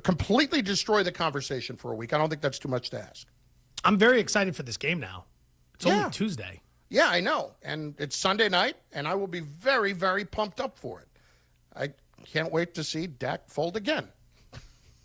completely destroy the conversation for a week. I don't think that's too much to ask. I'm very excited for this game now. It's only Tuesday. Yeah, I know. And it's Sunday night, and I will be very, very pumped up for it. I can't wait to see Dak fold again.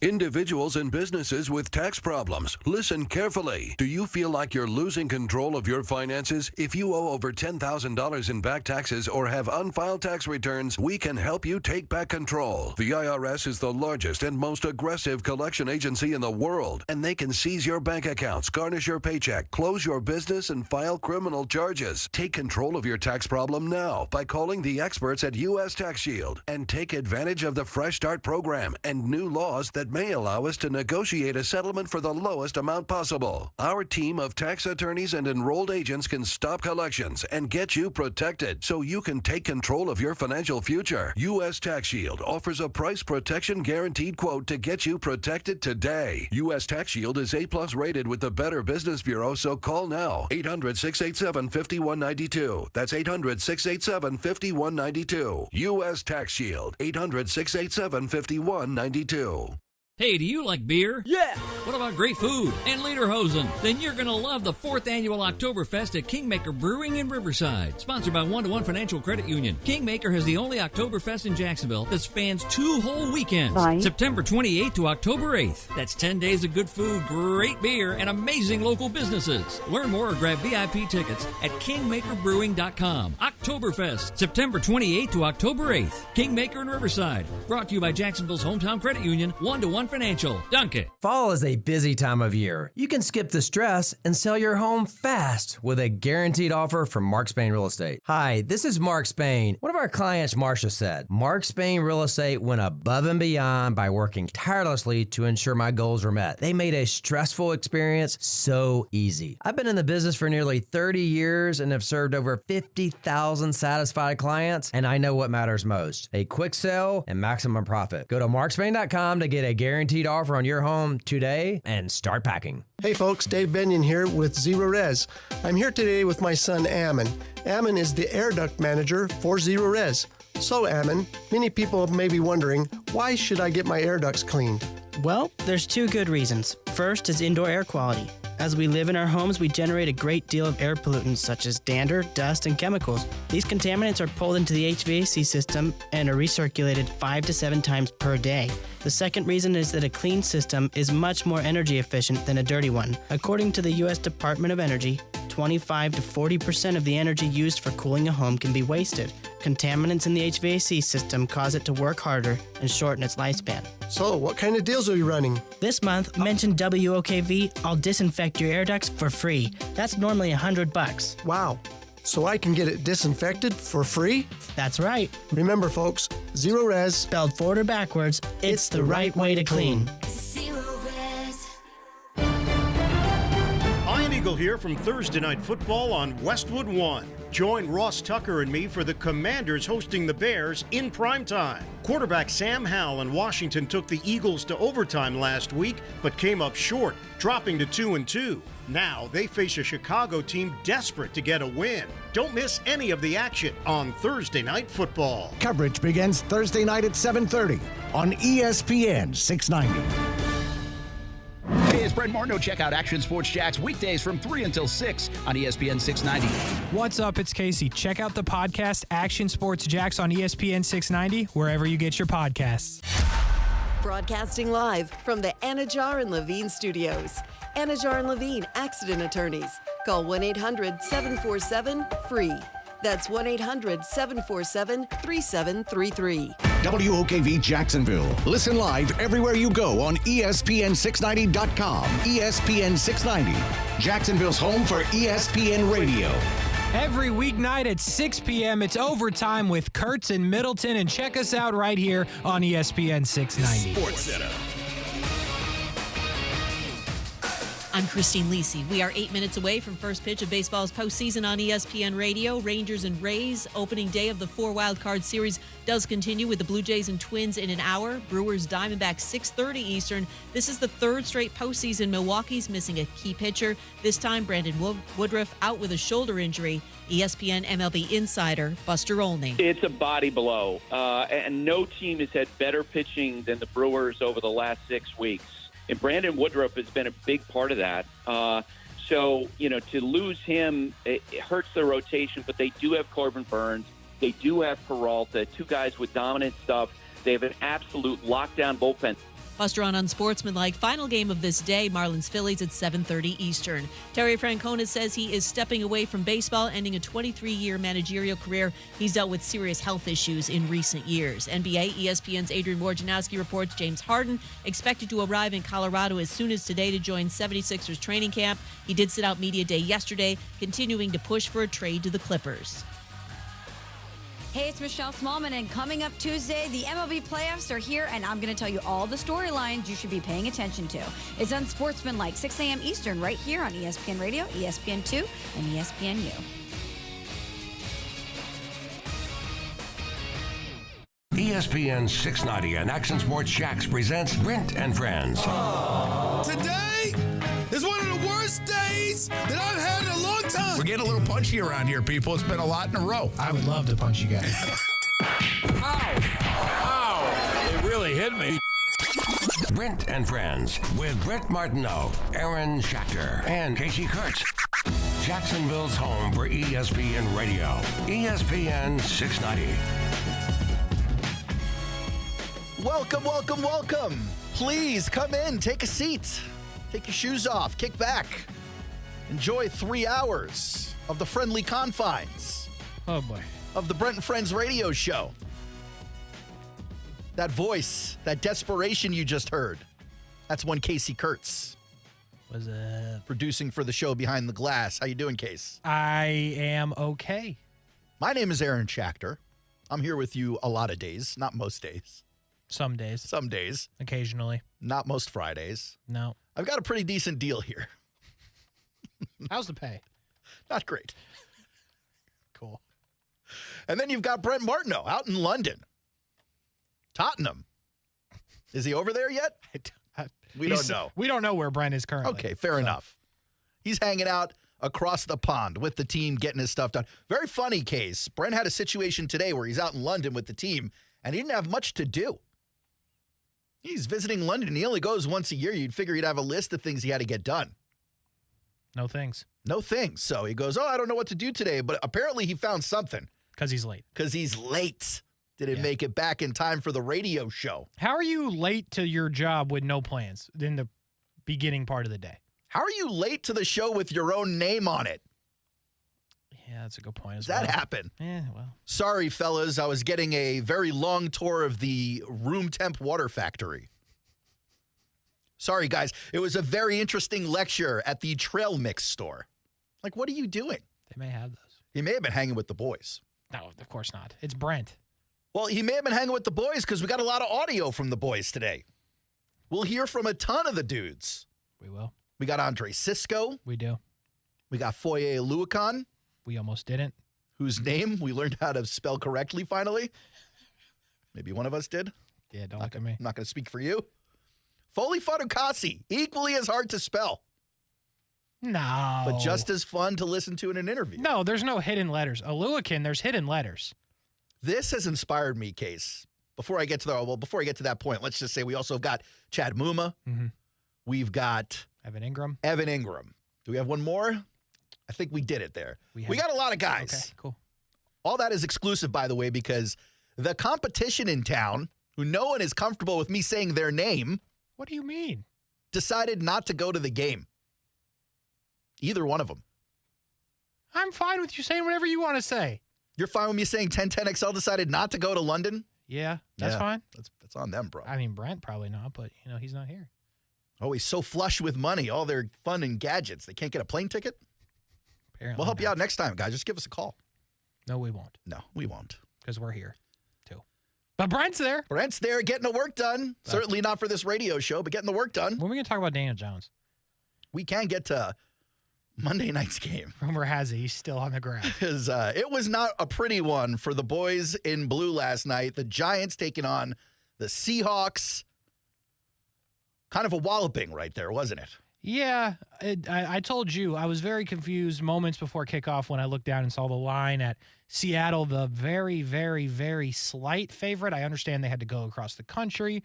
Individuals and businesses with tax problems, listen carefully. Do you feel like you're losing control of your finances? If you owe over $10,000 in back taxes or have unfiled tax returns, we can help you take back control. The IRS is the largest and most aggressive collection agency in the world, and they can seize your bank accounts, garnish your paycheck, close your business, and file criminal charges. Take control of your tax problem now by calling the experts at U.S. Tax Shield and take advantage of the Fresh Start program and new laws that may allow us to negotiate a settlement for the lowest amount possible. Our team of tax attorneys and enrolled agents can stop collections and get you protected so you can take control of your financial future. U.S. Tax Shield offers a price protection guaranteed quote to get you protected today. U.S. Tax Shield is A+ rated with the Better Business Bureau, so call now. 800-687-5192. That's 800-687-5192. U.S. Tax Shield. 800-687-5192. Hey, do you like beer? Yeah! What about great food and lederhosen? Then you're going to love the 4th Annual Oktoberfest at Kingmaker Brewing in Riverside. Sponsored by 1-to-1 Financial Credit Union. Kingmaker has the only Oktoberfest in Jacksonville that spans 2 whole weekends. Right. September 28th to October 8th. That's 10 days of good food, great beer, and amazing local businesses. Learn more or grab VIP tickets at kingmakerbrewing.com. Oktoberfest, September 28th to October 8th. Kingmaker in Riverside. Brought to you by Jacksonville's hometown credit union, 1-to-1 Financial. Dunk it. Fall is a busy time of year. You can skip the stress and sell your home fast with a guaranteed offer from Mark Spain Real Estate. Hi, this is Mark Spain. One of our clients, Marcia, said, Mark Spain Real Estate went above and beyond by working tirelessly to ensure my goals were met. They made a stressful experience so easy. I've been in the business for nearly 30 years and have served over 50,000 satisfied clients, and I know what matters most. A quick sale and maximum profit. Go to markspain.com to get a guaranteed offer on your home today and start packing. Hey folks, Dave Benyon here with Zero Res. I'm here today with my son Ammon. Ammon is the air duct manager for Zero Res. So Ammon, many people may be wondering, why should I get my air ducts cleaned? Well, there's 2 good reasons. First is indoor air quality. As we live in our homes, we generate a great deal of air pollutants such as dander, dust, and chemicals. These contaminants are pulled into the HVAC system and are recirculated 5 to 7 times per day. The second reason is that a clean system is much more energy efficient than a dirty one. According to the U.S. Department of Energy, 25 to 40% of the energy used for cooling a home can be wasted. Contaminants in the HVAC system cause it to work harder and shorten its lifespan. So, what kind of deals are you running? This month, mention WOKV, I'll disinfect your air ducts for free. That's normally $100. Wow. So I can get it disinfected for free? That's right. Remember, folks, Zero Res, spelled forward or backwards, it's the right way to clean. Zero Res. Ian Eagle here from Thursday Night Football on Westwood One. Join Ross Tucker and me for the Commanders hosting the Bears in primetime. Quarterback Sam Howell in Washington took the Eagles to overtime last week, but came up short, dropping to 2-2. Now they face a Chicago team desperate to get a win. Don't miss any of the action on Thursday Night Football. Coverage begins Thursday night at 7:30 on ESPN 690. Hey, it's Brent Martineau. Check out Action Sports Jacks weekdays from 3 until 6 on ESPN 690. What's up? It's Kasey. Check out the podcast Action Sports Jacks on ESPN 690, wherever you get your podcasts. Broadcasting live from the Anajar and Levine studios. Anajar and Levine Accident Attorneys. Call 1-800-747-FREE. That's 1-800-747-3733. WOKV Jacksonville. Listen live everywhere you go on ESPN690.com. ESPN 690, Jacksonville's home for ESPN Radio. Every weeknight at 6 p.m., it's Overtime with Kuhrts in Middleton, and check us out right here on ESPN 690. Sports Center. I'm Christine Lisi. We are 8 minutes away from first pitch of baseball's postseason on ESPN Radio. Rangers and Rays, opening day of the 4 wildcard series, does continue with the Blue Jays and Twins in an hour. Brewers Diamondbacks 6:30 Eastern. This is the third straight postseason. Milwaukee's missing a key pitcher. This time, Brandon Woodruff out with a shoulder injury. ESPN MLB insider Buster Olney. It's a body blow, and no team has had better pitching than the Brewers over the last 6 weeks. And Brandon Woodruff has been a big part of that. So, to lose him, it hurts the rotation, but they do have Corbin Burns. They do have Peralta, 2 guys with dominant stuff. They have an absolute lockdown bullpen. Buster on Unsportsmanlike. Final game of this day, Marlins-Phillies at 7:30 Eastern. Terry Francona says he is stepping away from baseball, ending a 23-year managerial career. He's dealt with serious health issues in recent years. NBA, ESPN's Adrian Wojnarowski reports James Harden expected to arrive in Colorado as soon as today to join 76ers training camp. He did sit out media day yesterday, continuing to push for a trade to the Clippers. Hey, it's Michelle Smallman, and coming up Tuesday, the MLB playoffs are here, and I'm going to tell you all the storylines you should be paying attention to. It's Unsportsmanlike, 6 a.m. Eastern, right here on ESPN Radio, ESPN2, and ESPNU. ESPN 690 and Action Sports Jax presents Brent and Friends. Today is one of the worst days that I've had in a long time. We're getting a little punchy around here, people. It's been a lot in a row. I would love to punch you guys. Ow! It really hit me. Brent and Friends with Brent Martineau, Aaron Schachter, and Kasey Kuhrts. Jacksonville's home for ESPN Radio. ESPN 690. Welcome, welcome, welcome. Please come in, take a seat. Take your shoes off, kick back. Enjoy 3 hours of the friendly confines. Oh, boy. Of the Brent Friends radio show. That voice, that desperation you just heard, that's one Kasey Kuhrts. What's up? Producing for the show Behind the Glass. How you doing, Case? I am okay. My name is Aaron Schachter. I'm here with you a lot of days, not most days. Some days. Some days. Occasionally. Not most Fridays. No. I've got a pretty decent deal here. How's the pay? Not great. Cool. And then you've got Brent Martineau out in London. Tottenham. Is he over there yet? We don't know. We don't know where Brent is currently. Okay, fair enough. He's hanging out across the pond with the team, getting his stuff done. Very funny case. Brent had a situation today where he's out in London with the team, and he didn't have much to do. He's visiting London. He only goes once a year. You'd figure he'd have a list of things he had to get done. No things. No things. So he goes, I don't know what to do today. But apparently he found something. Because he's late. Because he's late. Didn't make it back in time for the radio show. How are you late to your job with no plans in the beginning part of the day? How are you late to the show with your own name on it? Yeah, that's a good point. Does that happen? Yeah, well. Sorry, fellas. I was getting a very long tour of the room temp water factory. Sorry, guys. It was a very interesting lecture at the Trail Mix store. Like, what are you doing? They may have those. He may have been hanging with the boys. No, of course not. It's Brent. Well, he may have been hanging with the boys because we got a lot of audio from the boys today. We'll hear from a ton of the dudes. We will. We got Andre Cisco. We do. We got Foye Oluokun. We almost didn't. Whose name we learned how to spell correctly finally. Maybe one of us did. Yeah, don't look at me. I'm not going to speak for you. Foye Oluokun, equally as hard to spell. No. But just as fun to listen to in an interview. No, there's no hidden letters. Oluokun, there's hidden letters. This has inspired me, Case. Before I get to that point, let's just say we also have got Chad Muma. Mm-hmm. We've got Evan Engram. Do we have one more? I think we did it there. We got a lot of guys. Okay, cool. All that is exclusive, by the way, because the competition in town, who no one is comfortable with me saying their name. What do you mean? Decided not to go to the game. Either one of them. I'm fine with you saying whatever you want to say. You're fine with me saying 1010XL decided not to go to London? Yeah, that's fine. That's on them, bro. I mean, Brent probably not, but, he's not here. Oh, he's so flush with money, all their fun and gadgets. They can't get a plane ticket? Apparently we'll help you out next time, guys. Just give us a call. No, we won't. No, we won't. Because we're here, too. But Brent's there. Brent's there getting the work done. Certainly not for this radio show, but getting the work done. When are we going to talk about Daniel Jones? we can get to Monday night's game. Rumor has it he's still on the ground. Because it was not a pretty one for the boys in blue last night. The Giants taking on the Seahawks. Kind of a walloping right there, wasn't it? Yeah, I told you, I was very confused moments before kickoff when I looked down and saw the line at Seattle, the very, very, very slight favorite. I understand they had to go across the country,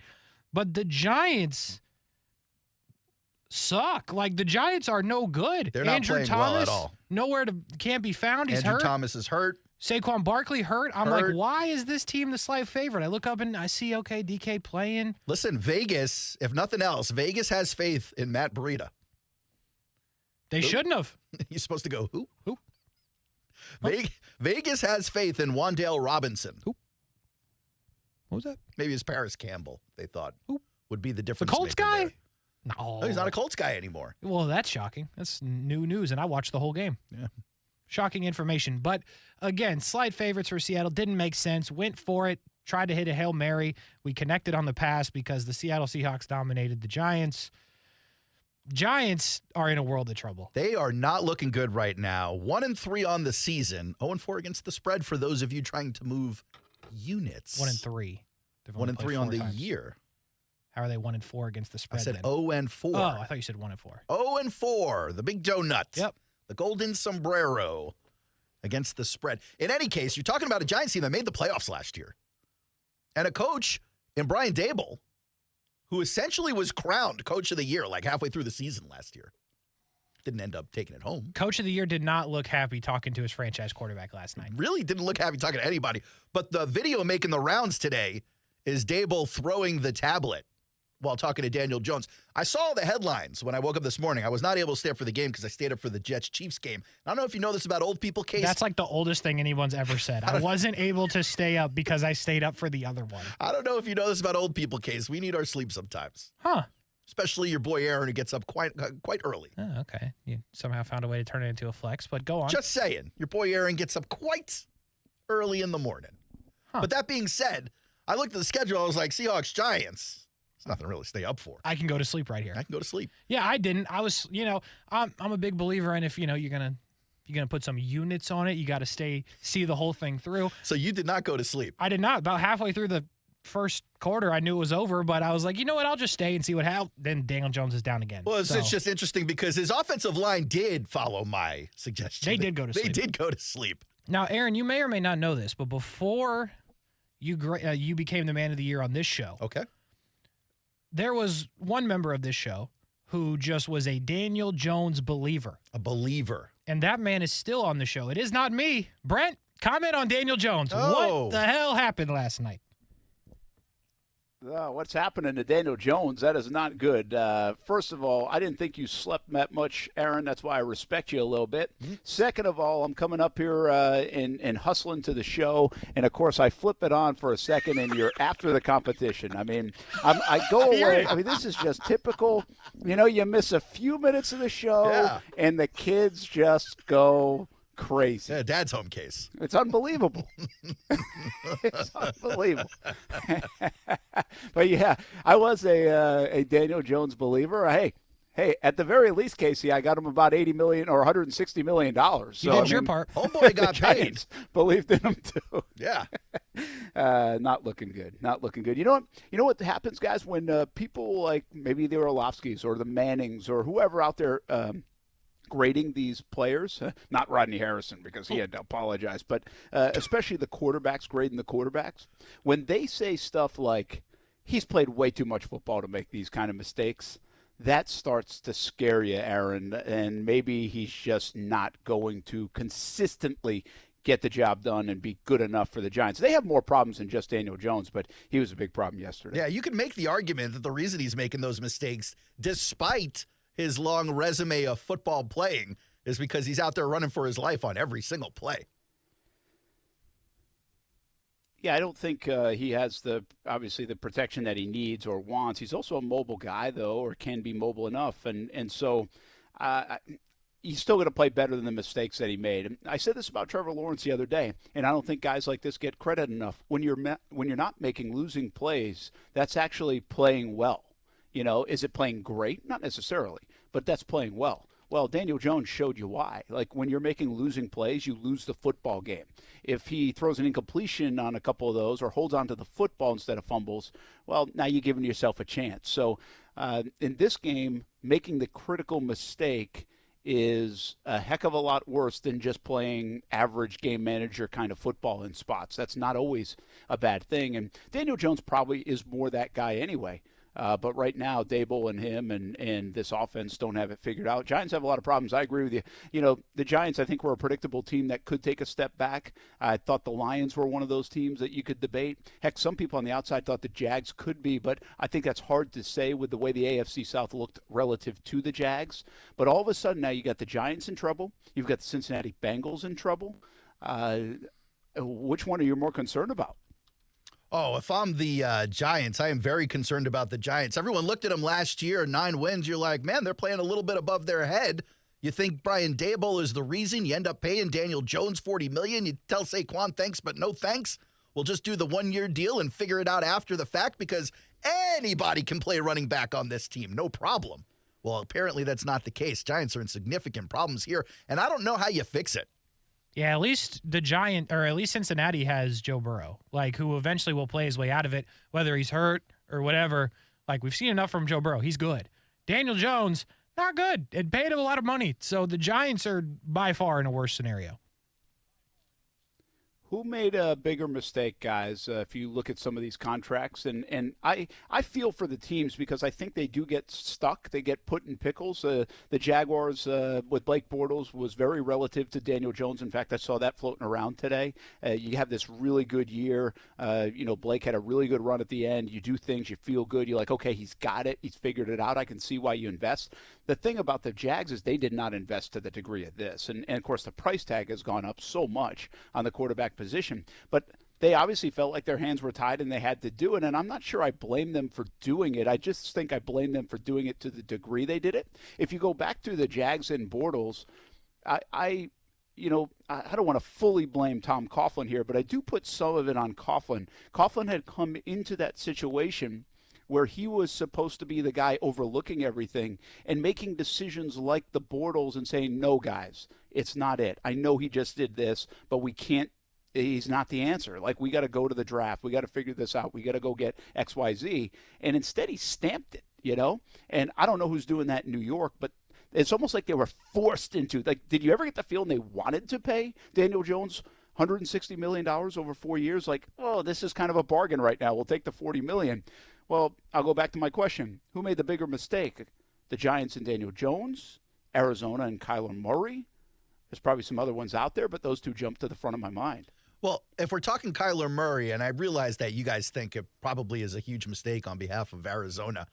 but the Giants suck. Like, the Giants are no good. They're not playing well at all. Can't be found. He's hurt. Andrew Thomas is hurt. Saquon Barkley hurt. I'm like, why is this team the slight favorite? I look up and I see, okay, DK playing. Listen, Vegas, if nothing else, Vegas has faith in Matt Breida. They shouldn't have. You're supposed to go, who? Vegas has faith in Wan'Dale Robinson. Who? What was that? Maybe it's Paris Campbell, they thought, would be the difference. The Colts guy? There. No, he's not a Colts guy anymore. Well, that's shocking. That's new news, and I watched the whole game. Yeah. Shocking information. But, again, slight favorites for Seattle. Didn't make sense. Went for it. Tried to hit a Hail Mary. We connected on the pass because the Seattle Seahawks dominated the Giants. Giants are in a world of trouble. They are not looking good right now. 1-3 on the season. 0-4 against the spread for those of you trying to move units. 1-3. 1-3 on the year. How are they 1-4 against the spread? I said then? 0-4. Oh, I thought you said 1-4. 0-4. The big donut. Yep. The golden sombrero against the spread. In any case, you're talking about a Giants team that made the playoffs last year. And a coach in Brian Daboll, who essentially was crowned Coach of the Year like halfway through the season last year. Didn't end up taking it home. Coach of the Year did not look happy talking to his franchise quarterback last night. Really didn't look happy talking to anybody. But the video making the rounds today is Daboll throwing the tablet while talking to Daniel Jones. I saw the headlines when I woke up this morning. I was not able to stay up for the game because I stayed up for the Jets-Chiefs game. I don't know if you know this about old people, Kasey. That's like the oldest thing anyone's ever said. I wasn't able to stay up because I stayed up for the other one. I don't know if you know this about old people, Kasey. We need our sleep sometimes. Huh. Especially your boy Aaron, who gets up quite early. Oh, okay. You somehow found a way to turn it into a flex, but go on. Just saying. Your boy Aaron gets up quite early in the morning. Huh. But that being said, I looked at the schedule. I was like, Seahawks, Giants. It's nothing to really stay up for. I can go to sleep right here. I can go to sleep. Yeah, I didn't. I was, I'm a big believer in if, you're gonna put some units on it, you got to see the whole thing through. So you did not go to sleep. I did not. About halfway through the first quarter, I knew it was over, but I was like, you know what? I'll just stay and see what happens. Then Daniel Jones is down again. Well, it's just interesting because his offensive line did follow my suggestion. They did go to sleep. They did go to sleep. Now, Aaron, you may or may not know this, but before you became the man of the year on this show, okay, there was one member of this show who just was a Daniel Jones believer. A believer. And that man is still on the show. It is not me. Brent, comment on Daniel Jones. Oh. What the hell happened last night? What's happening to Daniel Jones? That is not good. First of all, I didn't think you slept that much, Aaron. That's why I respect you a little bit. Mm-hmm. Second of all, I'm coming up here and hustling to the show, and of course I flip it on for a second, and you're after the competition. I mean, I go away. I mean, this is just typical. You miss a few minutes of the show, and the kids just go crazy. Yeah, Dad's home case. It's unbelievable. It's unbelievable. But yeah, I was a Daniel Jones believer. Hey, at the very least, Kasey, I got him about $80 million or $160 million. So, you did your part. Homeboy got paid. Believed in him too. Yeah. Not looking good. Not looking good. You know what happens, guys, when people like maybe the Orlovskis or the Mannings or whoever out there grading these players, not Rodney Harrison because he had to apologize, but especially the quarterbacks grading the quarterbacks, when they say stuff like, he's played way too much football to make these kind of mistakes, that starts to scare you, Aaron, and maybe he's just not going to consistently get the job done and be good enough for the Giants. They have more problems than just Daniel Jones, but he was a big problem yesterday. Yeah, you can make the argument that the reason he's making those mistakes, despite his long resume of football playing, is because he's out there running for his life on every single play. Yeah, I don't think he has obviously the protection that he needs or wants. He's also a mobile guy, though, or can be mobile enough. And so he's still going to play better than the mistakes that he made. And I said this about Trevor Lawrence the other day, and I don't think guys like this get credit enough. When you're not making losing plays, that's actually playing well. Is it playing great? Not necessarily, but that's playing well. Well, Daniel Jones showed you why. Like, when you're making losing plays, you lose the football game. If he throws an incompletion on a couple of those or holds on to the football instead of fumbles, well, now you're giving yourself a chance. So in this game, making the critical mistake is a heck of a lot worse than just playing average game manager kind of football in spots. That's not always a bad thing. And Daniel Jones probably is more that guy anyway. But right now, Dable and him and this offense don't have it figured out. Giants have a lot of problems. I agree with you. The Giants, I think, were a predictable team that could take a step back. I thought the Lions were one of those teams that you could debate. Heck, some people on the outside thought the Jags could be, but I think that's hard to say with the way the AFC South looked relative to the Jags. But all of a sudden now you got the Giants in trouble. You've got the Cincinnati Bengals in trouble. Which one are you more concerned about? Oh, if I'm the Giants, I am very concerned about the Giants. Everyone looked at them last year, 9 wins. You're like, man, they're playing a little bit above their head. You think Brian Daboll is the reason. You end up paying Daniel Jones $40 million. You tell Saquon thanks, but no thanks. We'll just do the 1-year deal and figure it out after the fact because anybody can play running back on this team. No problem. Well, apparently that's not the case. Giants are in significant problems here, and I don't know how you fix it. Yeah, at least at least Cincinnati has Joe Burrow, who eventually will play his way out of it, whether he's hurt or whatever. We've seen enough from Joe Burrow. He's good. Daniel Jones, not good. It paid him a lot of money. So the Giants are by far in a worse scenario. Who made a bigger mistake, guys, if you look at some of these contracts? And I feel for the teams because I think they do get stuck. They get put in pickles. The Jaguars with Blake Bortles was very relative to Daniel Jones. In fact, I saw that floating around today. You have this really good year. Blake had a really good run at the end. You do things. You feel good. You're like, okay, he's got it. He's figured it out. I can see why you invest. The thing about the Jags is they did not invest to the degree of this. And of course, the price tag has gone up so much on the quarterback position. But they obviously felt like their hands were tied and they had to do it. And I'm not sure I blame them for doing it. I just think I blame them for doing it to the degree they did it. If you go back to the Jags and Bortles, I don't want to fully blame Tom Coughlin here, but I do put some of it on Coughlin. Coughlin had come into that situation where he was supposed to be the guy overlooking everything and making decisions like the Bortles and saying, no, guys, it's not it. I know he just did this, but we can't. He's not the answer. We got to go to the draft. We got to figure this out. We got to go get X, Y, Z. And instead he stamped it, And I don't know who's doing that in New York, but it's almost like they were forced into. Did you ever get the feeling they wanted to pay Daniel Jones $160 million over 4 years? This is kind of a bargain right now. We'll take the $40 million. Well, I'll go back to my question. Who made the bigger mistake? The Giants and Daniel Jones, Arizona and Kyler Murray? There's probably some other ones out there, but those two jump to the front of my mind. Well, if we're talking Kyler Murray, and I realize that you guys think it probably is a huge mistake on behalf of Arizona,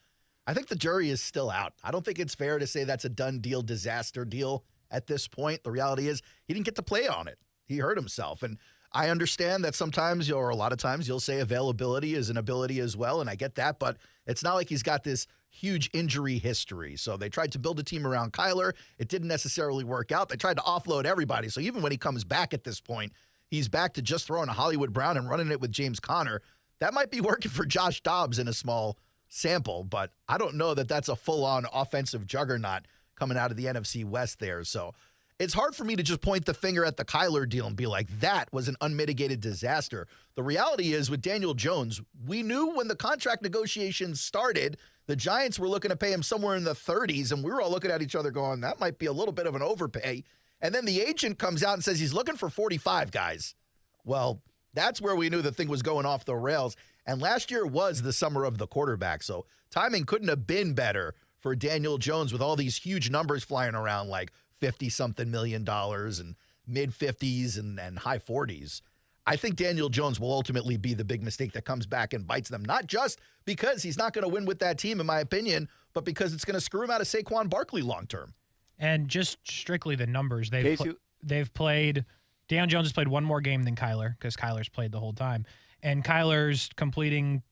I think the jury is still out. I don't think it's fair to say that's a done deal, disaster deal at this point. The reality is he didn't get to play on it. He hurt himself. And I understand that sometimes, or a lot of times, you'll say availability is an ability as well, and I get that, but it's not like he's got this huge injury history. So they tried to build a team around Kyler. It didn't necessarily work out. They tried to offload everybody. So even when he comes back at this point, he's back to just throwing a Hollywood Brown and running it with James Conner. That might be working for Josh Dobbs in a small sample, but I don't know that that's a full-on offensive juggernaut coming out of the NFC West there. So it's hard for me to just point the finger at the Kyler deal and be like, that was an unmitigated disaster. The reality is with Daniel Jones, we knew when the contract negotiations started, the Giants were looking to pay him somewhere in the 30s, and we were all looking at each other going, that might be a little bit of an overpay. And then the agent comes out and says he's looking for 45 guys. Well, that's where we knew the thing was going off the rails. And last year was the summer of the quarterback, so timing couldn't have been better for Daniel Jones with all these huge numbers flying around, like 50-something million and mid-50s and high 40s. I think Daniel Jones will ultimately be the big mistake that comes back and bites them, not just because he's not going to win with that team, in my opinion, but because it's going to screw him out of Saquon Barkley long-term. And just strictly the numbers. They've played – Daniel Jones has played one more game than Kyler because Kyler's played the whole time. And Kyler's completing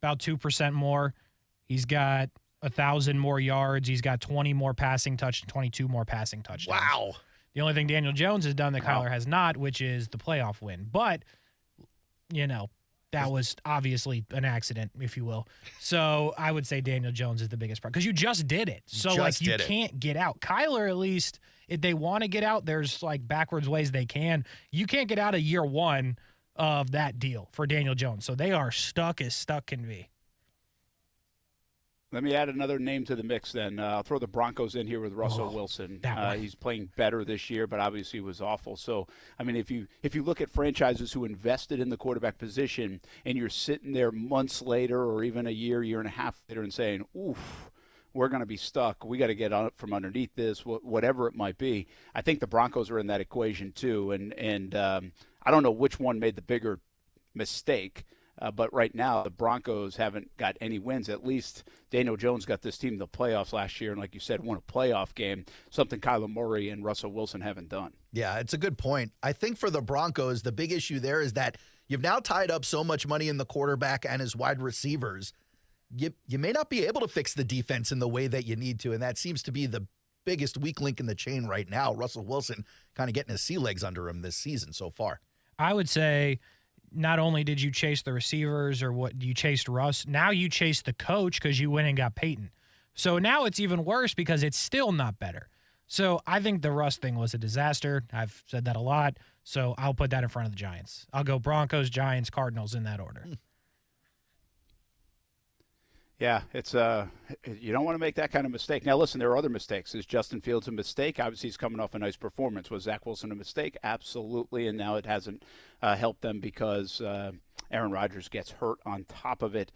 about 2% more. He's got 1,000 more yards. He's got 20 more passing touchdowns, 22 more passing touchdowns. Wow. The only thing Daniel Jones has done that Kyler has not, which is the playoff win. But, that was obviously an accident, if you will. So I would say Daniel Jones is the biggest problem because you just did it. So you can't get out. Kyler, at least, if they want to get out, there's like backwards ways they can. You can't get out of year one of that deal for Daniel Jones. So they are stuck as stuck can be. Let me add another name to the mix then. I'll throw the Broncos in here with Russell Wilson. He's playing better this year, but obviously was awful. So, I mean, if you look at franchises who invested in the quarterback position and you're sitting there months later or even a year and a half later and saying, oof, we're going to be stuck. We got to get up from underneath this, whatever it might be. I think the Broncos are in that equation too. And I don't know which one made the bigger mistake. But right now, the Broncos haven't got any wins. At least Daniel Jones got this team to the playoffs last year, and like you said, won a playoff game, something Kyler Murray and Russell Wilson haven't done. Yeah, it's a good point. I think for the Broncos, the big issue there is that you've now tied up so much money in the quarterback and his wide receivers. You may not be able to fix the defense in the way that you need to, and that seems to be the biggest weak link in the chain right now. Russell Wilson kind of getting his sea legs under him this season so far. I would say not only did you chase the receivers or what you chased Russ, now you chased the coach because you went and got Peyton. So now it's even worse because it's still not better. So I think the Russ thing was a disaster. I've said that a lot. So I'll put that in front of the Giants. I'll go Broncos, Giants, Cardinals in that order. Yeah, it's you don't want to make that kind of mistake. Now, listen, there are other mistakes. Is Justin Fields a mistake? Obviously, he's coming off a nice performance. Was Zach Wilson a mistake? Absolutely, and now it hasn't helped them because Aaron Rodgers gets hurt on top of it.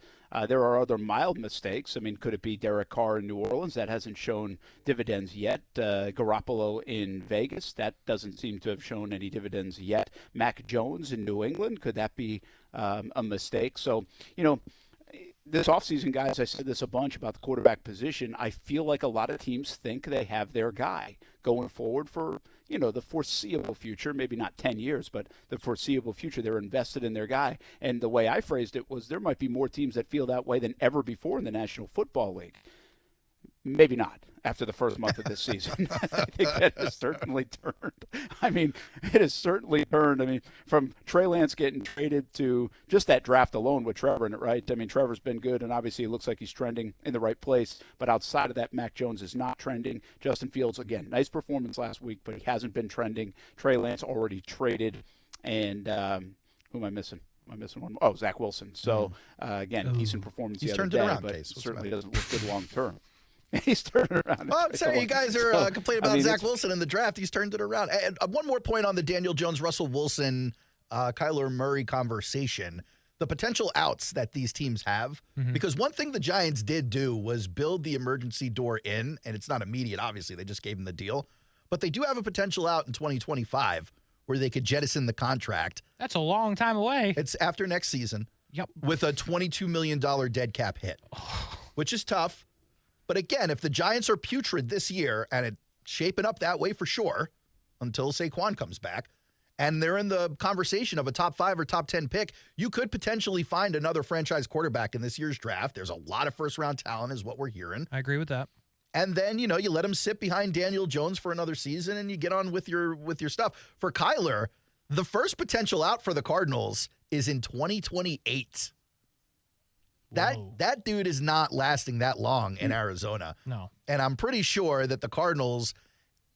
There are other mild mistakes. I mean, could it be Derek Carr in New Orleans? That hasn't shown dividends yet. Garoppolo in Vegas, that doesn't seem to have shown any dividends yet. Mac Jones in New England, could that be a mistake? So, this offseason, guys, I said this a bunch about the quarterback position. I feel like a lot of teams think they have their guy going forward for, the foreseeable future, maybe not 10 years, but the foreseeable future. They're invested in their guy. And the way I phrased it was there might be more teams that feel that way than ever before in the National Football League. Maybe not after the first month of this season. I think that has certainly turned. I mean, it has certainly turned. I mean, from Trey Lance getting traded to just that draft alone with Trevor in it, right? I mean, Trevor's been good, and obviously it looks like he's trending in the right place. But outside of that, Mac Jones is not trending. Justin Fields, again, nice performance last week, but he hasn't been trending. Trey Lance already traded. And who am I missing? Am I missing one more? Oh, Zach Wilson. So, again, decent performance He's the other turned day, it around, but Case. certainly doesn't look good long term. He's turned it around. Well, I'm sorry, you guys are complaining about Zach it's Wilson in the draft. He's turned it around. And one more point on the Daniel Jones, Russell Wilson, Kyler Murray conversation. The potential outs that these teams have. Because one thing the Giants did do was build the emergency door in, and it's not immediate, obviously. They just gave him the deal. But they do have a potential out in 2025 where they could jettison the contract. That's a long time away. It's after next season. Yep. With a $22 million dead cap hit, which is tough. But again, if the Giants are putrid this year, and it's shaping up that way for sure until Saquon comes back, and they're in the conversation of a top 5 or top 10 pick, you could potentially find another franchise quarterback in this year's draft. There's a lot of first-round talent is what we're hearing. I agree with that. And then, you let him sit behind Daniel Jones for another season, and you get on with your stuff. For Kyler, the first potential out for the Cardinals is in 2028. That dude is not lasting that long in Arizona. No. And I'm pretty sure that the Cardinals,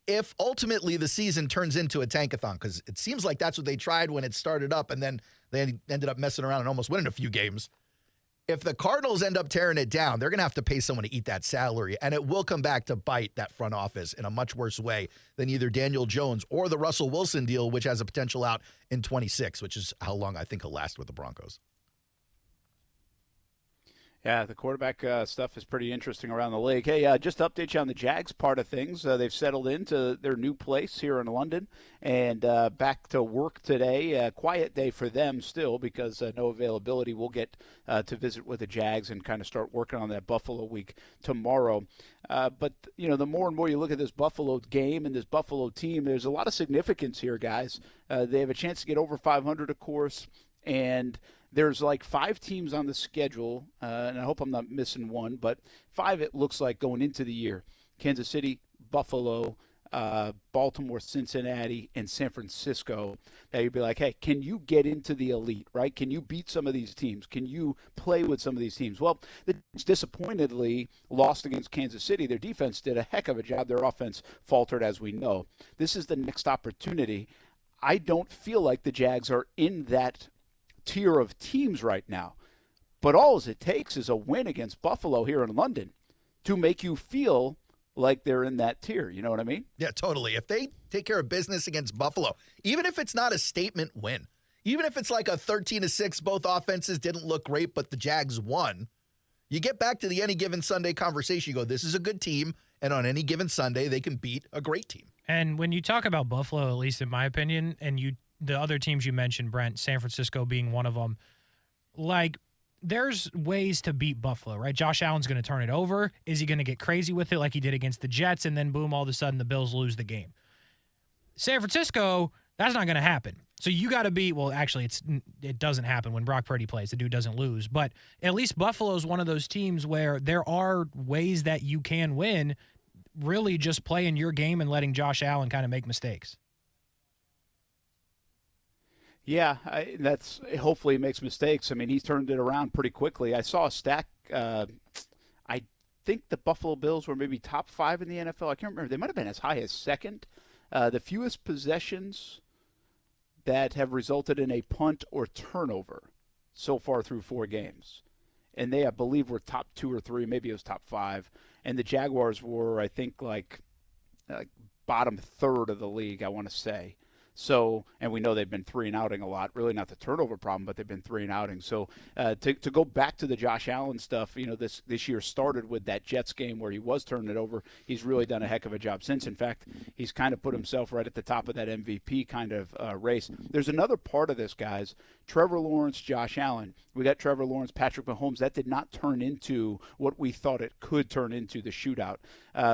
if ultimately the season turns into a tankathon, because it seems like that's what they tried when it started up, and then they ended up messing around and almost winning a few games. If the Cardinals end up tearing it down, they're going to have to pay someone to eat that salary, and it will come back to bite that front office in a much worse way than either Daniel Jones or the Russell Wilson deal, which has a potential out in 26, which is how long I think he'll last with the Broncos. Yeah, the quarterback stuff is pretty interesting around the league. Hey, just to update you on the Jags part of things. They've settled into their new place here in London and back to work today. Quiet day for them still because no availability. We'll get to visit with the Jags and kind of start working on that Buffalo week tomorrow. But, the more and more you look at this Buffalo game and this Buffalo team, there's a lot of significance here, guys. They have a chance to get over 500, of course, and there's like 5 teams on the schedule, and I hope I'm not missing one, but 5 it looks like going into the year. Kansas City, Buffalo, Baltimore, Cincinnati, and San Francisco, that you'd be like, hey, can you get into the elite, right? Can you beat some of these teams? Can you play with some of these teams? Well, the Jags disappointedly lost against Kansas City. Their defense did a heck of a job. Their offense faltered, as we know. This is the next opportunity. I don't feel like the Jags are in that tier of teams right now. But all it takes is a win against Buffalo here in London to make you feel like they're in that tier. You know what I mean? Yeah, totally. If they take care of business against Buffalo, even if it's not a statement win, even if it's like a 13-6, both offenses didn't look great, but the Jags won, you get back to the any given Sunday conversation. You go, this is a good team, and on any given Sunday, they can beat a great team. And when you talk about Buffalo, at least in my opinion, and the other teams you mentioned, Brent, San Francisco being one of them, like, there's ways to beat Buffalo, right? Josh Allen's going to turn it over. Is he going to get crazy with it like he did against the Jets, and then boom, all of a sudden the Bills lose the game? San Francisco, that's not going to happen. So you got to be, well, actually, it doesn't happen when Brock Purdy plays. The dude doesn't lose. But at least Buffalo's one of those teams where there are ways that you can win, really just playing your game and letting Josh Allen kind of make mistakes. Yeah, that's hopefully he makes mistakes. I mean, he's turned it around pretty quickly. I saw a stat. I think the Buffalo Bills were maybe top 5 in the NFL. I can't remember. They might have been as high as second. The fewest possessions that have resulted in a punt or turnover so far through 4 games. And they, I believe, were top 2 or 3. Maybe it was top 5. And the Jaguars were, I think, like bottom third of the league, I want to say. So, and we know they've been 3-and-outing a lot. Really not the turnover problem, but they've been 3-and-outing. So, to go back to the Josh Allen stuff, you know, this year started with that Jets game where he was turning it over. He's really done a heck of a job since. In fact, he's kind of put himself right at the top of that MVP kind of race. There's another part of this, guys. Trevor Lawrence, Josh Allen. We got Trevor Lawrence, Patrick Mahomes. That did not turn into what we thought it could turn into, the shootout.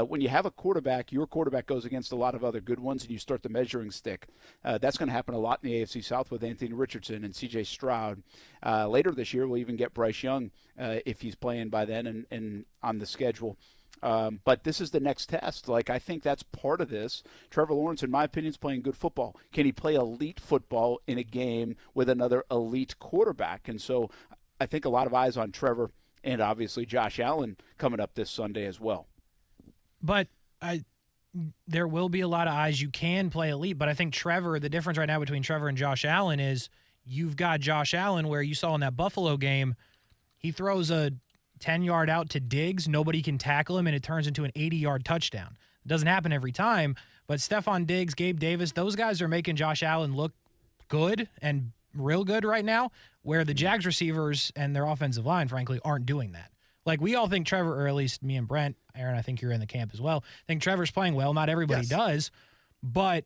When you have a quarterback, your quarterback goes against a lot of other good ones, and you start the measuring stick. That's going to happen a lot in the AFC South with Anthony Richardson and C.J. Stroud. Later this year, we'll even get Bryce Young if he's playing by then and on the schedule. But this is the next test. Like, I think that's part of this. Trevor Lawrence, in my opinion, is playing good football. Can he play elite football in a game with another elite quarterback? And so I think a lot of eyes on Trevor and obviously Josh Allen coming up this Sunday as well. But there will be a lot of eyes. You can play elite, but I think Trevor, the difference right now between Trevor and Josh Allen is you've got Josh Allen where you saw in that Buffalo game, he throws a 10-yard out to Diggs, nobody can tackle him, and it turns into an 80-yard touchdown. It doesn't happen every time, but Stephon Diggs, Gabe Davis, those guys are making Josh Allen look good and real good right now, where the Jags receivers and their offensive line, frankly, aren't doing that. Like, we all think Trevor, or at least me and Brent, Aaron, I think you're in the camp as well, think Trevor's playing well. Not everybody does, but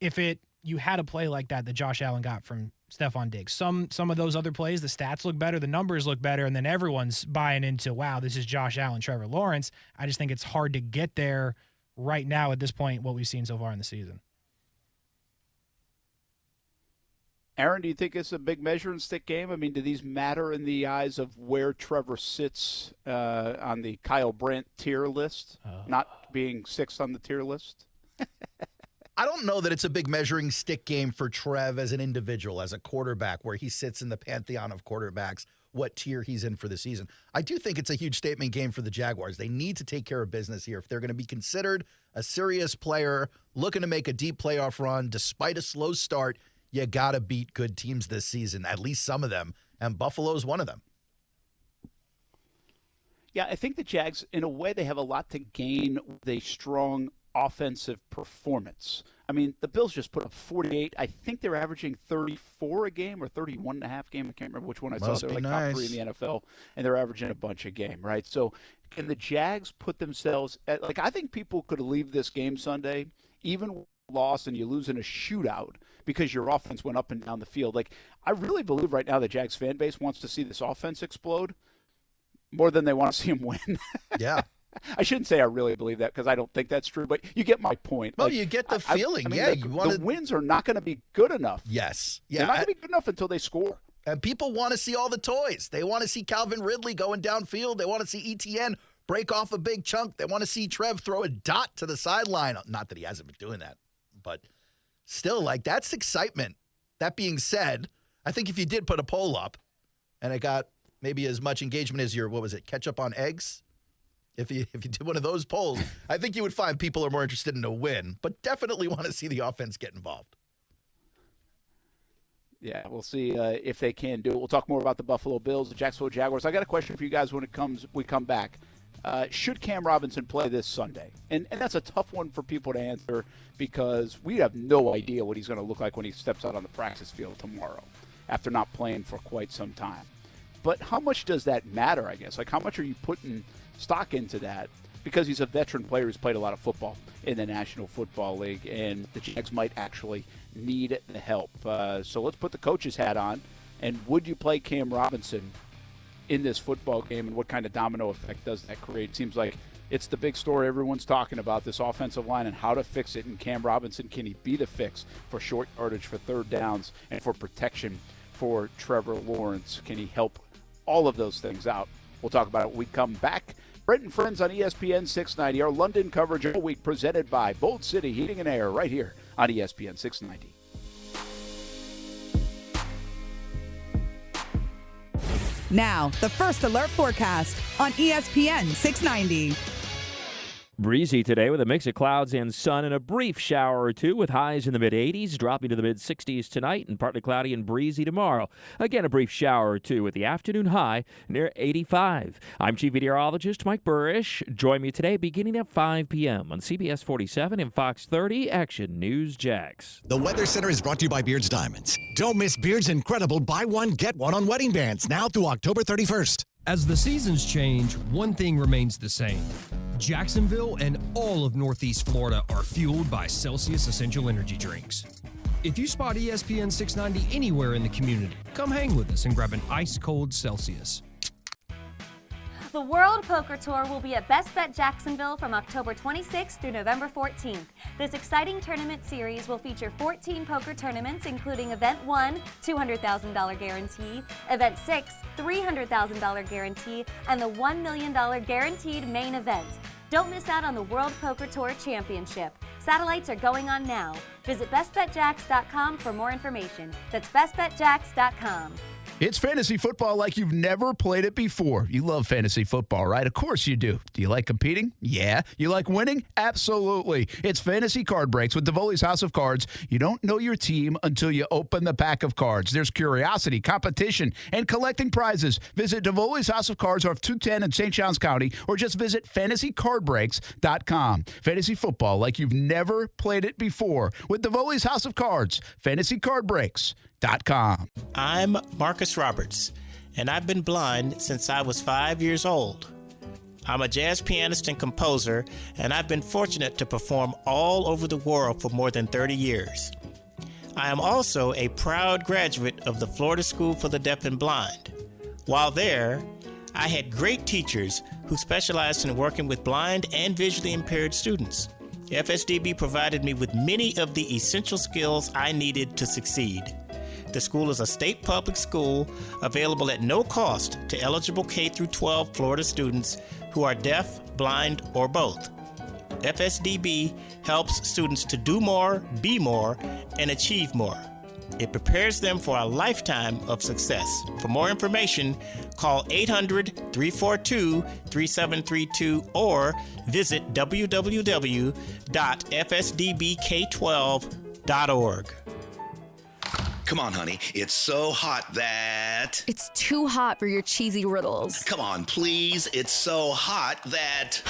if you had a play like that Josh Allen got from Stephon Diggs, some of those other plays, the stats look better, the numbers look better, and then everyone's buying into, wow, this is Josh Allen, Trevor Lawrence. I just think it's hard to get there right now at this point, what we've seen so far in the season. Aaron, do you think it's a big measuring stick game? I mean, do these matter in the eyes of where Trevor sits on the Kyle Brandt tier list, not being 6th on the tier list? I don't know that it's a big measuring stick game for Trev as an individual, as a quarterback, where he sits in the pantheon of quarterbacks, what tier he's in for the season. I do think it's a huge statement game for the Jaguars. They need to take care of business here. If they're going to be considered a serious player, looking to make a deep playoff run, despite a slow start, you got to beat good teams this season, at least some of them, and Buffalo's one of them. Yeah, I think the Jags, in a way, they have a lot to gain with a strong offensive performance. I mean, the Bills just put up 48. I think they're averaging 34 a game or 31 and a half game. I can't remember which one I saw. They're like top 3 in the NFL, and they're averaging a bunch a game, right? So can the Jags put themselves at, like, I think people could leave this game Sunday, even loss and you lose in a shootout because your offense went up and down the field. Like, I really believe right now the Jags fan base wants to see this offense explode more than they want to see them win. Yeah. I shouldn't say I really believe that because I don't think that's true, but you get my point. Well, like, you get the feeling. I mean, yeah, the wins are not going to be good enough. Yes. Yeah. They're not going to be good enough until they score. And people want to see all the toys. They want to see Calvin Ridley going downfield. They want to see ETN break off a big chunk. They want to see Trev throw a dot to the sideline. Not that he hasn't been doing that, but still, like, that's excitement. That being said, I think if you did put a poll up and it got maybe as much engagement as your, ketchup on eggs? If you did one of those polls, I think you would find people are more interested in a win, but definitely want to see the offense get involved. Yeah, we'll see if they can do it. We'll talk more about the Buffalo Bills, the Jacksonville Jaguars. I got a question for you guys when we come back. Should Cam Robinson play this Sunday? And that's a tough one for people to answer because we have no idea what he's going to look like when he steps out on the practice field tomorrow after not playing for quite some time. But how much does that matter, I guess? Like, how much are you putting stock into that? Because he's a veteran player who's played a lot of football in the National Football League, and the Jags might actually need the help. So let's put the coach's hat on. And would you play Cam Robinson in this football game, and what kind of domino effect does that create? It seems like it's the big story everyone's talking about, this offensive line and how to fix it. And Cam Robinson, can he be the fix for short yardage, for third downs, and for protection for Trevor Lawrence? Can he help all of those things out? We'll talk about it when we come back. Brent Friends on ESPN 690. Our London coverage all week presented by Bolt City Heating and Air right here on ESPN 690. Now, the First Alert Forecast on ESPN 690. Breezy today with a mix of clouds and sun and a brief shower or two with highs in the mid-80s, dropping to the mid-60s tonight and partly cloudy and breezy tomorrow. Again, a brief shower or two with the afternoon high near 85. I'm Chief Meteorologist Mike Burrish. Join me today beginning at 5 p.m. on CBS 47 and Fox 30 Action News Jax. The Weather Center is brought to you by Beards Diamonds. Don't miss Beards' incredible buy one, get one on wedding bands now through October 31st. As the seasons change, one thing remains the same. Jacksonville and all of Northeast Florida are fueled by Celsius Essential Energy Drinks. If you spot ESPN 690 anywhere in the community, come hang with us and grab an ice-cold Celsius. The World Poker Tour will be at Best Bet Jacksonville from October 26th through November 14th. This exciting tournament series will feature 14 poker tournaments, including Event 1, $200,000 guarantee, Event 6, $300,000 guarantee, and the $1 million guaranteed main event. Don't miss out on the World Poker Tour Championship. Satellites are going on now. Visit bestbetjacks.com for more information. That's bestbetjacks.com. It's fantasy football like you've never played it before. You love fantasy football, right? Of course you do. Do you like competing? Yeah. You like winning? Absolutely. It's Fantasy Card Breaks with Davoli's House of Cards. You don't know your team until you open the pack of cards. There's curiosity, competition, and collecting prizes. Visit Davoli's House of Cards off 210 in St. Johns County, or just visit fantasycardbreaks.com. Fantasy football like you've never played it before with Davoli's House of Cards. FantasyCardBreaks.com. I'm Marcus Roberts, and I've been blind since I was 5 years old. I'm a jazz pianist and composer, and I've been fortunate to perform all over the world for more than 30 years. I am also a proud graduate of the Florida School for the Deaf and Blind. While there, I had great teachers who specialized in working with blind and visually impaired students. FSDB provided me with many of the essential skills I needed to succeed. The school is a state public school available at no cost to eligible K-12 Florida students who are deaf, blind, or both. FSDB helps students to do more, be more, and achieve more. It prepares them for a lifetime of success. For more information, call 800-342-3732 or visit www.fsdbk12.org. Come on, honey. It's so hot that... It's too hot for your cheesy riddles. Come on, please. It's so hot that...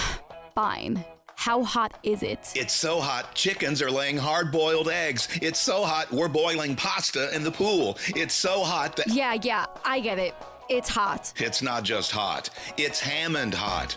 Fine. How hot is it? It's so hot, chickens are laying hard-boiled eggs. It's so hot, we're boiling pasta in the pool. It's so hot that... Yeah, I get it. It's hot. It's not just hot. It's Hammond hot.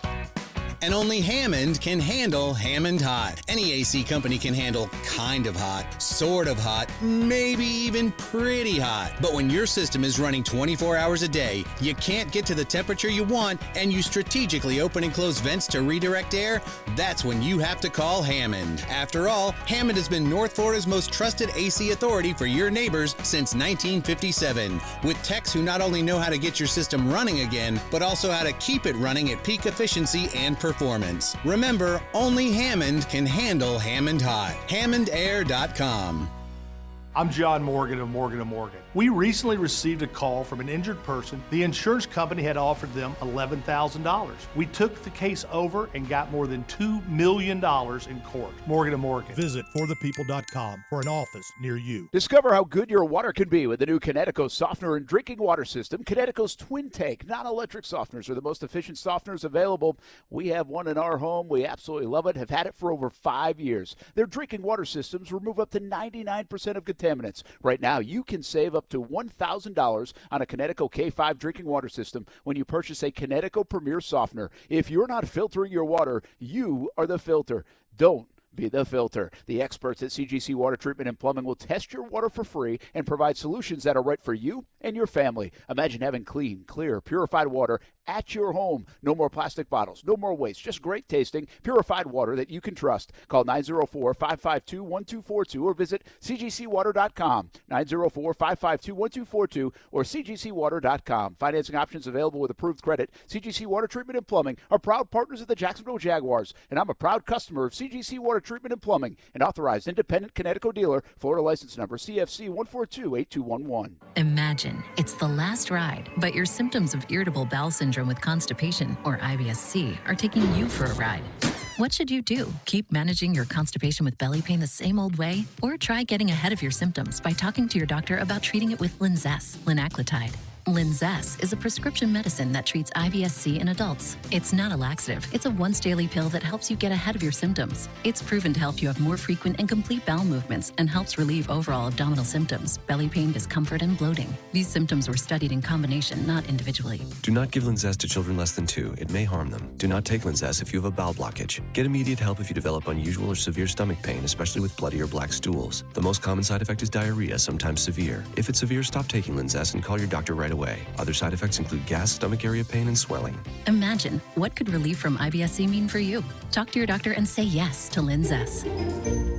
And only Hammond can handle Hammond Hot. Any AC company can handle kind of hot, sort of hot, maybe even pretty hot. But when your system is running 24 hours a day, you can't get to the temperature you want, and you strategically open and close vents to redirect air, that's when you have to call Hammond. After all, Hammond has been North Florida's most trusted AC authority for your neighbors since 1957, with techs who not only know how to get your system running again, but also how to keep it running at peak efficiency and performance. Remember, only Hammond can handle Hammond Hot. HammondAir.com. I'm John Morgan of Morgan & Morgan. We recently received a call from an injured person. The insurance company had offered them $11,000. We took the case over and got more than $2 million in court. Morgan & Morgan. Visit forthepeople.com for an office near you. Discover how good your water can be with the new Connecticut softener and drinking water system. Connecticut's Twin Tank non-electric softeners are the most efficient softeners available. We have one in our home. We absolutely love it. Have had it for over 5 years. Their drinking water systems remove up to 99% of contaminants. Right now, you can save up to $1,000 on a Connecticut K5 drinking water system when you purchase a Connecticut Premier Softener. If you're not filtering your water, you are the filter. Don't be the filter. The experts at CGC Water Treatment and Plumbing will test your water for free and provide solutions that are right for you and your family. Imagine having clean, clear, purified water at your home. No more plastic bottles, no more waste, just great tasting, purified water that you can trust. Call 904-552-1242 or visit cgcwater.com, 904-552-1242 or cgcwater.com. Financing options available with approved credit. CGC Water Treatment and Plumbing are proud partners of the Jacksonville Jaguars, and I'm a proud customer of CGC Water Treatment and Plumbing, an authorized independent Connecticut dealer, Florida license number CFC 1428211. Imagine it's the last ride, but your symptoms of irritable bowel syndrome with constipation, or IBS-C, are taking you for a ride. What should you do? Keep managing your constipation with belly pain the same old way? Or try getting ahead of your symptoms by talking to your doctor about treating it with Linzess, linaclotide. Linzess is a prescription medicine that treats IBS-C in adults. It's not a laxative. It's a once-daily pill that helps you get ahead of your symptoms. It's proven to help you have more frequent and complete bowel movements and helps relieve overall abdominal symptoms, belly pain, discomfort, and bloating. These symptoms were studied in combination, not individually. Do not give Linzess to children less than 2. It may harm them. Do not take Linzess if you have a bowel blockage. Get immediate help if you develop unusual or severe stomach pain, especially with bloody or black stools. The most common side effect is diarrhea, sometimes severe. If it's severe, stop taking Linzess and call your doctor right away. Other side effects include gas, stomach area pain, and swelling. Imagine, what could relief from IBS-C mean for you? Talk to your doctor and say yes to Linzess.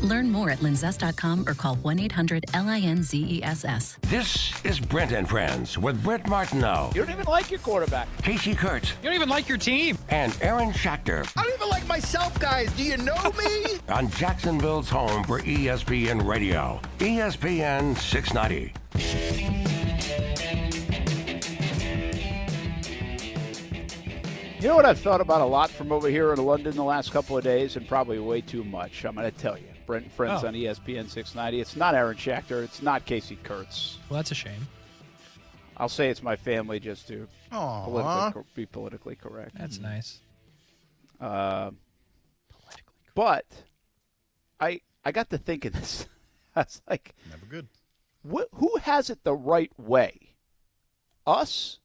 Learn more at linzess.com or call 1-800-LINZESS. This is Brent Friends with Brent Martineau. You don't even like your quarterback. Kasey Kuhrts. You don't even like your team. And Aaron Schachter. I don't even like myself, guys. Do you know me? On Jacksonville's home for ESPN Radio, ESPN 690. You know what I've thought about a lot from over here in London the last couple of days, and probably way too much. I'm going to tell you. Brent Friends on ESPN 690. It's not Aaron Schachter. It's not Kasey Kuhrts. Well, that's a shame. I'll say it's my family just to be politically correct. That's nice. But I got to thinking this. I was like, never good. Who has it the right way? Us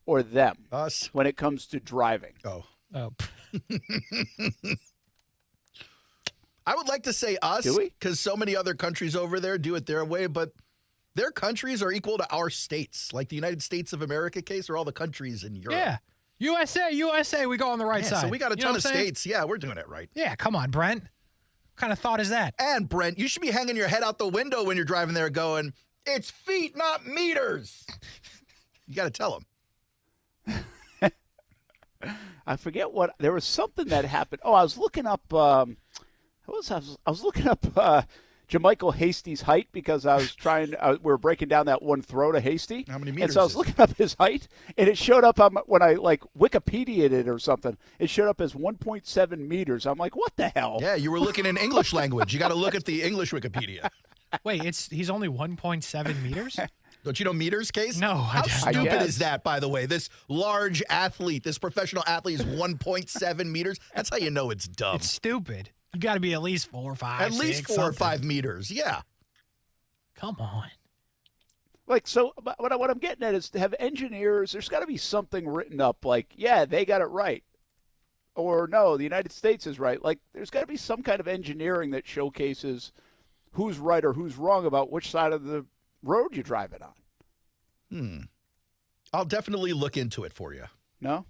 or them? Us. When it comes to driving. Oh. I would like to say us. Do we? Because so many other countries over there do it their way, but their countries are equal to our states. Like the United States of America case or all the countries in Europe. Yeah. USA, we go on the right side. So we got a ton of states. Yeah, we're doing it right. Yeah, come on, Brent. What kind of thought is that? And, Brent, you should be hanging your head out the window when you're driving there going, it's feet, not meters. You got to tell them. I forget what. There was something that happened. Oh, I was looking up. I was looking up Jermichael Hasty's height because I was trying. We were breaking down that one throw to Hasty. How many meters? And so I was looking up his height, and it showed up when I Wikipedia'd it or something. It showed up as 1.7 meters. I'm like, what the hell? Yeah, you were looking in English language. You got to look at the English Wikipedia. Wait, he's only 1.7 meters? Don't you know meters, Case? No, How stupid is that, by the way? This large athlete, this professional athlete is 1.7 meters. That's how you know it's dumb. It's stupid. You got to be at least 4 or 5. At least 4 or 5 meters, yeah. Come on. What I'm getting at is to have engineers, there's got to be something written up like, yeah, they got it right. or no, the United States is right. Like, there's got to be some kind of engineering that showcases who's right or who's wrong about which side of the road you drive it on. I'll definitely look into it for you. No?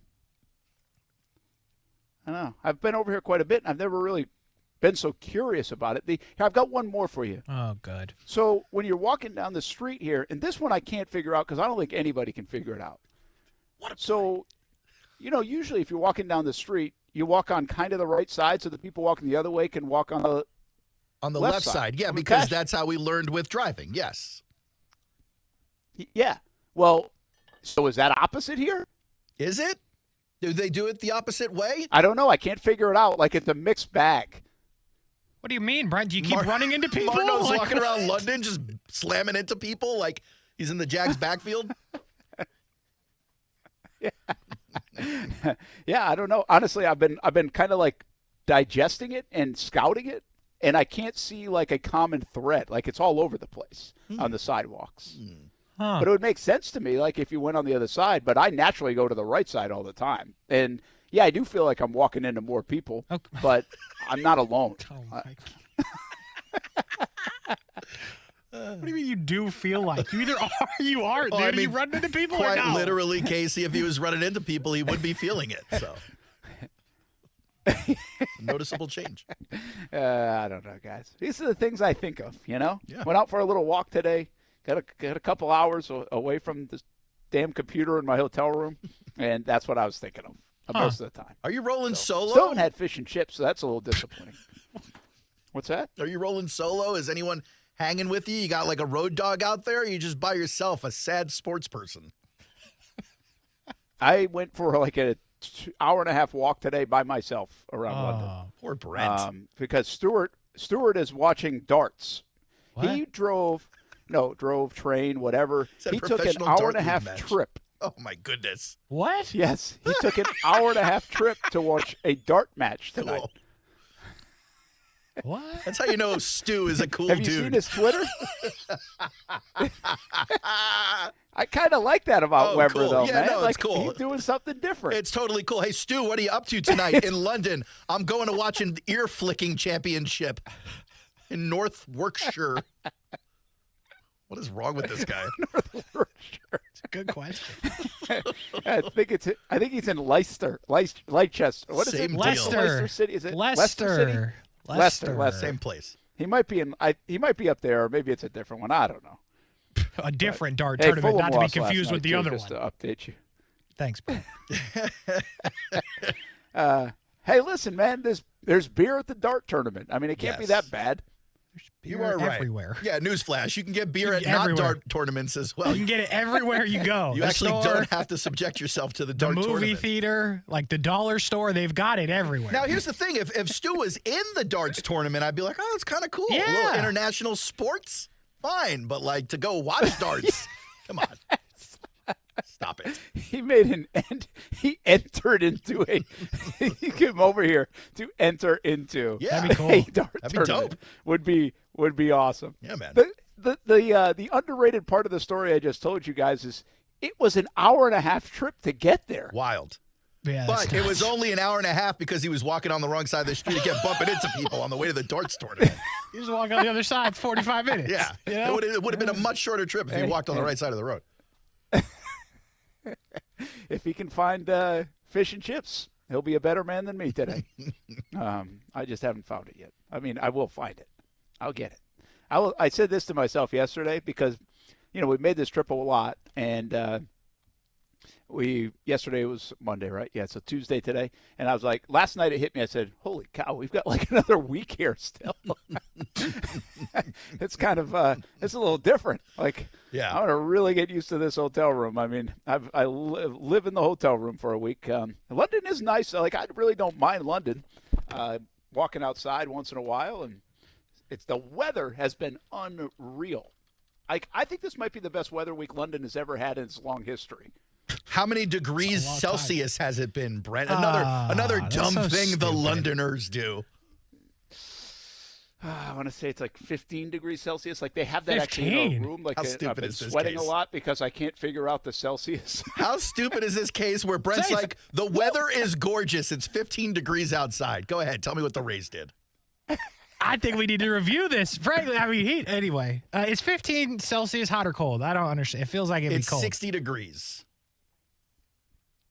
I don't know. I've been over here quite a bit, and I've never really been so curious about it. I've got one more for you. Oh, good. So when you're walking down the street here, and this one I can't figure out because I don't think anybody can figure it out. So, usually if you're walking down the street, you walk on kind of the right side so the people walking the other way can walk on the left side. Yeah, because that's how we learned with driving. Yes. Yeah. Well, so is that opposite here? Is it? Do they do it the opposite way? I don't know. I can't figure it out. Like, it's a mixed bag. What do you mean, Brent? Do you keep running into people? Martineau's walking around London just slamming into people like he's in the Jags backfield? Yeah, I don't know. Honestly, I've been kind of like digesting it and scouting it, and I can't see like a common thread. Like, it's all over the place on the sidewalks. But it would make sense to me, like, if you went on the other side. But I naturally go to the right side all the time. And, yeah, I do feel like I'm walking into more people, but I'm not alone. What do you mean you do feel like? You either are or you aren't. Well, Dude, you run into people or quite no? literally, Kasey, if he was running into people, he would be feeling it. So, noticeable change. I don't know, guys. These are the things I think of, Yeah. Went out for a little walk today. Got a couple hours away from this damn computer in my hotel room, and that's what I was thinking of most of the time. Are you rolling solo? Still haven't had fish and chips, so that's a little disappointing. What's that? Are you rolling solo? Is anyone hanging with you? You got like a road dog out there? Or are you just by yourself, a sad sports person? I went for like a hour-and-a-half walk today by myself around London. Poor Brent. Because Stuart is watching darts. What? He drove, train, whatever. He took an hour-and-a-half trip. Oh, my goodness. What? Yes. He took an hour-and-a-half trip to watch a dart match tonight. Cool. What? That's how you know Stu is a cool dude. Have you seen his Twitter? I kind of like that about Weber, cool. though, Yeah, man. no, it's like, cool. He's doing something different. It's totally cool. Hey, Stu, what are you up to tonight in London? I'm going to watch an ear-flicking championship in North Yorkshire. What is wrong with this guy? North Yorkshire. It's a good question. I think he's in Leicester. Leicester. What is Same it? deal. Leicester City. Is it Leicester City? Leicester. Same place. He might be up there, or maybe it's a different one. I don't know. A different dart Hey, tournament, Fulham not to be lost last confused with night, the other just one. to update you. Thanks, Brent. Hey, listen, man. There's beer at the dart tournament. I mean, it can't be that bad. You are right. Everywhere. Yeah, newsflash. You can get beer at Everywhere. not dart tournaments as well. You can get it everywhere you go. You The actually store, don't have to subject yourself to the dart movie tournament. theater, like the dollar store. They've got it everywhere. Now, here's the thing. If Stu was in the darts tournament, I'd be like, oh, it's kind of cool. Yeah. A little international sports, fine. But, like, to go watch darts, come on. Stop it. He made an end. He entered into a. He came over here to enter into. Yeah. That'd be cool. A dart That'd be tournament. dope. Would be awesome. Yeah, man. The underrated part of the story I just told you guys is it was an hour-and-a-half trip to get there. Wild. Yeah, But it was only an hour and a half because he was walking on the wrong side of the street, kept bumping into people on the way to the darts tournament. You just walk on the other side. It's 45 minutes. Yeah. You know? It would have been a much shorter trip if he walked on the right side of the road. If he can find fish and chips, he'll be a better man than me today. I just haven't found it yet. I mean, I will find it. I'll get it. I said this to myself yesterday because, we made this trip a lot, and yesterday was Monday, right? Yeah, so Tuesday today, and I was like, last night it hit me. I said, "Holy cow, we've got like another week here still." It's kind of it's a little different. Like, yeah, I'm gonna really get used to this hotel room. I mean, I live in the hotel room for a week. London is nice. Like, I really don't mind London. Walking outside once in a while, and the weather has been unreal. I think this might be the best weather week London has ever had in its long history. How many degrees Celsius has it been, Brent? Another dumb thing the Londoners do. I want to say it's like 15 degrees Celsius. Like they have that 15? actually in a room. Like How I've stupid been is this sweating case? a lot because I can't figure out the Celsius. How stupid is this case where Brent's like, the weather is gorgeous. It's 15 degrees outside. Go ahead. Tell me what the Rays did. I think we need to review this. Frankly, I mean, heat. Anyway, is 15 Celsius hot or cold? I don't understand. It feels like it'd It's be cold. 60 degrees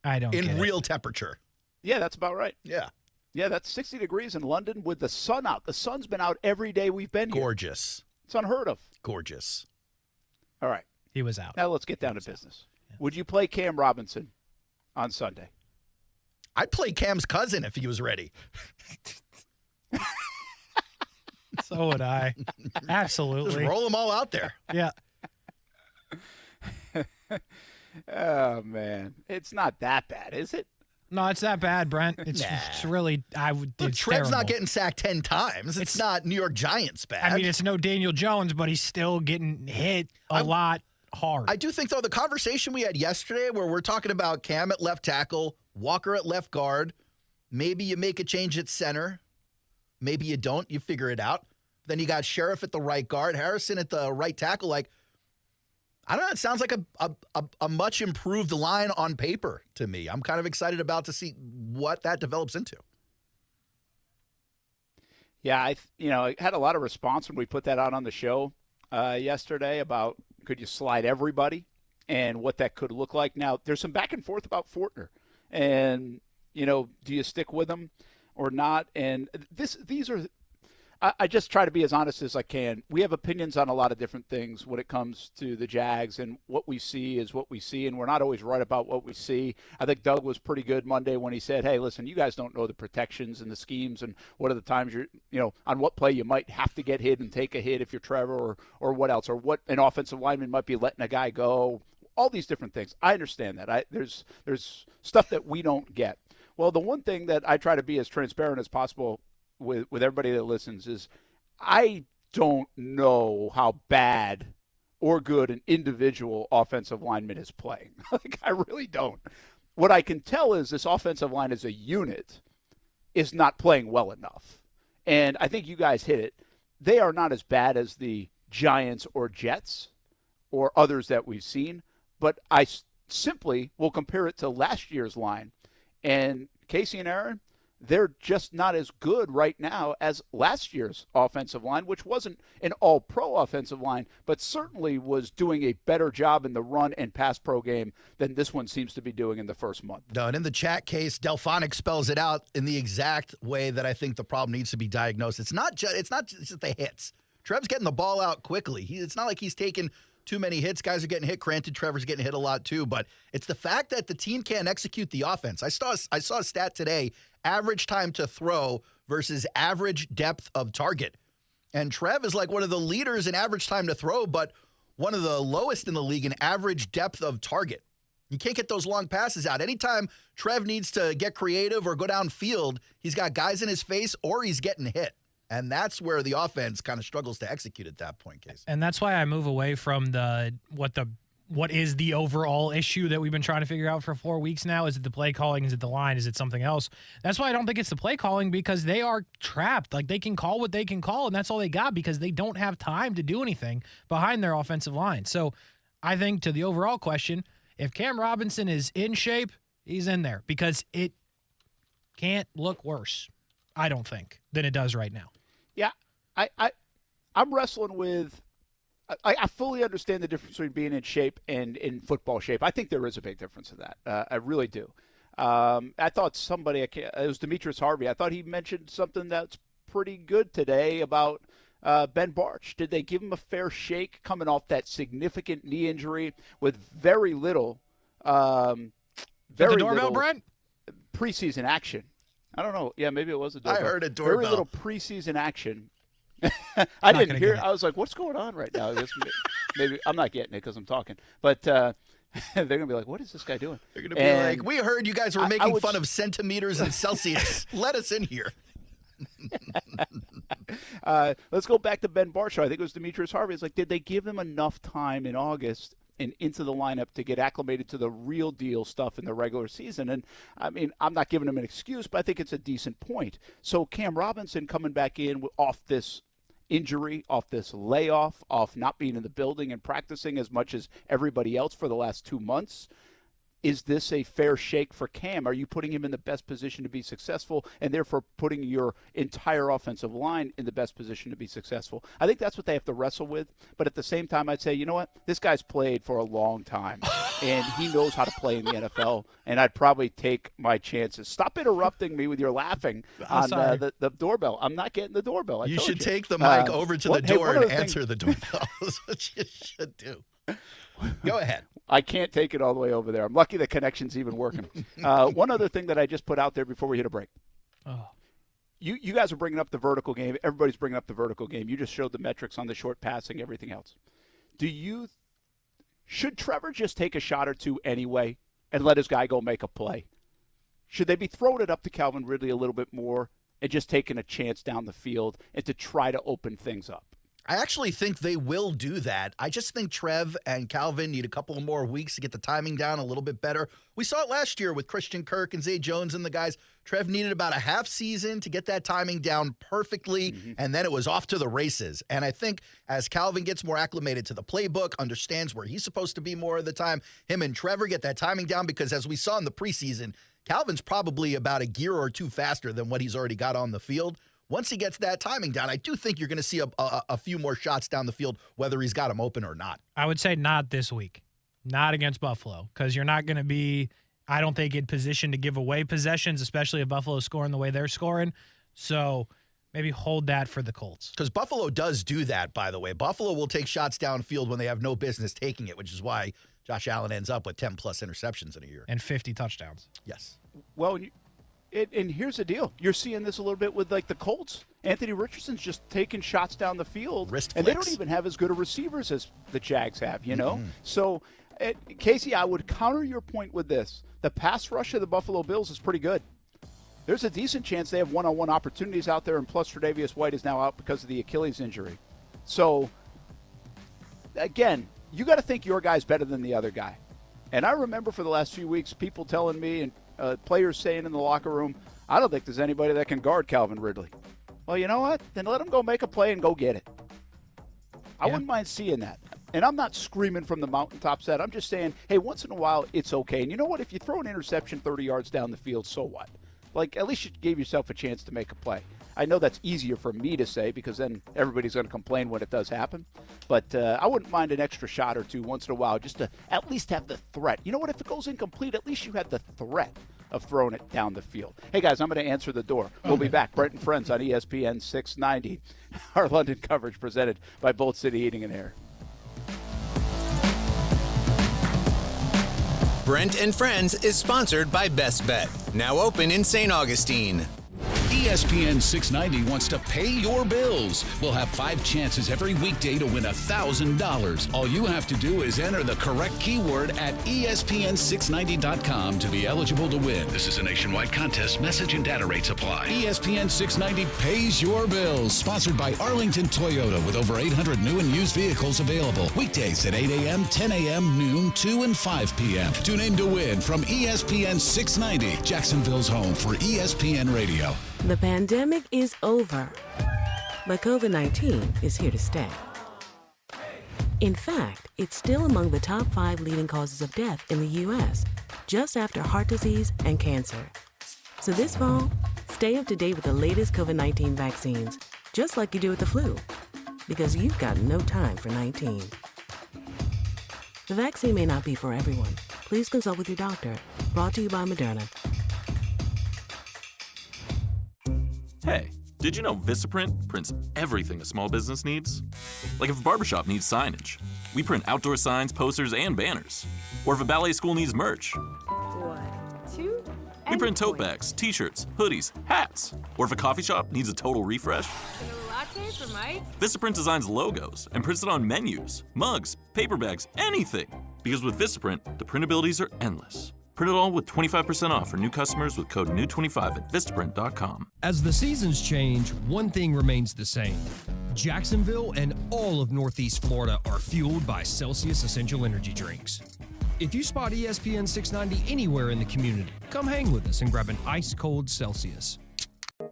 I don't get in it. real temperature. Yeah, that's about right. Yeah. Yeah, that's 60 degrees in London with the sun out. The sun's been out every day we've been here. Gorgeous. It's unheard of. Gorgeous. All right. He was out. Now let's get down to business. Yeah. Would you play Cam Robinson on Sunday? I'd play Cam's cousin if he was ready. So would I. Absolutely. Just roll them all out there. Yeah. Oh, man. It's not that bad, is it? No, it's that bad, Brent. It's really, Look, it's Trev's terrible. not getting sacked 10 times. It's not New York Giants bad. I mean, it's no Daniel Jones, but he's still getting hit a lot hard. I do think, though, the conversation we had yesterday where we're talking about Cam at left tackle, Walker at left guard, maybe you make a change at center, maybe you don't, you figure it out. Then you got Sheriff at the right guard, Harrison at the right tackle. Like, I don't know. It sounds like a much improved line on paper to me. I'm kind of excited about to see what that develops into. Yeah, I had a lot of response when we put that out on the show yesterday about could you slide everybody and what that could look like. Now, there's some back and forth about Fortner. And, do you stick with him or not? And these are – I just try to be as honest as I can. We have opinions on a lot of different things when it comes to the Jags, and what we see is what we see, and we're not always right about what we see. I think Doug was pretty good Monday when he said, hey, listen, you guys don't know the protections and the schemes and what are the times on what play you might have to get hit and take a hit if you're Trevor or what else, or what an offensive lineman might be letting a guy go, all these different things. I understand that. There's stuff that we don't get. Well, the one thing that I try to be as transparent as possible with everybody that listens is I don't know how bad or good an individual offensive lineman is playing. Like, I really don't. What I can tell is this offensive line as a unit is not playing well enough. And I think you guys hit it. They are not as bad as the Giants or Jets or others that we've seen, but I simply will compare it to last year's line. And Kasey and Aaron, they're just not as good right now as last year's offensive line, which wasn't an all-pro offensive line, but certainly was doing a better job in the run and pass pro game than this one seems to be doing in the first month. No, and in the chat case, Delphonic spells it out in the exact way that I think the problem needs to be diagnosed. It's not just the hits. Trev's getting the ball out quickly. It's not like he's taking too many hits. Guys are getting hit. Granted, Trevor's getting hit a lot too, but it's the fact that the team can't execute the offense. I saw a stat today, average time to throw versus average depth of target. And Trev is like one of the leaders in average time to throw, but one of the lowest in the league in average depth of target. You can't get those long passes out. Anytime Trev needs to get creative or go downfield, he's got guys in his face or he's getting hit. And that's where the offense kind of struggles to execute at that point, Kasey. And that's why I move away from what is the overall issue that we've been trying to figure out for 4 weeks now. Is it the play calling? Is it the line? Is it something else? That's why I don't think it's the play calling, because they are trapped. Like, they can call what they can call, and that's all they got because they don't have time to do anything behind their offensive line. So I think, to the overall question, if Cam Robinson is in shape, he's in there because it can't look worse, I don't think, than it does right now. Yeah, I'm wrestling with – I fully understand the difference between being in shape and in football shape. I think there is a big difference in that. I really do. I thought it was Demetrius Harvey. I thought he mentioned something that's pretty good today about Ben Barch. Did they give him a fair shake coming off that significant knee injury with very little the doorbell, Brent? Preseason action? I don't know. Yeah, maybe it was a doorbell. I heard a doorbell. Very little preseason action. I didn't hear it. I was like, what's going on right now? Maybe I'm not getting it because I'm talking. But they're going to be like, what is this guy doing? They're going to be like, we heard you guys were making fun of centimeters and Celsius. Let us in here. Let's go back to Ben Barch. I think it was Demetrius Harvey. It's like, did they give him enough time in August and into the lineup to get acclimated to the real deal stuff in the regular season? And I mean, I'm not giving him an excuse, but I think it's a decent point. So Cam Robinson coming back in off this injury, off this layoff, off not being in the building and practicing as much as everybody else for the last 2 months. Is this a fair shake for Cam? Are you putting him in the best position to be successful and therefore putting your entire offensive line in the best position to be successful? I think that's what they have to wrestle with. But at the same time, I'd say, you know what? This guy's played for a long time, and he knows how to play in the NFL, and I'd probably take my chances. Stop interrupting me with your laughing on the doorbell. I'm not getting the doorbell. You should take the mic over to the door and answer the doorbell. That's what you should do. Go ahead. I can't take it all the way over there. I'm lucky the connection's even working. One other thing that I just put out there before we hit a break. Oh. You guys are bringing up the vertical game. Everybody's bringing up the vertical game. You just showed the metrics on the short passing, everything else. Should Trevor just take a shot or two anyway and let his guy go make a play? Should they be throwing it up to Calvin Ridley a little bit more and just taking a chance down the field and to try to open things up? I actually think they will do that. I just think Trev and Calvin need a couple of more weeks to get the timing down a little bit better. We saw it last year with Christian Kirk and Zay Jones and the guys. Trev needed about a half season to get that timing down perfectly, and then it was off to the races. And I think as Calvin gets more acclimated to the playbook, understands where he's supposed to be more of the time, him and Trevor get that timing down because as we saw in the preseason, Calvin's probably about a gear or two faster than what he's already got on the field. Once he gets that timing down, I do think you're going to see a few more shots down the field, whether he's got them open or not. I would say not this week, not against Buffalo, because you're not going to be, I don't think, in position to give away possessions, especially if Buffalo's scoring the way they're scoring. So maybe hold that for the Colts. Because Buffalo does do that, by the way. Buffalo will take shots downfield when they have no business taking it, which is why Josh Allen ends up with 10-plus interceptions in a year. And 50 touchdowns. Yes. Well, and here's the deal. You're seeing this a little bit with, like, the Colts. Anthony Richardson's just taking shots down the field. And they don't even have as good of receivers as the Jags have, you know? So, Kasey, I would counter your point with this. The pass rush of the Buffalo Bills is pretty good. There's a decent chance they have one-on-one opportunities out there, and plus Tre'Davious White is now out because of the Achilles injury. So, again, you got to think your guy's better than the other guy. And I remember for the last few weeks people telling me and players saying in the locker room, I don't think there's anybody that can guard Calvin Ridley. Well, you know what? Then let him go make a play and go get it. I wouldn't mind seeing that. And I'm not screaming from the mountaintops that. I'm just saying, hey, once in a while, it's okay. And you know what? If you throw an interception 30 yards down the field, so what? Like, at least you gave yourself a chance to make a play. I know that's easier for me to say because then everybody's going to complain when it does happen. But I wouldn't mind an extra shot or two once in a while just to at least have the threat. You know what? If it goes incomplete, at least you had the threat of throwing it down the field. Hey, guys, I'm going to answer the door. We'll be back. Brent and Friends on ESPN 690. Our London coverage presented by Bolt City Heating and Air. Brent and Friends is sponsored by Best Bet, now open in St. Augustine. ESPN 690 wants to pay your bills. We'll have 5 chances every weekday to win $1,000. All you have to do is enter the correct keyword at ESPN690.com to be eligible to win. This is a nationwide contest. Message and data rates apply. ESPN 690 pays your bills. Sponsored by Arlington Toyota with over 800 new and used vehicles available. Weekdays at 8 a.m., 10 a.m., noon, 2 and 5 p.m. Tune in to win from ESPN 690, Jacksonville's home for ESPN Radio. The pandemic is over, but COVID-19 is here to stay. In fact, it's still among the top 5 leading causes of death in the U.S., just after heart disease and cancer. So this fall, stay up to date with the latest COVID-19 vaccines, just like you do with the flu, because you've got no time for 19. The vaccine may not be for everyone. Please consult with your doctor. Brought to you by Moderna. Hey, did you know Vistaprint prints everything a small business needs? Like if a barbershop needs signage, we print outdoor signs, posters, and banners. Or if a ballet school needs merch, 1, 2, we print tote bags, t-shirts, hoodies, hats. Or if a coffee shop needs a total refresh, latte for Mike? Vistaprint designs logos and prints it on menus, mugs, paper bags, anything. Because with Vistaprint, the printabilities are endless. Print it all with 25% off for new customers with code NEW25 at Vistaprint.com. As the seasons change, one thing remains the same. Jacksonville and all of Northeast Florida are fueled by Celsius Essential Energy Drinks. If you spot ESPN 690 anywhere in the community, come hang with us and grab an ice-cold Celsius.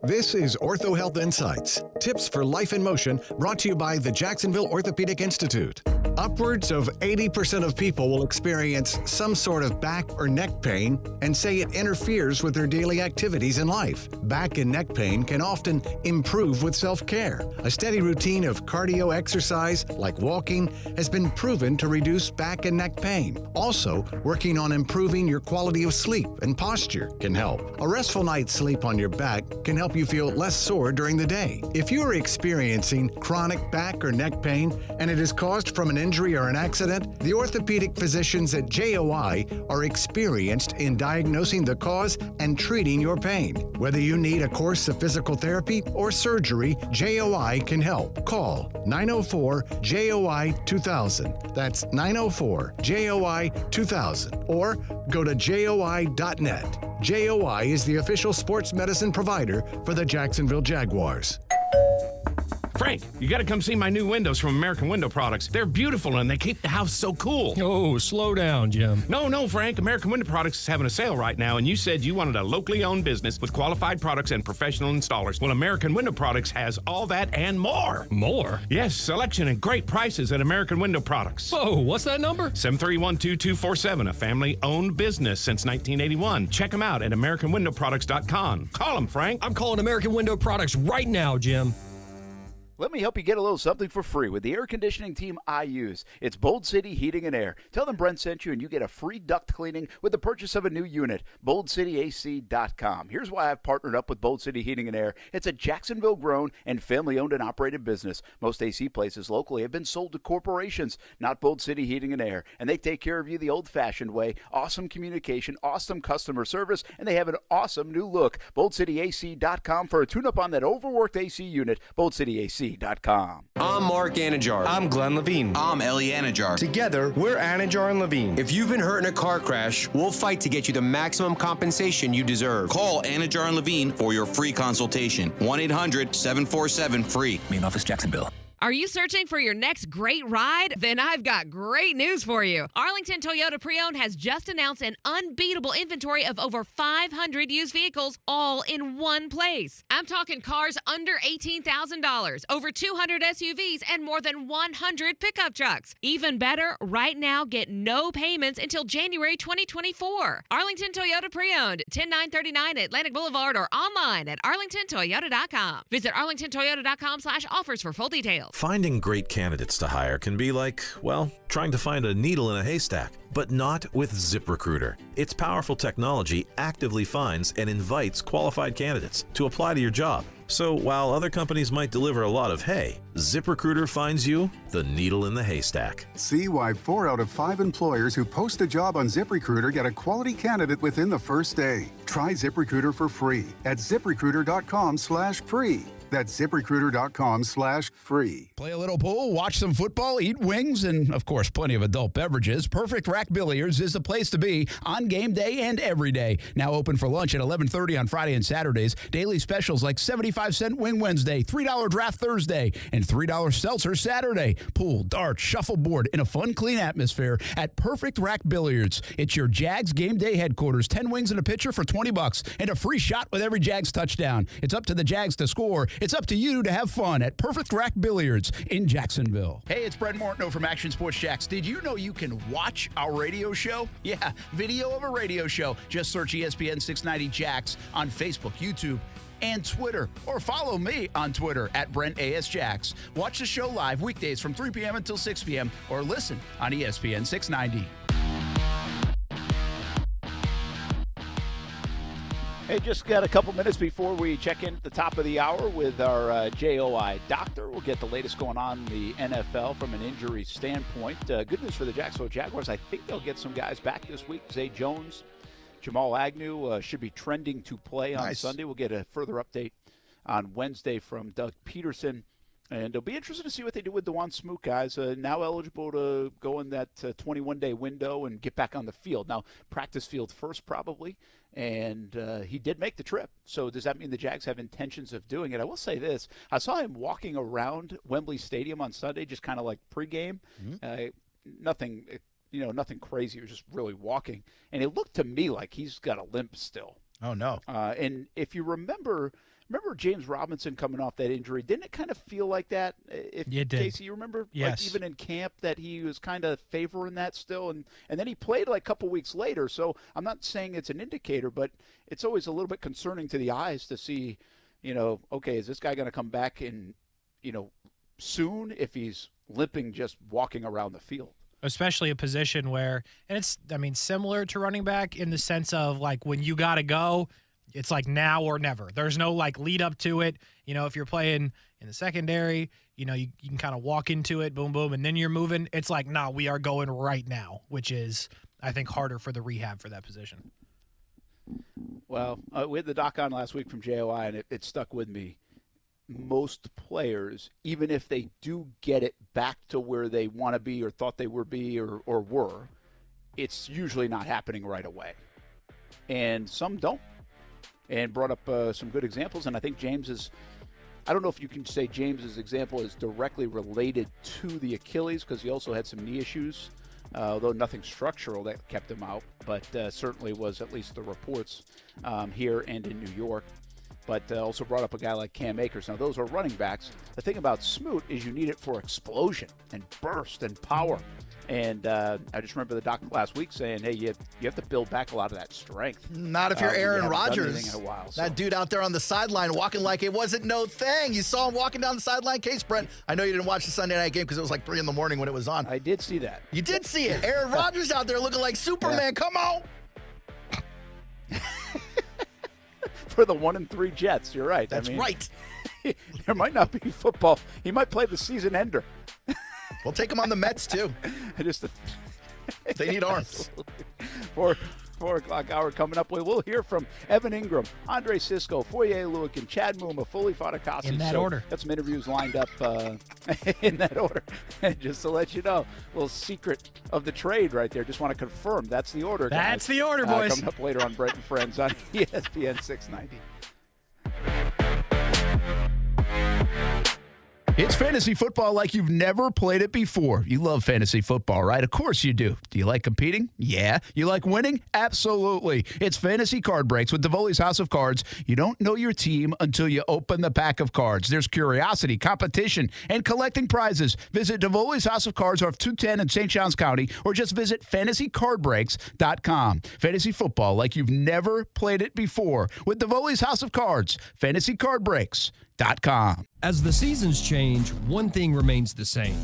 This is Ortho Health Insights, tips for life in motion, brought to you by the Jacksonville Orthopedic Institute. Upwards of 80% of people will experience some sort of back or neck pain and say it interferes with their daily activities in life. Back and neck pain can often improve with self-care. A steady routine of cardio exercise, like walking, has been proven to reduce back and neck pain. Also, working on improving your quality of sleep and posture can help. A restful night's sleep on your back can help you feel less sore during the day. If you are experiencing chronic back or neck pain and it is caused from an injury or an accident, the orthopedic physicians at JOI are experienced in diagnosing the cause and treating your pain. Whether you need a course of physical therapy or surgery, JOI can help. Call 904-JOI-2000. That's 904-JOI-2000. Or go to JOI.net. JOI is the official sports medicine provider for the Jacksonville Jaguars. Frank, you got to come see my new windows from American Window Products. They're beautiful and they keep the house so cool. Oh, slow down, Jim. No, Frank. American Window Products is having a sale right now, and you said you wanted a locally owned business with qualified products and professional installers. Well, American Window Products has all that and more. More? Yes, selection and great prices at American Window Products. Whoa, what's that number? 731-2247, a family-owned business since 1981. Check them out at AmericanWindowProducts.com. Call them, Frank. I'm calling American Window Products right now, Jim. Let me help you get a little something for free with the air conditioning team I use. It's Bold City Heating and Air. Tell them Brent sent you and you get a free duct cleaning with the purchase of a new unit. BoldCityAC.com. Here's why I've partnered up with Bold City Heating and Air. It's a Jacksonville-grown and family-owned and operated business. Most AC places locally have been sold to corporations, not Bold City Heating and Air. And they take care of you the old-fashioned way. Awesome communication, awesome customer service, and they have an awesome new look. BoldCityAC.com for a tune-up on that overworked AC unit. BoldCityAC.com. I'm Mark Anajar. I'm Glenn Levine. I'm Ellie Anajar. Together, we're Anajar and Levine. If you've been hurt in a car crash, we'll fight to get you the maximum compensation you deserve. Call Anajar and Levine for your free consultation. 1-800-747-FREE. Main office, Jacksonville. Are you searching for your next great ride? Then I've got great news for you. Arlington Toyota Pre-Owned has just announced an unbeatable inventory of over 500 used vehicles all in one place. I'm talking cars under $18,000, over 200 SUVs, and more than 100 pickup trucks. Even better, right now, get no payments until January 2024. Arlington Toyota Pre-Owned, 10939 Atlantic Boulevard, or online at arlingtontoyota.com. Visit arlingtontoyota.com/offers for full details. Finding great candidates to hire can be like, well, trying to find a needle in a haystack, but not with ZipRecruiter. Its powerful technology actively finds and invites qualified candidates to apply to your job. So while other companies might deliver a lot of hay, ZipRecruiter finds you the needle in the haystack. See why 4 out of 5 employers who post a job on ZipRecruiter get a quality candidate within the first day. Try ZipRecruiter for free at ZipRecruiter.com/free. That's ZipRecruiter.com/free. Play a little pool, watch some football, eat wings, and, of course, plenty of adult beverages. Perfect Rack Billiards is the place to be on game day and every day. Now open for lunch at 11:30 on Friday and Saturdays. Daily specials like 75-cent Wing Wednesday, $3 Draft Thursday, and $3 Seltzer Saturday. Pool, darts, shuffleboard in a fun, clean atmosphere at Perfect Rack Billiards. It's your Jags game day headquarters. 10 wings and a pitcher for $20 and a free shot with every Jags touchdown. It's up to the Jags to score. It's up to you to have fun at Perfect Rack Billiards in Jacksonville. Hey, it's Brent Martineau from Action Sports Jacks. Did you know you can watch our radio show? Yeah, video of a radio show. Just search ESPN 690 Jacks on Facebook, YouTube, and Twitter. Or follow me on Twitter at Brent A.S. Jacks. Watch the show live weekdays from 3 p.m. until 6 p.m. or listen on ESPN 690. Hey, just got a couple minutes before we check in at the top of the hour with our JOI doctor. We'll get the latest going on in the NFL from an injury standpoint. Good news for the Jacksonville Jaguars. I think they'll get some guys back this week. Zay Jones, Jamal Agnew should be trending to play on Sunday. We'll get a further update on Wednesday from Doug Peterson. And it'll be interesting to see what they do with Dewan Smoot, guys. Now eligible to go in that 21-day window and get back on the field. Now, practice field first probably, and he did make the trip. So does that mean the Jags have intentions of doing it? I will say this. I saw him walking around Wembley Stadium on Sunday, just kind of like pregame. Nothing crazy. He was just really walking. And it looked to me like he's got a limp still. Oh, no. And if you remember remember James Robinson coming off that injury? Didn't it kind of feel like that? It did. Kasey, you remember? Yes. Like even in camp that he was kind of favoring that still, and then he played like a couple weeks later. So I'm not saying it's an indicator, but it's always a little bit concerning to the eyes to see, okay, is this guy going to come back in, soon if he's limping just walking around the field? Especially a position where, and it's, similar to running back in the sense of like when you got to go, it's like now or never. There's no like lead up to it. If you're playing in the secondary, you can kind of walk into it, boom, boom, and then you're moving. It's like, nah, we are going right now, which is, I think, harder for the rehab for that position. Well, we had the doc on last week from JOI, and it stuck with me. Most players, even if they do get it back to where they want to be or thought they would be or were, it's usually not happening right away. And some don't. And brought up some good examples. And I think I don't know if you can say James's example is directly related to the Achilles because he also had some knee issues, although nothing structural that kept him out. But certainly was at least the reports here and in New York. But also brought up a guy like Cam Akers. Now, those are running backs. The thing about Smoot is you need it for explosion and burst and power. And I just remember the doc last week saying, hey, you have to build back a lot of that strength. Not if you're Aaron Rodgers. In a while, that dude out there on the sideline walking like it wasn't no thing. You saw him walking down the sideline. Case, Brent, I know you didn't watch the Sunday night game because it was like 3 in the morning when it was on. I did see that. You did see it. Aaron Rodgers out there looking like Superman. Yeah. Come on. For the 1-3 Jets, you're right. That's right. There might not be football. He might play the season ender. We'll take him on the Mets too. They need arms. 4 o'clock hour coming up. We'll hear from Evan Engram, Andre Cisco, Foye Oluokun, Chad Muma, Foye Oluokun. In that order. Got some interviews lined up in that order. And just to let you know, a little secret of the trade right there. Just want to confirm that's the order, guys. That's the order, boys. Coming up later on Brent Friends on ESPN 690. It's fantasy football like you've never played it before. You love fantasy football, right? Of course you do. Do you like competing? Yeah. You like winning? Absolutely. It's Fantasy Card Breaks with Davoli's House of Cards. You don't know your team until you open the pack of cards. There's curiosity, competition, and collecting prizes. Visit Davoli's House of Cards off 210 in St. Johns County or just visit fantasycardbreaks.com. Fantasy football like you've never played it before with Davoli's House of Cards. fantasycardbreaks.com. As the seasons change, one thing remains the same.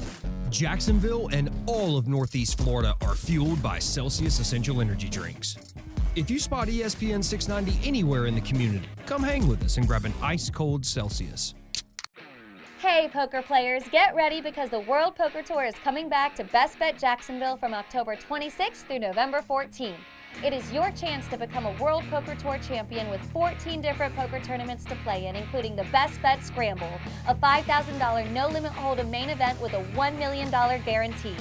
Jacksonville and all of Northeast Florida are fueled by Celsius Essential Energy Drinks. If you spot ESPN 690 anywhere in the community, come hang with us and grab an ice-cold Celsius. Hey, poker players, get ready because the World Poker Tour is coming back to Best Bet Jacksonville from October 26th through November 14th. It is your chance to become a World Poker Tour champion with 14 different poker tournaments to play in, including the Best Bet Scramble, a $5,000 no-limit hold'em main event with a $1 million guarantee.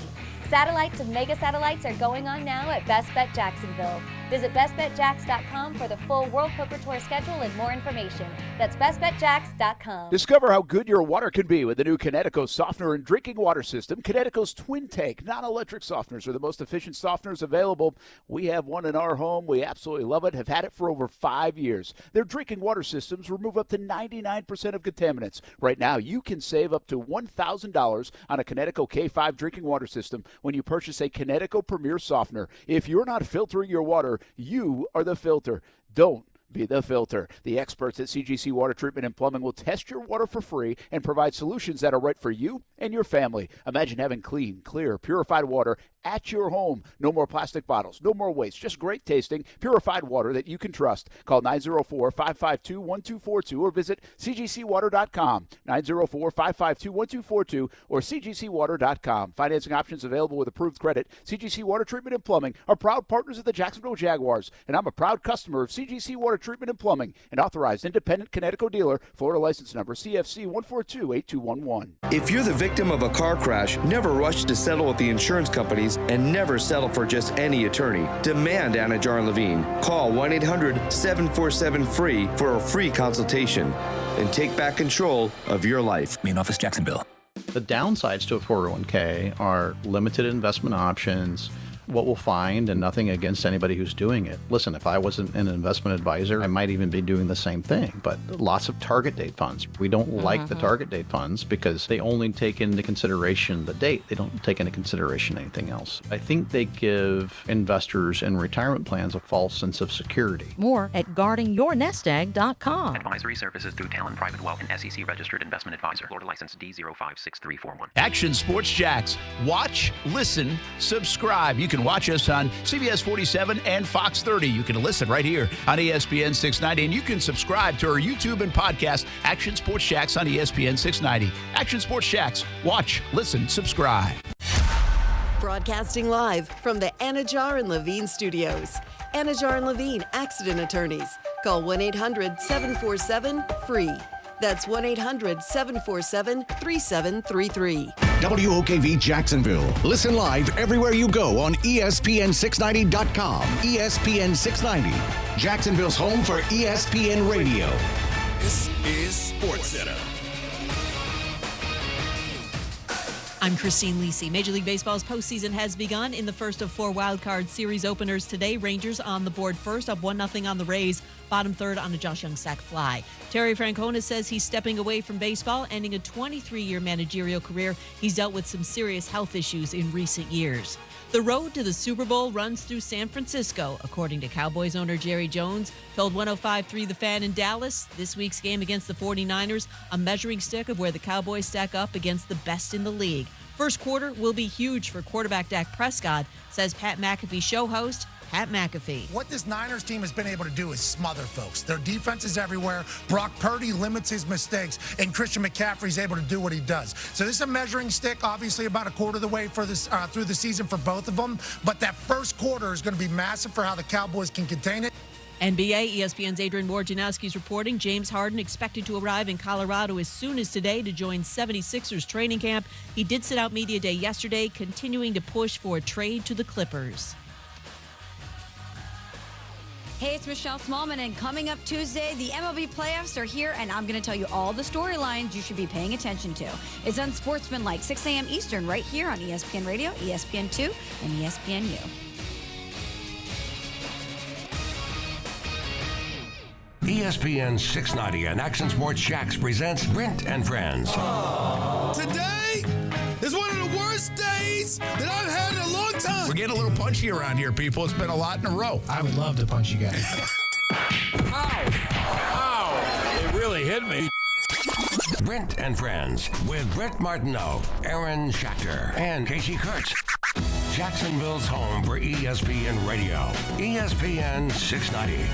Satellites and mega satellites are going on now at Best Bet Jacksonville. Visit bestbetjacks.com for the full World Poker Tour schedule and more information. That's bestbetjacks.com. Discover how good your water can be with the new Connecticut softener and drinking water system. Connecticut's Twin Tank non-electric softeners are the most efficient softeners available. We have one in our home. We absolutely love it. Have had it for over 5 years. Their drinking water systems remove up to 99% of contaminants. Right now, you can save up to $1,000 on a Connecticut K5 drinking water system when you purchase a Connecticut Premier softener. If you're not filtering your water, you are the filter. Don't be the filter. The experts at CGC Water Treatment and Plumbing will test your water for free and provide solutions that are right for you and your family. Imagine having clean, clear, purified water at your home. No more plastic bottles, no more waste, just great tasting, purified water that you can trust. Call 904-552-1242 or visit cgcwater.com, 904-552-1242 or cgcwater.com. Financing options available with approved credit. CGC Water Treatment and Plumbing are proud partners of the Jacksonville Jaguars, and I'm a proud customer of CGC Water Treatment and Plumbing, an authorized independent Connecticut dealer, Florida license number CFC 1428211. If you're the victim of a car crash, never rush to settle with the insurance companies and never settle for just any attorney. Demand Anajar and Levine. Call 1-800-747-FREE for a free consultation and take back control of your life. Main office, Jacksonville. The downsides to a 401k are limited investment options, what we'll find, and nothing against anybody who's doing it. Listen, if I wasn't an investment advisor, I might even be doing the same thing. But lots of target date funds. We don't like the target date funds because they only take into consideration the date. They don't take into consideration anything else. I think they give investors in retirement plans a false sense of security. More at guardingyournestegg.com. Advisory services through Talon Private Wealth and SEC registered investment advisor. Florida license D056341. Action Sports Jacks. Watch, listen, subscribe. You can watch us on CBS 47 and Fox 30. You can listen right here on ESPN 690. And you can subscribe to our YouTube and podcast, Action Sports Jacks on ESPN 690. Action Sports Jacks. Watch, listen, subscribe. Broadcasting live from the Anajar and Levine studios. Anajar and Levine Accident Attorneys. Call 1-800-747-FREE. That's 1-800-747-3733. WOKV Jacksonville. Listen live everywhere you go on ESPN690.com. ESPN 690, Jacksonville's home for ESPN Radio. This is SportsCenter. I'm Christine Lisi. Major League Baseball's postseason has begun in the first of 4 wildcard series openers today. Rangers on the board first, up 1-0 on the Rays. Bottom third on a Josh Young sac fly. Terry Francona says he's stepping away from baseball, ending a 23-year managerial career. He's dealt with some serious health issues in recent years. The road to the Super Bowl runs through San Francisco, according to Cowboys owner Jerry Jones. Told 105.3 The Fan in Dallas, this week's game against the 49ers, a measuring stick of where the Cowboys stack up against the best in the league. First quarter will be huge for quarterback Dak Prescott, says Pat McAfee show host Pat McAfee. What this Niners team has been able to do is smother folks. Their defense is everywhere. Brock Purdy limits his mistakes, and Christian McCaffrey's able to do what he does. So this is a measuring stick, obviously about a quarter of the way for this through the season for both of them. But that first quarter is going to be massive for how the Cowboys can contain it. NBA, ESPN's Adrian Wojnarowski's reporting James Harden expected to arrive in Colorado as soon as today to join 76ers training camp. He did sit out media day yesterday, continuing to push for a trade to the Clippers. Hey, it's Michelle Smallman, and coming up Tuesday, the MLB playoffs are here, and I'm going to tell you all the storylines you should be paying attention to. It's Unsportsmanlike, 6 a.m. Eastern, right here on ESPN Radio, ESPN2, and ESPNU. ESPN 690 and Action Sports Jacks presents Brent and Friends. Today is one of the worst days that I've had in a long time. We're getting a little punchy around here, people. It's been a lot in a row. I would love to punch you guys. Ow! It really hit me. Brent and Friends with Brent Martineau, Aaron Schachter, and Kasey Kuhrts. Jacksonville's home for ESPN Radio. ESPN 690.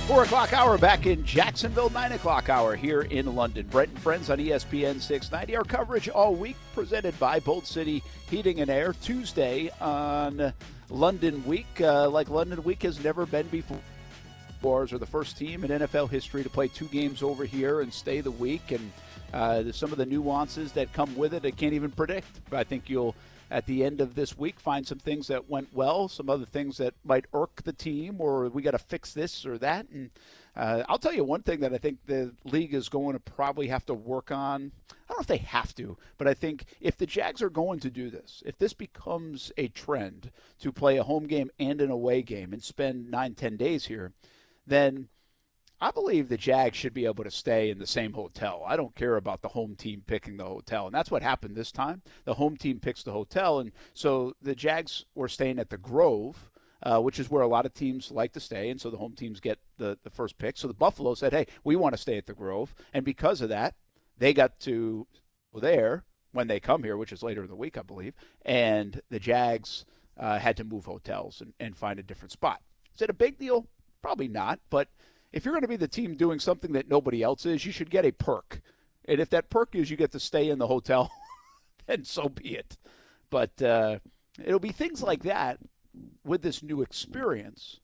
4 o'clock hour back in Jacksonville, 9 o'clock hour here in London. Brent and Friends on ESPN 690. Our coverage all week presented by Bolt City Heating and Air. Tuesday on London Week, like London Week has never been before. Jaguars are the first team in NFL history to play 2 games over here and stay the week. And some of the nuances that come with it, I can't even predict. But I think you'll, at the end of this week, find some things that went well, some other things that might irk the team, or we got to fix this or that. And I'll tell you one thing that I think the league is going to probably have to work on. I don't know if they have to, but I think if the Jags are going to do this, if this becomes a trend to play a home game and an away game and spend 9-10 days here, then I believe the Jags should be able to stay in the same hotel. I don't care about the home team picking the hotel. And that's what happened this time. The home team picks the hotel. And so the Jags were staying at the Grove, which is where a lot of teams like to stay. And so the home teams get the first pick. So the Buffalo said, hey, we want to stay at the Grove. And because of that, they got to go there when they come here, which is later in the week, I believe. And the Jags had to move hotels and find a different spot. Is it a big deal? Probably not. But if you're going to be the team doing something that nobody else is, you should get a perk. And if that perk is you get to stay in the hotel, then so be it. But it'll be things like that with this new experience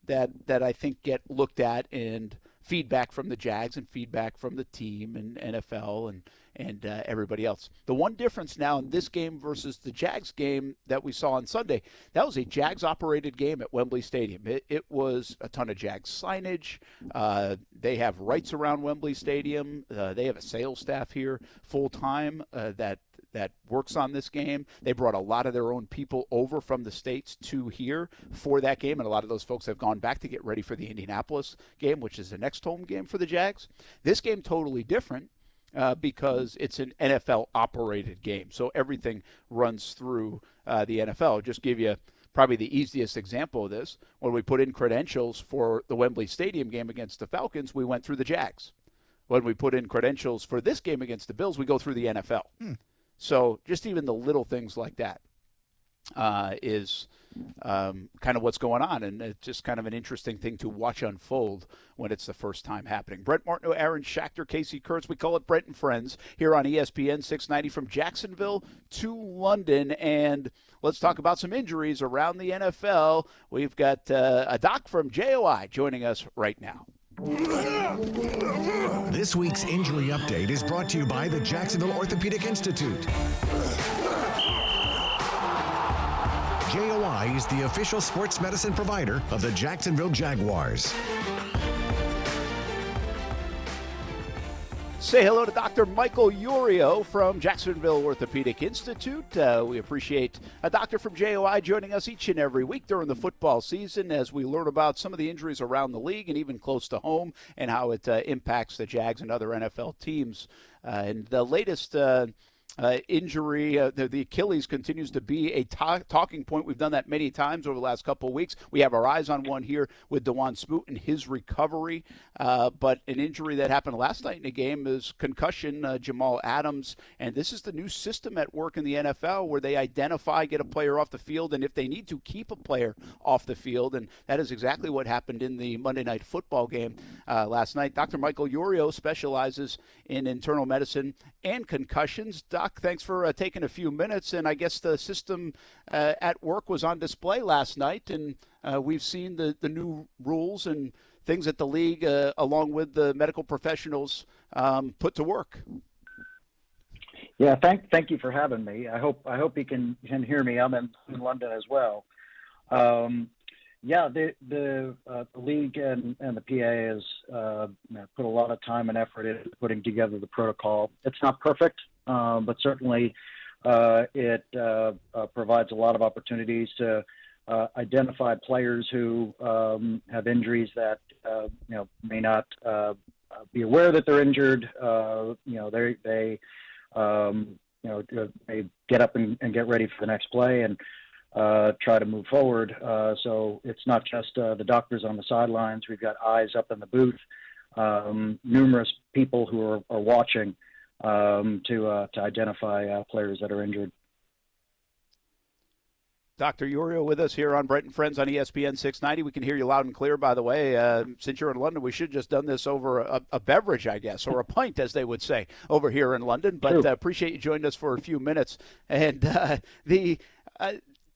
that I think get looked at, and feedback from the Jags and feedback from the team and NFL and everybody else. The one difference now in this game versus the Jags game that we saw on Sunday, that was a Jags-operated game at Wembley Stadium. It was a ton of Jags signage. They have rights around Wembley Stadium. They have a sales staff here full-time that that works on this game. They brought a lot of their own people over from the States to here for that game, and a lot of those folks have gone back to get ready for the Indianapolis game, which is the next home game for the Jags. This game totally different because it's an NFL-operated game, so everything runs through the NFL. Just give you probably the easiest example of this. When we put in credentials for the Wembley Stadium game against the Falcons, we went through the Jags. When we put in credentials for this game against the Bills, we go through the NFL. So just even the little things like that is kind of what's going on, and it's just kind of an interesting thing to watch unfold when it's the first time happening. Brent Martineau, Aaron Schachter, Kasey Kuhrts. We call it Brent and Friends here on ESPN 690 from Jacksonville to London. And let's talk about some injuries around the NFL. We've got a doc from JOI joining us right now. This week's injury update is brought to you by the Jacksonville Orthopedic Institute. JOI is the official sports medicine provider of the Jacksonville Jaguars. Say hello to Dr. Michael Urio from Jacksonville Orthopedic Institute. We appreciate a doctor from JOI joining us each and every week during the football season as we learn about some of the injuries around the league and even close to home and how it impacts the Jags and other NFL teams. And the latest injury, the Achilles continues to be a talking point. We've done that many times over the last couple of weeks. We have our eyes on one here with Dewan Smoot and his recovery. But an injury that happened last night in the game is concussion, Jamal Adams. And this is the new system at work in the NFL where they identify, get a player off the field, and if they need to, keep a player off the field. And that is exactly what happened in the Monday Night Football game last night. Dr. Michael Urio specializes in internal medicine and concussions. Doc, thanks for taking a few minutes. And I guess the system at work was on display last night, and we've seen the new rules and things that the league, along with the medical professionals, put to work. Yeah, thank you for having me. I hope you can hear me. I'm in London as well. Yeah, the league and the PA has put a lot of time and effort into putting together the protocol. It's not perfect, but certainly it provides a lot of opportunities to identify players who have injuries that may not be aware that they're injured. They get up and get ready for the next play and try to move forward. So it's not just the doctors on the sidelines. We've got eyes up in the booth, numerous people who are watching to identify players that are injured. Dr. Urio with us here on Brent and Friends on ESPN 690. We can hear you loud and clear, by the way. Since you're in London, we should have just done this over a beverage, I guess, or a pint, as they would say, over here in London. But appreciate you joining us for a few minutes. And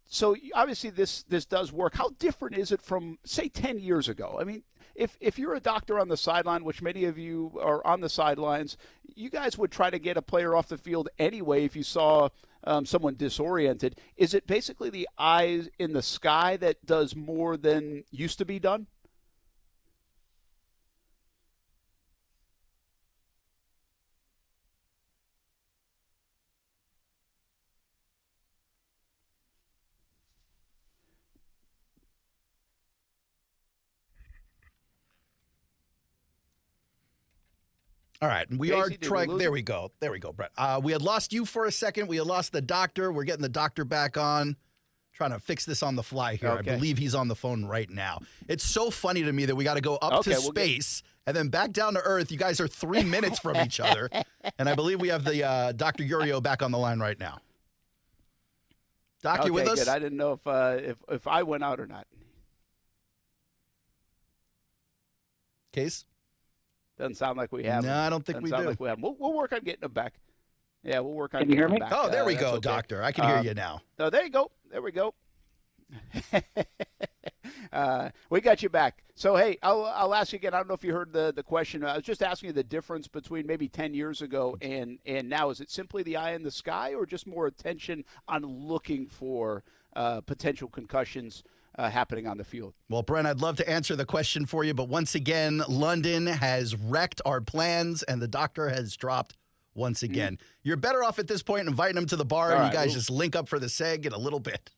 so obviously this does work. How different is it from, say, 10 years ago? I mean, if you're a doctor on the sideline, which many of you are on the sidelines, you guys would try to get a player off the field anyway if you saw someone disoriented. Is it basically the eyes in the sky that does more than used to be done? All right, and we are trying. There we go, Brett. We had lost you for a second. We had lost the doctor. We're getting the doctor back on. Trying to fix this on the fly here. Okay. I believe he's on the phone right now. It's so funny to me that we got to go up to space and then back down to Earth. You guys are 3 minutes from each other, and I believe we have the Dr. Urio back on the line right now. Doc, you with us? Good. I didn't know if I went out or not. Case? Doesn't sound like we have. No, I don't think we do. Like we have. We'll work on getting them back. Yeah, we'll work on. Can you hear me? Back. Oh, there we go, okay. Doctor. I can hear you now. Oh, there you go. There we go. We got you back. So, hey, I'll ask you again. I don't know if you heard the question. I was just asking you the difference between maybe 10 years ago and now. Is it simply the eye in the sky or just more attention on looking for potential concussions happening on the field? Well, Brent, I'd love to answer the question for you, but once again, London has wrecked our plans, and the doctor has dropped once again. You're better off at this point inviting him to the bar, and you guys just link up for the seg in a little bit.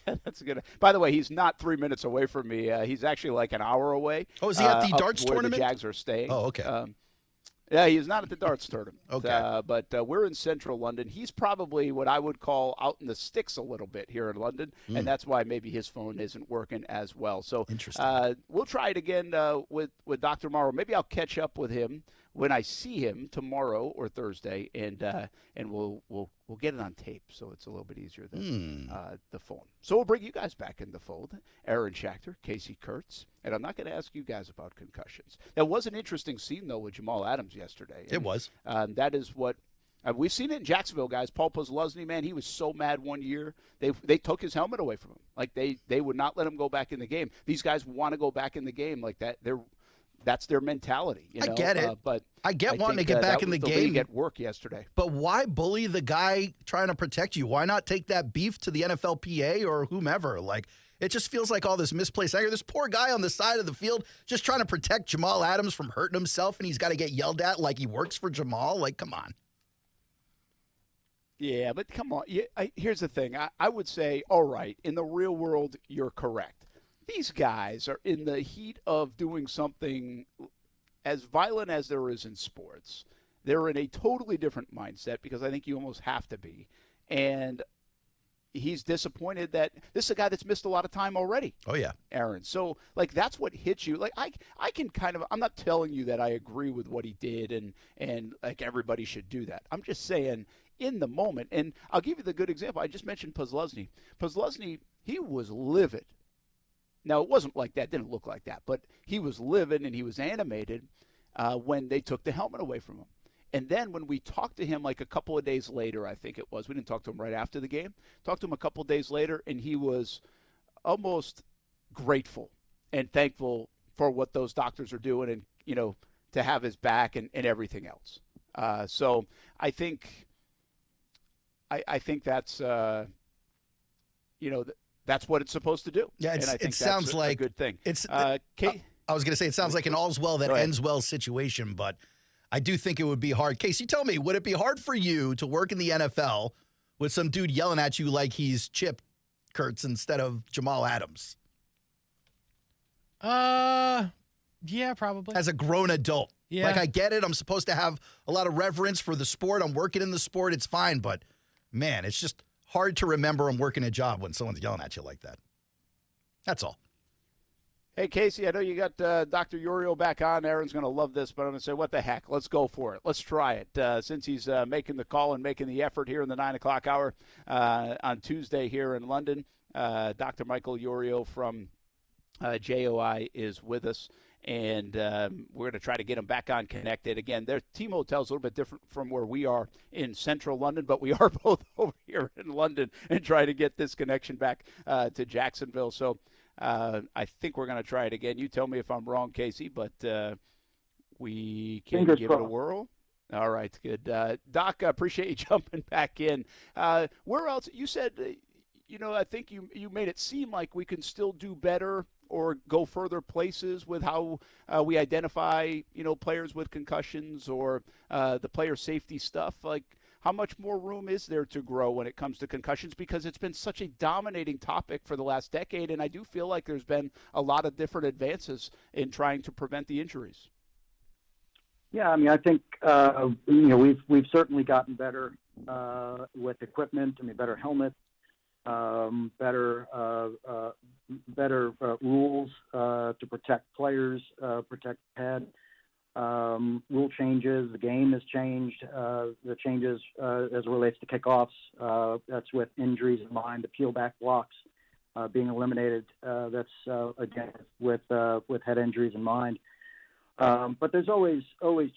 That's good. By the way, he's not 3 minutes away from me. He's actually like an hour away. Oh, is he at the darts tournament? The Jags are staying. Oh, okay. Yeah, he's not at the darts tournament. Okay. But we're in central London. He's probably what I would call out in the sticks a little bit here in London, and that's why maybe his phone isn't working as well. So interesting. We'll try it again with Dr. Morrow. Maybe I'll catch up with him when I see him tomorrow or Thursday, and we'll get it on tape, so it's a little bit easier than the phone. So we'll bring you guys back in the fold. Aaron Schachter, Kasey Kuhrts, and I'm not going to ask you guys about concussions. That was an interesting scene, though, with Jamal Adams yesterday. It was. That is what we've seen it in Jacksonville, guys. Paul Posluszny, man, he was so mad one year. They took his helmet away from him. Like, they would not let him go back in the game. These guys want to go back in the game like that. That's their mentality. You know? I get it. But I get wanting to get back in the game. League at work yesterday. But why bully the guy trying to protect you? Why not take that beef to the NFLPA or whomever? Like, it just feels like all this misplaced anger. This poor guy on the side of the field just trying to protect Jamal Adams from hurting himself, and he's got to get yelled at like he works for Jamal. Like, come on. Yeah, but come on. Here's the thing. I would say, all right, in the real world, you're correct. These guys are in the heat of doing something as violent as there is in sports. They're in a totally different mindset because I think you almost have to be. And he's disappointed that this is a guy that's missed a lot of time already. Oh, yeah. Aaron. So, like, that's what hits you. Like, I can kind of – I'm not telling you that I agree with what he did and like, everybody should do that. I'm just saying in the moment. And I'll give you the good example. I just mentioned Posluszny. Posluszny, he was livid. Now, it wasn't like that, didn't look like that, but he was livid and he was animated when they took the helmet away from him. And then when we talked to him like a couple of days later, I think it was, we didn't talk to him right after the game, talked to him a couple of days later, and he was almost grateful and thankful for what those doctors are doing and, you know, to have his back and everything else. So I think that's, you know, that's what it's supposed to do. Yeah, and I think it sounds that's like a good thing. I was going to say it sounds like an all's well that ends well situation, but I do think it would be hard. Kasey, tell me, would it be hard for you to work in the NFL with some dude yelling at you like he's Chip Kuhrts instead of Jamal Adams? Yeah, probably. As a grown adult. Yeah. Like, I get it. I'm supposed to have a lot of reverence for the sport. I'm working in the sport. It's fine. But, man, it's just hard to remember I'm working a job when someone's yelling at you like that. That's all. Hey, Kasey, I know you got Dr. Uriel back on. Aaron's going to love this, but I'm going to say, what the heck? Let's go for it. Let's try it. Since he's making the call and making the effort here in the 9 o'clock hour on Tuesday here in London, Dr. Michael Uriel from JOI is with us. And we're going to try to get them back on connected. Again, their team hotel's a little bit different from where we are in central London, but we are both over here in London and try to get this connection back to Jacksonville. So I think we're going to try it again. You tell me if I'm wrong, Kasey, but we can Fingers give crossed. it a whirl. All right, good. Doc, I appreciate you jumping back in. Where else? You said, you know, I think you made it seem like we can still do better or go further places with how we identify, you know, players with concussions or the player safety stuff. Like, how much more room is there to grow when it comes to concussions? Because it's been such a dominating topic for the last decade, and I do feel like there's been a lot of different advances in trying to prevent the injuries. Yeah, I mean, I think you know, we've certainly gotten better with equipment. I mean, better helmets, better rules to protect players, protect head. Rule changes. The game has changed. The changes as it relates to kickoffs. That's with injuries in mind. The peel back blocks being eliminated. That's again with head injuries in mind. But there's always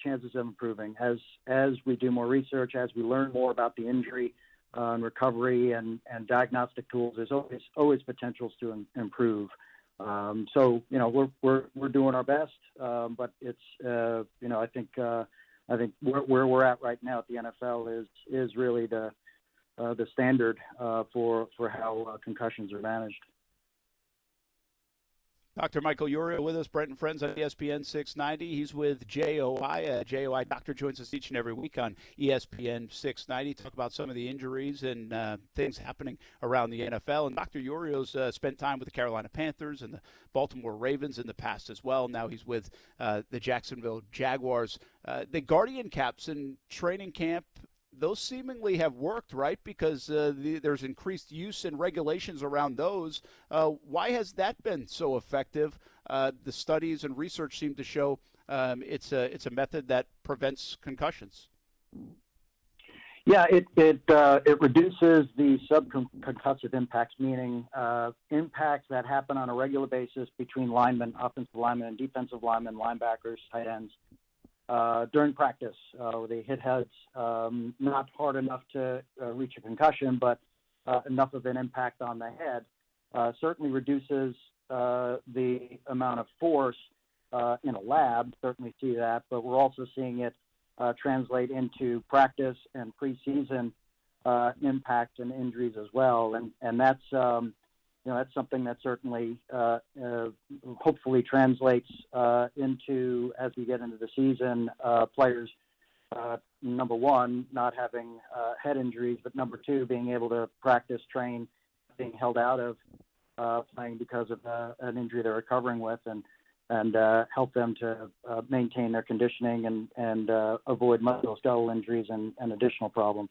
chances of improving as we do more research, as we learn more about the injury and recovery and diagnostic tools. There's always potentials to improve. So you know we're doing our best, but it's you know I think where we're at right now at the NFL is really the standard for how concussions are managed. Dr. Michael Uriel with us, Brent Friends on ESPN 690. He's with JOI. JOI doctor joins us each and every week on ESPN 690. Talk about some of the injuries and things happening around the NFL. And Dr. Uriel's spent time with the Carolina Panthers and the Baltimore Ravens in the past as well. Now he's with the Jacksonville Jaguars. The Guardian caps in training camp, those seemingly have worked, right? Because there's increased use and regulations around those. Why has that been so effective? The studies and research seem to show it's a method that prevents concussions. Yeah, it reduces the subconcussive impacts, meaning impacts that happen on a regular basis between linemen, offensive linemen, and defensive linemen, linebackers, tight ends. During practice, they hit heads, not hard enough to reach a concussion, but enough of an impact on the head. Certainly reduces the amount of force in a lab. Certainly see that, but we're also seeing it translate into practice and preseason impact and injuries as well. And that's that's something that certainly hopefully translates into, as we get into the season, players, number one, not having head injuries, but number two, being able to practice, train, being held out of playing because of an injury they're recovering with, and help them to maintain their conditioning and avoid musculoskeletal injuries and additional problems.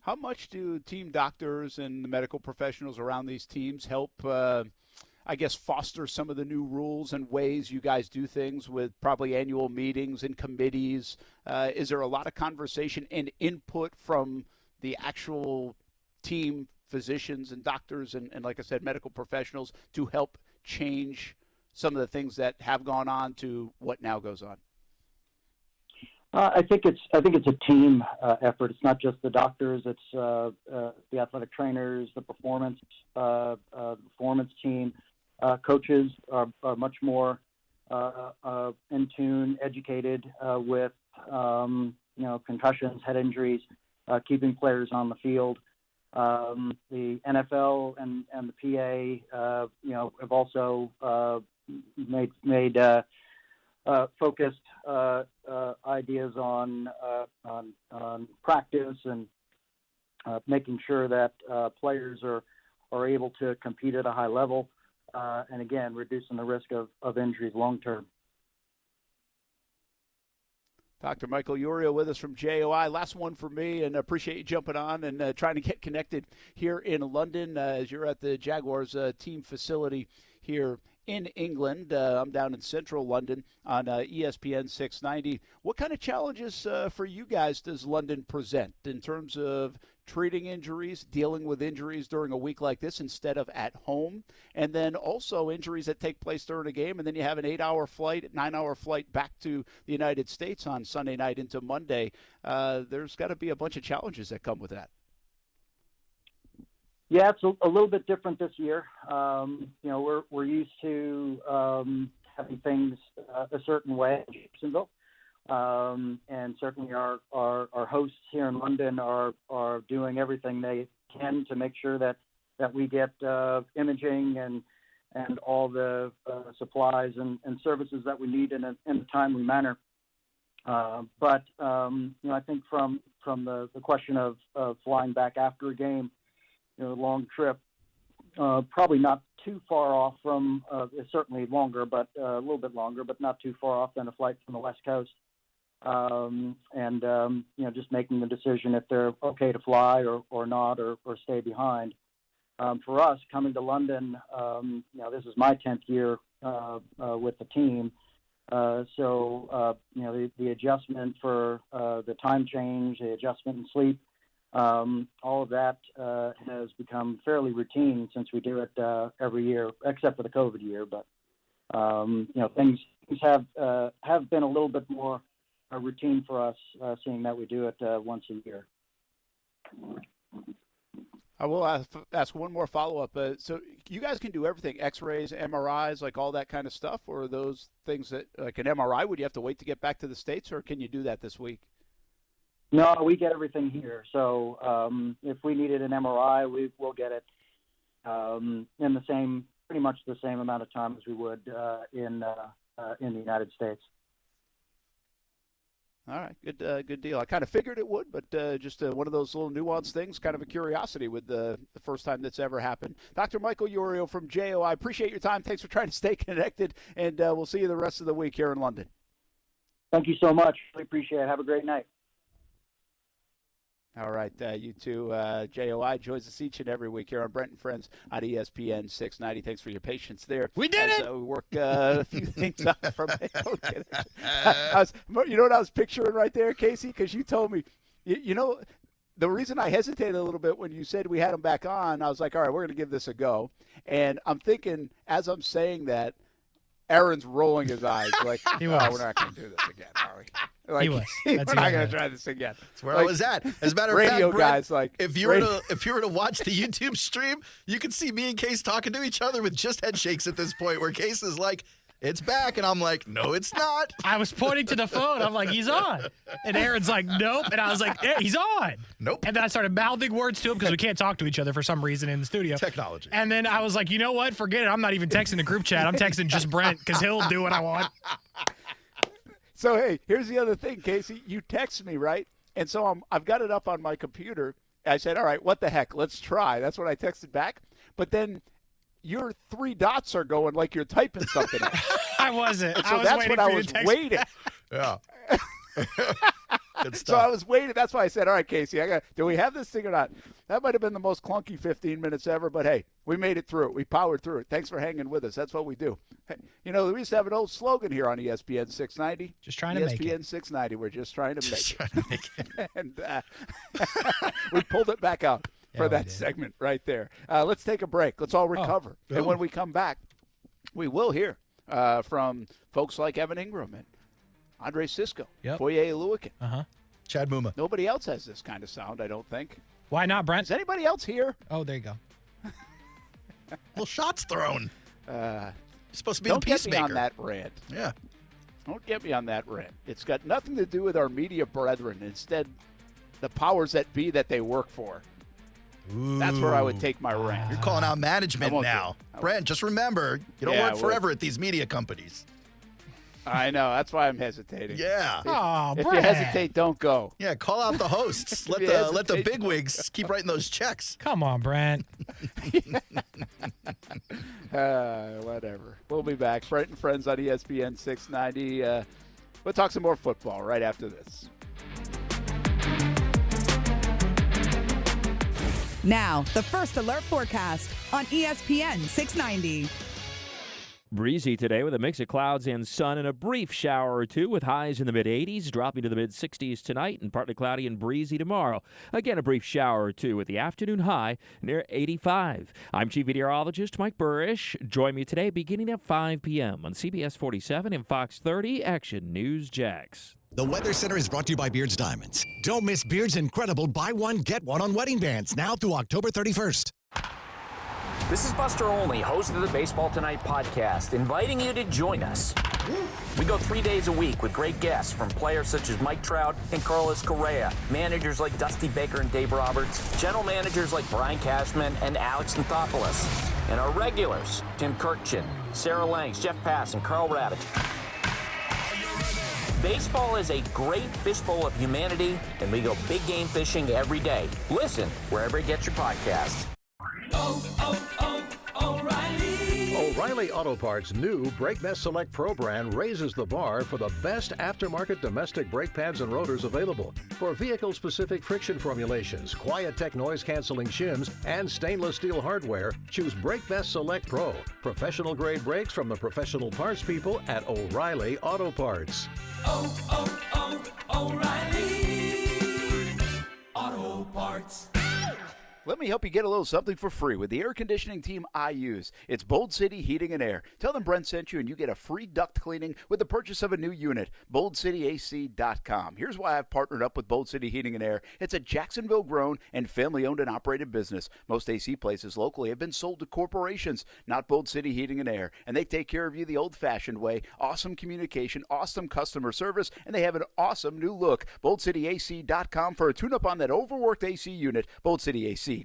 How much do team doctors and the medical professionals around these teams help, foster some of the new rules and ways you guys do things with probably annual meetings and committees? Is there a lot of conversation and input from the actual team physicians and doctors and like I said, medical professionals to help change some of the things that have gone on to what now goes on? I think it's a team effort. It's not just the doctors. It's the athletic trainers, the performance team. Coaches are much more in tune, educated with concussions, head injuries, keeping players on the field. The NFL and the PA have also made focused ideas on practice and making sure that players are able to compete at a high level, and again, reducing the risk of injuries long term. Dr. Michael Uriel with us from JOI. Last one for me, and appreciate you jumping on and trying to get connected here in London as you're at the Jaguars team facility here in England. I'm down in central London on ESPN 690. What kind of challenges for you guys does London present in terms of treating injuries, dealing with injuries during a week like this instead of at home, and then also injuries that take place during a game, and then you have an 9-hour flight back to the United States on Sunday night into Monday? There's got to be a bunch of challenges that come with that. Yeah, it's a little bit different this year. We're used to having things a certain way in Jacksonville, and certainly our hosts here in London are doing everything they can to make sure that we get imaging and all the supplies and services that we need in a timely manner. But I think from the question of flying back after a game, long trip, probably not too far off from, certainly longer, but a little bit longer, but not too far off than a flight from the West Coast. Just making the decision if they're okay to fly or not, or stay behind. For us, coming to London, this is my 10th year with the team. So the adjustment for the time change, the adjustment in sleep, all of that has become fairly routine since we do it every year, except for the COVID year. But things have been a little bit more routine for us, seeing that we do it once a year. I will ask one more follow-up. So you guys can do everything, X-rays, MRIs, like all that kind of stuff, or are those things that, like an MRI, would you have to wait to get back to the States, or can you do that this week? No, we get everything here. So if we needed an MRI, we'll get it in the same pretty much the same amount of time as we would in the United States. All right, good deal. I kind of figured it would, but just one of those little nuanced things, kind of a curiosity with the first time that's ever happened. Dr. Michael Iorio from JOI, I appreciate your time. Thanks for trying to stay connected, and we'll see you the rest of the week here in London. Thank you so much. Really appreciate it. Have a great night. All right, you too. JOI joins us each and every week here on Brent Friends on ESPN 690. Thanks for your patience there. We did it! We work a few things out from it. You know what I was picturing right there, Kasey? Because you told me, you know, the reason I hesitated a little bit when you said we had him back on, I was like, all right, we're going to give this a go. And I'm thinking, as I'm saying that, Aaron's rolling his eyes like, we're not going to do this again, are we? Like, he was. We're not going to try this again. That's where I was at. As a matter of fact, radio Brent, guys, like if you were to watch the YouTube stream, you could see me and Case talking to each other with just head shakes at this point, where Case is like, "It's back," and I'm like, "No, it's not." I was pointing to the phone. I'm like, "He's on," and Aaron's like, "Nope," and I was like, "Yeah, he's on." Nope. And then I started mouthing words to him because we can't talk to each other for some reason in the studio. Technology. And then I was like, "You know what? Forget it. I'm not even texting the group chat. I'm texting just Brent because he'll do what I want." So, hey, here's the other thing, Kasey. You text me, right? And so I've got it up on my computer. I said, all right, what the heck? Let's try. That's what I texted back. But then your three dots are going like you're typing something. I wasn't. And so I was that's waiting what for I you was to text waiting. Yeah. Good stuff. So I was waiting. That's why I said, all right, Kasey, do we have this thing or not? That might have been the most clunky 15 minutes ever, but hey, we made it through it. We powered through it. Thanks for hanging with us. That's what we do. Hey, you know, we used to have an old slogan here on ESPN 690. Just trying to make it. ESPN 690. We're just trying to make it. And we pulled it back out for that segment right there. Let's take a break. Let's all recover. And when we come back, we will hear from folks like Evan Engram and Andre Cisco, Foye Oluokun. Chad Muma. Nobody else has this kind of sound, I don't think. Why not, Brent? Is anybody else here? Oh, there you go. Well, shots thrown. You're supposed to be the peacemaker. Don't get me on that rant. Yeah. Don't get me on that rant. It's got nothing to do with our media brethren. Instead, the powers that be that they work for. Ooh. That's where I would take my rant. You're calling out management now. Brent, just remember, you don't work forever at these media companies. I know. That's why I'm hesitating. Yeah. If you hesitate, don't go. Yeah, call out the hosts. let the bigwigs keep writing those checks. Come on, Brent. Whatever. We'll be back. Brent and Friends on ESPN 690. We'll talk some more football right after this. Now, the First Alert forecast on ESPN 690. Breezy today with a mix of clouds and sun and a brief shower or two with highs in the mid-80s, dropping to the mid-60s tonight and partly cloudy and breezy tomorrow. Again, a brief shower or two with the afternoon high near 85. I'm Chief Meteorologist Mike Burrish. Join me today beginning at 5 p.m. on CBS 47 and Fox 30 Action News Jax. The Weather Center is brought to you by Beard's Diamonds. Don't miss Beard's incredible buy one, get one on wedding bands now through October 31st. This is Buster Olney, host of the Baseball Tonight podcast, inviting you to join us. We go 3 days a week with great guests from players such as Mike Trout and Carlos Correa, managers like Dusty Baker and Dave Roberts, general managers like Brian Cashman and Alex Anthopoulos, and our regulars, Tim Kirkchin, Sarah Langs, Jeff Pass, and Carl Ravitch. Baseball is a great fishbowl of humanity, and we go big game fishing every day. Listen wherever you get your podcasts. O'Reilly Auto Parts' new Brake Best Select Pro brand raises the bar for the best aftermarket domestic brake pads and rotors available. For vehicle-specific friction formulations, Quiet-Tech noise-canceling shims, and stainless steel hardware, choose Brake Best Select Pro. Professional-grade brakes from the professional parts people at O'Reilly Auto Parts. O'Reilly Auto Parts. Let me help you get a little something for free with the air conditioning team I use. It's Bold City Heating and Air. Tell them Brent sent you and you get a free duct cleaning with the purchase of a new unit. BoldCityAC.com. Here's why I've partnered up with Bold City Heating and Air. It's a Jacksonville-grown and family-owned and operated business. Most AC places locally have been sold to corporations, not Bold City Heating and Air. And they take care of you the old-fashioned way. Awesome communication, awesome customer service, and they have an awesome new look. BoldCityAC.com for a tune-up on that overworked AC unit. BoldCityAC.com.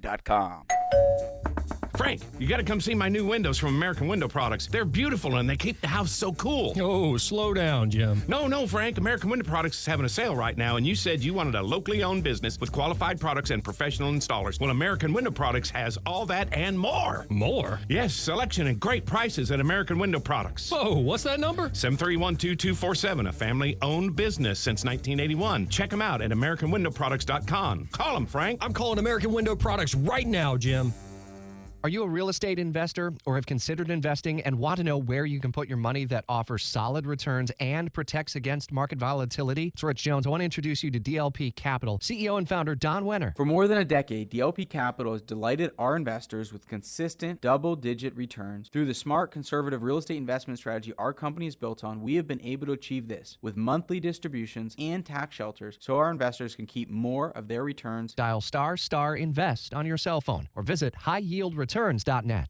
Frank, you got to come see my new windows from American Window Products. They're beautiful and they keep the house so cool. Oh, slow down, Jim. No, Frank. American Window Products is having a sale right now, and you said you wanted a locally owned business with qualified products and professional installers. Well, American Window Products has all that and more. More? Yes, selection and great prices at American Window Products. Whoa, what's that number? 731-2247, a family-owned business since 1981. Check them out at AmericanWindowProducts.com. Call them, Frank. I'm calling American Window Products right now, Jim. Are you a real estate investor or have considered investing and want to know where you can put your money that offers solid returns and protects against market volatility? It's Rich Jones. I want to introduce you to DLP Capital, CEO and founder Don Wenner. For more than a decade, DLP Capital has delighted our investors with consistent double-digit returns. Through the smart, conservative real estate investment strategy our company is built on, we have been able to achieve this with monthly distributions and tax shelters so our investors can keep more of their returns. Dial ** invest on your cell phone or visit highyieldreturns.net.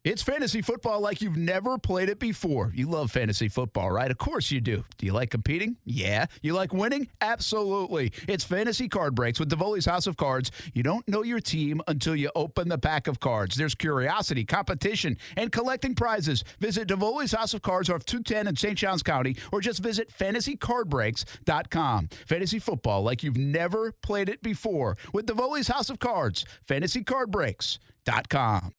It's fantasy football like you've never played it before. You love fantasy football, right? Of course you do. Do you like competing? Yeah. You like winning? Absolutely. It's fantasy card breaks with Davoli's House of Cards. You don't know your team until you open the pack of cards. There's curiosity, competition, and collecting prizes. Visit Davoli's House of Cards off 210 in St. Johns County or just visit fantasycardbreaks.com. Fantasy football like you've never played it before with Davoli's House of Cards. fantasycardbreaks.com.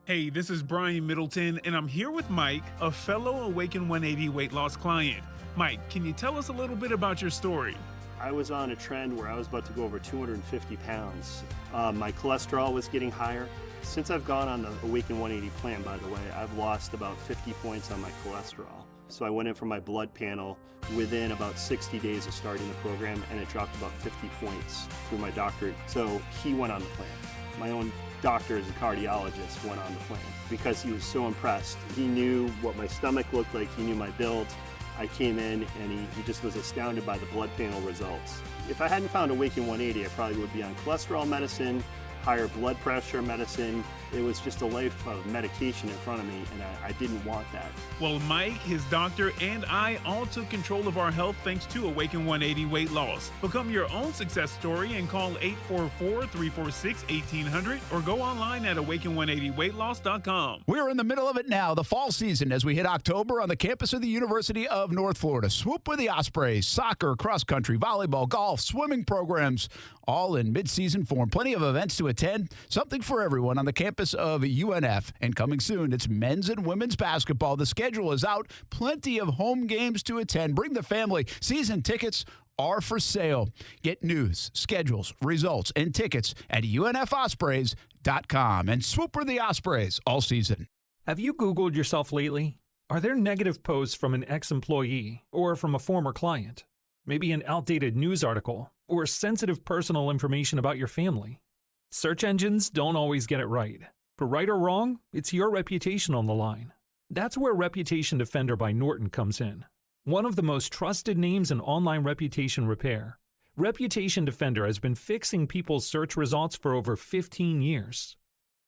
Hey, this is Brian Middleton, and I'm here with Mike, a fellow Awaken 180 weight loss client. Mike, can you tell us a little bit about your story? I was on a trend where I was about to go over 250 pounds. My cholesterol was getting higher. Since I've gone on the Awaken 180 plan, by the way, I've lost about 50 points on my cholesterol. So I went in for my blood panel within about 60 days of starting the program, and it dropped about 50 points through my doctor. So he went on the plan. My own doctor, as a cardiologist, went on the plan because he was so impressed. He knew what my stomach looked like, he knew my build. I came in and he just was astounded by the blood panel results. If I hadn't found Awaken 180, I probably would be on cholesterol medicine, higher blood pressure medicine. It was just a life of medication in front of me, and I didn't want that. Well, Mike, his doctor, and I all took control of our health thanks to Awaken 180 Weight Loss. Become your own success story and call 844-346-1800 or go online at awaken180weightloss.com. We're in the middle of it now, the fall season, as we hit October on the campus of the University of North Florida. Swoop with the Ospreys, soccer, cross country, volleyball, golf, swimming programs, all in mid-season form. Plenty of events to attend, something for everyone on the campus of UNF. And coming soon, it's men's and women's basketball. The schedule is out. Plenty of home games to attend. Bring the family. Season tickets are for sale. Get news, schedules, results, and tickets at UNFospreys.com. And swoop for the Ospreys all season. Have you Googled yourself lately? Are there negative posts from an ex-employee or from a former client? Maybe an outdated news article or sensitive personal information about your family? Search engines don't always get it right. For right or wrong, it's your reputation on the line. That's where Reputation Defender by Norton comes in. One of the most trusted names in online reputation repair, Reputation Defender has been fixing people's search results for over 15 years.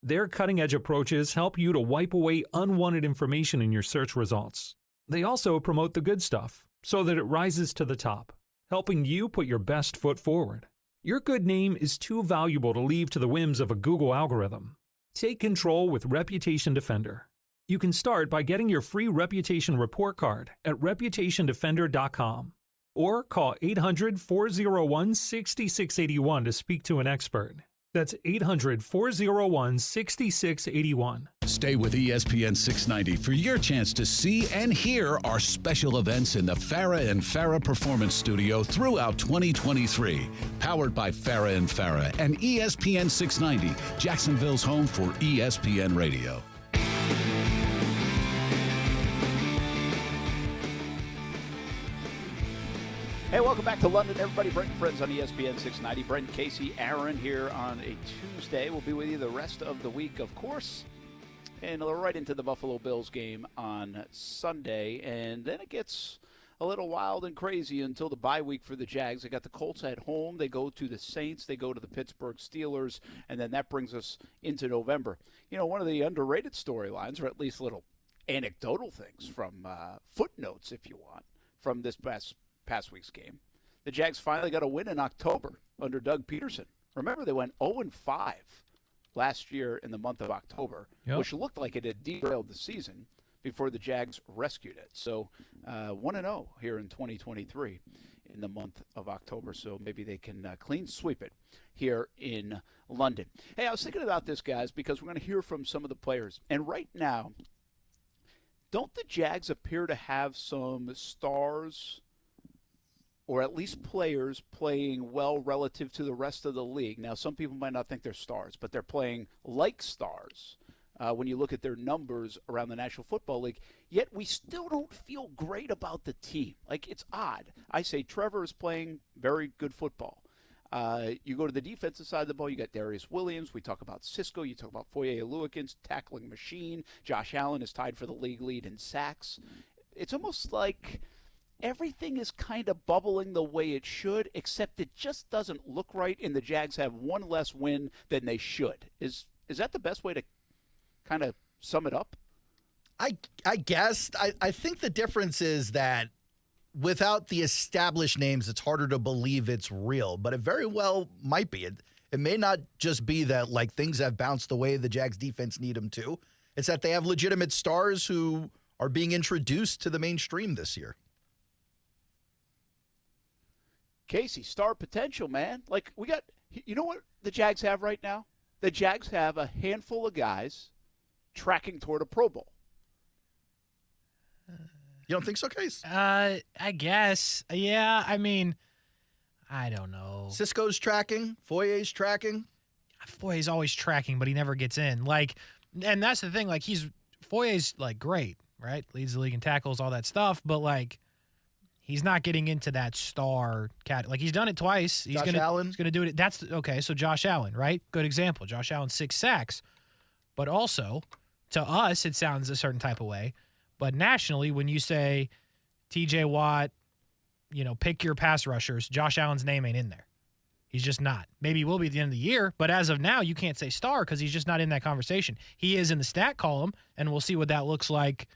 Their cutting-edge approaches help you to wipe away unwanted information in your search results. They also promote the good stuff so that it rises to the top, helping you put your best foot forward. Your good name is too valuable to leave to the whims of a Google algorithm. Take control with Reputation Defender. You can start by getting your free reputation report card at reputationdefender.com or call 800-401-6681 to speak to an expert. That's 800-401-6681. Stay with ESPN 690 for your chance to see and hear our special events in the Farah and Farah Performance Studio throughout 2023. Powered by Farah and Farah and ESPN 690, Jacksonville's home for ESPN Radio. Hey, welcome back to London, everybody. Brent Friends on ESPN 690. Brent, Kasey, Aaron here on a Tuesday. We'll be with you the rest of the week, of course. And right into the Buffalo Bills game on Sunday. And then it gets a little wild and crazy until the bye week for the Jags. They got the Colts at home. They go to the Saints. They go to the Pittsburgh Steelers. And then that brings us into November. You know, one of the underrated storylines, or at least little anecdotal things from footnotes, if you want, from this past week's game. The Jags finally got a win in October under Doug Peterson. Remember, they went 0-5 last year in the month of October, which looked like it had derailed the season before the Jags rescued it. So 1-0 here in 2023 in the month of October. So maybe they can clean sweep it here in London. Hey, I was thinking about this, guys, because we're going to hear from some of the players. And right now, don't the Jags appear to have some stars, or at least players, playing well relative to the rest of the league? Now, some people might not think they're stars, but they're playing like stars when you look at their numbers around the National Football League. Yet we still don't feel great about the team. Like, it's odd. I say Trevor is playing very good football. You go to the defensive side of the ball, you got Darius Williams. We talk about Cisco. You talk about Foye Oluokun's tackling machine. Josh Allen is tied for the league lead in sacks. It's almost like everything is kind of bubbling the way it should, except it just doesn't look right, and the Jags have one less win than they should. Is that the best way to kind of sum it up? I guess. I think the difference is that without the established names, it's harder to believe it's real, but it very well might be. It may not just be that, like, things have bounced the way the Jags defense need them to. It's that they have legitimate stars who are being introduced to the mainstream this year. Kasey, star potential, man. Like, we got, you know what the Jags have right now? The Jags have a handful of guys tracking toward a Pro Bowl. You don't think so, Case? I guess. Yeah, I mean, I don't know. Cisco's tracking. Foye's tracking. Foye's always tracking, but he never gets in. Like, and that's the thing. Like, Foye's, like, great, right? Leads the league in tackles, all that stuff. But, like, he's not getting into that star cat. Like, he's done it twice. He's Allen. He's going to do it. That's okay. So Josh Allen, right? Good example. Josh Allen, 6 sacks. But also, to us, it sounds a certain type of way. But nationally, when you say T.J. Watt, pick your pass rushers, Josh Allen's name ain't in there. He's just not. Maybe he will be at the end of the year, but as of now, you can't say star because he's just not in that conversation. He is in the stat column, and we'll see what that looks like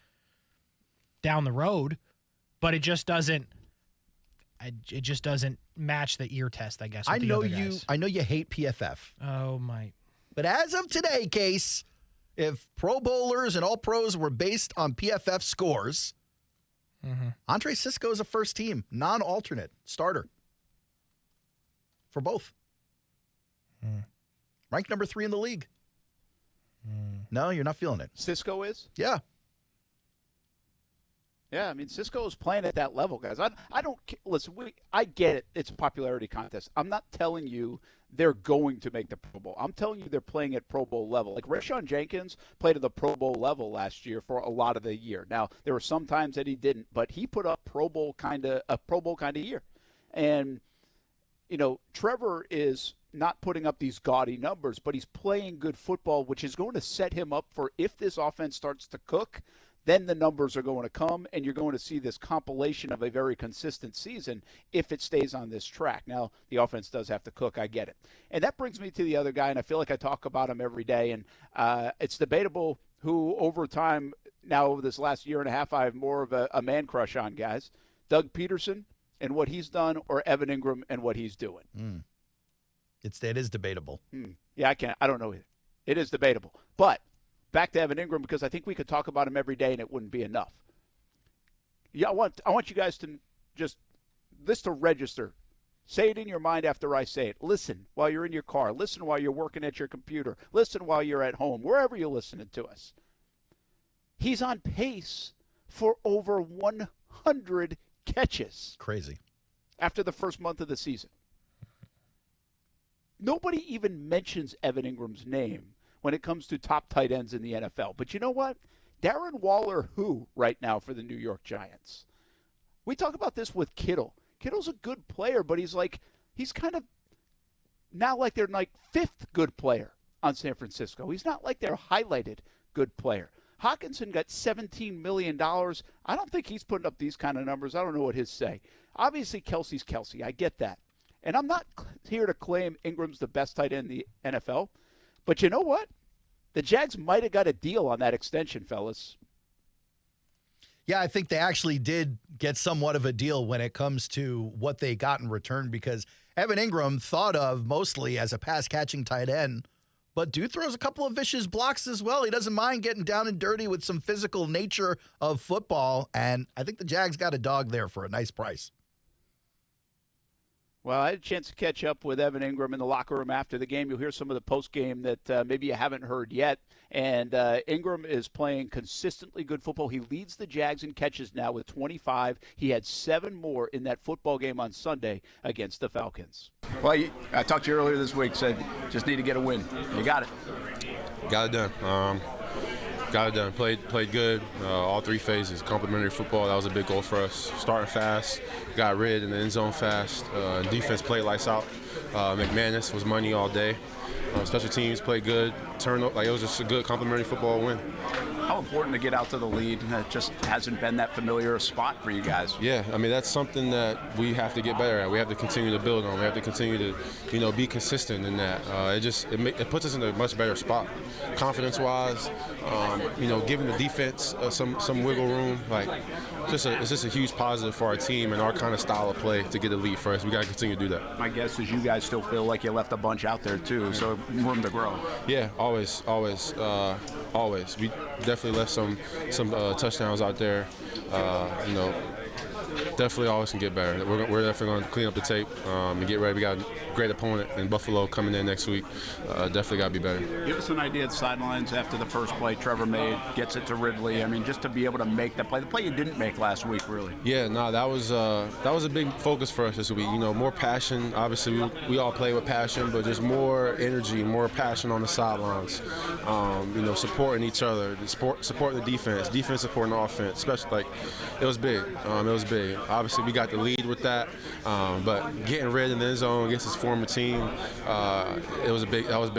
down the road. But it just doesn't. It just doesn't match the ear test, I guess. I know you hate PFF. Oh my! But as of today, Case, if Pro Bowlers and All Pros were based on PFF scores, Andre Cisco is a first team, non-alternate starter for both. Ranked number 3 in the league. No, you're not feeling it. Cisco is? Yeah. Yeah, I mean, Cisco is playing at that level, guys. I don't listen. I get it. It's a popularity contest. I'm not telling you they're going to make the Pro Bowl. I'm telling you they're playing at Pro Bowl level. Like Rashawn Jenkins played at the Pro Bowl level last year for a lot of the year. Now there were some times that he didn't, but he put up a Pro Bowl kind of year. And Trevor is not putting up these gaudy numbers, but he's playing good football, which is going to set him up for if this offense starts to cook. Then the numbers are going to come, and you're going to see this compilation of a very consistent season if it stays on this track. Now, the offense does have to cook. I get it. And that brings me to the other guy, and I feel like I talk about him every day, and it's debatable who over time, now over this last year and a half, I have more of a man crush on, guys. Doug Peterson and what he's done, or Evan Engram and what he's doing. It is debatable. Yeah, I don't know either. It is debatable. But back to Evan Engram, because I think we could talk about him every day and it wouldn't be enough. Yeah, I want you guys to just to register. Say it in your mind after I say it. Listen while you're in your car. Listen while you're working at your computer. Listen while you're at home, wherever you're listening to us. He's on pace for over 100 catches. Crazy. After the first month of the season. Nobody even mentions Evan Ingram's name when it comes to top tight ends in the NFL. But you know what? Darren Waller, right now for the New York Giants? We talk about this with Kittle. Kittle's a good player, but he's kind of now like their 5th good player on San Francisco. He's not like their highlighted good player. Hawkinson got $17 million. I don't think he's putting up these kind of numbers. I don't know what his say. Obviously, Kelsey's Kelsey. I get that. And I'm not here to claim Ingram's the best tight end in the NFL. But you know what? The Jags might have got a deal on that extension, fellas. Yeah, I think they actually did get somewhat of a deal when it comes to what they got in return, because Evan Engram thought of mostly as a pass-catching tight end But dude throws a couple of vicious blocks as well. He doesn't mind getting down and dirty with some physical nature of football. And I think the Jags got a dog there for a nice price. Well, I had a chance to catch up with Evan Engram in the locker room after the game. You'll hear some of the post-game that maybe you haven't heard yet. And Engram is playing consistently good football. He leads the Jags in catches now with 25. He had 7 more in that football game on Sunday against the Falcons. Well, I talked to you earlier this week, said just need to get a win. You got it. Got it done. Got it done. Played good. All 3 phases. Complimentary football. That was a big goal for us. Starting fast. Got rid in the end zone fast. Defense played lights out. McManus was money all day. Special teams played good. It was just a good complimentary football win. How important to get out to the lead? It just hasn't been that familiar a spot for you guys. Yeah, I mean, that's something that we have to get better at. We have to continue to build on. We have to continue to, be consistent in that. It puts us in a much better spot, confidence-wise. Giving the defense some wiggle room. It's just a huge positive for our team and our kind of style of play to get the lead first. We got to continue to do that. My guess is you guys still feel like you left a bunch out there too, so room to grow. Yeah, always. We definitely left some touchdowns out there. Definitely always can get better. We're definitely going to clean up the tape and get ready. We got a great opponent in Buffalo coming in next week. Definitely got to be better. Give us an idea of the sidelines after the first play Trevor made, gets it to Ridley. I mean, just to be able to make the play you didn't make last week, really. Yeah, no, that was a big focus for us this week. More passion. Obviously, we all play with passion, but just more energy, more passion on the sidelines. Supporting each other, supporting the defense supporting the offense. Especially, it was big. It was big. Obviously, we got the lead with that, but getting red in the end zone against his former team, that was big. That was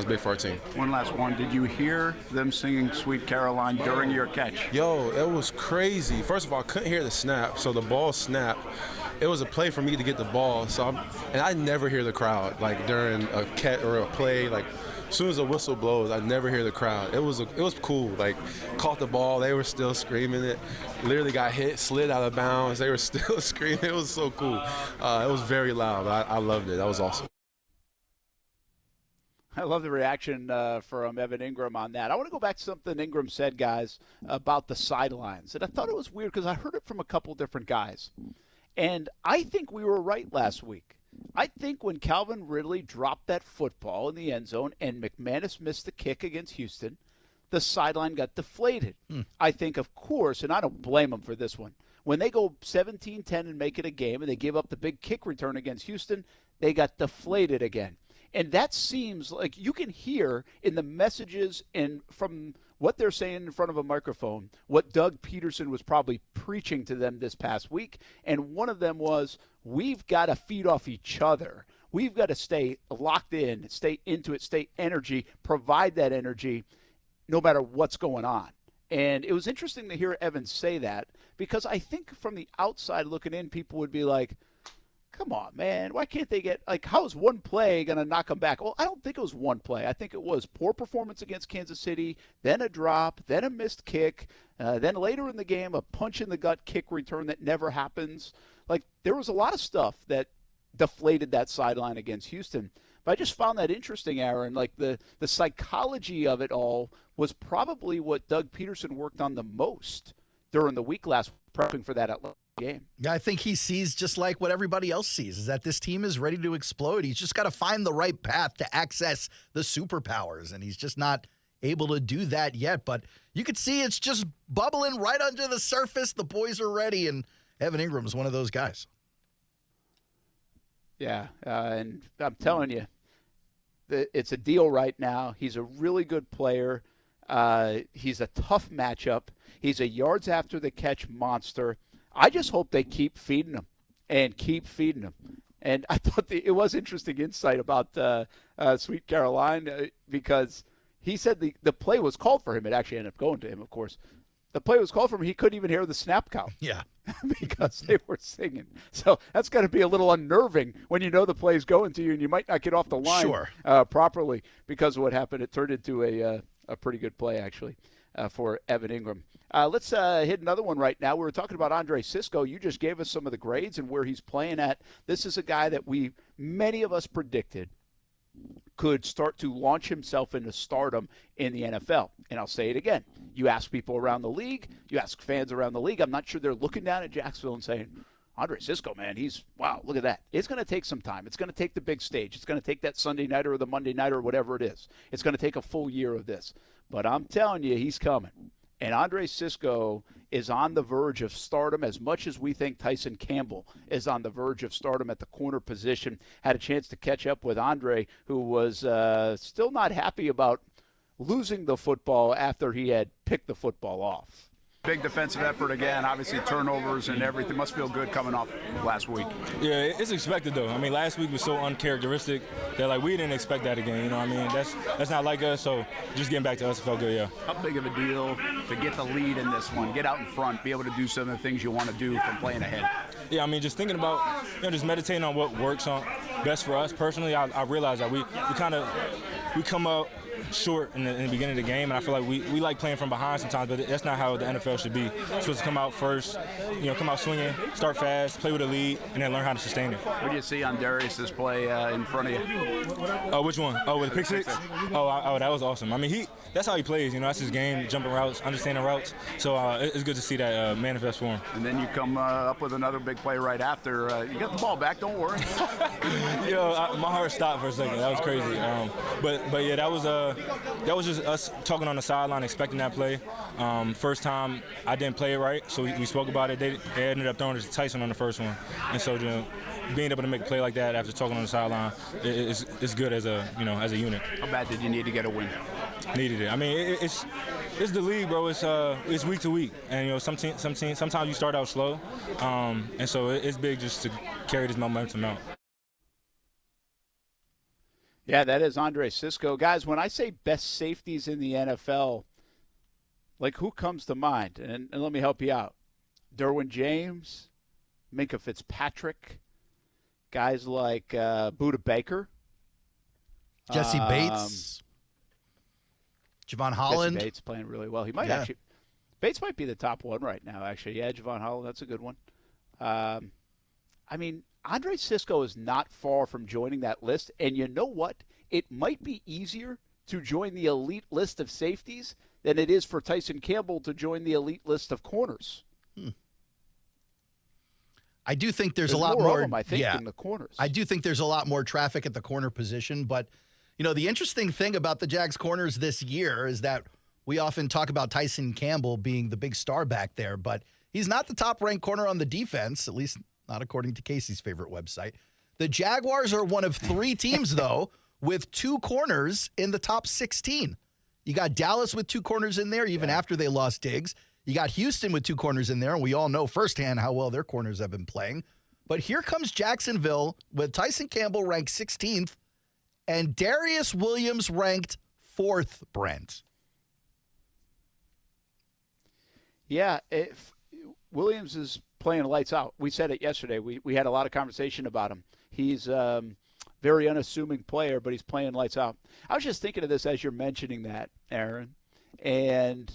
big for our team. One last one. Did you hear them singing "Sweet Caroline" during your catch? Yo, it was crazy. First of all, I couldn't hear the snap, so the ball snapped. It was a play for me to get the ball, and I never hear the crowd during a catch or a play. As soon as the whistle blows, I never hear the crowd. It was cool. Caught the ball, they were still screaming it. Literally got hit, slid out of bounds. They were still screaming. It was so cool. It was very loud. I loved it. That was awesome. I love the reaction from Evan Engram on that. I want to go back to something Engram said, guys, about the sidelines. And I thought it was weird because I heard it from a couple different guys. And I think we were right last week. I think when Calvin Ridley dropped that football in the end zone and McManus missed the kick against Houston, the sideline got deflated. I think, of course, and I don't blame them for this one, when they go 17-10 and make it a game and they give up the big kick return against Houston, they got deflated again. And that seems like you can hear in the messages and from what they're saying in front of a microphone, what Doug Peterson was probably preaching to them this past week. And one of them was, we've got to feed off each other. We've got to stay locked in, stay into it, stay energy, provide that energy no matter what's going on. And it was interesting to hear Evan say that because I think from the outside looking in, people would be like, come on, man, why can't they get, how is one play going to knock them back? Well, I don't think it was one play. I think it was poor performance against Kansas City, then a drop, then a missed kick, then later in the game, a punch-in-the-gut kick return that never happens. There was a lot of stuff that deflated that sideline against Houston. But I just found that interesting, Aaron. The psychology of it all was probably what Doug Peterson worked on the most during the week last week, prepping for that game. Yeah, I think he sees just like what everybody else sees, is that this team is ready to explode. He's just got to find the right path to access the superpowers, and he's just not able to do that yet. But you could see it's just bubbling right under the surface. The boys are ready, and Evan Engram is one of those guys. Yeah, and I'm telling you, it's a deal right now. He's a really good player. He's a tough matchup. He's a yards after the catch monster. I just hope they keep feeding him and keep feeding him. And I thought it was interesting insight about Sweet Caroline because he said the play was called for him. It actually ended up going to him, of course. The play was called for him. He couldn't even hear the snap count. Yeah. Because they were singing. So that's got to be a little unnerving when you know the play's going to you and you might not get off the line properly because of what happened. It turned into a pretty good play, actually, for Evan Engram. Let's hit another one right now. We were talking about Andre Cisco. You just gave us some of the grades and where he's playing at. This is a guy that many of us predicted could start to launch himself into stardom in the NFL. And I'll say it again. You ask people around the league, you ask fans around the league, I'm not sure they're looking down at Jacksonville and saying, Andre Cisco, man, wow, look at that. It's going to take some time. It's going to take the big stage. It's going to take that Sunday night or the Monday night or whatever it is. It's going to take a full year of this. But I'm telling you, he's coming. And Andre Cisco is on the verge of stardom as much as we think Tyson Campbell is on the verge of stardom at the corner position. Had a chance to catch up with Andre, who was still not happy about losing the football after he had picked the football off. Big defensive effort again, obviously turnovers and everything. Must feel good coming off last week. Yeah, it's expected though. I mean, last week was so uncharacteristic that we didn't expect that again. You know what I mean? That's not like us, so just getting back to us felt good, yeah. How big of a deal to get the lead in this one, get out in front, be able to do some of the things you want to do from playing ahead? Yeah, I mean, just thinking about, just meditating on what works on best for us. Personally, I realized that we come up short in the beginning of the game, and I feel like we like playing from behind sometimes, but that's not how the NFL should be. You're supposed to come out first, come out swinging, start fast, play with a lead, and then learn how to sustain it. What do you see on Darius's play in front of you? Oh, which one? Oh, with the pick six? Oh, that was awesome. I mean, that's how he plays. That's his game, jumping routes, understanding routes. So it's good to see that manifest for him. And then you come up with another big play right after. You got the ball back, don't worry. My heart stopped for a second. That was crazy. But yeah, that was just us talking on the sideline, expecting that play. First time I didn't play it right, so we spoke about it. They ended up throwing it to Tyson on the first one, and so being able to make a play like that after talking on the sideline is good as a unit. How bad did you need to get a win? Needed it. I mean, it's the league, bro. It's week to week, and sometimes you start out slow, and so it's big just to carry this momentum out. Yeah, that is Andre Cisco. Guys, when I say best safeties in the NFL, like who comes to mind? And let me help you out. Derwin James, Minkah Fitzpatrick, guys like Budda Baker. Jesse Bates. Javon Holland. Jesse Bates playing really well. He might Bates might be the top one right now, actually. Yeah, Javon Holland, that's a good one. Andre Cisco is not far from joining that list, and you know what? It might be easier to join the elite list of safeties than it is for Tyson Campbell to join the elite list of corners. I do think there's a lot more of them, I think, in the corners. I do think there's a lot more traffic at the corner position, but the interesting thing about the Jags corners this year is that we often talk about Tyson Campbell being the big star back there, but he's not the top-ranked corner on the defense, at least not according to Casey's favorite website. The Jaguars are one of 3 teams, though, with 2 corners in the top 16. You got Dallas with 2 corners in there, even after they lost Diggs. You got Houston with 2 corners in there, and we all know firsthand how well their corners have been playing. But here comes Jacksonville with Tyson Campbell ranked 16th and Darius Williams ranked 4th, Brent. Yeah, Williams is playing lights out. We said it yesterday. We had a lot of conversation about him. He's very unassuming player, but he's playing lights out. I was just thinking of this as you're mentioning that, Aaron. And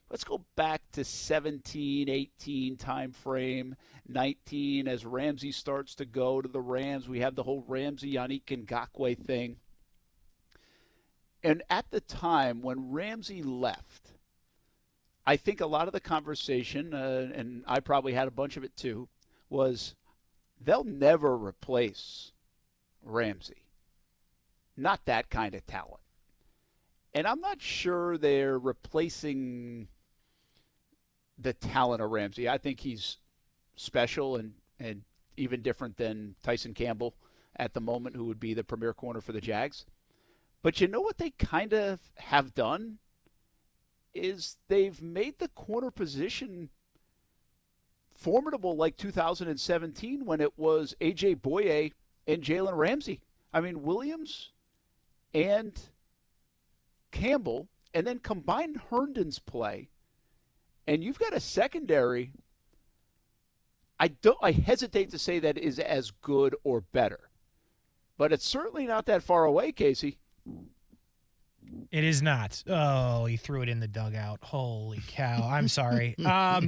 let's go back to 17, 18 time frame, 19 as Ramsey starts to go to the Rams. We have the whole Ramsey-Yannick Ngakoue thing. And at the time when Ramsey left, I think a lot of the conversation, and I probably had a bunch of it too, was they'll never replace Ramsey. Not that kind of talent. And I'm not sure they're replacing the talent of Ramsey. I think he's special and even different than Tyson Campbell at the moment, who would be the premier corner for the Jags. But you know what they kind of have done? Is they've made the corner position formidable like 2017 when it was A.J. Boye and Jalen Ramsey. I mean, Williams and Campbell, and then combine Herndon's play, and you've got a secondary. I hesitate to say that is as good or better, but it's certainly not that far away, Kasey. It is not. Oh, he threw it in the dugout. Holy cow. I'm sorry. I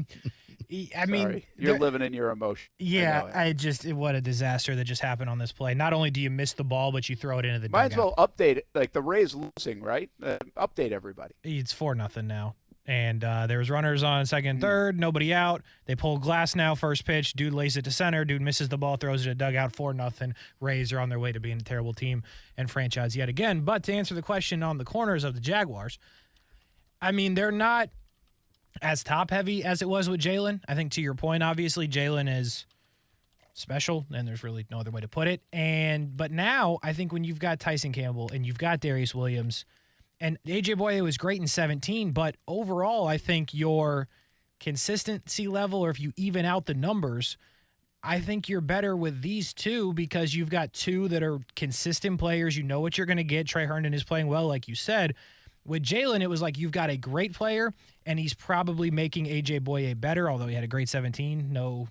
mean, Sorry. You're living in your emotion. Yeah, what a disaster that just happened on this play. Not only do you miss the ball, but you throw it into the Might dugout. as well update it. Like the Rays losing, right? Update everybody. It's 4-0 now. And there was runners on second, third, nobody out. They pull Glass now, first pitch. Dude lays it to center. Dude misses the ball, throws it to dugout, 4-0. Rays are on their way to being a terrible team and franchise yet again. But to answer the question on the corners of the Jaguars, I mean, they're not as top-heavy as it was with Jalen. I think to your point, obviously, Jalen is special, and there's really no other way to put it. But now, I think when you've got Tyson Campbell and you've got Darius Williams, and A.J. Boye was great in 17, but overall, I think your consistency level, or if you even out the numbers, I think you're better with these two because you've got two that are consistent players. You know what you're going to get. Trey Herndon is playing well, like you said. With Jalen, it was like you've got a great player, and he's probably making A.J. Boye better, although he had a great 17. No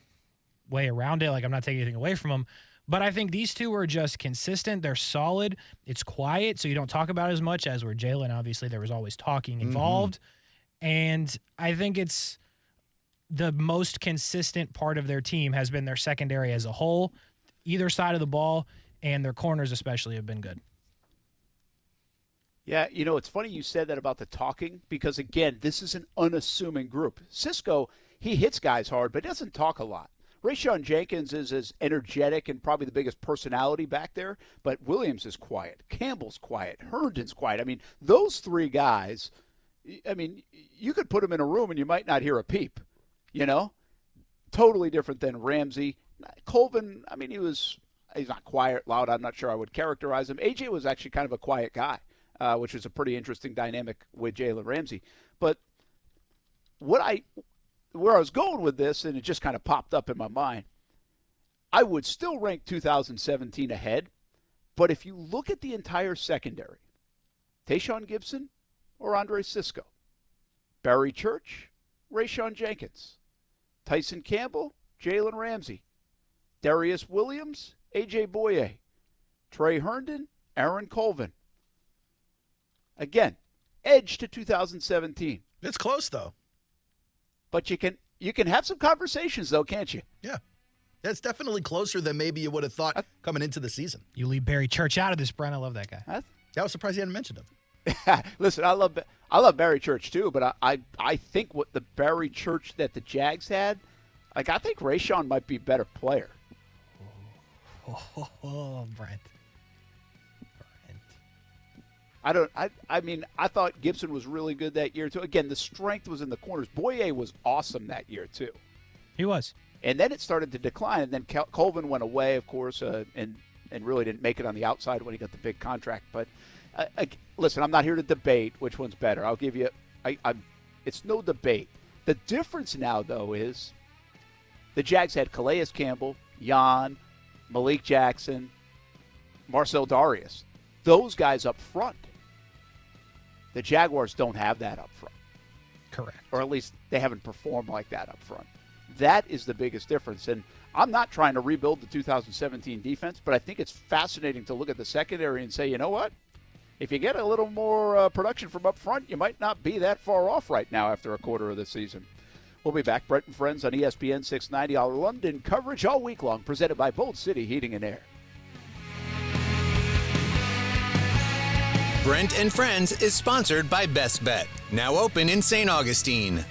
way around it. Like, I'm not taking anything away from him. But I think these two are just consistent. They're solid. It's quiet, so you don't talk about it as much as where Jalen, obviously, there was always talking involved. And I think it's the most consistent part of their team has been their secondary as a whole, either side of the ball, and their corners especially have been good. Yeah, it's funny you said that about the talking because, again, this is an unassuming group. Cisco, he hits guys hard, but doesn't talk a lot. Rayshon Jenkins is as energetic and probably the biggest personality back there, but Williams is quiet. Campbell's quiet. Herndon's quiet. I mean, those three guys, I mean, you could put them in a room and you might not hear a peep, Totally different than Ramsey. Colvin, I mean, he's not quiet, loud. I'm not sure I would characterize him. AJ was actually kind of a quiet guy, which was a pretty interesting dynamic with Jalen Ramsey. But where I was going with this, and it just kind of popped up in my mind, I would still rank 2017 ahead, but if you look at the entire secondary, Tayshaun Gibson or Andre Cisco, Barry Church, Rayshon Jenkins, Tyson Campbell, Jalen Ramsey, Darius Williams, A.J. Boye, Trey Herndon, Aaron Colvin. Again, edge to 2017. It's close, though. But you can have some conversations, though, can't you? Yeah. That's definitely closer than maybe you would have thought coming into the season. You leave Barry Church out of this, Brent. I love that guy. I was surprised you hadn't mentioned him. Listen, I love Barry Church, too, but I think what the Barry Church that the Jags had, like, I think Rayshon might be a better player. Oh, Brent. I thought Gibson was really good that year, too. Again, the strength was in the corners. Boye was awesome that year, too. He was. And then it started to decline, and then Colvin went away, of course, and really didn't make it on the outside when he got the big contract. But, listen, I'm not here to debate which one's better. I'll give you it's no debate. The difference now, though, is the Jags had Calais Campbell, Jan, Malik Jackson, Marcel Darius. Those guys up front. The Jaguars don't have that up front. Correct. Or at least they haven't performed like that up front. That is the biggest difference. And I'm not trying to rebuild the 2017 defense, but I think it's fascinating to look at the secondary and say, you know what? If you get a little more production from up front, you might not be that far off right now after a quarter of the season. We'll be back. Brent Friends on ESPN 690. Our London coverage all week long, presented by Bolt City Heating and Air. Brent and Friends is sponsored by Best Bet, now open in St. Augustine.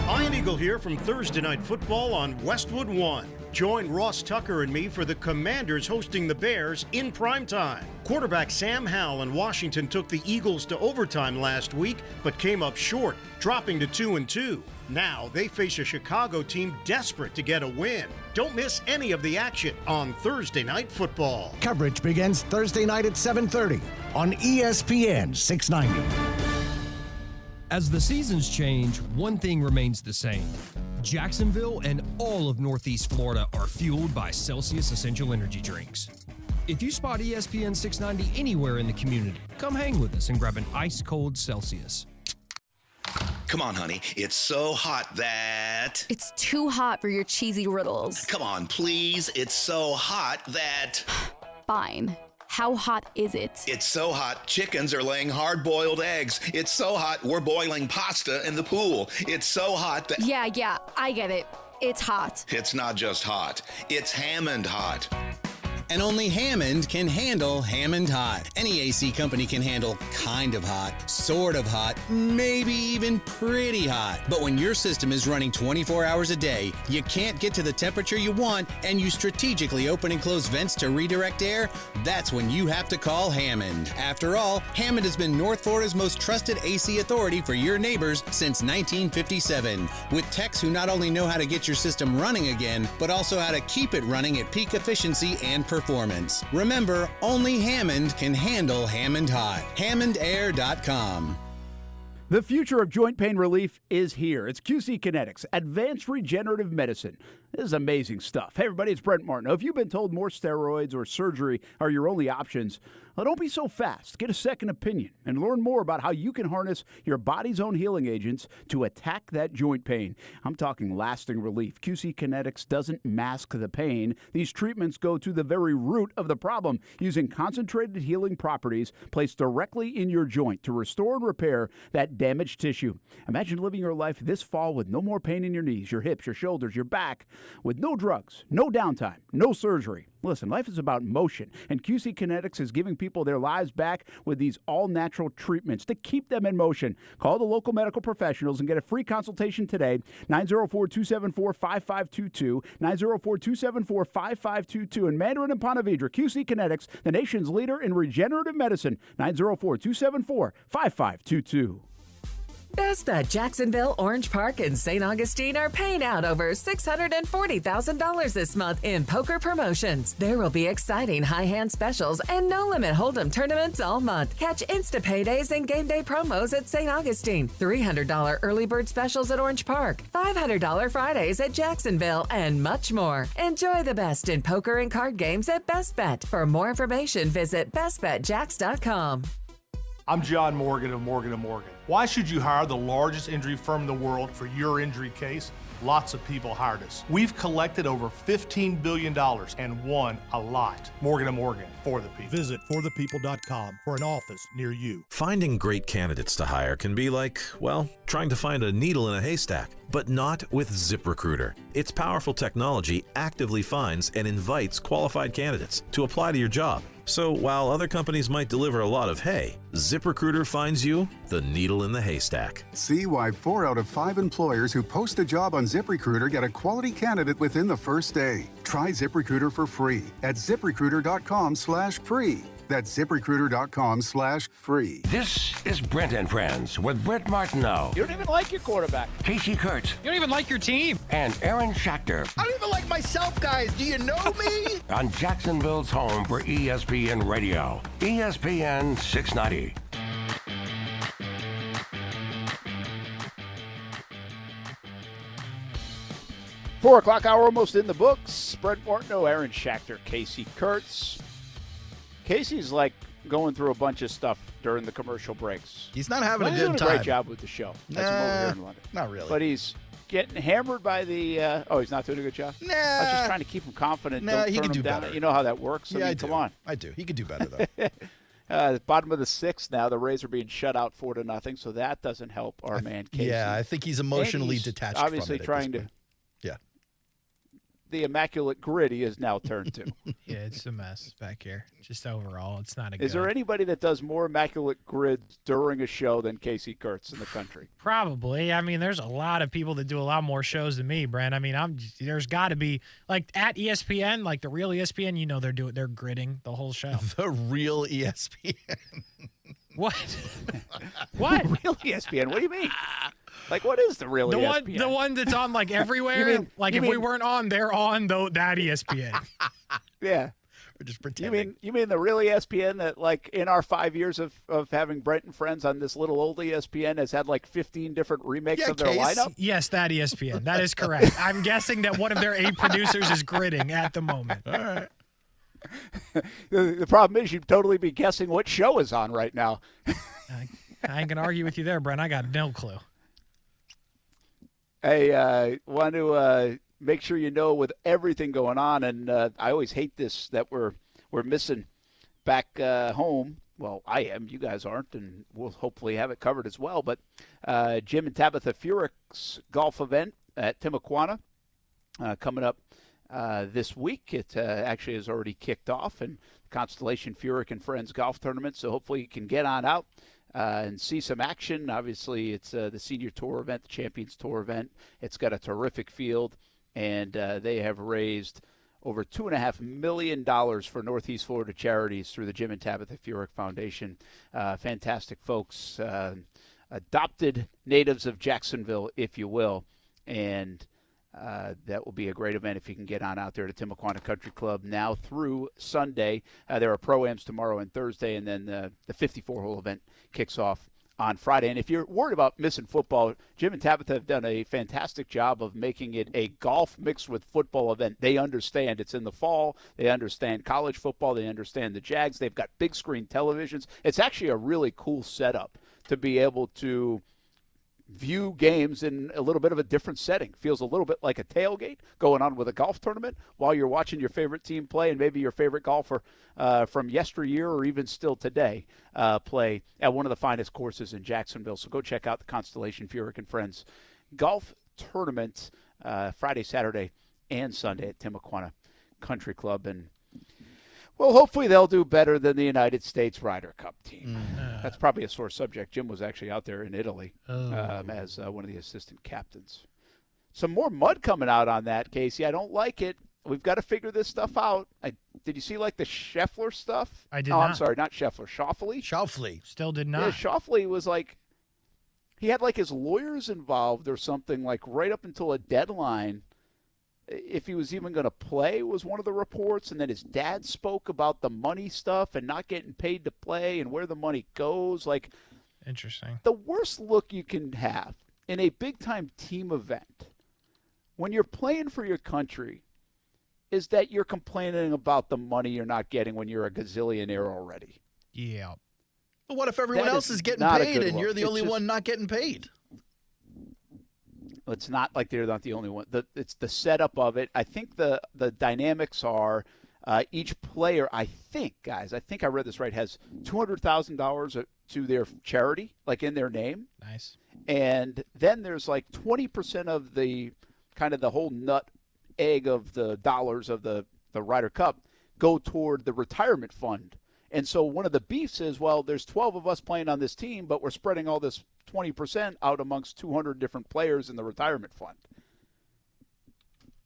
Ian Eagle here from Thursday Night Football on Westwood One. Join Ross Tucker and me for the Commanders hosting the Bears in primetime. Quarterback Sam Howell in Washington took the Eagles to overtime last week, but came up short, dropping to 2-2. Now they face a Chicago team desperate to get a win. Don't miss any of the action on Thursday Night Football. Coverage begins Thursday night at 7:30 on ESPN 690. As the seasons change, one thing remains the same. Jacksonville and all of Northeast Florida are fueled by Celsius Essential Energy Drinks. If you spot ESPN 690 anywhere in the community, come hang with us and grab an ice-cold Celsius. Come on, honey. It's so hot that... It's too hot for your cheesy riddles. Come on, please. It's so hot that... Fine. How hot is it? It's so hot, chickens are laying hard-boiled eggs. It's so hot, we're boiling pasta in the pool. It's so hot that... Yeah, I get it. It's hot. It's not just hot, it's Hammond hot. And only Hammond can handle Hammond hot. Any AC company can handle kind of hot, sort of hot, maybe even pretty hot. But when your system is running 24 hours a day, you can't get to the temperature you want, and you strategically open and close vents to redirect air, that's when you have to call Hammond. After all, Hammond has been North Florida's most trusted AC authority for your neighbors since 1957. With techs who not only know how to get your system running again, but also how to keep it running at peak efficiency and performance. Remember, only Hammond can handle Hammond hot. HammondAir.com. The future of joint pain relief is here. It's QC Kinetics, advanced regenerative medicine. This is amazing stuff. Hey, everybody, it's Brent Martineau. If you've been told more steroids or surgery are your only options, well, don't be so fast. Get a second opinion and learn more about how you can harness your body's own healing agents to attack that joint pain. I'm talking lasting relief. QC Kinetics doesn't mask the pain. These treatments go to the very root of the problem using concentrated healing properties placed directly in your joint to restore and repair that damaged tissue. Imagine living your life this fall with no more pain in your knees, your hips, your shoulders, your back, with no drugs, no downtime, no surgery. Listen, life is about motion, and QC Kinetics is giving people their lives back with these all-natural treatments to keep them in motion. Call the local medical professionals and get a free consultation today, 904-274-5522, 904-274-5522. In Mandarin and Ponte Vedra, QC Kinetics, the nation's leader in regenerative medicine, 904-274-5522. Best Bet Jacksonville, Orange Park, and St. Augustine are paying out over $640,000 this month in poker promotions. There will be exciting high-hand specials and no-limit hold'em tournaments all month. Catch Insta Paydays and game day promos at St. Augustine, $300 early bird specials at Orange Park, $500 Fridays at Jacksonville, and much more. Enjoy the best in poker and card games at Best Bet. For more information, visit bestbetjacks.com. I'm John Morgan of Morgan & Morgan. Why should you hire the largest injury firm in the world for your injury case? Lots of people hired us. We've collected over $15 billion and won a lot. Morgan & Morgan, for the people. Visit forthepeople.com for an office near you. Finding great candidates to hire can be like, well, trying to find a needle in a haystack, but not with ZipRecruiter. Its powerful technology actively finds and invites qualified candidates to apply to your job. So while other companies might deliver a lot of hay, ZipRecruiter finds you the needle in the haystack. See why 4 out of 5 employers who post a job on ZipRecruiter get a quality candidate within the first day. Try ZipRecruiter for free at ZipRecruiter.com/free. That's ZipRecruiter.com/free. This is Brent Friends with Brent Martineau. You don't even like your quarterback. Kasey Kuhrts. You don't even like your team. And Aaron Schachter. I don't even like myself, guys. Do you know me? On Jacksonville's home for ESPN Radio. ESPN 690. Four o'clock hour almost in the books. Brent Martineau, Aaron Schachter, Kasey Kuhrts. Kasey's like going through a bunch of stuff during the commercial breaks. He's not having a good doing time. a great job with the show. That's him over here in London. Not really. But he's getting hammered by the. He's not doing a good job. Nah. I was just trying to keep him confident. Don't he turn can him do down. better. You know how that works. Yeah, I I mean, do. Come on. I do. He could do better though. The bottom of the sixth now. The Rays are being shut out 4-0, so that doesn't help our man Kasey. Yeah, I think he's emotionally And he's detached. Obviously from it trying to. Yeah. The immaculate grid he has now turned to. Yeah, it's a mess back here. Just overall, it's not a Is there anybody that does more immaculate grids during a show than Kasey Kuhrts in the country? Probably. I mean, there's a lot of people that do a lot more shows than me, Brent. I mean, there's got to be like at ESPN, like the real ESPN. You know, they're gridding the whole show. The real ESPN. What? What? Real ESPN? What do you mean? Like, what is the real ESPN? The one that's on like everywhere. If we weren't on, they're on that ESPN. Yeah. We're just pretending. You mean the real ESPN that, like, in our 5 years of having Brent and Friends on this little old ESPN has had like 15 different remakes of their lineup? Yes, that ESPN. That is correct. I'm guessing that one of their 8 producers is gridding at the moment. All right. The problem is you'd totally be guessing what show is on right now. I ain't going to argue with you there, Brent. I got no clue. Hey, want to make sure you know with everything going on, and I always hate this that we're missing back home. Well, I am. You guys aren't, and we'll hopefully have it covered as well. But Jim and Tabitha Furick's golf event at Timuquana coming up this week. It actually has already kicked off, and Constellation Furick and Friends Golf Tournament. So hopefully you can get on out and see some action. Obviously, it's the Senior Tour event, the Champions Tour event. It's got a terrific field, and they have raised over $2.5 million for Northeast Florida charities through the Jim and Tabitha Furick Foundation. Fantastic folks, adopted natives of Jacksonville, if you will, and that will be a great event if you can get on out there to Timuquana Country Club now through Sunday. There are Pro-Ams tomorrow and Thursday, and then the 54-hole event kicks off on Friday. And if you're worried about missing football, Jim and Tabitha have done a fantastic job of making it a golf mixed with football event. They understand it's in the fall. They understand college football. They understand the Jags. They've got big screen televisions. It's actually a really cool setup to be able to view games in a little bit of a different setting. Feels a little bit like a tailgate going on with a golf tournament while you're watching your favorite team play and maybe your favorite golfer from yesteryear or even still today play at one of the finest courses in Jacksonville. So go check out the Constellation Furick and Friends Golf Tournament Friday, Saturday, and Sunday at Timuquana Country Club. And well, hopefully they'll do better than the United States Ryder Cup team. That's probably a sore subject. Jim was actually out there in Italy as one of the assistant captains. Some more mud coming out on that, Kasey. I don't like it. We've got to figure this stuff out. Did you see, like, the Scheffler stuff? I did not. I'm sorry, not Scheffler. Schauffele? Schauffele. Still did not. Yeah, Schauffele was like, he had, like, his lawyers involved or something, like, right up until a deadline. If he was even going to play was one of the reports, and then his dad spoke about the money stuff and not getting paid to play and where the money goes. Like, interesting. The worst look you can have in a big-time team event when you're playing for your country is that you're complaining about the money you're not getting when you're a gazillionaire already. Yeah. But what if everyone else is getting paid and you're the only one not getting paid? It's not like they're not the only one. It's the setup of it. I think the dynamics are each player, I think I read this right, has $200,000 to their charity, like in their name. Nice. And then there's like 20% of the kind of the whole nut egg of the dollars of the Ryder Cup go toward the retirement fund. And so one of the beefs is, well, there's 12 of us playing on this team, but we're spreading all this 20% out amongst 200 different players in the retirement fund,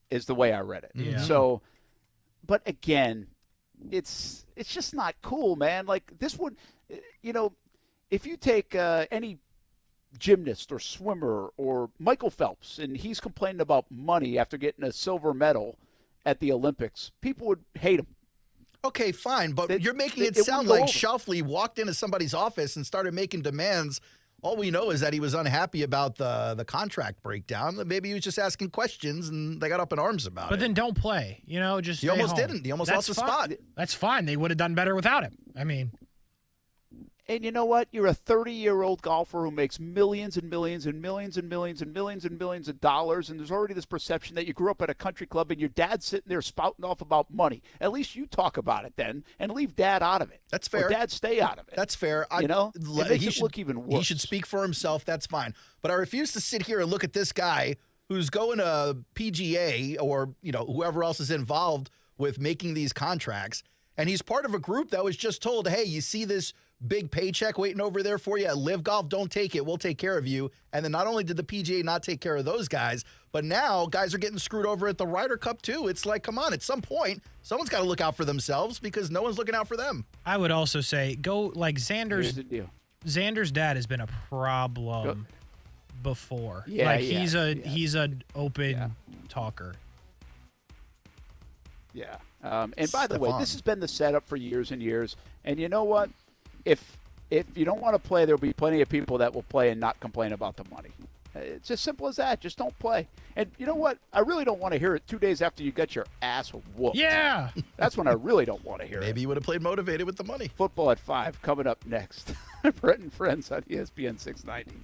is the way I read it. Yeah. So, but again, it's just not cool, man. Like this would, if you take any gymnast or swimmer or Michael Phelps and he's complaining about money after getting a silver medal at the Olympics, people would hate him. Okay, fine, but you're making it sound like Schauffele walked into somebody's office and started making demands. All we know is that he was unhappy about the contract breakdown. Maybe he was just asking questions, and they got up in arms about it. But then don't play. Just he almost didn't. He almost lost the spot. That's fine. They would have done better without him. I mean. And you know what? You're a 30-year-old golfer who makes millions and millions and millions and millions and millions and millions of dollars, and there's already this perception that you grew up at a country club and your dad's sitting there spouting off about money. At least you talk about it then and leave Dad out of it. That's fair. Or Dad stay out of it. That's fair. It makes it look even worse. He should speak for himself. That's fine. But I refuse to sit here and look at this guy who's going to PGA or whoever else is involved with making these contracts, and he's part of a group that was just told, hey, you see this big paycheck waiting over there for you at Live Golf, don't take it. We'll take care of you. And then not only did the PGA not take care of those guys, but now guys are getting screwed over at the Ryder Cup too. It's like, come on, at some point, someone's got to look out for themselves because no one's looking out for them. I would also say Xander's dad has been a problem before. Yeah, he's an open talker. Yeah. And by the way, this has been the setup for years and years. And you know what? If you don't want to play, there'll be plenty of people that will play and not complain about the money. It's as simple as that. Just don't play. And you know what? I really don't want to hear it 2 days after you got your ass whooped. Yeah. That's when I really don't want to hear it. Maybe you would have played motivated with the money. Football at 5 coming up next. Brent Friends on ESPN 690.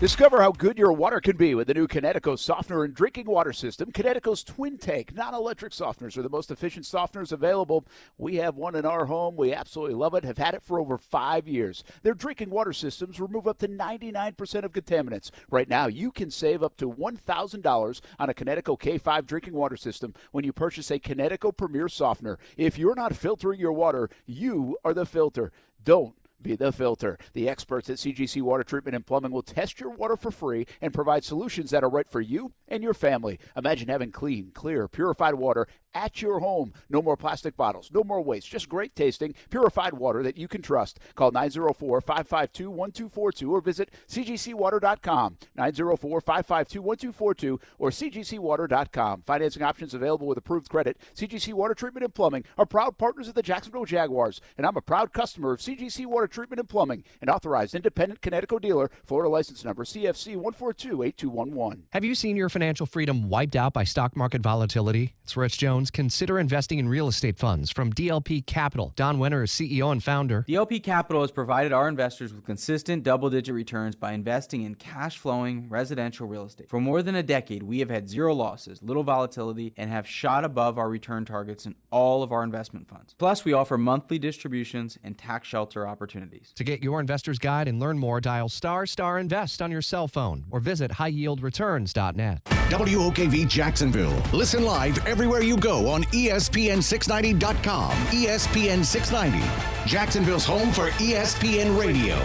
Discover how good your water can be with the new Kinetico softener and drinking water system. Kinetico's Twin Tank non-electric softeners are the most efficient softeners available. We have one in our home. We absolutely love it, have had it for over 5 years. Their drinking water systems remove up to 99% of contaminants. Right now, you can save up to $1,000 on a Kinetico K5 drinking water system when you purchase a Kinetico Premier Softener. If you're not filtering your water, you are the filter. Don't be the filter. The experts at CGC Water Treatment and Plumbing will test your water for free and provide solutions that are right for you and your family. Imagine having clean, clear, purified water at your home. No more plastic bottles, no more waste, just great tasting, purified water that you can trust. Call 904-552-1242 or visit cgcwater.com, 904-552-1242 or cgcwater.com. Financing options available with approved credit. CGC Water Treatment and Plumbing are proud partners of the Jacksonville Jaguars, and I'm a proud customer of CGC Water Treatment and Plumbing, an authorized independent Kinetico dealer. Florida license number CFC 1428211. Have you seen your financial freedom wiped out by stock market volatility? It's Rich Jones. Consider investing in real estate funds from DLP Capital. Don Winter is CEO and founder. DLP Capital has provided our investors with consistent double-digit returns by investing in cash-flowing residential real estate. For more than a decade, we have had zero losses, little volatility, and have shot above our return targets in all of our investment funds. Plus, we offer monthly distributions and tax shelter opportunities. To get your investor's guide and learn more, dial **invest on your cell phone or visit highyieldreturns.net. WOKV Jacksonville. Listen live everywhere you go on ESPN690.com. ESPN 690, Jacksonville's home for ESPN Radio.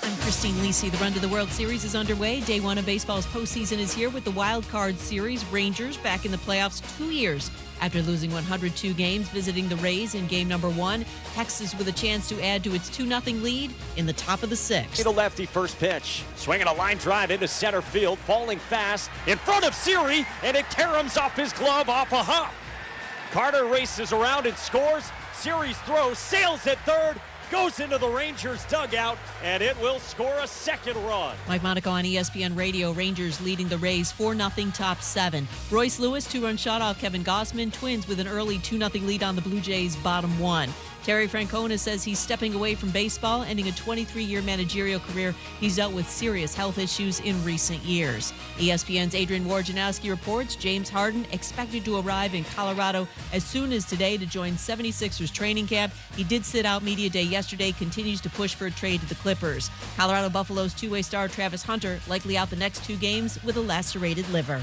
I'm Christine Lisi. The run to the World Series is underway. Day one of baseball's postseason is here with the Wild Card Series. Rangers back in the playoffs 2 years after losing 102 games, visiting the Rays in game number 1. Texas with a chance to add to its 2-0 lead in the top of the 6th. To lefty first pitch. Swinging a line drive into center field, falling fast in front of Siri, and it caroms off his glove off a hop. Carter races around and scores. Siri's throw sails at third, goes into the Rangers dugout, and it will score a second run. Mike Monaco on ESPN Radio. Rangers leading the Rays 4-0 top 7. Royce Lewis 2-run shot off Kevin Gossman. Twins with an early 2-0 lead on the Blue Jays bottom 1. Terry Francona says he's stepping away from baseball, ending a 23-year managerial career. He's dealt with serious health issues in recent years. ESPN's Adrian Wojnarowski reports James Harden expected to arrive in Colorado as soon as today to join 76ers training camp. He did sit out media day yesterday, continues to push for a trade to the Clippers. Colorado Buffalo's two-way star Travis Hunter likely out the next 2 games with a lacerated liver.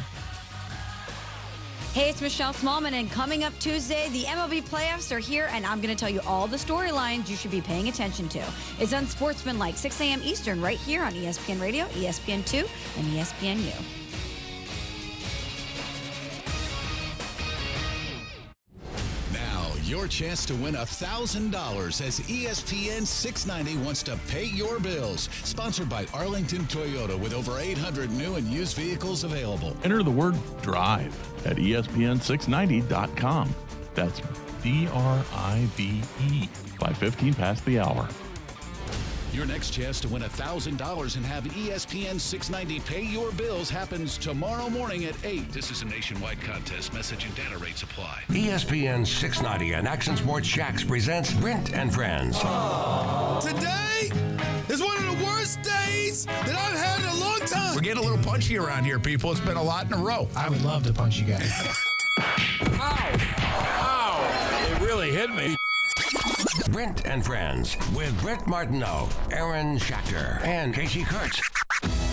Hey, it's Michelle Smallman, and coming up Tuesday, the MLB playoffs are here, and I'm going to tell you all the storylines you should be paying attention to. It's Unsportsmanlike, 6 a.m. Eastern, right here on ESPN Radio, ESPN2, and ESPNU. Your chance to win $1,000 as ESPN 690 wants to pay your bills. Sponsored by Arlington Toyota with over 800 new and used vehicles available. Enter the word DRIVE at ESPN690.com. That's DRIVE by 15 past the hour. Your next chance to win $1,000 and have ESPN 690 pay your bills happens tomorrow morning at 8. This is a nationwide contest. Message and data rates apply. ESPN 690 and Action Sports Shacks presents Brent and Friends. Today is one of the worst days that I've had in a long time. We're getting a little punchy around here, people. It's been a lot in a row. I would love to punch you guys. Ow! It really hit me. Brent and Friends with Brent Martineau, Aaron Schachter, and Kasey Kuhrts.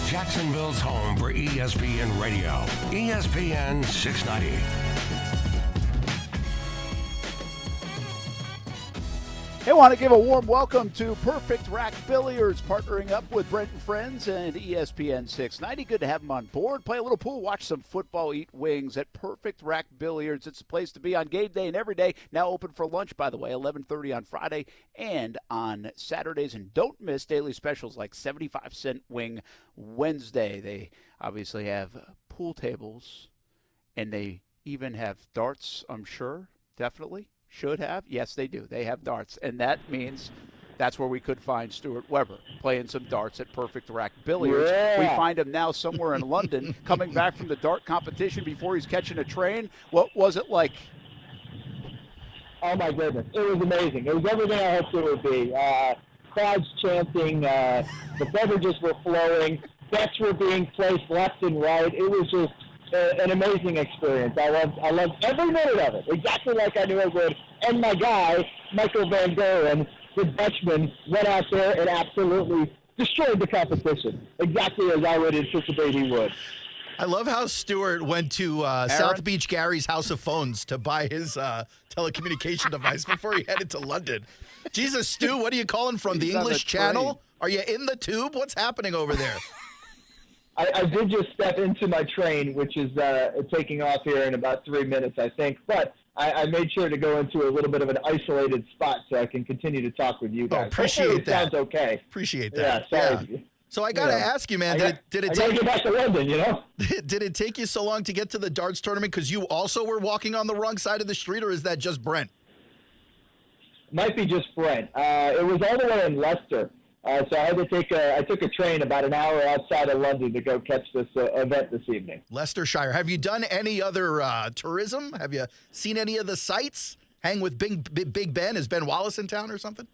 Jacksonville's home for ESPN Radio. ESPN 690. Hey, I want to give a warm welcome to Perfect Rack Billiards, partnering up with Brent and Friends and ESPN 690. Good to have them on board. Play a little pool, watch some football, eat wings at Perfect Rack Billiards. It's a place to be on game day and every day. Now open for lunch, by the way, 11:30 on Friday and on Saturdays. And don't miss daily specials like 75-cent wing Wednesday. They obviously have pool tables, and they even have darts, I'm sure, definitely. Should have. Yes, they do. They have darts. And that means that's where we could find Stuart Weber playing some darts at Perfect Rack Billiards. Yeah. We find him now somewhere in London coming back from the dart competition before he's catching a train. What was it like? Oh, my goodness. It was amazing. It was everything I hoped it would be. crowds chanting, the beverages were flowing, bets were being placed left and right. It was just an amazing experience. I loved every minute of it, exactly like I knew I would. And my guy, Michael Van Doren, the Dutchman, went out there and absolutely destroyed the competition, exactly as I would anticipate he would. I love how Stewart went to South Beach Gary's House of Phones to buy his telecommunication device before he headed to London. Jesus, Stu, what are you calling from? The English Channel? Are you in the tube? What's happening over there? I did just step into my train, which is taking off here in about 3 minutes, I think. But I made sure to go into a little bit of an isolated spot so I can continue to talk with you guys. Appreciate that. Sounds okay. Appreciate that. Yeah, sorry. Yeah. So I got to ask you, man, did it I take gotta get back to London, you know? Did it take you so long to get to the darts tournament because you also were walking on the wrong side of the street, or is that just Brent? Might be just Brent. It was all the way in Leicester. So I had to I took a train about an hour outside of London to go catch this event this evening. Leicestershire. Have you done any other tourism? Have you seen any of the sights? Hang with Big Ben? Is Ben Wallace in town or something?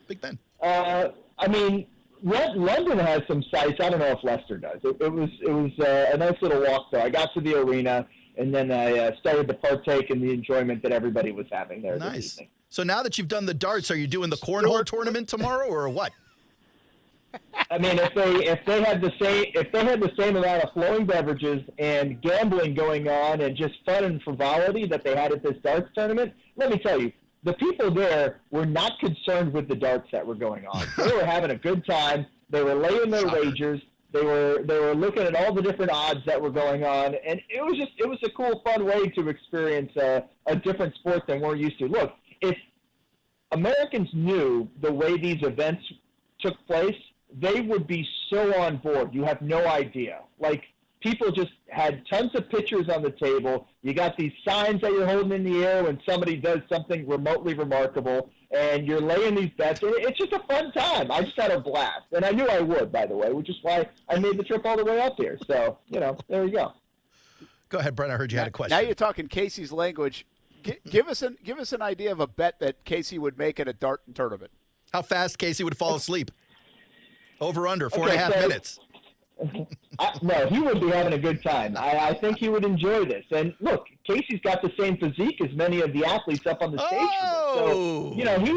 Big Ben. I mean, London has some sights. I don't know if Leicester does. It was a nice little walk, though. I got to the arena, and then I started to partake in the enjoyment that everybody was having there this evening. So now that you've done the darts, are you doing the cornhole tournament tomorrow, or what? I mean, if they had the same amount of flowing beverages and gambling going on and just fun and frivolity that they had at this darts tournament, let me tell you, the people there were not concerned with the darts that were going on. They were having a good time. They were laying their wagers. They were looking at all the different odds that were going on, and it was a cool, fun way to experience a different sport than we're used to. Look, if Americans knew the way these events took place, they would be so on board. You have no idea. Like, people just had tons of pictures on the table. You got these signs that you're holding in the air when somebody does something remotely remarkable, and you're laying these bets. It's just a fun time. I just had a blast. And I knew I would, by the way, which is why I made the trip all the way up here. So, there you go. Go ahead, Brent. I heard you had a question. Now you're talking Kasey's language. Give us an idea of a bet that Kasey would make at a dart tournament. How fast Kasey would fall asleep? Over under 4.5 minutes. No, he would be having a good time. I think he would enjoy this. And look, Kasey's got the same physique as many of the athletes up on the stage. So, he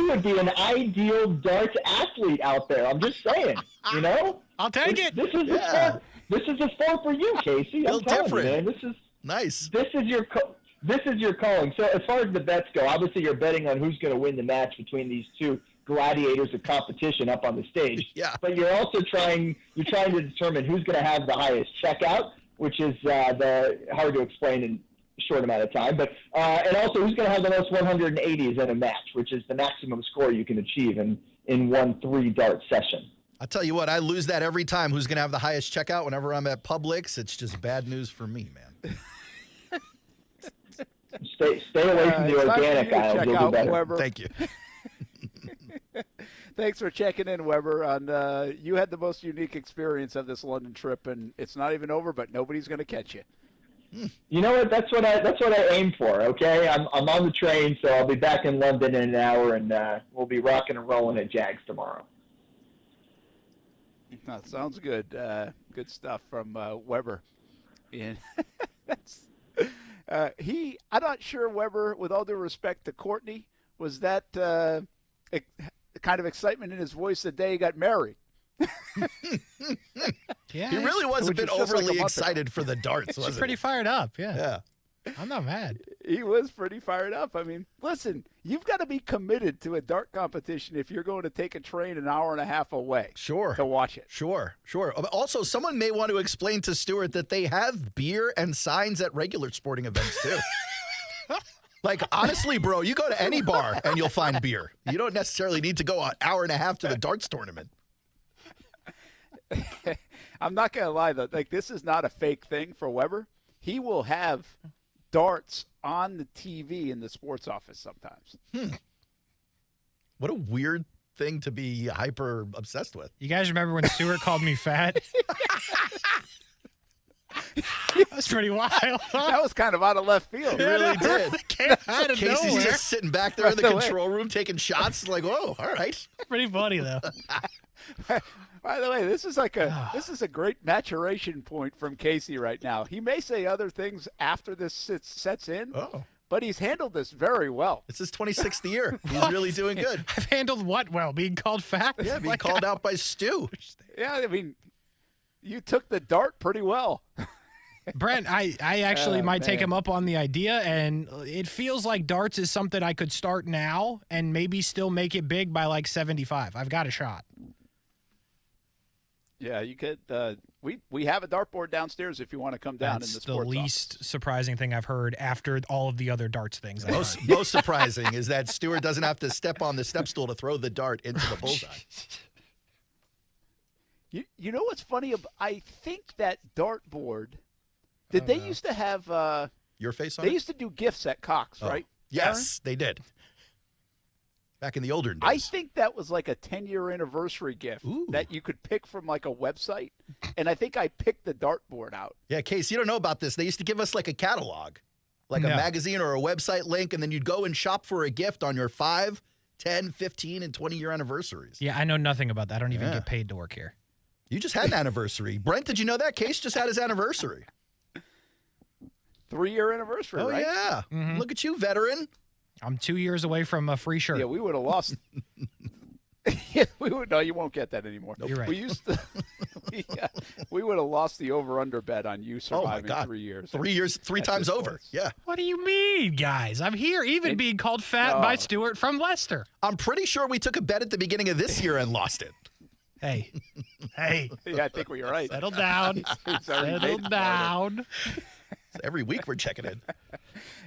would be an ideal darts athlete out there. I'm just saying, I'll take it. This is a sport for you, Kasey. I'm telling you, man. This is nice. This is your calling. So as far as the bets go, obviously you're betting on who's going to win the match between these two gladiators of competition up on the stage. Yeah. But you're also trying to determine who's going to have the highest checkout, which is hard to explain in a short amount of time. But and also who's going to have the most 180s in a match, which is the maximum score you can achieve in one 3-dart session. I'll tell you what, I lose that every time. Who's going to have the highest checkout whenever I'm at Publix? It's just bad news for me, man. Stay away from the organic aisle. You'll do better. Weber. Thank you. Thanks for checking in, Weber. You had the most unique experience of this London trip, and it's not even over, but nobody's going to catch you. You know what? That's what I aim for. Okay, I'm on the train, so I'll be back in London in an hour, and we'll be rocking and rolling at Jags tomorrow. That sounds good. Good stuff from Weber. And I'm not sure, Weber, with all due respect to Courtney, was that kind of excitement in his voice the day he got married? Yeah, he really was a bit overly excited for the darts, wasn't he? He's pretty fired up, yeah. I'm not mad. He was pretty fired up. I mean, listen, you've got to be committed to a dart competition if you're going to take a train an hour and a half away. Sure. To watch it. Sure. Also, someone may want to explain to Stuart that they have beer and signs at regular sporting events, too. Like, honestly, bro, you go to any bar and you'll find beer. You don't necessarily need to go an hour and a half to the darts tournament. I'm not going to lie, though. Like, this is not a fake thing for Weber. He will have darts on the TV in the sports office sometimes. What a weird thing to be hyper obsessed with. You guys remember when Stuart called me fat? That's pretty wild. That was kind of out of left field. It really did. Out of Casey's nowhere. just sitting back there in the control room taking shots. Like, whoa, all right. Pretty funny, though. By the way, this is a great maturation point from Kasey right now. He may say other things after this sets in, but he's handled this very well. It's his 26th year. He's really doing good. I've handled what well? Being called fat? Yeah, being called out by Stu. Yeah, I mean, you took the dart pretty well. Brent, I actually might take him up on the idea, and it feels like darts is something I could start now and maybe still make it big by like 75. I've got a shot. Yeah, you could. We have a dartboard downstairs if you want to come down. That's in the sports least surprising thing I've heard after all of the other darts things. Most surprising is that Stuart doesn't have to step on the step stool to throw the dart into the bullseye. You know what's funny? I think that dartboard. Did they used to have your face on They it? used to do gifts at Cox, right? Yes, they did. Back in the older days. I think that was like a 10-year anniversary gift that you could pick from like a website, and I think I picked the dartboard out. Yeah, Case, you don't know about this. They used to give us like a catalog, like a magazine or a website link, and then you'd go and shop for a gift on your 5, 10, 15, and 20-year anniversaries. Yeah, I know nothing about that. I don't even get paid to work here. You just had an anniversary. Brent, did you know that? Case just had his anniversary. 3-year anniversary, oh, right? yeah. Mm-hmm. Look at you, veteran. I'm 2 years away from a free shirt. Yeah, we would have lost. Yeah, we would. No, you won't get that anymore. Nope. You're right. We used to. We would have lost the over/under bet on you surviving 3 years. 3 years, three times over. Yeah. What do you mean, guys? I'm here, even being called fat by Stuart from Leicester. I'm pretty sure we took a bet at the beginning of this year and lost it. Hey. Yeah, I think we're right. Settle down. Settle down. Every week we're checking in.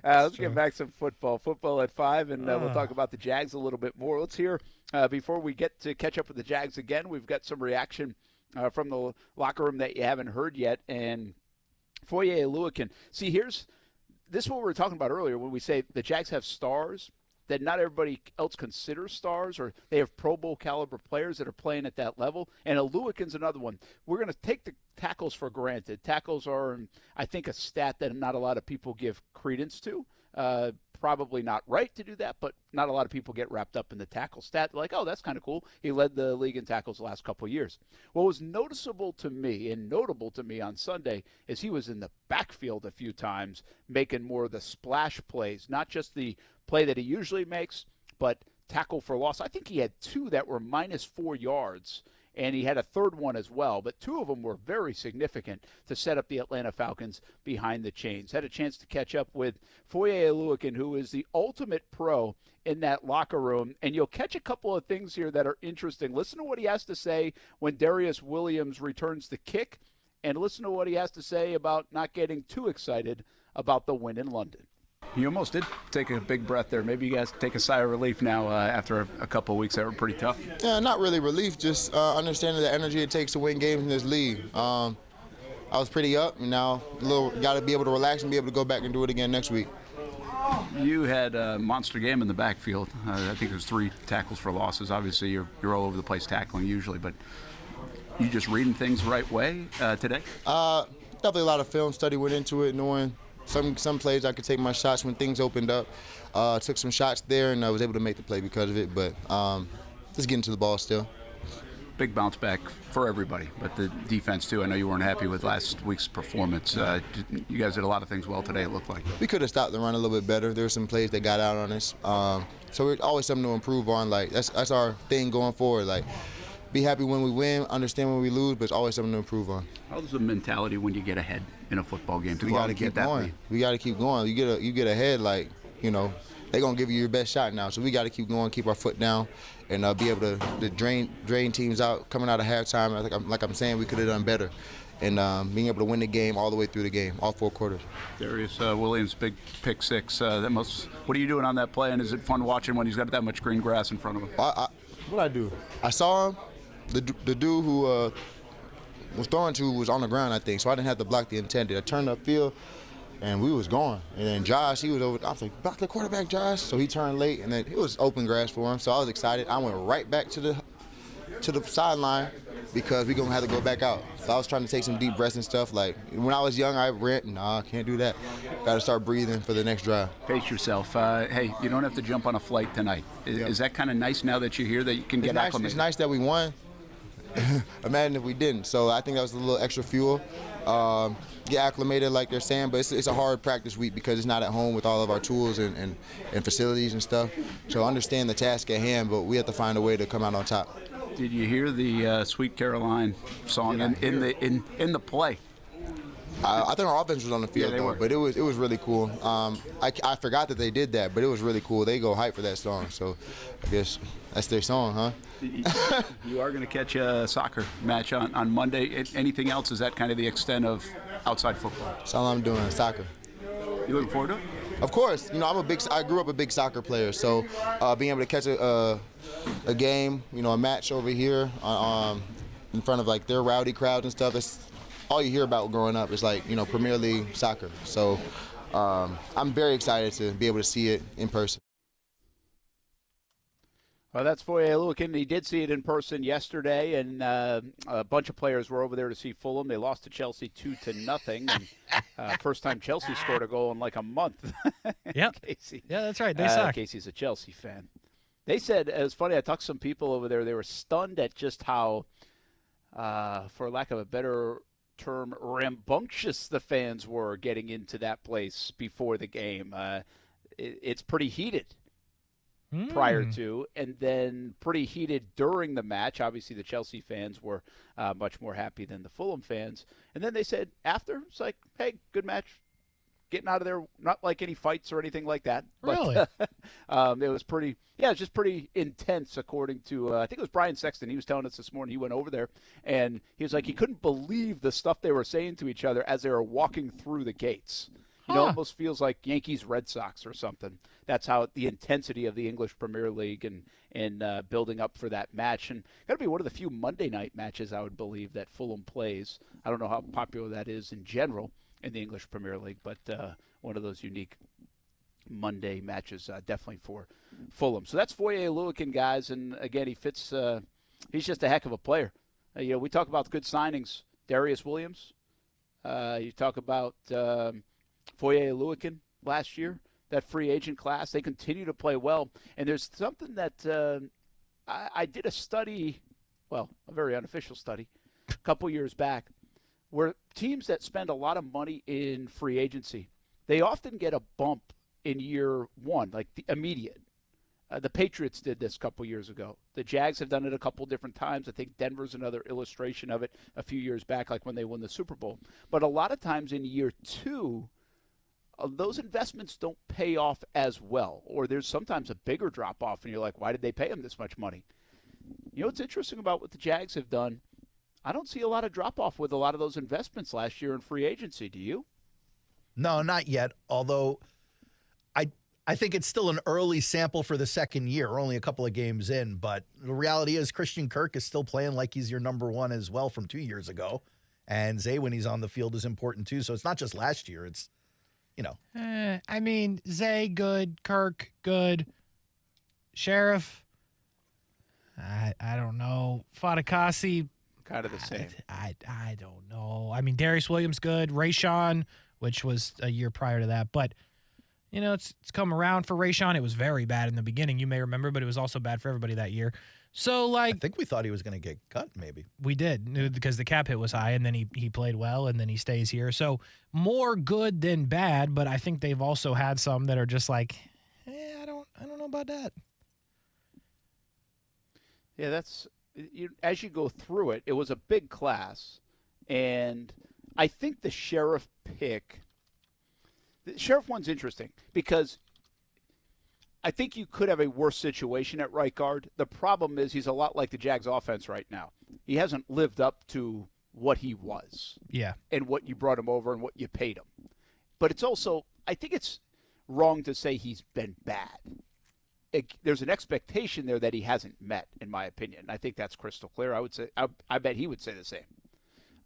Let's get back some football. Football at 5, and we'll talk about the Jags a little bit more. Let's hear, before we get to catch up with the Jags again, we've got some reaction from the locker room that you haven't heard yet. And Foye Oluokun. See, this is what we were talking about earlier when we say the Jags have stars that not everybody else considers stars, or they have Pro Bowl caliber players that are playing at that level. And Oluokun's another one. We're going to take the tackles for granted. Tackles are, I think, a stat that not a lot of people give credence to. Probably not right to do that, but not a lot of people get wrapped up in the tackle stat. They're like, oh, that's kind of cool. He led the league in tackles the last couple of years. What was noticeable to me and notable to me on Sunday is he was in the backfield a few times, making more of the splash plays, not just the play that he usually makes, but tackle for loss. I think he had 2 that were -4 yards, and he had a third one as well, but 2 of them were very significant to set up the Atlanta Falcons behind the chains. Had a chance to catch up with Foye Oluokun, who is the ultimate pro in that locker room, and you'll catch a couple of things here that are interesting. Listen to what he has to say when Darius Williams returns the kick, and listen to what he has to say about not getting too excited about the win in London. You almost did take a big breath there. Maybe you guys take a sigh of relief now after a couple of weeks that were pretty tough. Yeah, not really relief, just understanding the energy it takes to win games in this league. I was pretty up, and now got to be able to relax and be able to go back and do it again next week. You had a monster game in the backfield. I think it was 3 tackles for losses. Obviously, you're all over the place tackling usually, but you just reading things the right way today? Definitely a lot of film study went into it, knowing some plays I could take my shots when things opened up. Took some shots there, and I was able to make the play because of it, but just getting to the ball still. Big bounce back for everybody, but the defense too. I know you weren't happy with last week's performance. You guys did a lot of things well today, it looked like. We could have stopped the run a little bit better. There were some plays that got out on us. So we're always something to improve on. Like that's our thing going forward. Like, be happy when we win, understand when we lose, but it's always something to improve on. How's the mentality when you get ahead in a football game? We got to keep going. We got to keep going. You get ahead, like, they're going to give you your best shot now. So we got to keep going, keep our foot down, and be able to drain teams out. Coming out of halftime, like I'm saying, we could have done better. And being able to win the game all the way through the game, all 4 quarters. Darius Williams, big pick 6. What are you doing on that play, and is it fun watching when he's got that much green grass in front of him? What I do? I saw him. The dude who was throwing to was on the ground, I think, so I didn't have to block the intended. I turned upfield, and we was going. And then Josh, he was over. I was like, block the quarterback, Josh. So he turned late, and then it was open grass for him. So I was excited. I went right back to the sideline, because we're going to have to go back out. So I was trying to take some deep breaths and stuff. Like, when I was young, I rant. Nah, I can't do that. Got to start breathing for the next drive. Pace yourself. Hey, you don't have to jump on a flight tonight. Is that kind of nice now that you're here that you can get acclimated? It's nice that we won. Imagine if we didn't. So I think that was a little extra fuel. Get acclimated, like they're saying, but it's a hard practice week because it's not at home with all of our tools and facilities and stuff. So I understand the task at hand, but we have to find a way to come out on top. Did you hear the Sweet Caroline song in the play? I think our offense was on the field, Yeah, they were. but it was really cool. I forgot that they did that, but it was really cool. They go hype for that song, so I guess that's their song, huh? You are going to catch a soccer match on Monday. Anything else? Is that kind of the extent of outside football? That's all I'm doing, soccer. You looking forward to it? Of course. You know, I grew up a big soccer player, so being able to catch a game, you know, a match over here in front of like their rowdy crowds and stuff, that's all you hear about growing up is like, you know, Premier League soccer. So I'm very excited to be able to see it in person. Well, that's Foye Oluokun. He did see it in person yesterday, and a bunch of players were over there to see Fulham. They lost to Chelsea 2-0. And first time Chelsea scored a goal in like a month. Yep. Casey. Yeah, that's right. They suck. Casey's a Chelsea fan. They said, it was funny, I talked to some people over there, they were stunned at just how, for lack of a better term, rambunctious the fans were getting into that place before the game. It's pretty heated. Prior to, and then pretty heated during the match. Obviously, the Chelsea fans were much more happy than the Fulham fans. And then they said after, it's like, hey, good match. Getting out of there, not like any fights or anything like that. Really? But, it was pretty, it was just pretty intense, according to, I think it was Brian Sexton. He was telling us this morning, he went over there, and he was like, he couldn't believe the stuff they were saying to each other as they were walking through the gates. You know, it almost feels like Yankees Red Sox or something. That's how the intensity of the English Premier League and building up for that match. And got to be one of the few Monday night matches, I would believe, that Fulham plays. I don't know how popular that is in general in the English Premier League, but one of those unique Monday matches definitely for Fulham. So that's Foye Oluokun, guys. And, again, he fits he's just a heck of a player. You know, we talk about good signings. Darius Williams. You talk about Foye Oluokun last year, that free agent class. They continue to play well. And there's something that I did a study, well, a very unofficial study, a couple years back, where teams that spend a lot of money in free agency, they often get a bump in year one, like the immediate. The Patriots did this a couple years ago. The Jags have done it a couple different times. I think Denver's another illustration of it a few years back, like when they won the Super Bowl. But a lot of times in year two, those investments don't pay off as well, or there's sometimes a bigger drop-off, and you're like, why did they pay them this much money? You know what's interesting about what the Jags have done? I don't see a lot of drop-off with a lot of those investments last year in free agency. Do you? No, not yet, although I think it's still an early sample for the second year. We're only a couple of games in, but the reality is Christian Kirk is still playing like he's your number one as well from 2 years ago, and Zay, when he's on the field, is important too. So it's not just last year. It's, you know. I mean, Zay, good. Kirk, good. Sheriff, I don't know. Fadakasi, kind of the same. I don't know. I mean, Darius Williams, good. Rayshawn, which was a year prior to that. But, you know, it's come around for Rayshawn. It was very bad in the beginning, you may remember, but it was also bad for everybody that year. So, like, I think we thought he was going to get cut, maybe. We did, because the cap hit was high, and then he played well, and then he stays here. So, more good than bad, but I think they've also had some that are just like, I don't know about that. Yeah, that's as you go through it, it was a big class, and I think the Sheriff pick, the Sheriff one's interesting because I think you could have a worse situation at right guard. The problem is he's a lot like the Jags offense right now. He hasn't lived up to what he was. Yeah. And what you brought him over and what you paid him. But it's also, I think it's wrong to say he's been bad. There's an expectation there that he hasn't met, in my opinion. I think that's crystal clear. I would say, I bet he would say the same.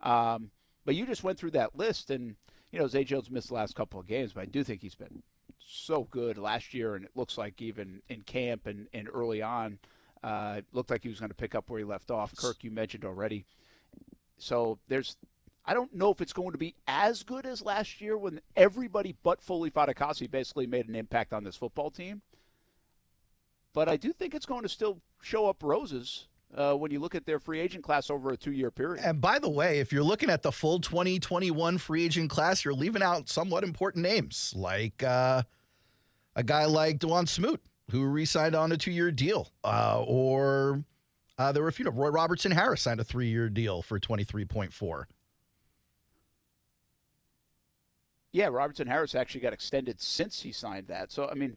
But you just went through that list, and, you know, Zay Jones missed the last couple of games, but I do think he's been so good last year, and it looks like even in camp and early on Looked like he was going to pick up where he left off. Kirk, you mentioned already. So I don't know if it's going to be as good as last year when everybody but Foye Oluokun basically made an impact on this football team. But I do think it's going to still show up roses when you look at their free agent class over a 2-year period. And by the way, if you're looking at the full 2021 free agent class, you're leaving out somewhat important names, like a guy like DeJuan Smoot, who re-signed on a 2-year deal. Or there were a few. Roy Robertson Harris signed a 3-year deal for $23.4. Yeah, Robertson Harris actually got extended since he signed that. So, I mean,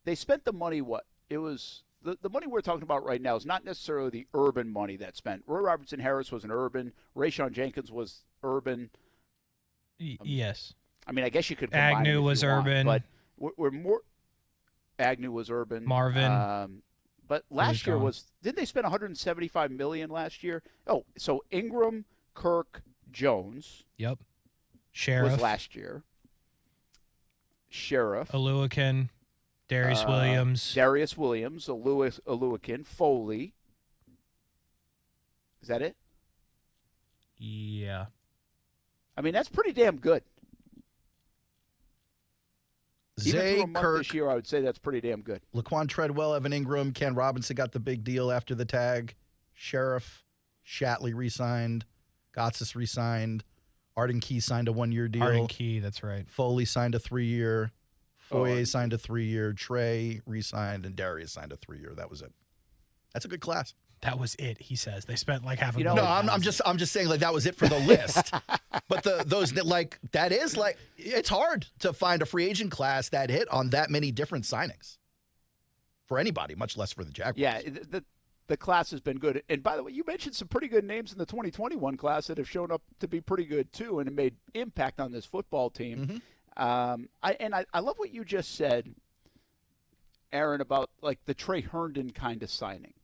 they spent the money, it was the money we're talking about right now is not necessarily the urban money that's spent. Roy Robertson Harris was an urban. Rayshon Jenkins was urban. Yes. I mean, I guess you could combine Agnew was urban. But we're more – Agnew was urban. Marvin. But last year didn't they spend $175 million last year? Oh, so Engram, Kirk, Jones. Yep. Sheriff. Was last year. Sheriff. Oluokun. Darius Williams, Oluokun, Foley. Is that it? Yeah. I mean, that's pretty damn good. Even Zay, through a month Kirk, this year, I would say that's pretty damn good. Laquan Treadwell, Evan Engram, Ken Robinson got the big deal after the tag. Sheriff, Shatley re-signed. Gotsis re-signed. Arden Key signed a 1-year deal. Arden Key, that's right. Foley signed a 3-year. Foye signed a 3-year. Trey re-signed, and Darius signed a 3-year. That was it. That's a good class. That was it, he says. They spent like half a million. No, I'm just saying like that was it for the list. But that is it's hard to find a free agent class that hit on that many different signings for anybody, much less for the Jaguars. Yeah, the class has been good. And by the way, you mentioned some pretty good names in the 2021 class that have shown up to be pretty good too, and have made impact on this football team. Mm-hmm. I love what you just said, Aaron, about like the Trey Herndon kind of signing,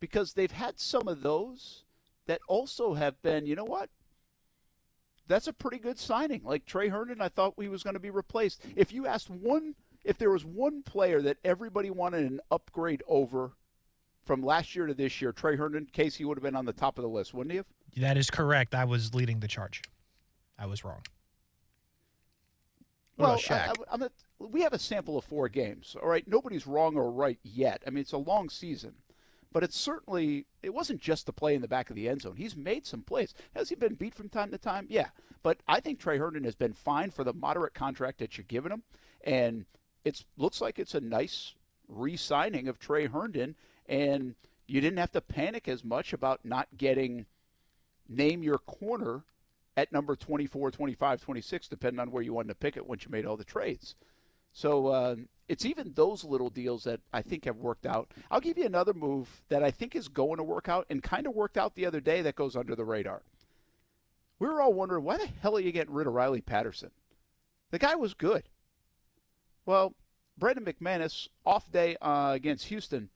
because they've had some of those that also have been, you know what? That's a pretty good signing. Like Trey Herndon, I thought he was going to be replaced. If you asked if there was one player that everybody wanted an upgrade over from last year to this year, Trey Herndon, Kasey would have been on the top of the list, wouldn't he have? That is correct. I was leading the charge. I was wrong. Well, we have a sample of 4 games, all right? Nobody's wrong or right yet. I mean, it's a long season. But it wasn't just the play in the back of the end zone. He's made some plays. Has he been beat from time to time? Yeah. But I think Trey Herndon has been fine for the moderate contract that you're giving him. And it looks like it's a nice re-signing of Trey Herndon. And you didn't have to panic as much about not getting name your corner at number 24, 25, 26, depending on where you wanted to pick it once you made all the trades. So it's even those little deals that I think have worked out. I'll give you another move that I think is going to work out and kind of worked out the other day that goes under the radar. We were all wondering, why the hell are you getting rid of Riley Patterson? The guy was good. Well, Brandon McManus, off day against Houston,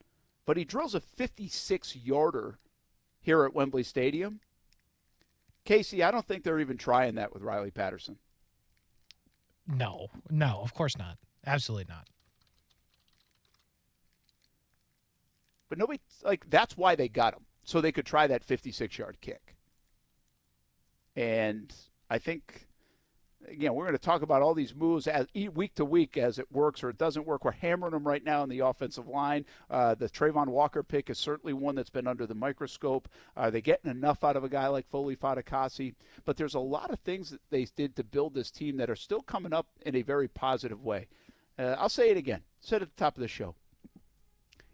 but he drills a 56-yarder here at Wembley Stadium. Kasey, I don't think they're even trying that with Riley Patterson. No, of course not. Absolutely not. But nobody, that's why they got him, so they could try that 56-yard kick. And I think, again, we're going to talk about all these moves week to week as it works or it doesn't work. We're hammering them right now in the offensive line. The Trayvon Walker pick is certainly one that's been under the microscope. Are they getting enough out of a guy like Foye Oluokun? But there's a lot of things that they did to build this team that are still coming up in a very positive way. I'll say it again. Said at the top of the show.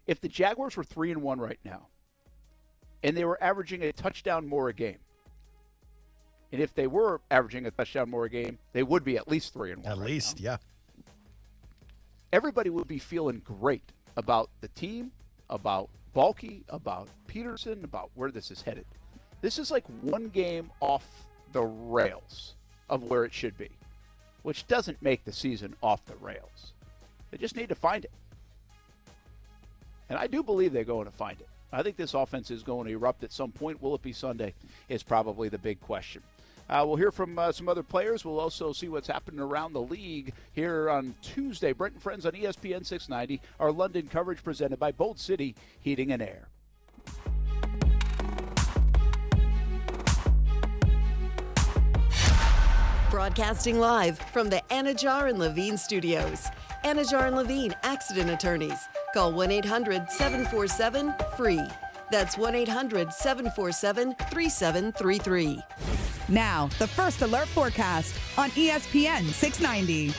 If the Jaguars were 3-1 right now, and they were averaging a touchdown more a game, and if they were averaging a touchdown more a game, they would be at least 3-1. At least, yeah. Everybody would be feeling great about the team, about Balky, about Peterson, about where this is headed. This is like one game off the rails of where it should be, which doesn't make the season off the rails. They just need to find it. And I do believe they're going to find it. I think this offense is going to erupt at some point. Will it be Sunday is probably the big question. We'll hear from some other players. We'll also see what's happening around the league here on Tuesday. Brent Friends on ESPN 690. Our London coverage presented by Bold City Heating and Air. Broadcasting live from the Anajar and Levine studios. Anajar and Levine Accident Attorneys. Call 1-800-747-FREE. That's 1-800-747-3733. Now, the First Alert forecast on ESPN 690.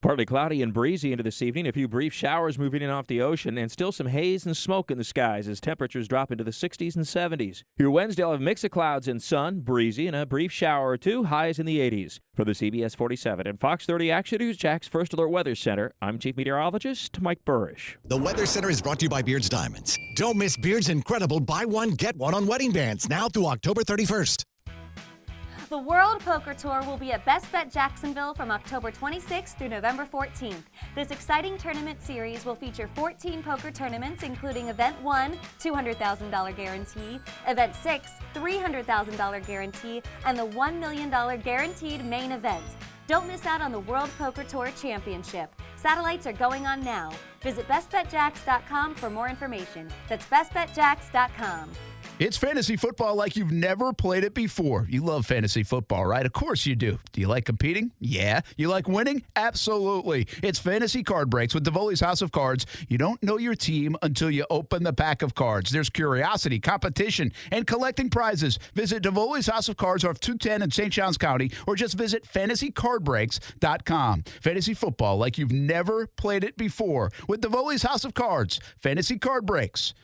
Partly cloudy and breezy into this evening. A few brief showers moving in off the ocean, and still some haze and smoke in the skies as temperatures drop into the 60s and 70s. Your Wednesday will have a mix of clouds and sun, breezy, and a brief shower or two, highs in the 80s. For the CBS 47 and Fox 30 Action News Jack's First Alert Weather Center, I'm Chief Meteorologist Mike Burrish. The Weather Center is brought to you by Beards Diamonds. Don't miss Beards' incredible buy one, get one on wedding bands now through October 31st. The World Poker Tour will be at Best Bet Jacksonville from October 26th through November 14th. This exciting tournament series will feature 14 poker tournaments, including Event 1, $200,000 guarantee, Event 6, $300,000 guarantee, and the $1 million guaranteed main event. Don't miss out on the World Poker Tour Championship. Satellites are going on now. Visit bestbetjacks.com for more information. That's bestbetjacks.com. It's fantasy football like you've never played it before. You love fantasy football, right? Of course you do. Do you like competing? Yeah. You like winning? Absolutely. It's Fantasy Card Breaks with Davoli's House of Cards. You don't know your team until you open the pack of cards. There's curiosity, competition, and collecting prizes. Visit Davoli's House of Cards off 210 in St. Johns County, or just visit fantasycardbreaks.com. Fantasy football like you've never played it before with Davoli's House of Cards. fantasycardbreaks.com.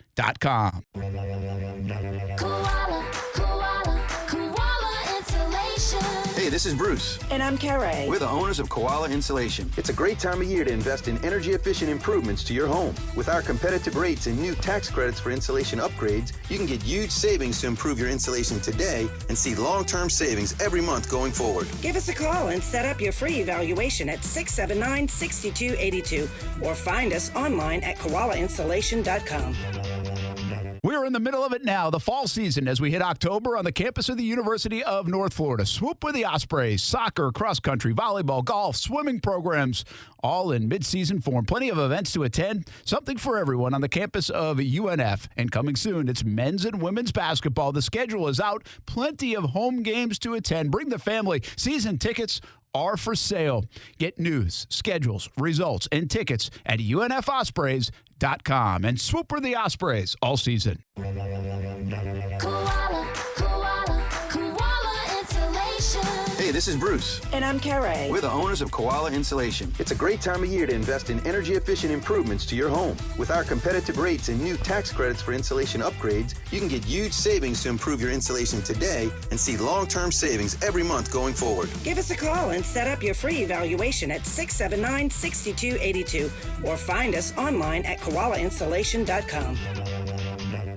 Hey, this is Bruce. And I'm Carrie. We're the owners of Koala Insulation. It's a great time of year to invest in energy-efficient improvements to your home. With our competitive rates and new tax credits for insulation upgrades, you can get huge savings to improve your insulation today and see long-term savings every month going forward. Give us a call and set up your free evaluation at 679-6282 or find us online at koalainsulation.com. We're in the middle of it now, the fall season, as we hit October on the campus of the University of North Florida. Swoop with the Ospreys, soccer, cross country, volleyball, golf, swimming programs, all in mid-season form. Plenty of events to attend, something for everyone on the campus of UNF. And coming soon, it's men's and women's basketball. The schedule is out, plenty of home games to attend. Bring the family. Season tickets are for sale. Get news, schedules, results, and tickets at UNFospreys.com. And swoop for the Ospreys all season. Hey, this is Bruce. And I'm Carrie. We're the owners of Koala Insulation. It's a great time of year to invest in energy-efficient improvements to your home. With our competitive rates and new tax credits for insulation upgrades, you can get huge savings to improve your insulation today and see long-term savings every month going forward. Give us a call and set up your free evaluation at 679-6282 or find us online at koalainsulation.com.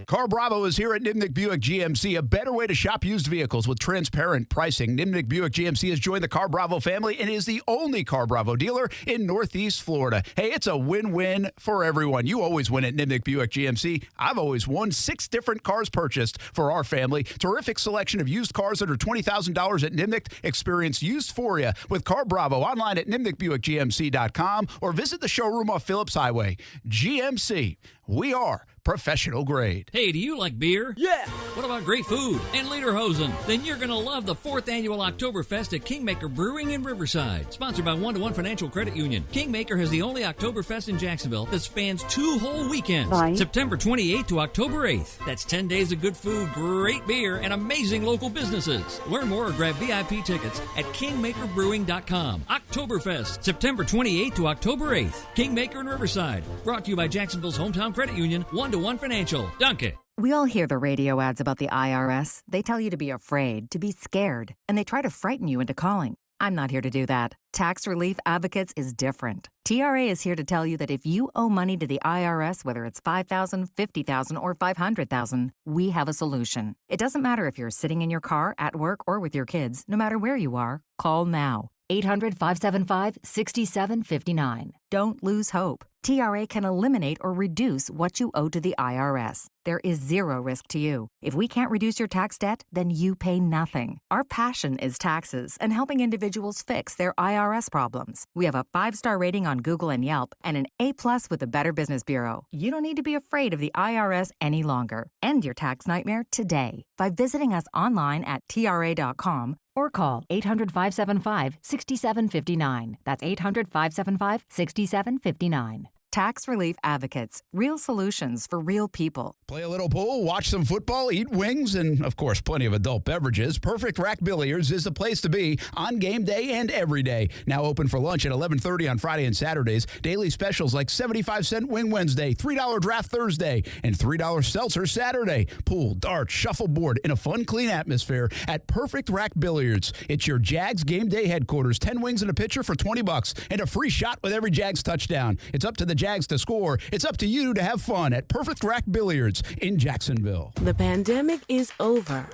Car Bravo is here at Nimnik Buick GMC, a better way to shop used vehicles with transparent pricing. Nimnik Buick GMC has joined the Car Bravo family and is the only Car Bravo dealer in Northeast Florida. Hey, it's a win-win for everyone. You always win at Nimnik Buick GMC. I've always won 6 different cars purchased for our family. Terrific selection of used cars under $20,000 at Nimnik. Experience Used-Phoria with Car Bravo online at nimnikbuickgmc.com or visit the showroom off Phillips Highway. GMC, we are professional grade. Hey, do you like beer? Yeah! What about great food and lederhosen? Then you're going to love the 4th Annual Oktoberfest at Kingmaker Brewing in Riverside. Sponsored by 1-to-1 Financial Credit Union. Kingmaker has the only Oktoberfest in Jacksonville that spans 2 whole weekends. Right. September 28th to October 8th. That's 10 days of good food, great beer, and amazing local businesses. Learn more or grab VIP tickets at kingmakerbrewing.com. Oktoberfest, September 28th to October 8th. Kingmaker in Riverside. Brought to you by Jacksonville's hometown credit union, 1-to-1 Financial. Dunk it. We all hear the radio ads about the IRS. They tell you to be afraid, to be scared, and they try to frighten you into calling. I'm not here to do that. Tax Relief Advocates is different. TRA is here to tell you that if you owe money to the IRS, whether it's $5,000, $50,000, or $500,000, we have a solution. It doesn't matter if you're sitting in your car, at work, or with your kids. No matter where you are, call now. 800-575-6759. Don't lose hope. TRA can eliminate or reduce what you owe to the IRS. There is zero risk to you. If we can't reduce your tax debt, then you pay nothing. Our passion is taxes and helping individuals fix their IRS problems. We have a 5-star rating on Google and Yelp and an A+ with the Better Business Bureau. You don't need to be afraid of the IRS any longer. End your tax nightmare today by visiting us online at TRA.com or call 800-575-6759. That's 800-575-6759. Tax Relief Advocates. Real solutions for real people. Play a little pool, watch some football, eat wings, and, of course, plenty of adult beverages. Perfect Rack Billiards is the place to be on game day and every day. Now open for lunch at 11:30 on Friday and Saturdays. Daily specials like 75-cent Wing Wednesday, $3 Draft Thursday, and $3 Seltzer Saturday. Pool, darts, shuffleboard in a fun, clean atmosphere at Perfect Rack Billiards. It's your Jags game day headquarters. 10 wings and a pitcher for $20 and a free shot with every Jags touchdown. It's up to the Jags to score. It's up to you to have fun at Perfect Rack Billiards in Jacksonville. The pandemic is over,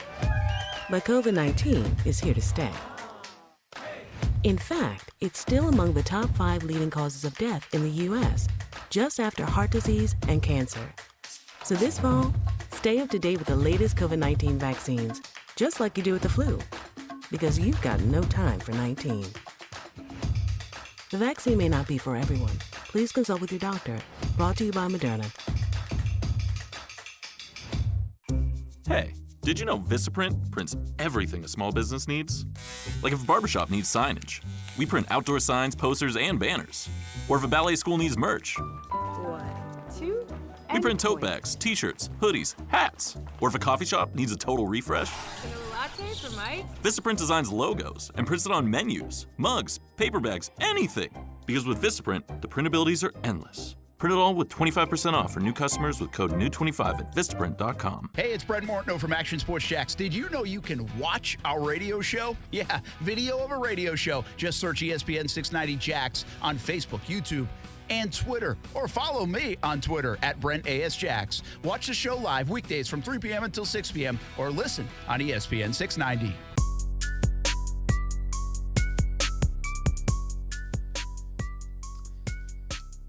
but COVID-19 is here to stay. In fact, it's still among the top 5 leading causes of death in the U.S., just after heart disease and cancer. So this fall, stay up to date with the latest COVID-19 vaccines, just like you do with the flu, because you've got no time for 19. The vaccine may not be for everyone. Please consult with your doctor. Brought to you by Moderna. Hey, did you know Vistaprint prints everything a small business needs? Like if a barbershop needs signage, we print outdoor signs, posters, and banners. Or if a ballet school needs merch, 1, 2, we print tote bags, t-shirts, hoodies, hats. Or if a coffee shop needs a total refresh, latte for Mike? Vistaprint designs logos and prints it on menus, mugs, paper bags, anything. Because with Vistaprint, the printabilities are endless. Print it all with 25% off for new customers with code NEW25 at Vistaprint.com. Hey, it's Brent Martineau from Action Sports Jacks. Did you know you can watch our radio show? Yeah, video of a radio show. Just search ESPN 690 Jacks on Facebook, YouTube, and Twitter. Or follow me on Twitter at Brent A.S. Jacks. Watch the show live weekdays from 3 p.m. until 6 p.m. or listen on ESPN 690.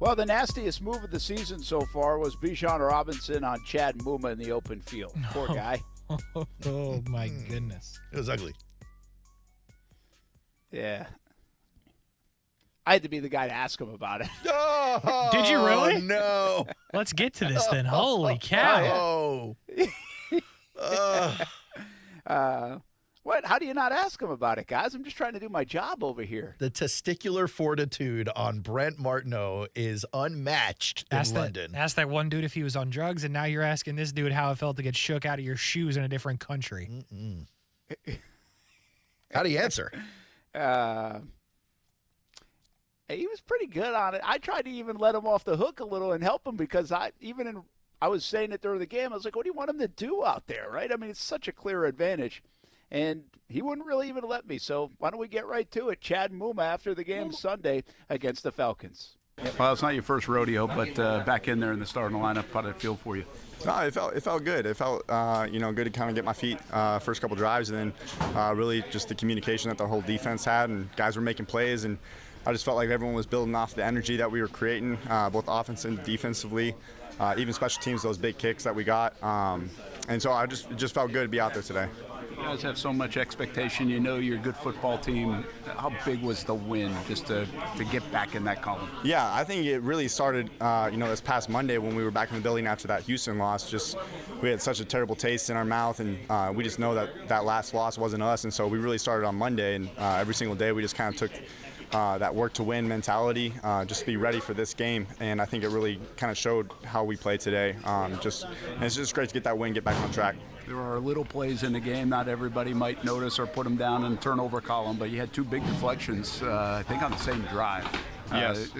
Well, the nastiest move of the season so far was Bijan Robinson on Chad Muma in the open field. Poor guy. Oh, my goodness. It was ugly. Yeah. I had to be the guy to ask him about it. Oh, did you really? No. Let's get to this then. Holy cow. What? How do you not ask him about it, guys? I'm just trying to do my job over here. The testicular fortitude on Brent Martineau is unmatched in London. Ask that one dude if he was on drugs, and now you're asking this dude how it felt to get shook out of your shoes in a different country. How do you answer? He was pretty good on it. I tried to even let him off the hook a little and help him because I was saying it during the game. I was like, what do you want him to do out there, right? I mean, it's such a clear advantage. And he wouldn't really even let me. So why don't we get right to it? Chad Muma after the game Sunday against the Falcons. Well, it's not your first rodeo, but back in there in the starting lineup, how did it feel for you? No, it felt good. It felt good to kind of get my feet first couple drives, and then really just the communication that the whole defense had, and guys were making plays, and I just felt like everyone was building off the energy that we were creating, both offense and defensively, even special teams, those big kicks that we got, and so it just felt good to be out there today. You guys have so much expectation. You know you're a good football team. How big was the win just to get back in that column? Yeah, I think it really started, this past Monday when we were back in the building after that Houston loss. Just we had such a terrible taste in our mouth, and we just know that last loss wasn't us. And so we really started on Monday, and every single day we just kind of took that work to win mentality, just to be ready for this game. And I think it really kind of showed how we played today. And it's just great to get that win, get back on track. There are little plays in the game not everybody might notice or put them down in the turnover column, but you had 2 big deflections, I think on the same drive. Yes.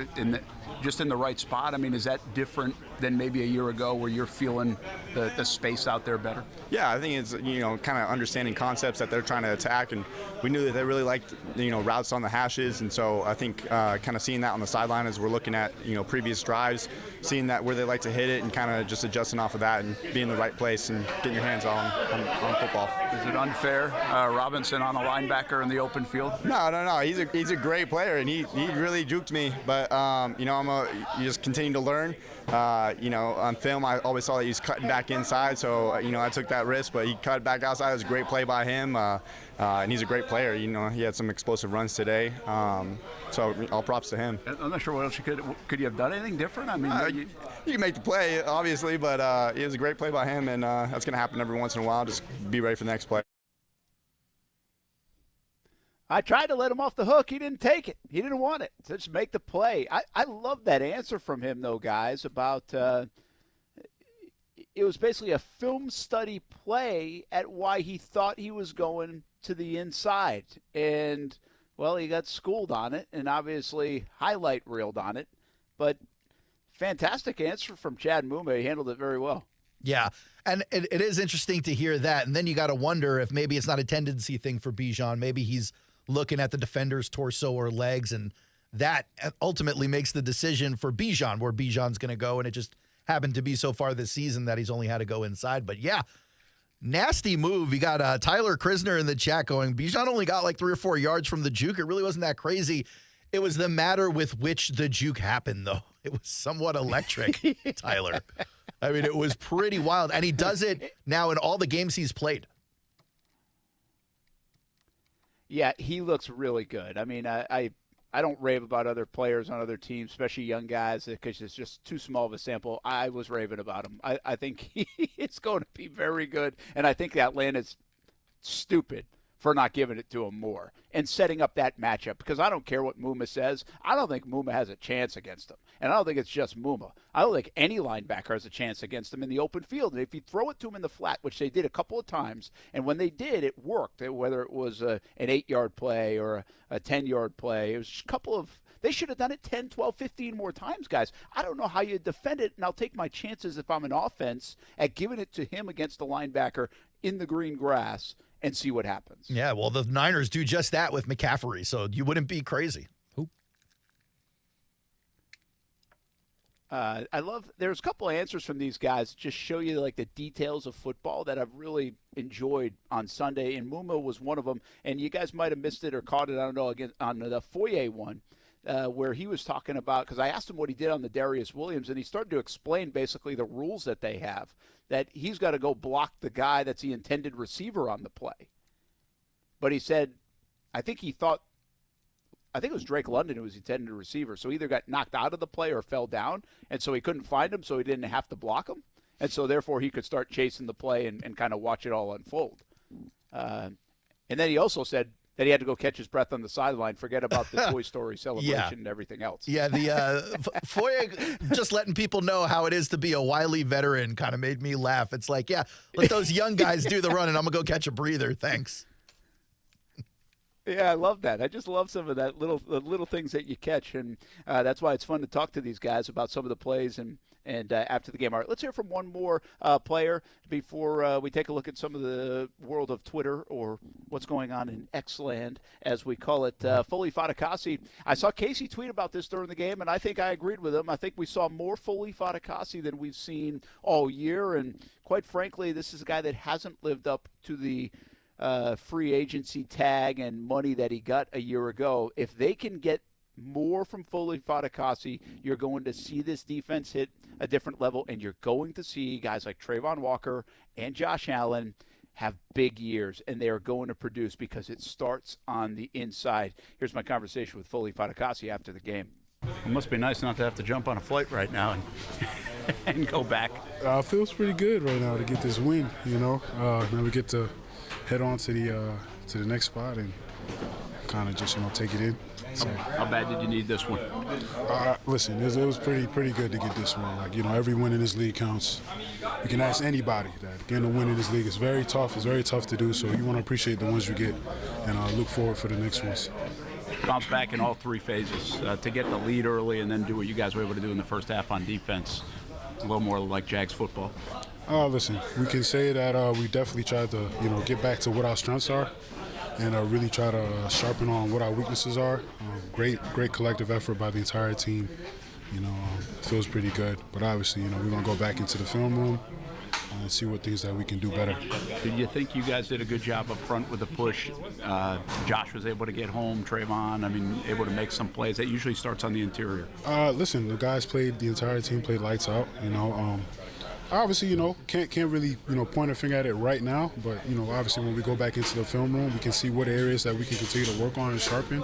Just in the right spot. I mean, is that different than maybe a year ago, where you're feeling the space out there better? Yeah, I think it's, kind of understanding concepts that they're trying to attack, and we knew that they really liked, routes on the hashes, and so I think kind of seeing that on the sideline as we're looking at, previous drives, seeing that where they like to hit it and kind of just adjusting off of that and being in the right place and getting your hands on football. Is it unfair, Robinson on a linebacker in the open field? No. He's a great player, and he really juked me, but you just continue to learn. On film, I always saw that he was cutting back inside, so I took that risk, but he cut back outside. It was a great play by him, and he's a great player. He had some explosive runs today, so all props to him. I'm not sure what else could you have done anything different? I mean, you can make the play, obviously, but it was a great play by him, and that's going to happen every once in a while. Just be ready for the next play. I tried to let him off the hook. He didn't take it. He didn't want it. So just make the play. I love that answer from him, though, guys, about it was basically a film study play at why he thought he was going to the inside. And, well, he got schooled on it and obviously highlight reeled on it. But fantastic answer from Chad Muma. He handled it very well. Yeah, and it is interesting to hear that. And then you got to wonder if maybe it's not a tendency thing for Bijan. Maybe he's looking at the defender's torso or legs, and that ultimately makes the decision for Bijan where Bijan's going to go, and it just happened to be so far this season that he's only had to go inside. But, yeah, nasty move. You got Tyler Krisner in the chat going, Bijan only got like 3 or 4 yards from the juke. It really wasn't that crazy. It was the matter with which the juke happened, though. It was somewhat electric, Tyler. I mean, it was pretty wild. And he does it now in all the games he's played. Yeah, he looks really good. I mean, I don't rave about other players on other teams, especially young guys, because it's just too small of a sample. I was raving about him. I think it's going to be very good, and I think Atlanta's stupid for not giving it to him more and setting up that matchup, because I don't care what Muma says. I don't think Muma has a chance against him, and I don't think it's just Muma. I don't think any linebacker has a chance against him in the open field. And if you throw it to him in the flat, which they did a couple of times, and when they did, it worked, whether it was an 8-yard play or a 10-yard play. It was just a couple of – they should have done it 10, 12, 15 more times, guys. I don't know how you defend it, and I'll take my chances if I'm an offense at giving it to him against the linebacker in the green grass and see what happens. Yeah, well, the Niners do just that with McCaffrey, so you wouldn't be crazy. I love – there's a couple of answers from these guys that just show you, like, the details of football that I've really enjoyed on Sunday, and Muma was one of them. And you guys might have missed it or caught it, I don't know, again, on the Foye one, where he was talking about – because I asked him what he did on the Darius Williams, and he started to explain basically the rules that they have, that he's got to go block the guy that's the intended receiver on the play. But he said – I think it was Drake London who was the intended receiver. So he either got knocked out of the play or fell down, and so he couldn't find him, so he didn't have to block him. And so, therefore, he could start chasing the play and kind of watch it all unfold. And then he also said that he had to go catch his breath on the sideline, forget about the Toy Story celebration and everything else. Yeah, the Foye just letting people know how it is to be a wily veteran kind of made me laugh. It's like, yeah, let those young guys do the run, and I'm going to go catch a breather. Thanks. Yeah, I love that. I just love some of that little things that you catch, and that's why it's fun to talk to these guys about some of the plays and after the game. All right, let's hear from one more player before we take a look at some of the world of Twitter, or what's going on in X-land, as we call it. Foye Oluokun. I saw Kasey tweet about this during the game, and I think I agreed with him. I think we saw more Foye Oluokun than we've seen all year, and quite frankly, this is a guy that hasn't lived up to the free agency tag and money that he got a year ago. If they can get more from Foye Oluokun, you're going to see this defense hit a different level, and you're going to see guys like Trayvon Walker and Josh Allen have big years, and they are going to produce because it starts on the inside. Here's my conversation with Foye Oluokun after the game. It must be nice not to have to jump on a flight right now and go back. Feels pretty good right now to get this win, Now we get to head on to the next spot and kind of just take it in. So, how bad did you need this one? Listen, it was pretty good to get this one. Every win in this league counts. You can ask anybody that getting a win in this league is very tough. It's very tough to do. So you want to appreciate the ones you get and look forward for the next ones. Bounce back in all three phases to get the lead early and then do what you guys were able to do in the first half on defense. little more like Jags football? Listen, we can say that we definitely tried to, get back to what our strengths are and really try to sharpen on what our weaknesses are. Great collective effort by the entire team. Feels pretty good. But obviously, we're going to go back into the film room and see what things that we can do better. Did you think you guys did a good job up front with the push? Josh was able to get home, Trayvon, able to make some plays. That usually starts on the interior. Listen, the entire team played lights out, Obviously, can't really, point a finger at it right now. But, obviously when we go back into the film room, we can see what areas that we can continue to work on and sharpen.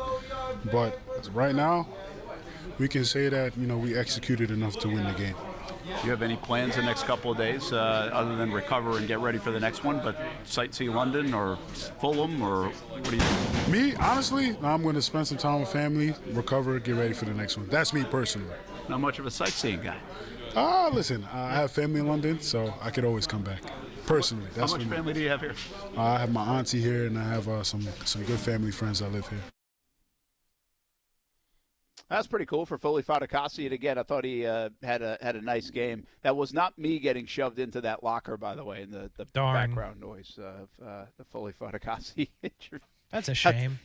But right now, we can say that, we executed enough to win the game. Do you have any plans the next couple of days other than recover and get ready for the next one, but sightsee London or Fulham, or what do you think? Me, honestly, I'm going to spend some time with family, recover, get ready for the next one. That's me personally. Not much of a sightseeing guy. Listen, I have family in London, so I could always come back. Personally, that's how much family do you have here? I have my auntie here, and I have some good family friends that live here. That's pretty cool for Foye Oluokun. And again, I thought he had a nice game. That was not me getting shoved into that locker, by the way, in the background noise of the Foye Oluokun injury. That's a shame.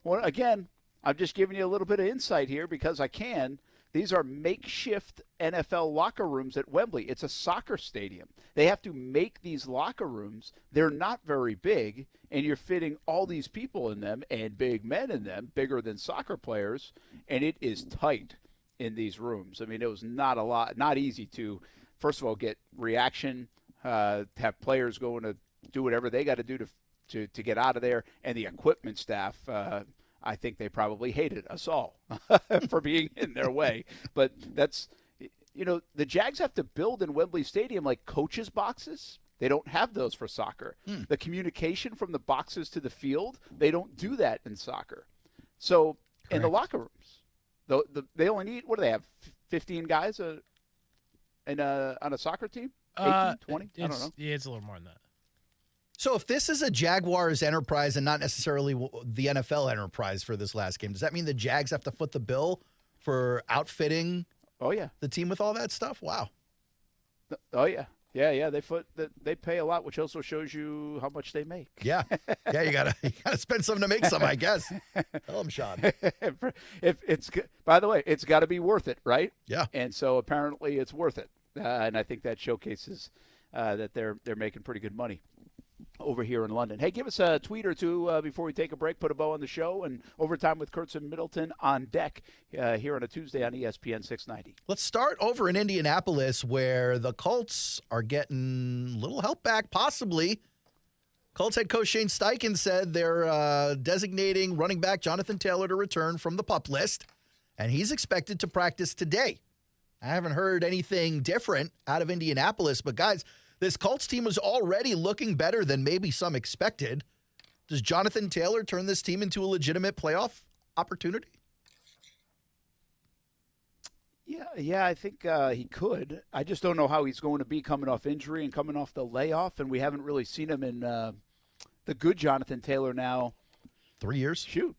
Again, I'm just giving you a little bit of insight here because I can. These are makeshift NFL locker rooms at Wembley. It's a soccer stadium. They have to make these locker rooms. They're not very big, and you're fitting all these people in them and big men in them, bigger than soccer players, and it is tight in these rooms. It was not easy to, first of all, get reaction, have players going to do whatever they got to do to get out of there, and the equipment staff. I think they probably hated us all for being in their way. But that's, the Jags have to build in Wembley Stadium like coaches' boxes. They don't have those for soccer. The communication from the boxes to the field, they don't do that in soccer. So in the locker rooms, they only need, what do they have, 15 guys on a soccer team? 18, 20? I don't know. Yeah, it's a little more than that. So if this is a Jaguars enterprise and not necessarily the NFL enterprise for this last game, does that mean the Jags have to foot the bill for outfitting the team with all that stuff? Wow. Oh, yeah. Yeah. They pay a lot, which also shows you how much they make. Yeah. Yeah, you gotta spend some to make some, I guess. Tell them, Sean. By the way, it's got to be worth it, right? Yeah. And so apparently it's worth it. And I think that showcases that they're making pretty good money over here in London. Hey, give us a tweet or two before we take a break, put a bow on the show, and Overtime with Kuhrts and Middleton on deck here on a Tuesday on ESPN 690. Let's start over in Indianapolis, where the Colts are getting a little help back, possibly. Colts head coach Shane Steichen said they're designating running back Jonathan Taylor to return from the PUP list, and he's expected to practice today. I haven't heard anything different out of Indianapolis, but guys, this Colts team was already looking better than maybe some expected. Does Jonathan Taylor turn this team into a legitimate playoff opportunity? Yeah, I think he could. I just don't know how he's going to be coming off injury and coming off the layoff, and we haven't really seen him in the good Jonathan Taylor now. 3 years? Shoot.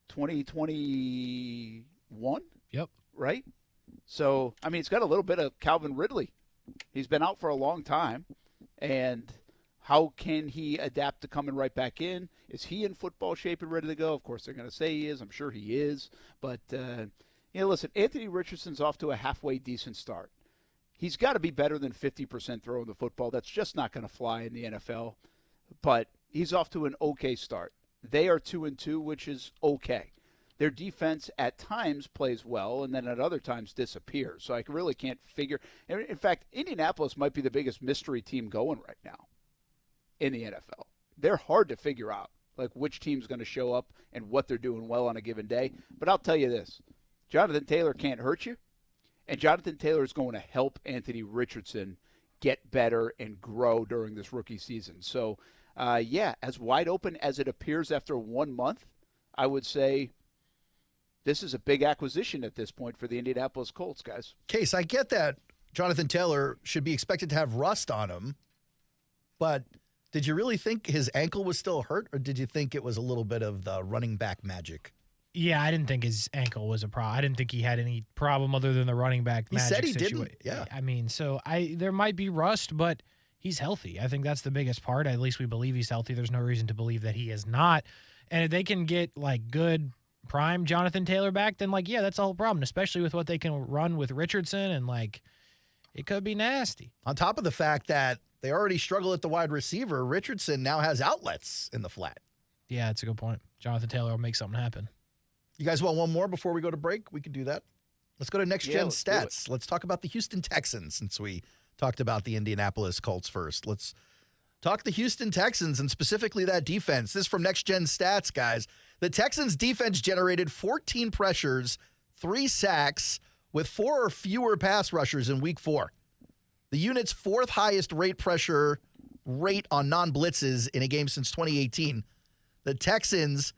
2021? Yep. Right? So, it's got a little bit of Calvin Ridley. He's been out for a long time, and how can he adapt to coming right back in? Is he in football shape and ready to go? Of course, they're going to say he is. I'm sure he is. But, listen, Anthony Richardson's off to a halfway decent start. He's got to be better than 50% throwing the football. That's just not going to fly in the NFL. But he's off to an okay start. They are 2-2, which is okay. Their defense at times plays well, and then at other times disappears. So I really can't figure. In fact, Indianapolis might be the biggest mystery team going right now in the NFL. They're hard to figure out, like which team's going to show up and what they're doing well on a given day. But I'll tell you this, Jonathan Taylor can't hurt you, and Jonathan Taylor is going to help Anthony Richardson get better and grow during this rookie season. So, as wide open as it appears after 1 month, I would say this is a big acquisition at this point for the Indianapolis Colts, guys. Case, I get that Jonathan Taylor should be expected to have rust on him, but did you really think his ankle was still hurt, or did you think it was a little bit of the running back magic? Yeah, I didn't think his ankle was a problem. I didn't think he had any problem other than the running back He magic said he situation. didn't. Yeah. I mean, so there might be rust, but he's healthy. I think that's the biggest part. At least we believe he's healthy. There's no reason to believe that he is not. And if they can get like good prime Jonathan Taylor back, then like, yeah, that's the whole problem, especially with what they can run with Richardson, and like it could be nasty. On top of the fact that they already struggle at the wide receiver, Richardson now has outlets in the flat. Yeah, that's a good point. Jonathan Taylor will make something happen. You guys want one more before we go to break? We can do that. Let's go to Next Gen Stats. Let's talk about the Houston Texans since we talked about the Indianapolis Colts first. Let's talk the Houston Texans and specifically that defense. This is from Next Gen Stats, guys. The Texans defense generated 14 pressures, 3 sacks with 4 or fewer pass rushers in week 4. The unit's 4th highest pressure rate on non-blitzes in a game since 2018. The Texans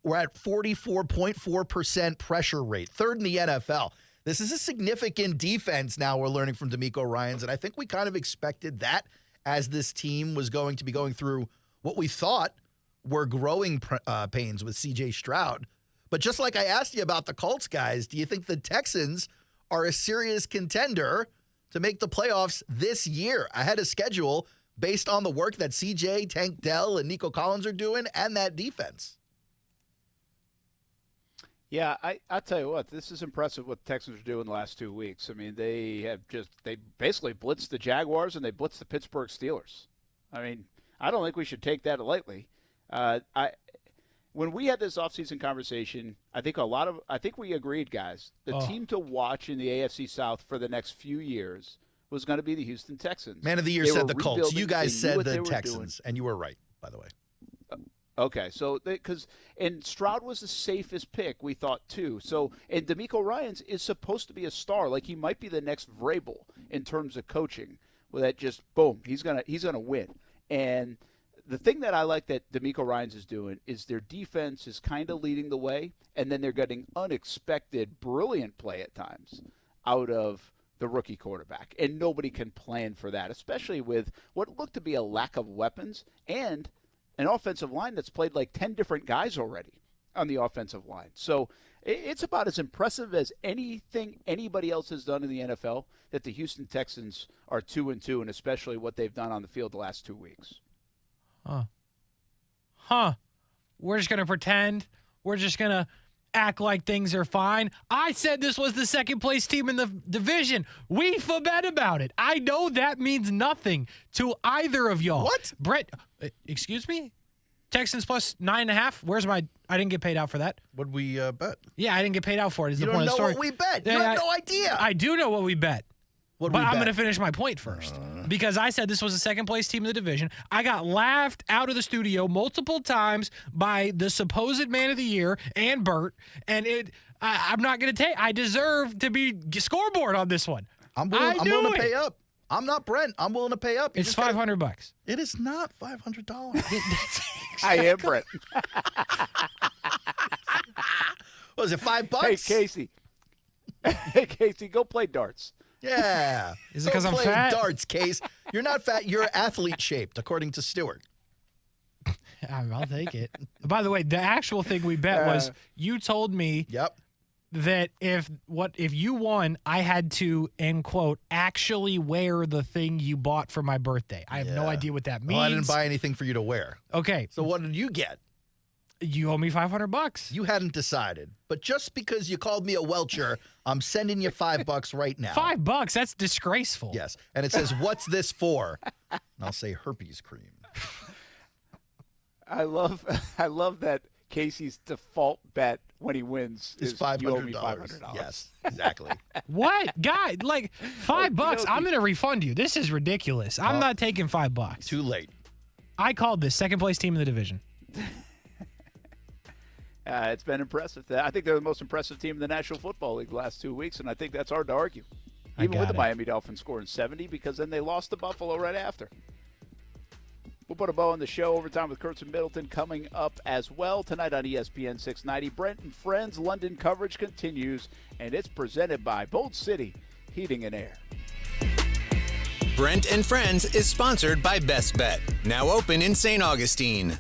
were at 44.4% pressure rate, 3rd in the NFL. This is a significant defense now we're learning from DeMeco Ryans, and I think we kind of expected that as this team was going to be going through what we thought were growing pains with C.J. Stroud. But just like I asked you about the Colts, guys, do you think the Texans are a serious contender to make the playoffs this year ahead of schedule based on the work that C.J., Tank Dell, and Nico Collins are doing and that defense? Yeah, I'll tell you what, this is impressive what the Texans are doing the last 2 weeks. I mean, they basically blitzed the Jaguars and they blitzed the Pittsburgh Steelers. I mean, I don't think we should take that lightly. When we had this offseason conversation, I think we agreed, guys, the team to watch in the AFC South for the next few years was going to be the Houston Texans. Man of the Year said the Colts. You guys said the Texans, and you were right, by the way. Okay, so and Stroud was the safest pick, we thought too. So, and DeMeco Ryans is supposed to be a star, like he might be the next Vrabel in terms of coaching. Well, that just boom, he's gonna win. And the thing that I like that DeMeco Ryans is doing is their defense is kind of leading the way, and then they're getting unexpected, brilliant play at times out of the rookie quarterback, and nobody can plan for that, especially with what looked to be a lack of weapons and an offensive line that's played like 10 different guys already on the offensive line. So it's about as impressive as anything anybody else has done in the NFL that the Houston Texans are 2-2, and especially what they've done on the field the last 2 weeks. We're just going to pretend. We're just going to act like things are fine. I said this was the second-place team in the division. We forbid about it. I know that means nothing to either of y'all. What? Brent, excuse me? Texans plus 9.5. Where's my? I didn't get paid out for that. What'd we bet? Yeah, I didn't get paid out for it. Is You the don't point know of the story. what we bet. You have no idea. I do know what we bet. What'd But we I'm bet? going to finish my point first. Because I said this was the second-place team in the division. I got laughed out of the studio multiple times by the supposed man of the year and Bert. And I'm not going to take. I deserve to be scoreboard on this one. I'm willing to pay up. I'm not Brent. I'm willing to pay up. It's $500. It is not $500. I am Brent. What is it, $5? Hey, Kasey. Hey, Kasey, go play darts. Yeah. Is it because I'm play fat? Darts, Case. You're not fat. You're athlete-shaped, according to Stewart. I'll take it. By the way, the actual thing we bet was you told me that if you won, I had to, end quote, actually wear the thing you bought for my birthday. I have no idea what that means. Well, I didn't buy anything for you to wear. Okay. So what did you get? You owe me $500. You hadn't decided. But just because you called me a welcher, I'm sending you $5 right now. $5? That's disgraceful. Yes. And it says, what's this for? And I'll say herpes cream. I love that Casey's default bet when he wins is $500. you owe me $500. Yes, exactly. What? Guy, like $5, I'm going to refund you. This is ridiculous. I'm not taking $5. Too late. I called this second-place team in the division. It's been impressive. I think they're the most impressive team in the National Football League the last 2 weeks, and I think that's hard to argue. Even with the Miami Dolphins scoring 70, because then they lost to Buffalo right after. We'll put a bow on the show. Overtime with Kuhrts and Middleton coming up as well. Tonight on ESPN 690, Brent and Friends London coverage continues, and it's presented by Bold City Heating and Air. Brent and Friends is sponsored by Best Bet, now open in St. Augustine.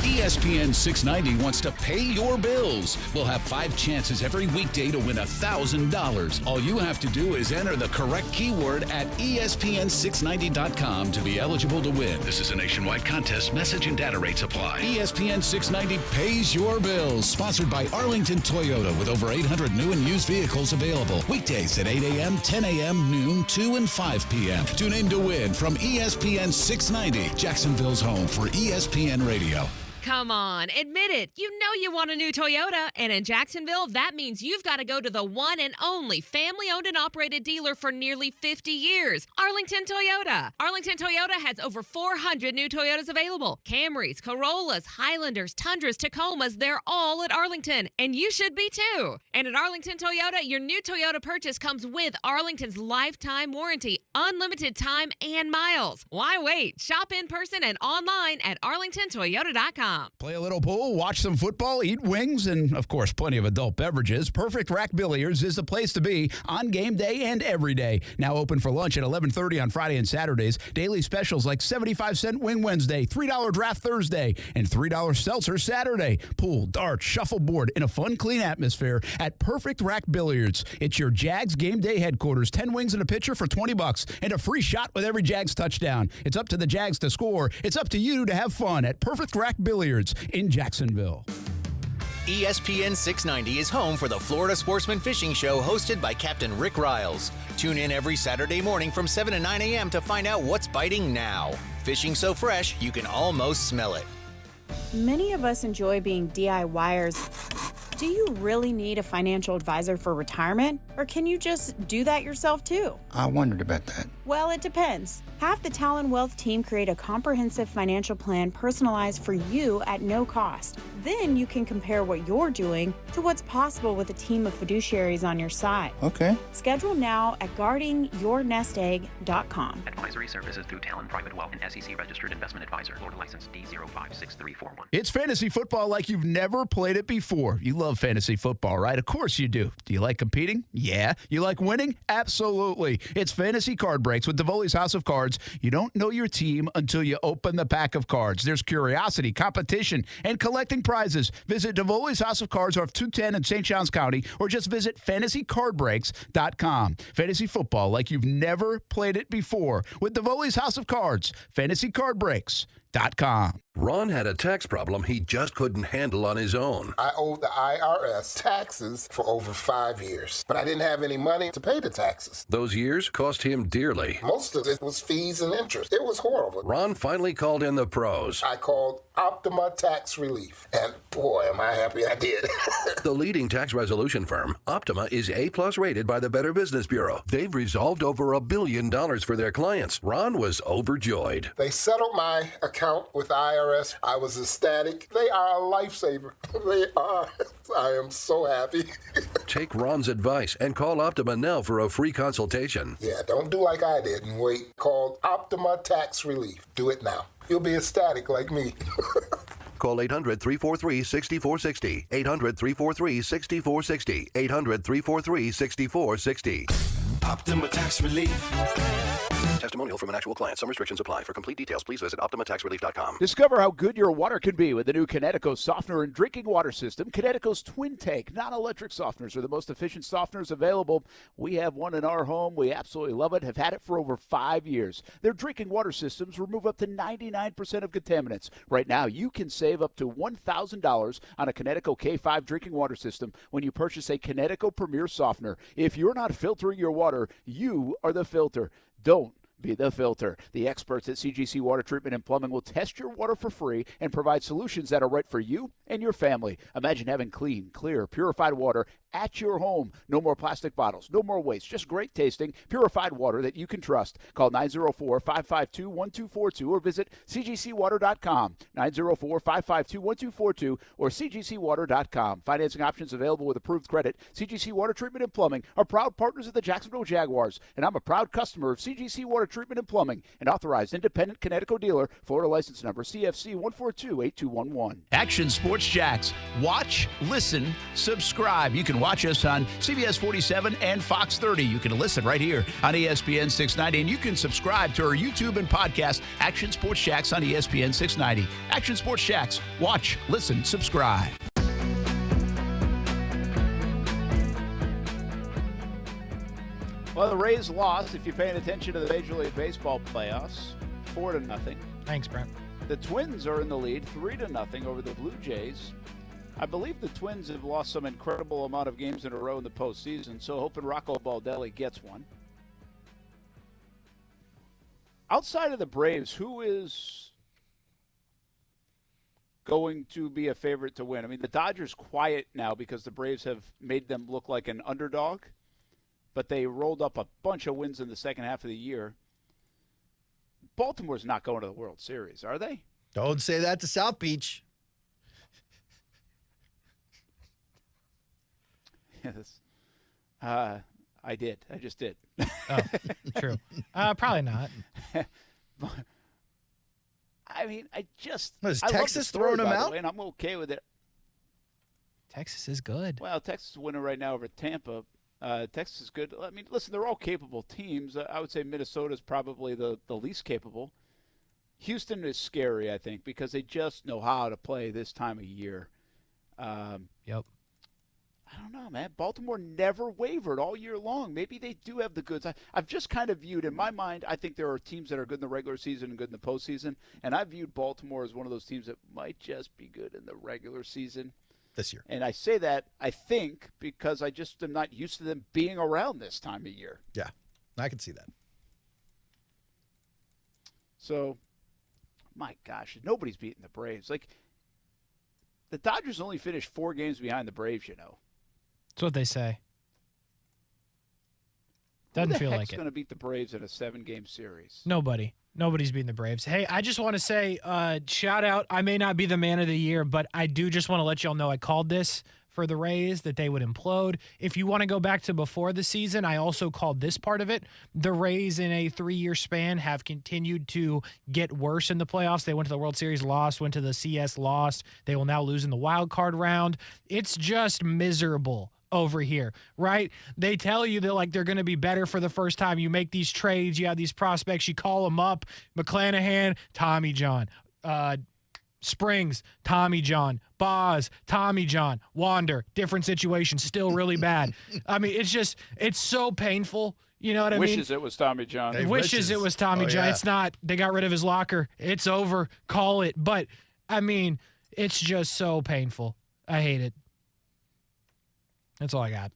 ESPN 690 wants to pay your bills. We'll have 5 chances every weekday to win $1,000. All you have to do is enter the correct keyword at ESPN690.com to be eligible to win. This is a nationwide contest. Message and data rates apply. ESPN 690 pays your bills. Sponsored by Arlington Toyota with over 800 new and used vehicles available. Weekdays at 8 a.m., 10 a.m., noon, 2 and 5 p.m. Tune in to win from ESPN 690, Jacksonville's home for ESPN Radio. Come on, admit it. You know you want a new Toyota. And in Jacksonville, that means you've got to go to the one and only family-owned and operated dealer for nearly 50 years, Arlington Toyota. Arlington Toyota has over 400 new Toyotas available. Camrys, Corollas, Highlanders, Tundras, Tacomas, they're all at Arlington. And you should be too. And at Arlington Toyota, your new Toyota purchase comes with Arlington's lifetime warranty, unlimited time and miles. Why wait? Shop in person and online at arlingtontoyota.com. Play a little pool, watch some football, eat wings, and, of course, plenty of adult beverages. Perfect Rack Billiards is the place to be on game day and every day. Now open for lunch at 11:30 on Friday and Saturdays. Daily specials like 75-cent Wing Wednesday, $3 Draft Thursday, and $3 Seltzer Saturday. Pool, darts, shuffleboard in a fun, clean atmosphere at Perfect Rack Billiards. It's your Jags game day headquarters. 10 wings and a pitcher for $20 and a free shot with every Jags touchdown. It's up to the Jags to score. It's up to you to have fun at Perfect Rack Billiards in Jacksonville. ESPN 690 is home for the Florida Sportsman Fishing Show hosted by Captain Rick Riles. Tune in every Saturday morning from 7 to 9 a.m. to find out what's biting now. Fishing so fresh, you can almost smell it. Many of us enjoy being DIYers. Do you really need a financial advisor for retirement? Or can you just do that yourself too? I wondered about that. Well, it depends. Have the Talon Wealth team create a comprehensive financial plan personalized for you at no cost. Then you can compare what you're doing to what's possible with a team of fiduciaries on your side. Okay. Schedule now at guardingyournestegg.com. Advisory services through Talon Private Wealth and SEC registered investment advisor. Florida license D056341. It's fantasy football like you've never played it before. You love fantasy football, right? Of course you do. Do you like competing? Yeah. You like winning? Absolutely. It's Fantasy Card Breaks with Davoli's House of Cards. You don't know your team until you open the pack of cards. There's curiosity, competition, and collecting prizes. Visit Davoli's House of Cards off 210 in St. Johns County, or just visit fantasycardbreaks.com. Fantasy football like you've never played it before with Davoli's House of Cards. fantasycardbreaks.com. Ron had a tax problem he just couldn't handle on his own. I owed the IRS taxes for over 5 years, but I didn't have any money to pay the taxes. Those years cost him dearly. Most of it was fees and interest. It was horrible. Ron finally called in the pros. I called Optima Tax Relief, and boy, am I happy I did. The leading tax resolution firm, Optima, is A+ rated by the Better Business Bureau. They've resolved over $1 billion for their clients. Ron was overjoyed. They settled my account with IRS. I was ecstatic. They are a lifesaver. They are. I am so happy. Take Ron's advice and call Optima now for a free consultation. Yeah, don't do like I did and wait. Call Optima Tax Relief. Do it now. You'll be ecstatic like me. Call 800-343-6460. 800-343-6460. 800-343-6460. Optima Tax Relief. Testimonial from an actual client. Some restrictions apply. For complete details, please visit OptimaTaxRelief.com. Discover how good your water can be with the new Connecticut softener and drinking water system. Connecticut's Twin Tank non-electric softeners are the most efficient softeners available. We have one in our home. We absolutely love it. Have had it for over 5 years. Their drinking water systems remove up to 99% of contaminants. Right now, you can save up to $1,000 on a Connecticut K5 drinking water system when you purchase a Connecticut Premier softener. If you're not filtering your water, you are the filter. Don't be the filter. The experts at CGC Water Treatment and Plumbing will test your water for free and provide solutions that are right for you and your family. Imagine having clean, clear, purified water at your home. No more plastic bottles, no more waste, just great tasting, purified water that you can trust. Call 904-552-1242 or visit cgcwater.com, 904-552-1242 or cgcwater.com. Financing options available with approved credit. CGC Water Treatment and Plumbing are proud partners of the Jacksonville Jaguars, and I'm a proud customer of CGC Water treatment and plumbing, an authorized independent Connecticut dealer. Florida license number CFC 1428211. Action Sports Jacks. Watch, listen, subscribe. You can watch us on CBS 47 and Fox 30. You can listen right here on ESPN 690, and you can subscribe to our YouTube and podcast, Action Sports Jacks on ESPN 690. Action Sports Jacks. Watch, listen, subscribe. Well, the Rays lost, if you're paying attention to the Major League Baseball playoffs, 4-0. Thanks, Brent. The Twins are in the lead, 3-0 over the Blue Jays. I believe the Twins have lost some incredible amount of games in a row in the postseason, so hoping Rocco Baldelli gets one. Outside of the Braves, who is going to be a favorite to win? I mean, the Dodgers quiet now because the Braves have made them look like an underdog, but they rolled up a bunch of wins in the second half of the year. Baltimore's not going to the World Series, are they? Don't say that to South Beach. Yes. I did. I just did. Oh, true. Probably not. I mean, I just... Is Texas throwing him out? And I'm okay with it. Texas is good. Well, Texas is winning right now over Tampa. Texas is good. I mean, listen, they're all capable teams. I would say Minnesota's probably the least capable. Houston is scary, I think, because they just know how to play this time of year. Yep. I don't know, man. Baltimore never wavered all year long. Maybe they do have the goods. I've just kind of viewed, in my mind, I think there are teams that are good in the regular season and good in the postseason, and I viewed Baltimore as one of those teams that might just be good in the regular season. This year. And I say that, I think, because I just am not used to them being around this time of year. Yeah, I can see that. So, my gosh, nobody's beating the Braves. Like, the Dodgers only finished 4 games behind the Braves, you know. That's what they say. Doesn't feel like it. Who's going to beat the Braves in a 7-game series? Nobody's beating the Braves. Hey, I just want to say, shout out. I may not be the man of the year, but I do just want to let y'all know I called this for the Rays, that they would implode. If you want to go back to before the season, I also called this part of it. The Rays in a 3-year span have continued to get worse in the playoffs. They went to the World Series, lost, went to the CS, lost. They will now lose in the wild card round. It's just miserable over here, right? They tell you they're going to be better for the first time. You make these trades, you have these prospects, you call them up. McClanahan, Tommy John. Springs, Tommy John. Boz, Tommy John. Wander, different situation, still really bad. I mean, it's so painful. You know what I mean? Wishes it was Tommy John. Wishes it was Tommy John. Yeah. It's not. They got rid of his locker. It's over. Call it. But, I mean, it's just so painful. I hate it. That's all I got.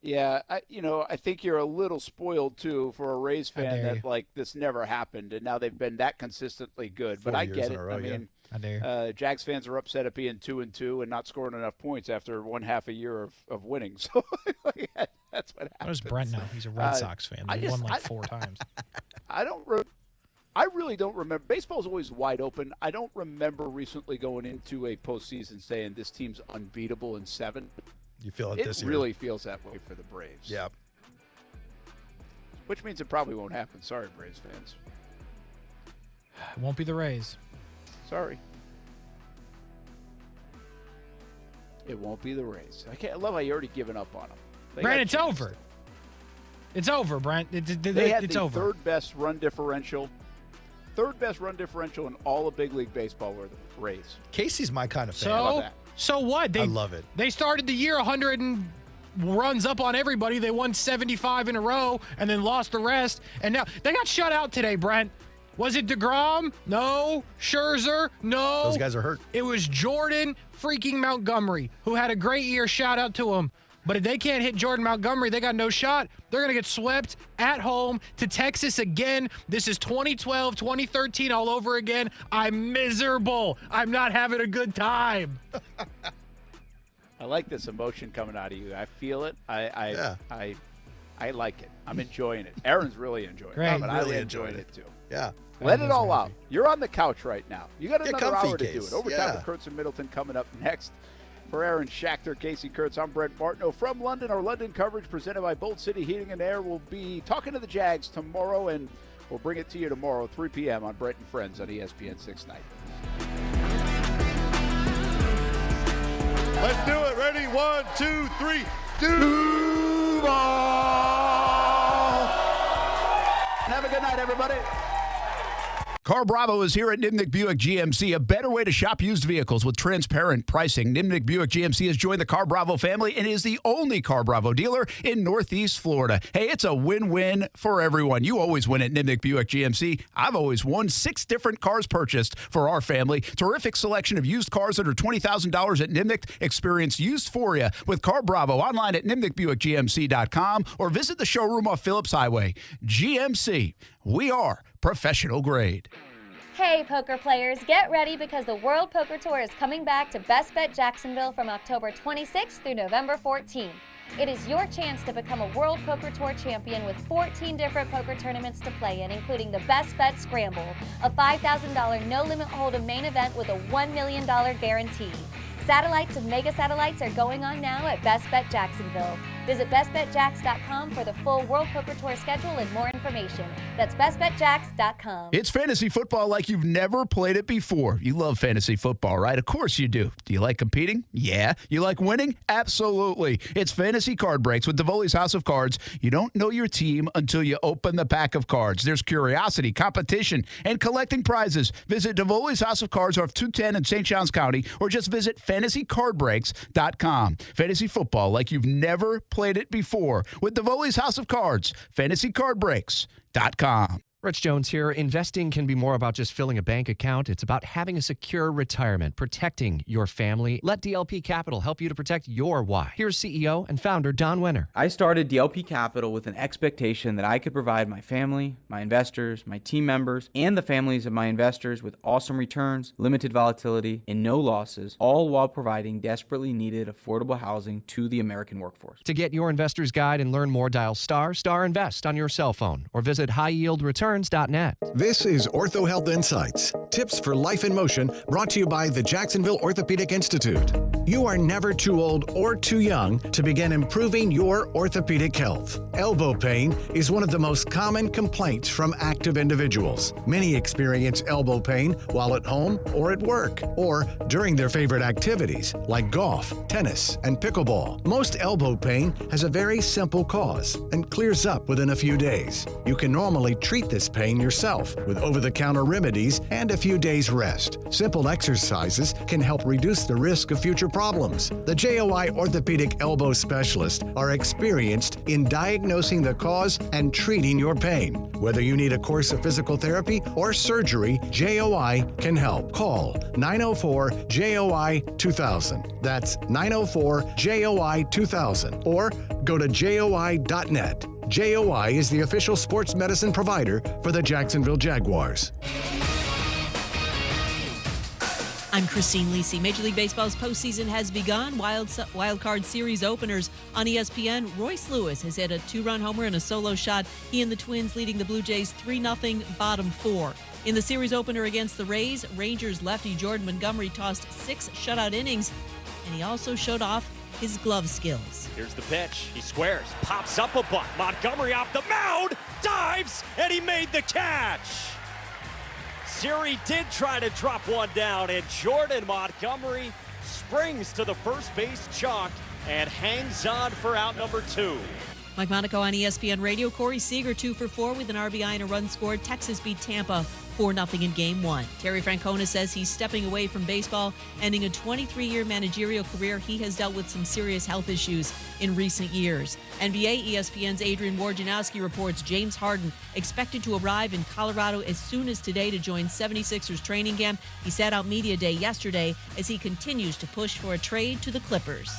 Yeah, I think you're a little spoiled, too, for a Rays fan that, like, this never happened, and now they've been that consistently good. But I get it. Row, I mean, Jags fans are upset at being 2-2 and not scoring enough points after 1/2 a year of winning. So that's what happens. What is Brent now? He's a Red Sox fan. They won like 4 times. I really don't remember. Baseball's always wide open. I don't remember recently going into a postseason saying this team's unbeatable in 7. You feel it this year? It really feels that way for the Braves. Yeah. Which means it probably won't happen. Sorry, Braves fans. It won't be the Rays. Sorry. It won't be the Rays. I love how you already given up on them. Brent, it's over. It's over, Brent. They had it's the over. third best run differential in all of big league baseball were the Rays. Casey's my kind of fan. So what? I love it. They started the year 100 and runs up on everybody. They won 75 in a row and then lost the rest. And now they got shut out today, Brent. Was it DeGrom? No. Scherzer? No. Those guys are hurt. It was Jordan freaking Montgomery, who had a great year. Shout out to him. But if they can't hit Jordan Montgomery, they got no shot. They're going to get swept at home to Texas again. This is 2012, 2013 all over again. I'm miserable. I'm not having a good time. I like this emotion coming out of you. I feel it. I like it. I'm enjoying it. Aaron's really enjoying it. But I really enjoyed it too. Yeah. Let it all out. You're on the couch right now. You got another hour to do it. Overtime with Kuhrts and Middleton coming up next. For Aaron Schachter, Kasey Kuhrts, I'm Brent Martineau from London. Our London coverage presented by Bolt City Heating and Air. We'll be talking to the Jags tomorrow, and We'll bring it to you tomorrow, 3 p.m. on Brent Friends on ESPN 690. Let's do it. Ready? 1, 2, 3. Duval! Have a good night, everybody. Car Bravo is here at Nimnick Buick GMC, a better way to shop used vehicles with transparent pricing. Nimnick Buick GMC has joined the Car Bravo family and is the only Car Bravo dealer in Northeast Florida. Hey, it's a win-win for everyone. You always win at Nimnick Buick GMC. I've always won 6 different cars purchased for our family. Terrific selection of used cars under $20,000 at Nimnick. Experience Euphoria with Car Bravo online at nimnickbuickgmc.com or visit the showroom off Phillips Highway. GMC, we are professional grade. Hey, poker players, get ready because the World Poker Tour is coming back to Best Bet Jacksonville from October 26th through November 14th. It is your chance to become a World Poker Tour champion with 14 different poker tournaments to play in, including the Best Bet Scramble, a $5,000 no-limit hold'em main event with a $1 million guarantee. Satellites and mega satellites are going on now at Best Bet Jacksonville. Visit bestbetjacks.com for the full World Poker Tour schedule and more information. That's bestbetjacks.com. It's fantasy football like you've never played it before. You love fantasy football, right? Of course you do. Do you like competing? Yeah. You like winning? Absolutely. It's Fantasy Card Breaks with Davoli's House of Cards. You don't know your team until you open the pack of cards. There's curiosity, competition, and collecting prizes. Visit Davoli's House of Cards off 210 in St. Johns County or just visit fantasycardbreaks.com. Fantasy football like you've never played it before with Davoli's House of Cards. fantasycardbreaks.com. Rich Jones here. Investing can be more about just filling a bank account. It's about having a secure retirement, protecting your family. Let DLP Capital help you to protect your why. Here's CEO and founder Don Wenner. I started DLP Capital with an expectation that I could provide my family, my investors, my team members, and the families of my investors with awesome returns, limited volatility, and no losses, all while providing desperately needed affordable housing to the American workforce. To get your investor's guide and learn more, dial ** invest on your cell phone or visit highyieldreturns.net. This is Ortho Health Insights, tips for life in motion, brought to you by the Jacksonville Orthopedic Institute. You are never too old or too young to begin improving your orthopedic health. Elbow pain is one of the most common complaints from active individuals. Many experience elbow pain while at home or at work, or during their favorite activities like golf, tennis, and pickleball. Most elbow pain has a very simple cause and clears up within a few days. You can normally treat this pain yourself with over-the-counter remedies and a few days rest. Simple exercises can help reduce the risk of future problems. The JOI Orthopedic Elbow Specialists are experienced in diagnosing the cause and treating your pain. Whether you need a course of physical therapy or surgery, JOI can help. Call 904-JOI-2000. That's 904-JOI-2000. Or go to JOI.net. JOI is the official sports medicine provider for the Jacksonville Jaguars. I'm Christine Lisi. Major League Baseball's postseason has begun. Wild card series openers on ESPN. Royce Lewis has hit a 2-run homer and a solo shot. He and the Twins leading the Blue Jays 3-0 bottom 4. In the series opener against the Rays, Rangers lefty Jordan Montgomery tossed 6 shutout innings, and he also showed off his glove skills. Here's the pitch. He squares, pops up a bunt. Montgomery off the mound, dives, and he made the catch. Siri did try to drop one down, and Jordan Montgomery springs to the first base chalk and hangs on for out number 2. Mike Monaco on ESPN Radio. Corey Seager 2 for 4 with an RBI and a run scored. Texas beat Tampa 4-0 in Game 1. Terry Francona says he's stepping away from baseball, ending a 23-year managerial career. He has dealt with some serious health issues in recent years. NBA ESPN's Adrian Wojnarowski reports James Harden expected to arrive in Colorado as soon as today to join 76ers training camp. He sat out media day yesterday as he continues to push for a trade to the Clippers.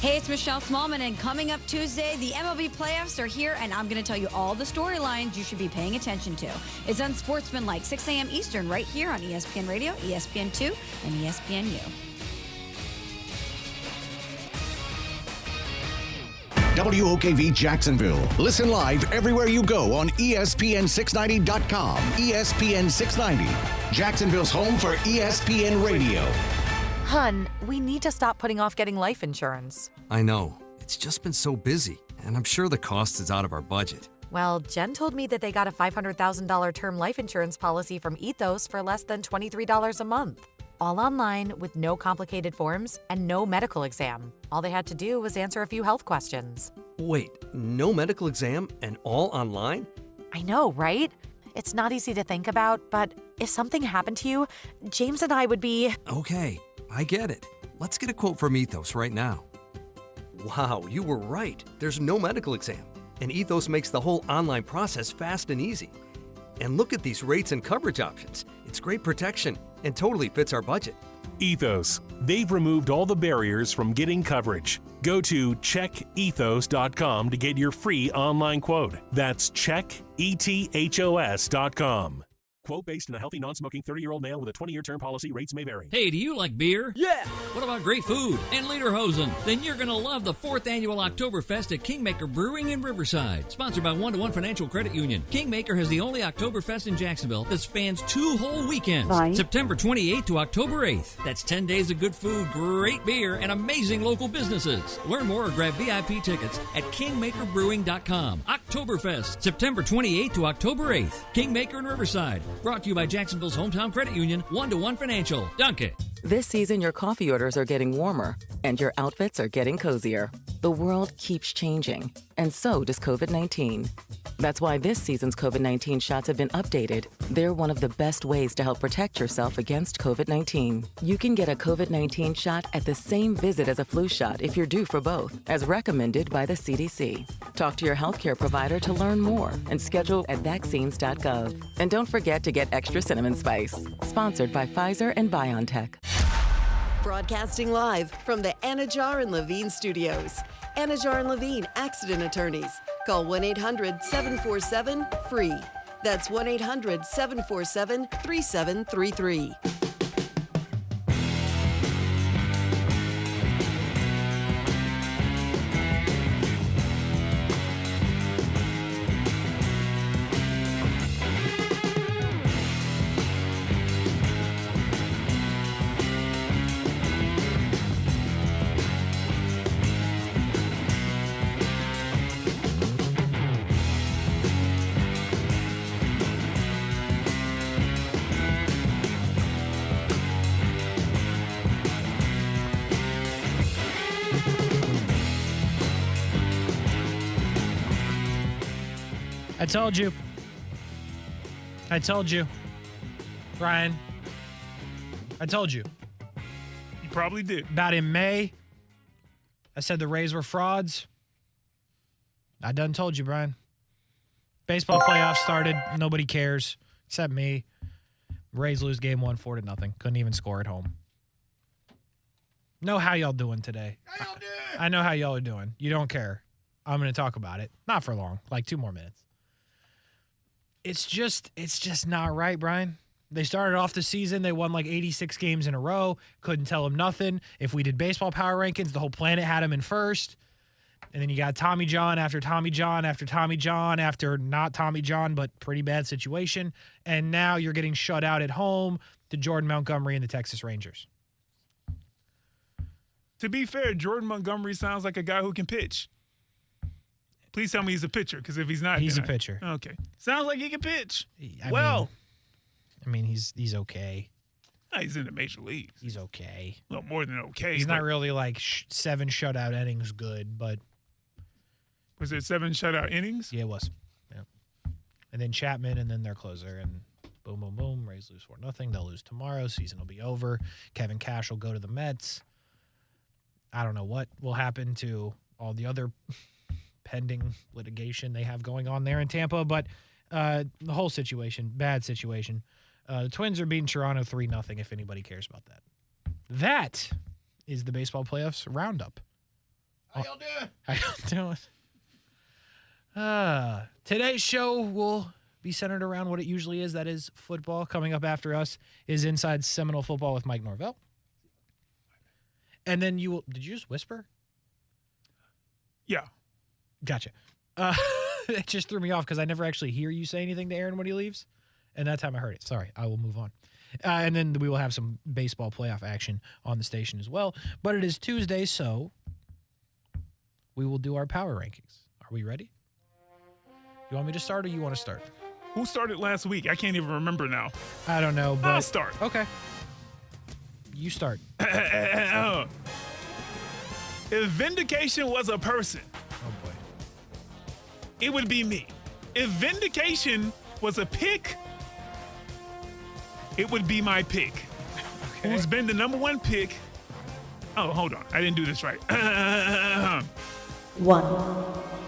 Hey, it's Michelle Smallman, and coming up Tuesday, the MLB playoffs are here, and I'm going to tell you all the storylines you should be paying attention to. It's Unsportsmanlike, 6 a.m. Eastern, right here on ESPN Radio, ESPN2, and ESPNU. WOKV Jacksonville. Listen live everywhere you go on ESPN690.com. ESPN 690, Jacksonville's home for ESPN Radio. Hun, we need to stop putting off getting life insurance. I know. It's just been so busy, and I'm sure the cost is out of our budget. Well, Jen told me that they got a $500,000 term life insurance policy from Ethos for less than $23 a month. All online with no complicated forms and no medical exam. All they had to do was answer a few health questions. Wait, no medical exam and all online? I know, right? It's not easy to think about, but if something happened to you, James and I would be... Okay, I get it. Let's get a quote from Ethos right now. Wow, you were right. There's no medical exam, and Ethos makes the whole online process fast and easy. And look at these rates and coverage options. It's great protection and totally fits our budget. Ethos. They've removed all the barriers from getting coverage. Go to checkethos.com to get your free online quote. That's checkethos.com. Quote based on a healthy, non-smoking 30-year-old male with a 20-year term policy. Rates may vary. Hey, do you like beer? Yeah! What about great food and lederhosen? Then you're going to love the 4th Annual Oktoberfest at Kingmaker Brewing in Riverside. Sponsored by 1-to-1 Financial Credit Union. Kingmaker has the only Oktoberfest in Jacksonville that spans 2 whole weekends. Right. September 28th to October 8th. That's 10 days of good food, great beer, and amazing local businesses. Learn more or grab VIP tickets at kingmakerbrewing.com. Oktoberfest, September 28th to October 8th. Kingmaker in Riverside. Brought to you by Jacksonville's hometown credit union, 1-to-1 Financial. Dunk it. This season, your coffee orders are getting warmer, and your outfits are getting cozier. The world keeps changing, and so does COVID-19. That's why this season's COVID-19 shots have been updated. They're one of the best ways to help protect yourself against COVID-19. You can get a COVID-19 shot at the same visit as a flu shot if you're due for both, as recommended by the CDC. Talk to your healthcare provider to learn more and schedule at vaccines.gov. And don't forget to get extra cinnamon spice. Sponsored by Pfizer and BioNTech. Broadcasting live from the Anajar and Levine studios. Anajar and Levine Accident Attorneys. Call 1-800-747-FREE. That's 1-800-747-3733. I told you. Ryan. I told you. You probably did. About in May, I said the Rays were frauds. I done told you, Brian. Baseball playoffs started. Nobody cares except me. Rays lose game 1, 4-0. Couldn't even score at home. Know how y'all doing today. How y'all doing? I know how y'all are doing. You don't care. I'm going to talk about it. Not for long. Like 2 more minutes. It's just not right, Brian. They started off the season. They won like 86 games in a row. Couldn't tell them nothing. If we did baseball power rankings, the whole planet had them in first. And then you got Tommy John after Tommy John after Tommy John after not Tommy John, but pretty bad situation. And now you're getting shut out at home to Jordan Montgomery and the Texas Rangers. To be fair, Jordan Montgomery sounds like a guy who can pitch. Please tell me he's a pitcher, because if he's not, he's a pitcher. Okay, sounds like he can pitch. I mean, he's okay. He's in the major leagues. He's okay. Well, more than okay. He's not really like 7 shutout innings good, but was it 7 shutout innings? Yeah, it was. Yeah, and then Chapman, and then their closer, and boom, boom, boom. Rays lose 4-0. They'll lose tomorrow. Season will be over. Kevin Cash will go to the Mets. I don't know what will happen to all the other pending litigation they have going on there in Tampa, but the whole situation, bad situation. The Twins are beating Toronto 3-0, if anybody cares about that. That is the baseball playoffs roundup. How y'all doing? How y'all doing? Today's show will be centered around what it usually is. That is football. Coming up after us is Inside Seminole Football with Mike Norvell. And then you will... Did you just whisper? Yeah. Gotcha. It just threw me off because I never actually hear you say anything to Aaron when he leaves. And that time I heard it. Sorry. I will move on. And then we will have some baseball playoff action on the station as well. But it is Tuesday, so we will do our power rankings. Are we ready? You want me to start or you want to start? Who started last week? I can't even remember now. I don't know, but I'll start. Okay. You start. If vindication was a person, oh boy, it would be me. If vindication was a pick, it would be my pick. Okay. Who's been the number one pick? Oh, hold on. I didn't do this right. One.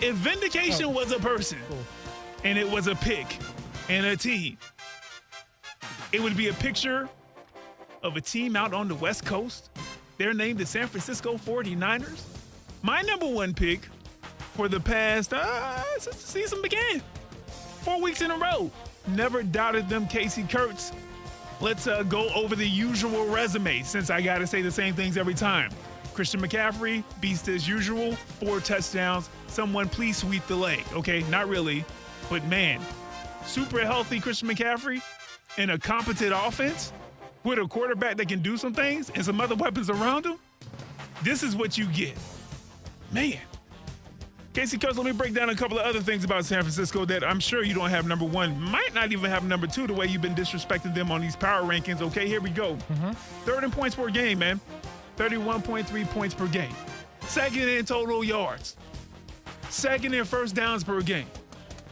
If vindication was a person, and it was a pick and a team, it would be a picture of a team out on the West Coast. They're named the San Francisco 49ers. My number one pick for the past, since the season began, 4 weeks in a row. Never doubted them, Kasey Kuhrts. Let's go over the usual resume, since I got to say the same things every time. Christian McCaffrey, beast as usual, 4 touchdowns. Someone please sweep the leg. Okay, not really, but man, super healthy Christian McCaffrey and a competent offense with a quarterback that can do some things and some other weapons around him. This is what you get. Man. Kasey Kuhrts, let me break down a couple of other things about San Francisco that I'm sure you don't have number one, might not even have number two, the way you've been disrespecting them on these power rankings. Okay, here we go. Third in points per game, man. 31.3 points per game. Second in total yards. Second in first downs per game.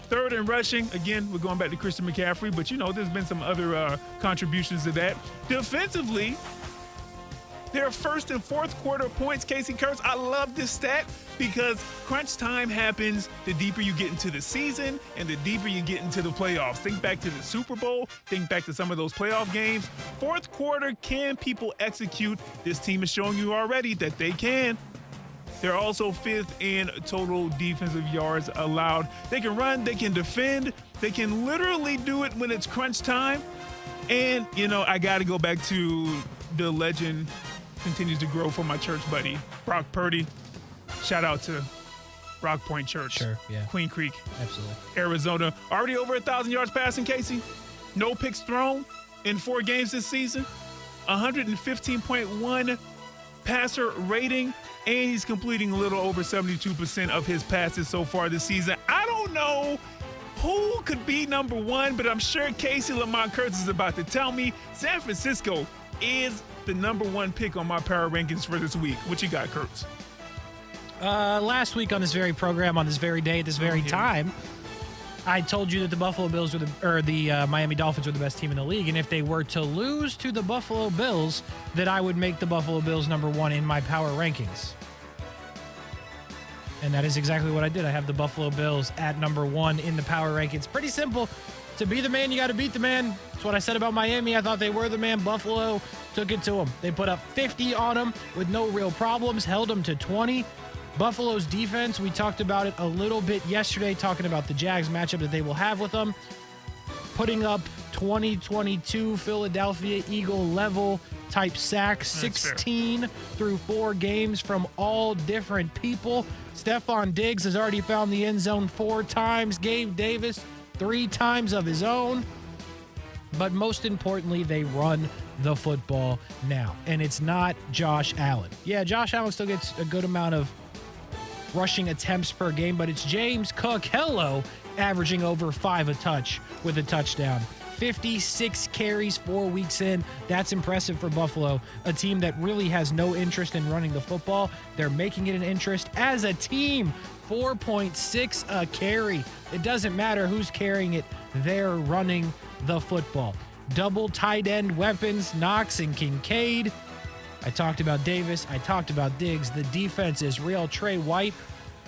Third in rushing. Again, we're going back to Christian McCaffrey, but there's been some other contributions to that. Defensively, their first and fourth quarter points, Kasey Kuhrts. I love this stat because crunch time happens the deeper you get into the season and the deeper you get into the playoffs. Think back to the Super Bowl. Think back to some of those playoff games. Fourth quarter, can people execute? This team is showing you already that they can. They're also fifth in total defensive yards allowed. They can run, they can defend, they can literally do it when it's crunch time. And, I got to go back to the legend continues to grow for my church buddy, Brock Purdy. Shout out to Rock Point Church. Sure, yeah. Queen Creek. Absolutely. Arizona. Already over 1,000 yards passing, Kasey. No picks thrown in 4 games this season. 115.1 passer rating. And he's completing a little over 72% of his passes so far this season. I don't know who could be number one, but I'm sure Kasey Kuhrts is about to tell me San Francisco is the number one pick on my power rankings for this week. What you got, Kuhrts? Last week on this very program, on this very day, at this very time, I told you that the Buffalo Bills were the Miami Dolphins were the best team in the league, and if they were to lose to the Buffalo Bills, that I would make the Buffalo Bills number one in my power rankings. And that is exactly what I did. I have the Buffalo Bills at number one in the power rankings. Pretty simple. To be the man, you got to beat the man. That's what I said about Miami. I thought they were the man. Buffalo took it to them. They put up 50 on them with no real problems, held them to 20. Buffalo's defense, we talked about it a little bit yesterday, talking about the Jags matchup that they will have with them. Putting up 2022 Philadelphia Eagle level type sacks, 16 through 4 games from all different people. Stephon Diggs has already found the end zone 4 times. Gabe Davis 3 times of his own. But most importantly, they run the football now. And it's not Josh Allen. Yeah, Josh Allen still gets a good amount of rushing attempts per game, but it's James Cook, averaging over 5 a touch with a touchdown. 56 carries 4 weeks in. That's impressive for Buffalo, a team that really has no interest in running the football. They're making it an interest as a team. 4.6 a carry. It doesn't matter who's carrying it. They're running the football. Double tight end weapons, Knox and Kincaid. I talked about Davis. I talked about Diggs. The defense is real. Trey White,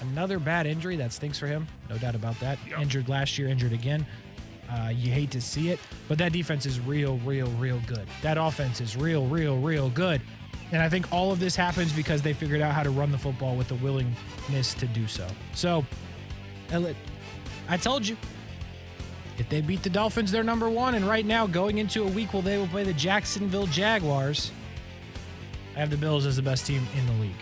another bad injury. That stinks for him. No doubt about that. Yep. Injured last year, injured again. You hate to see it, but that defense is real good. That offense is real good. And I think all of this happens because they figured out how to run the football with the willingness to do so. So, I told you, if they beat the Dolphins, they're number one. And right now, going into a week where they will play the Jacksonville Jaguars, I have the Bills as the best team in the league.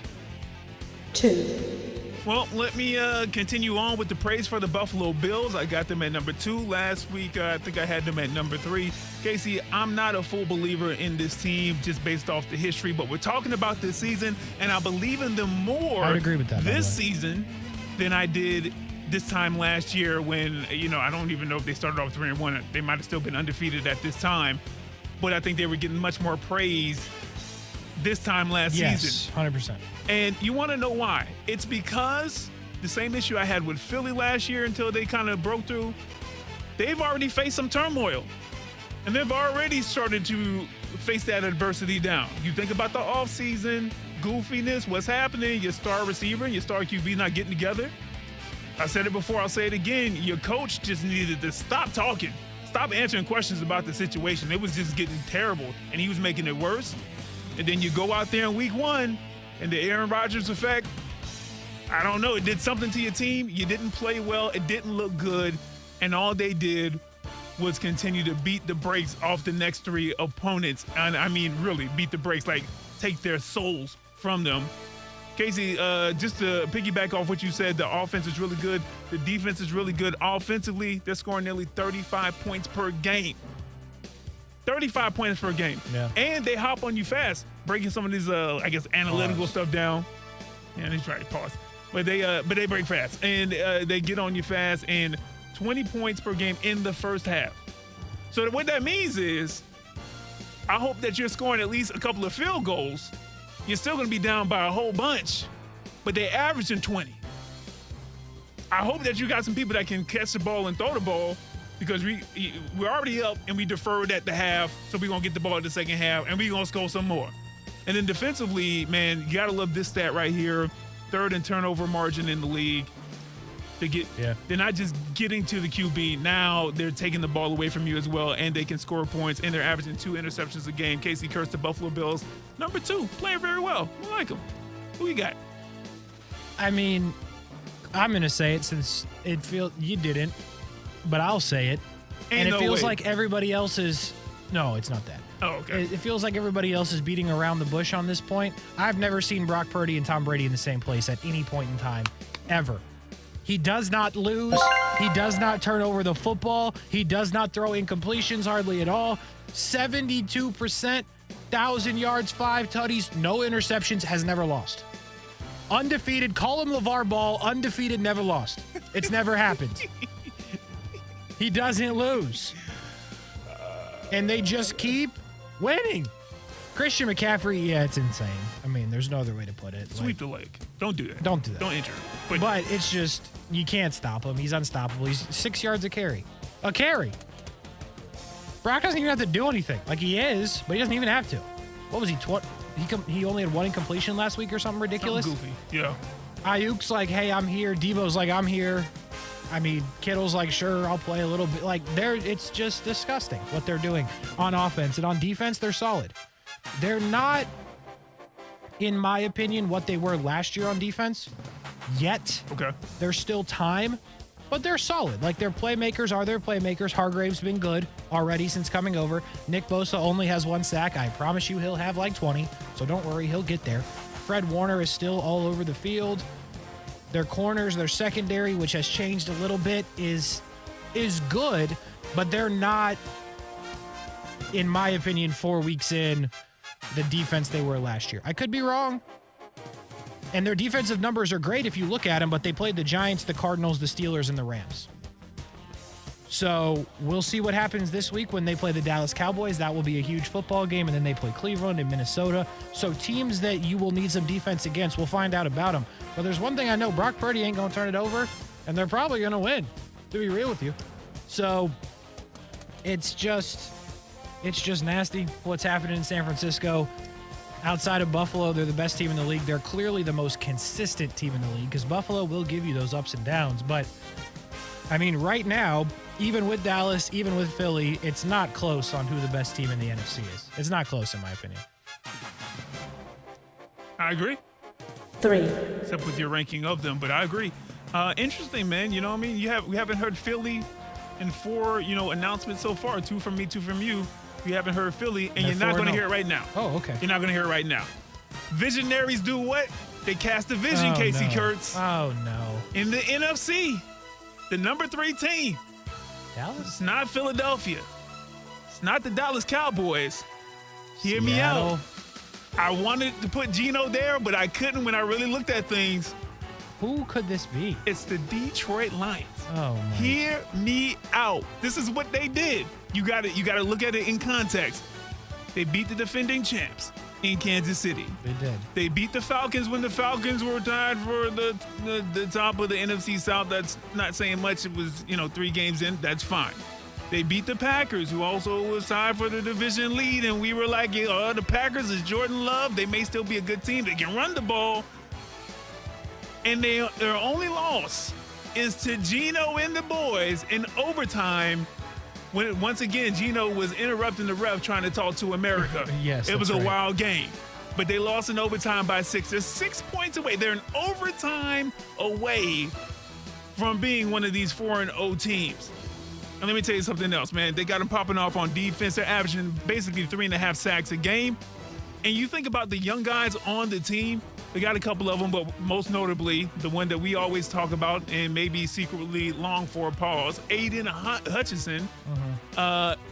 2. Well, let me continue on with the praise for the Buffalo Bills. I got them at number 2 last week. I think I had them at number 3. Kasey, I'm not a full believer in this team just based off the history, but we're talking about this season, and I believe in them more I would agree with that, this season than I did this time last year when, I don't even know if they started off 3-1. They might have still been undefeated at this time, but I think they were getting much more praise this time last season. Yes, 100%. And you want to know why? It's because the same issue I had with Philly last year until they kind of broke through, they've already faced some turmoil. And they've already started to face that adversity down. You think about the offseason, goofiness, what's happening, your star receiver and your star QB not getting together. I said it before, I'll say it again. Your coach just needed to stop talking, stop answering questions about the situation. It was just getting terrible, and he was making it worse. And then you go out there in week 1, and the Aaron Rodgers effect, I don't know, it did something to your team. You didn't play well. It didn't look good. And all they did was continue to beat the brakes off the next 3 opponents. And I mean, really beat the brakes, like take their souls from them. Kasey, just to piggyback off what you said, the offense is really good. The defense is really good. Offensively, they're scoring nearly 35 points per game. 35 points per game. Yeah. And they hop on you fast, breaking some of these, analytical stuff down. Yeah, he's trying to pause. But they break fast. And they get on you fast, and 20 points per game in the first half. So what that means is I hope that you're scoring at least a couple of field goals. You're still going to be down by a whole bunch, but they're averaging 20. I hope that you got some people that can catch the ball and throw the ball, because we're already up and we deferred at the half, so we're going to get the ball in the second half, and we're going to score some more. And then defensively, man, you got to love this stat right here, 3rd in turnover margin in the league. They're not just getting to the QB. Now they're taking the ball away from you as well, and they can score points, and they're averaging 2 interceptions a game. Kasey Kuhrts, the Buffalo Bills, number 2, playing very well. I like them. Who you got? I mean, I'm going to say it since you didn't, but I'll say it. And it feels like everybody else is – no, it's not that. Oh, okay. It feels like everybody else is beating around the bush on this point. I've never seen Brock Purdy and Tom Brady in the same place at any point in time, ever. He does not lose. He does not turn over the football. He does not throw incompletions hardly at all. 72%, 1,000 yards, 5 tutties, no interceptions, has never lost. Undefeated, call him LeVar Ball, undefeated, never lost. It's never happened. He doesn't lose. And they just keep winning. Christian McCaffrey, yeah, it's insane. I mean, there's no other way to put it. Sweep the leg. Don't do that. Don't do that. Don't enter. But it's just, you can't stop him. He's unstoppable. He's 6 yards a carry. A carry. Brock doesn't even have to do anything. Like, he is, but he doesn't even have to. What was he, he only had 1 incompletion last week or something ridiculous? Something goofy, yeah. Ayuk's like, hey, I'm here. Debo's like, I'm here. I mean, Kittle's like, sure, I'll play a little bit. Like, it's just disgusting what they're doing on offense. And on defense, they're solid. They're not, in my opinion, what they were last year on defense yet. Okay. There's still time, but they're solid. Like, their playmakers are their playmakers. Hargrave's been good already since coming over. Nick Bosa only has 1 sack. I promise you he'll have like 20, so don't worry, he'll get there. Fred Warner is still all over the field. Their corners, their secondary, which has changed a little bit, is good, but they're not, in my opinion, 4 weeks in, the defense they were last year. I could be wrong. And their defensive numbers are great if you look at them, but they played the Giants, the Cardinals, the Steelers, and the Rams. So we'll see what happens this week when they play the Dallas Cowboys. That will be a huge football game, and then they play Cleveland and Minnesota. So teams that you will need some defense against, we'll find out about them. But there's one thing I know, Brock Purdy ain't going to turn it over, and they're probably going to win, to be real with you. So it's just nasty what's happening in San Francisco. Outside of Buffalo, they're the best team in the league. They're clearly the most consistent team in the league because Buffalo will give you those ups and downs. But, I mean, right now, even with Dallas, even with Philly, it's not close on who the best team in the NFC is. It's not close, in my opinion. I agree. 3. Except with your ranking of them, but I agree. Interesting, man. You know what I mean? We haven't heard Philly in 4, announcements so far. 2 from me, 2 from you. You haven't heard Philly, and you're not going to hear it right now. Oh, okay. You're not going to hear it right now. Visionaries do what? They cast a vision, Kasey Kuhrts. Oh, no. In the NFC, the number 3 team. Dallas? It's not Philadelphia. It's not the Dallas Cowboys. Hear me Seattle. out. I wanted to put Geno there, but I couldn't when I really looked at things. Who could this be? It's the Detroit Lions. Oh, my. Hear me out. This is what they did. You got to look at it in context. They beat the defending champs in Kansas City. They did. They beat the Falcons when the Falcons were tied for the top of the NFC South. That's not saying much. It was, 3 games in. That's fine. They beat the Packers, who also was tied for the division lead, and we were like, the Packers is Jordan Love. They may still be a good team. They can run the ball. And their only loss is to Geno and the boys in overtime when, once again, Geno was interrupting the ref trying to talk to America. Yes, it was a right. wild game. But they lost in overtime by 6. They're 6 points away. They're an overtime away from being one of these 4-0 teams. And let me tell you something else, man. They got them popping off on defense. They're averaging basically 3.5 sacks a game. And you think about the young guys on the team, they got a couple of them, but most notably, the one that we always talk about and maybe secretly long for pause, Aiden Hutchinson,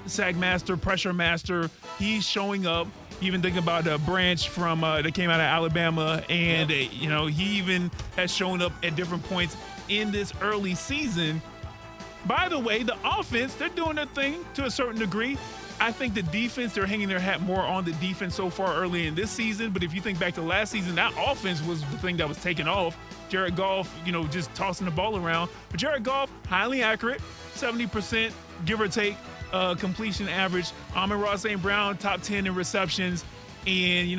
sack master, pressure master. He's showing up. Even thinking about a branch from that came out of Alabama, and he even has shown up at different points in this early season. By the way, the offense, they're doing their thing to a certain degree. I think the defense, they're hanging their hat more on the defense so far early in this season. But if you think back to last season, that offense was the thing that was taken off. Jared Goff, just tossing the ball around. But Jared Goff, highly accurate, 70%, give or take, completion average. Amon-Ra St. Brown, top 10 in receptions. And,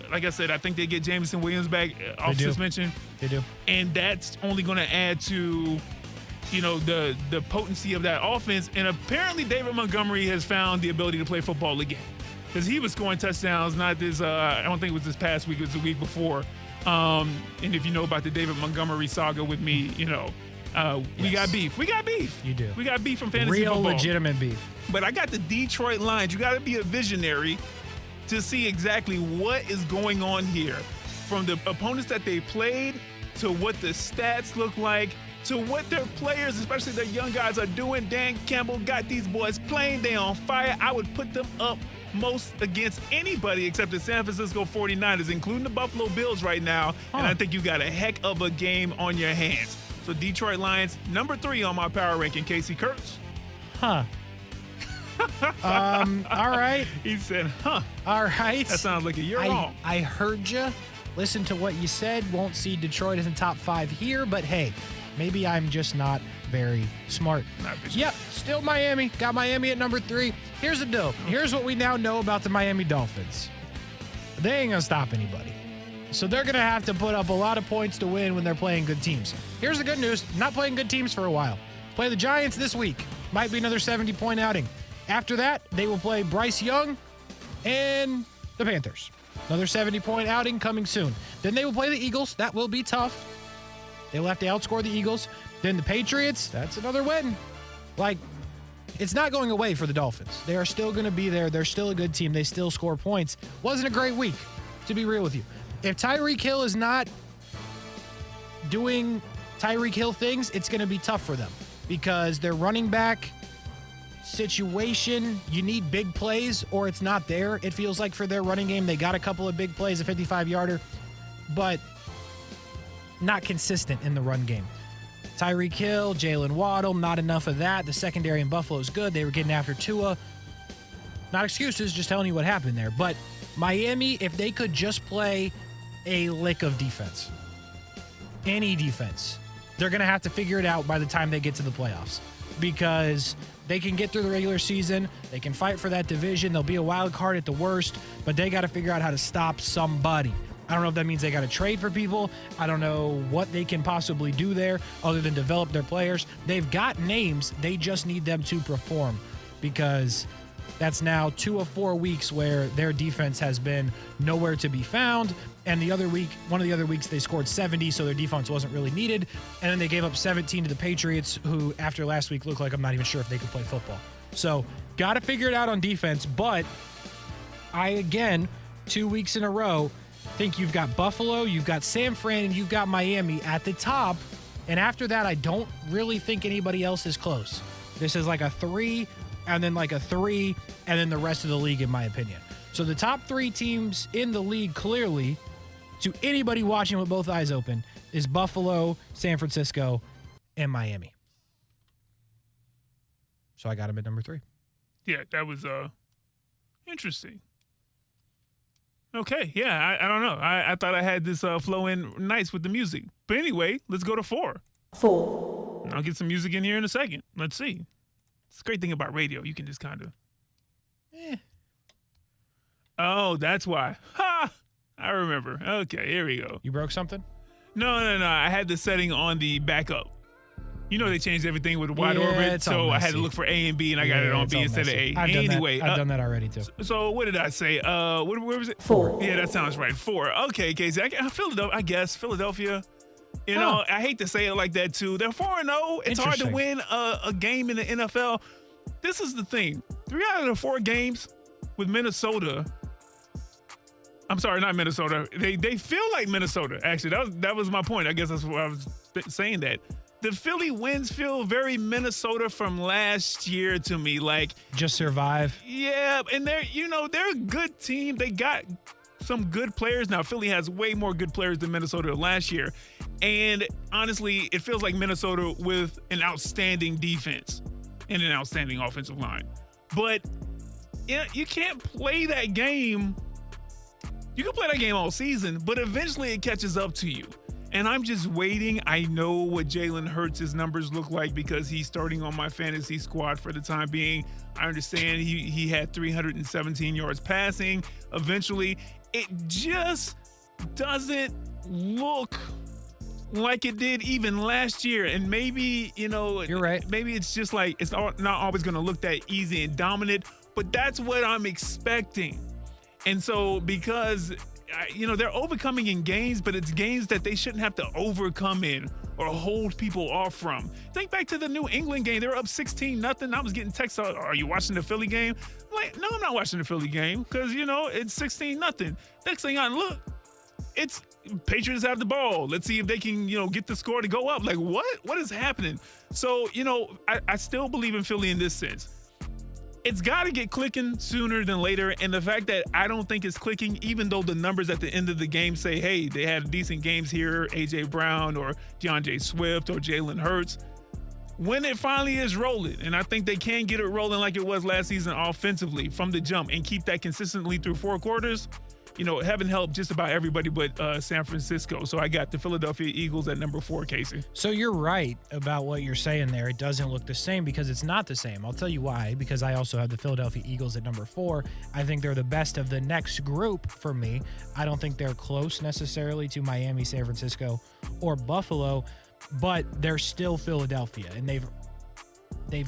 like I said, I think they get Jameson Williams back off suspension. They do. And that's only going to add to the potency of that offense. And apparently David Montgomery has found the ability to play football again, because he was scoring touchdowns, not this, I don't think it was this past week, it was the week before. And if you know about the David Montgomery saga with me, we got beef. We got beef. You do. We got beef from fantasy Real football. legitimate beef. But I got the Detroit Lions. You got to be a visionary to see exactly what is going on here, from the opponents that they played to what the stats look like, to what their players, especially their young guys, are doing. Dan Campbell got these boys playing. They on fire. I would put them up most against anybody except the San Francisco 49ers, including the Buffalo Bills right now. And I think you got a heck of a game on your hands. So Detroit Lions, number 3 on my power ranking. Kasey Kuhrts. All right. He said, huh. All right. That sounds like you're wrong. I heard you. Listen to what you said. Won't see Detroit as in top 5 here, but hey, maybe I'm just not very smart. Yep, still Miami. Got Miami at number 3. Here's the deal. Here's what we now know about the Miami Dolphins. They ain't going to stop anybody. So they're going to have to put up a lot of points to win when they're playing good teams. Here's the good news. Not playing good teams for a while. Play the Giants this week. Might be another 70-point outing. After that, they will play Bryce Young and the Panthers. Another 70-point outing coming soon. Then they will play the Eagles. That will be tough. They will have to outscore the Eagles. Then the Patriots. That's another win. It's not going away for the Dolphins. They are still going to be there. They're still a good team. They still score points. Wasn't a great week, to be real with you. If Tyreek Hill is not doing Tyreek Hill things, it's going to be tough for them, because their running back situation, you need big plays or it's not there. It feels like for their running game, they got a couple of big plays, a 55-yarder, but not consistent in the run game. Tyreek Hill, Jalen Waddle, not enough of that. The secondary in Buffalo is good. They were getting after Tua. Not excuses, just telling you what happened there. But Miami, if they could just play a lick of defense, any defense, they're going to have to figure it out by the time they get to the playoffs, because they can get through the regular season. They can fight for that division. They'll be a wild card at the worst, but they got to figure out how to stop somebody. I don't know if that means they got to trade for people. I don't know what they can possibly do there other than develop their players. They've got names. They just need them to perform, because that's now 2 of 4 weeks where their defense has been nowhere to be found. And the other week, one of the other weeks, they scored 70, so their defense wasn't really needed. And then they gave up 17 to the Patriots, who after last week looked like I'm not even sure if they could play football. So got to figure it out on defense. But I, again, 2 weeks in a row, think you've got Buffalo, you've got San Fran, and you've got Miami at the top. And after that, I don't really think anybody else is close. This is like a 3, and then like a 3, and then the rest of the league, in my opinion. So the top 3 teams in the league, clearly, to anybody watching with both eyes open, is Buffalo, San Francisco, and Miami. So I got him at number 3. Yeah, that was interesting. Okay, yeah, I don't know. I thought I had this flow in nice with the music. But anyway, let's go to 4. 4. I'll get some music in here in a second. Let's see. It's a great thing about radio. You can just kind of... Oh, that's why. Ha! I remember. Okay, here we go. You broke something? No. I had the setting on the backup. You know they changed everything with wide orbit, so I had to look for A and B, and I got it on B instead of A. Anyway, I've done that already too. So what did I say? Where was it? 4. Yeah, that sounds right. 4. Okay, Kasey. I guess Philadelphia. You know, I hate to say it like that too. They're 4-0. It's hard to win a game in the NFL. This is the thing. 3 out of the 4 games with Minnesota. I'm sorry, not Minnesota. They feel like Minnesota. Actually, that was my point. I guess that's why I was saying that. The Philly wins feel very Minnesota from last year to me. Like, just survive. Yeah, and they're a good team. They got some good players. Now, Philly has way more good players than Minnesota last year. And honestly, it feels like Minnesota with an outstanding defense and an outstanding offensive line. But you can't play that game. You can play that game all season, but eventually it catches up to you. And I'm just waiting. I know what Jalen Hurts' numbers look like because he's starting on my fantasy squad for the time being. I understand he had 317 yards passing. Eventually, it just doesn't look like it did even last year. And maybe, you're right. Maybe it's just like it's not always going to look that easy and dominant, but that's what I'm expecting. And so because they're overcoming in games, but it's games that they shouldn't have to overcome in or hold people off from. Think back to the New England game. They were up 16-0. I was getting texts, are you watching the Philly game? I'm like, no, I'm not watching the Philly game because, it's 16-0. Next thing I look, it's Patriots have the ball. Let's see if they can, get the score to go up. Like, what? What is happening? So, I still believe in Philly in this sense. It's got to get clicking sooner than later. And the fact that I don't think it's clicking, even though the numbers at the end of the game say, hey, they had decent games here, A.J. Brown or DeAndre Swift or Jalen Hurts, when it finally is rolling, and I think they can get it rolling like it was last season offensively from the jump and keep that consistently through 4 quarters, heaven help just about everybody but San Francisco. So I got the Philadelphia Eagles at number 4, Kasey. So you're right about what you're saying there. It doesn't look the same because it's not the same. I'll tell you why, because I also have the Philadelphia Eagles at number 4. I think they're the best of the next group for me. I don't think they're close necessarily to Miami, San Francisco, or Buffalo, but they're still Philadelphia, and they've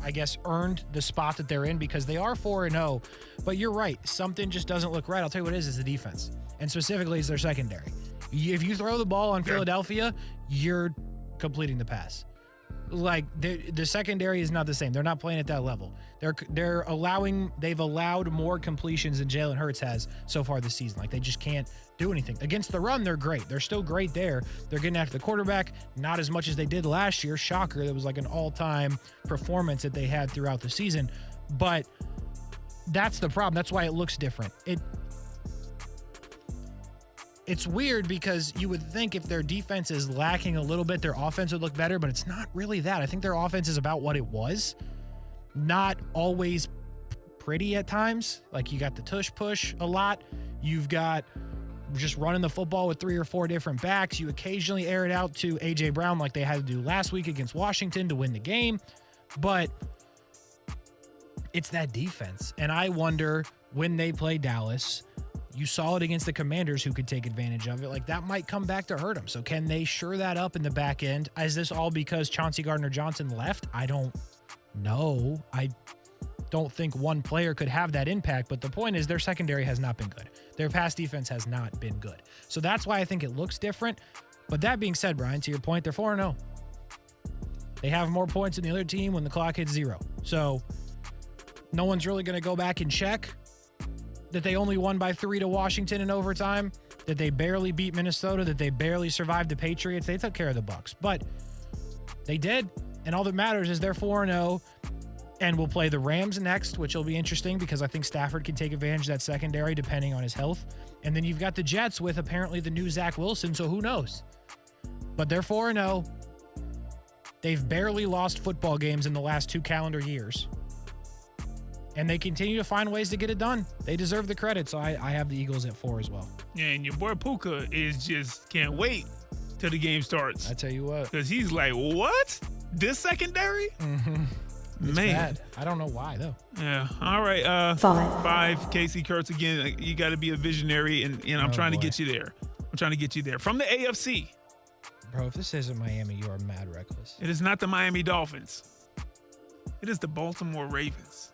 I guess, earned the spot that they're in because they are 4-0. But you're right. Something just doesn't look right. I'll tell you what it is the defense. And specifically, it's their secondary. If you throw the ball on Philadelphia, you're completing the pass. Like, the secondary is not the same. They're not playing at that level. They've allowed more completions than Jalen Hurts has so far this season. Like, they just can't do anything. Against the run, they're great. They're still great there. They're getting after the quarterback, not as much as they did last year. Shocker. That was like an all-time performance that they had throughout the season. But that's the problem. That's why it looks different. It's weird because you would think if their defense is lacking a little bit, their offense would look better, but it's not really that. I think their offense is about what it was. Not always pretty at times. Like, you got the tush push a lot. You've got just running the football with 3 or 4 different backs. You occasionally air it out to A.J. Brown like they had to do last week against Washington to win the game. But it's that defense. And I wonder when they play Dallas, you saw it against the Commanders who could take advantage of it. Like, that might come back to hurt them. So can they shore that up in the back end? Is this all because Chauncey Gardner-Johnson left? I don't know. I don't think one player could have that impact. But the point is their secondary has not been good. Their pass defense has not been good. So that's why I think it looks different. But that being said, Brian, to your point, they're 4-0. They have more points than the other team when the clock hits 0. So no one's really going to go back and check that they only won by 3 to Washington in overtime. that they barely beat Minnesota, that they barely survived the Patriots. They took care of the Bucs, but they did. And all that matters is they're 4-0, and we'll play the Rams next, which will be interesting because I think Stafford can take advantage of that secondary depending on his health. And then you've got the Jets with apparently the new Zach Wilson, so who knows? But they're 4-0. They've barely lost football games in the last 2 calendar years. And they continue to find ways to get it done. They deserve the credit, so I have the Eagles at 4 as well. Yeah, and your boy Puka is just can't wait till the game starts. I tell you what. Because he's like, what? This secondary? Mm-hmm. It's Man. bad. I don't know why, though. Yeah. All right. 5. Kasey Kuhrts again. You got to be a visionary, and I'm trying to get you there. I'm trying to get you there. From the AFC. Bro, if this isn't Miami, you are mad reckless. It is not the Miami Dolphins. It is the Baltimore Ravens.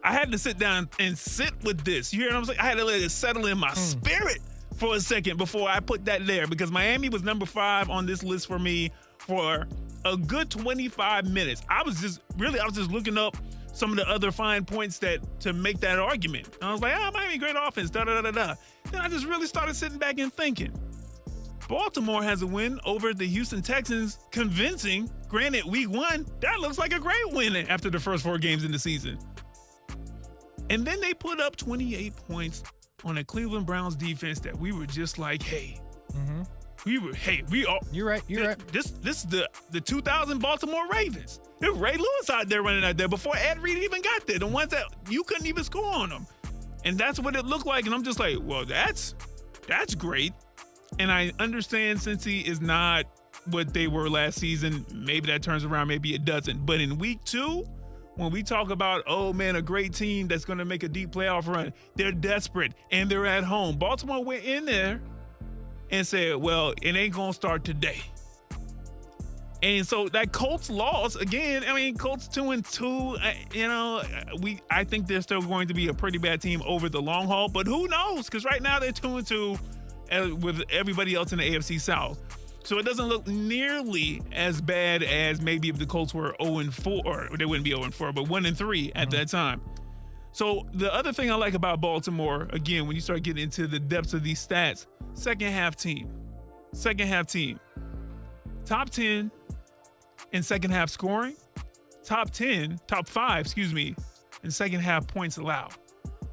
I had to sit down and sit with this. You hear what I'm saying? I had to let it settle in my spirit for a second before I put that there, because Miami was number 5 on this list for me for a good 25 minutes. I was just looking up some of the other fine points to make that argument. And I was like, Miami, great offense, da-da-da-da-da. Then I just really started sitting back and thinking, Baltimore has a win over the Houston Texans, convincing. Granted, week 1, that looks like a great win after the first 4 games in the season. And then they put up 28 points on a Cleveland Browns defense that we were just like, hey. Mm-hmm. You're right. This is the 2000 Baltimore Ravens. There's Ray Lewis out there running out there before Ed Reed even got there. The ones that you couldn't even score on them. And that's what it looked like. And I'm just like, well, that's great. And I understand Cincy is not what they were last season. Maybe that turns around, maybe it doesn't. But in week 2, when we talk about, a great team that's going to make a deep playoff run, they're desperate and they're at home. Baltimore went in there and said, well, it ain't going to start today. And so that Colts loss, again, Colts 2-2, I think they're still going to be a pretty bad team over the long haul, but who knows? Because right now they're 2-2 with everybody else in the AFC South. So it doesn't look nearly as bad as maybe if the Colts were 0-4, or they wouldn't be 0-4, but 1-3 at that time. So the other thing I like about Baltimore, again, when you start getting into the depths of these stats, second half team. Top 10 in second half scoring, top 5, in second half points allowed.